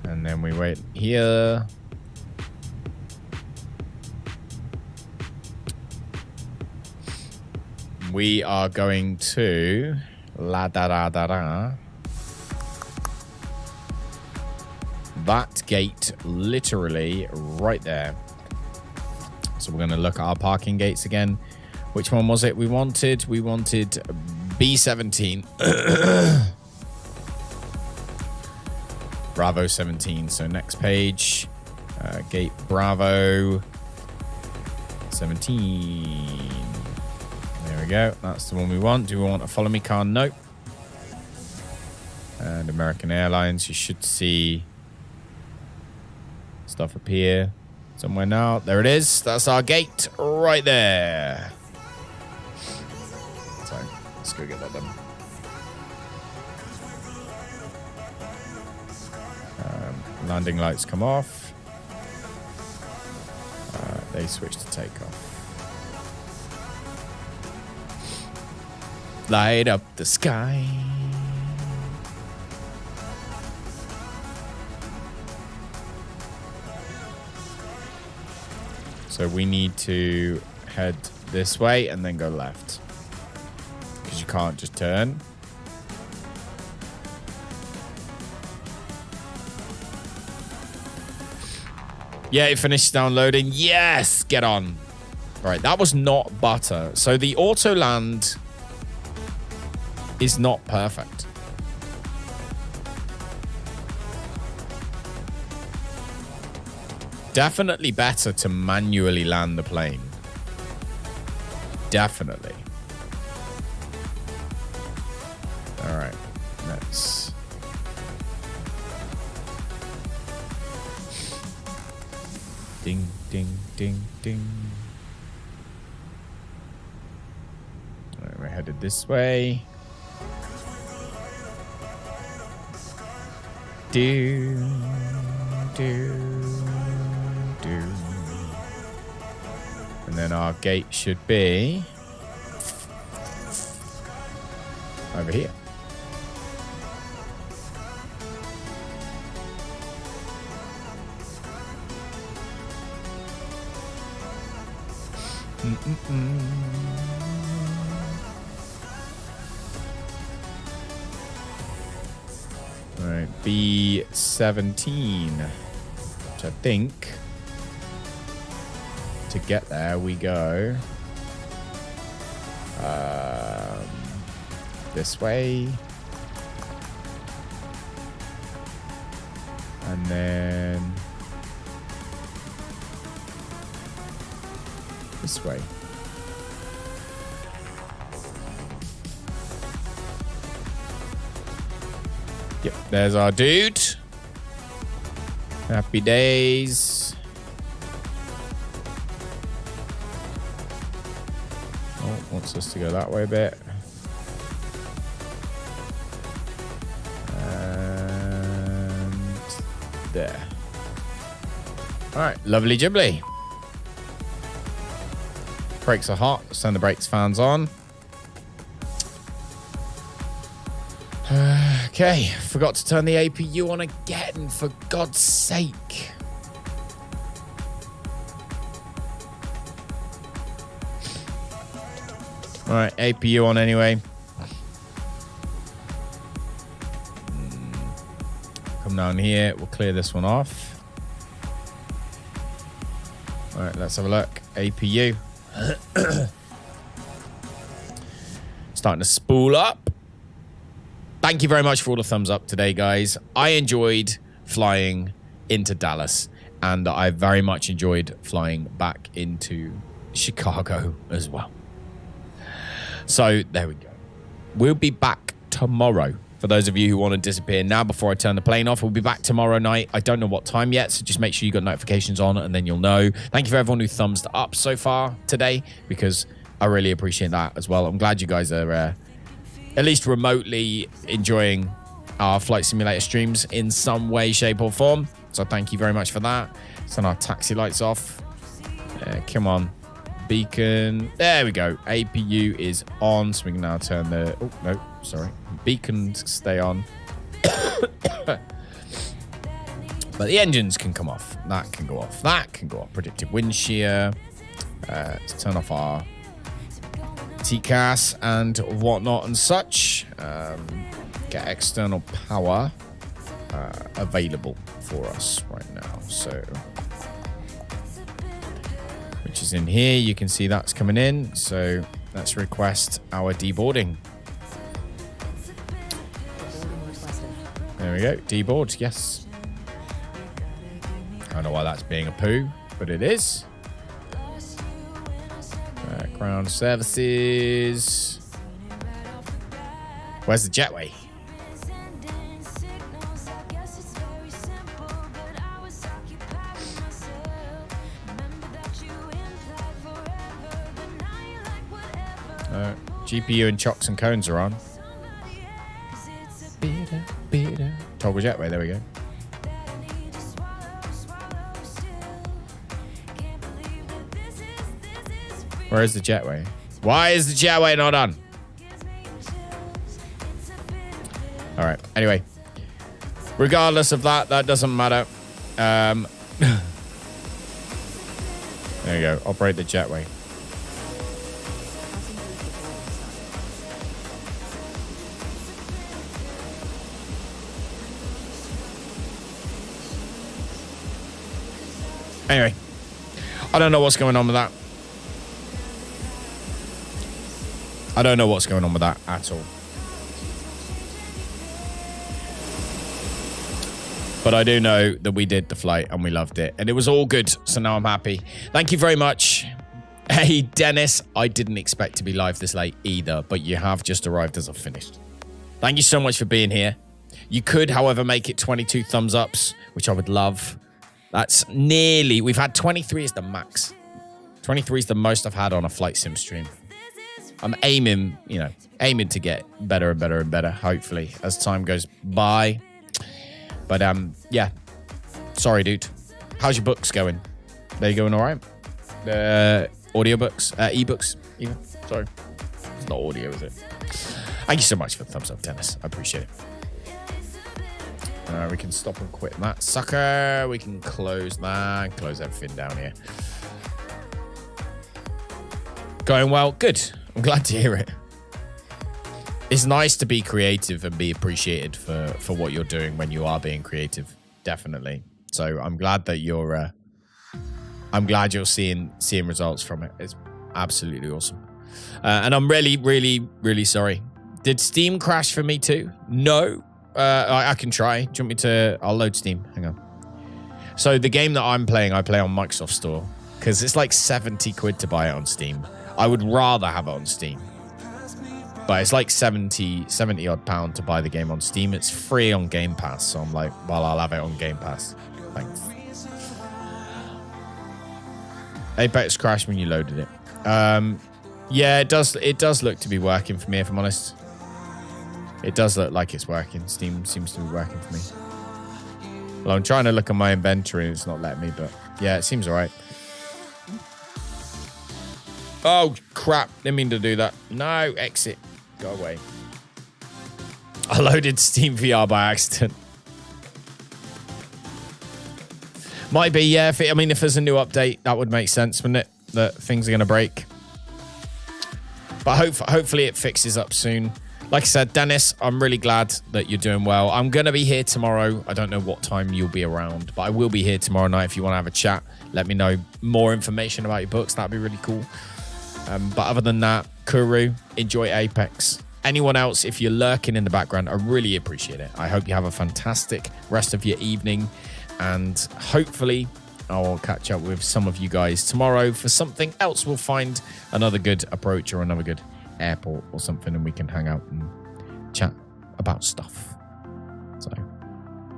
And then we wait here. We are going to la da da da da. That gate literally right there. So we're going to look at our parking gates again. Which one was it we wanted? We wanted B17. Bravo 17. So next page. Gate Bravo 17. There we go. That's the one we want. Do we want a follow me car? No. And American Airlines. You should see stuff appear somewhere now. There it is. That's our gate right there. So let's go get that done. Landing lights come off. They switch to takeoff. Light up the sky. So we need to head this way and then go left. Because you can't just turn. Yeah, it finished downloading. Yes, get on. Right, that was not butter. So the auto land is not perfect. Definitely better to manually land the plane. Definitely. All right, let's... Ding, ding, ding, ding. All right, we're headed this way. Do, do, do. And then our gate should be over here. All right, B17, which I think to get there we go this way, and then this way. Yep, there's our dude. Happy days. Oh, wants us to go that way a bit. And there. All right, lovely jibbly. Brakes are hot. Let's turn the brakes fans on. Okay, forgot to turn the APU on again, for God's sake. All right, APU on anyway. Come down here, we'll clear this one off. All right, let's have a look. APU. Starting to spool up. Thank you very much for all the thumbs up today, guys. I enjoyed flying into Dallas. and I very much enjoyed flying back into Chicago as well. So there we go. We'll be back tomorrow. For those of you who want to disappear now before I turn the plane off, we'll be back tomorrow night. I don't know what time yet, so just make sure you got notifications on and then you'll know. Thank you for everyone who thumbs up so far today, because I really appreciate that as well. I'm glad you guys are at least remotely enjoying our Flight Simulator streams in some way, shape or form. So thank you very much for that. Turn our taxi lights off. Come on. Beacon. There we go. APU is on, so we can now turn the... Oh, no, sorry. Beacon stay on. But the engines can come off. That can go off. That can go off. Predictive wind shear. Let's turn off our TCAS and whatnot and such. Get external power available for us right now. So, which is in here. You can see that's coming in. So let's request our deboarding. There we go. Deboard, yes. I don't know why that's being a poo, but it is. Ground services. Where's the jetway? GPU and chocks and cones are on. Toggle jetway, there we go. Where is the jetway? Why is the jetway not on? All right, anyway. Regardless of that, that doesn't matter. There you go, operate the jetway. Anyway, I don't know what's going on with that. I don't know what's going on with that at all. But I do know that we did the flight and we loved it. And it was all good. So now I'm happy. Thank you very much. Hey, Dennis. I didn't expect to be live this late either, but you have just arrived as I've finished. Thank you so much for being here. You could, however, make it 22 thumbs ups, which I would love. That's nearly... We've had 23 is the max. 23 is the most I've had on a flight sim stream. I'm aiming, aiming to get better and better and better, hopefully, as time goes by. But, yeah. Sorry, dude. How's your books going? They going all right? Audiobooks? Ebooks, even? Sorry. It's not audio, is it? Thank you so much for the thumbs up, Dennis. I appreciate it. We can stop and quit that sucker. We can close that. Close everything down here. Going well. Good. I'm glad to hear it. It's nice to be creative and be appreciated for what you're doing when you are being creative. Definitely. So I'm glad that you're seeing results from it. It's absolutely awesome. And I'm really, really, really sorry. Did Steam crash for me too? No. I can try. Do you want me to... I'll load Steam. Hang on. So the game that I'm playing, I play on Microsoft Store because it's like 70 quid to buy it on Steam. I would rather have it on Steam. But it's like 70 odd pound to buy the game on Steam. It's free on Game Pass. So I'm like, well, I'll have it on Game Pass. Thanks. Apex crashed when you loaded it. Yeah, it does look to be working for me, if I'm honest. It does look like it's working. Steam seems to be working for me. Well, I'm trying to look at my inventory and it's not letting me, but yeah, it seems all right. Oh, crap. Didn't mean to do that. No, exit. Go away. I loaded Steam VR by accident. Might be, yeah. If there's a new update, that would make sense, wouldn't it? That things are going to break. But hopefully it fixes up soon. Like I said, Dennis, I'm really glad that you're doing well. I'm going to be here tomorrow. I don't know what time you'll be around, but I will be here tomorrow night if you want to have a chat. Let me know more information about your books. That'd be really cool. But other than that, Kuru, enjoy Apex. Anyone else, if you're lurking in the background, I really appreciate it. I hope you have a fantastic rest of your evening. And hopefully I will catch up with some of you guys tomorrow for something else. We'll find another good approach or another good airport or something, and we can hang out and chat about stuff. So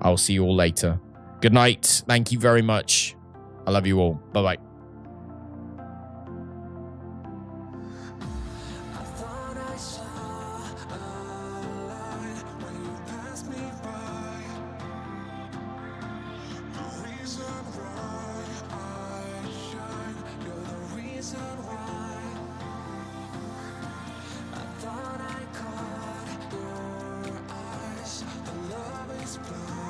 I'll see you all later. Good night. Thank you very much. I love you all. Bye-bye. Thought I caught your eyes. The love is blue.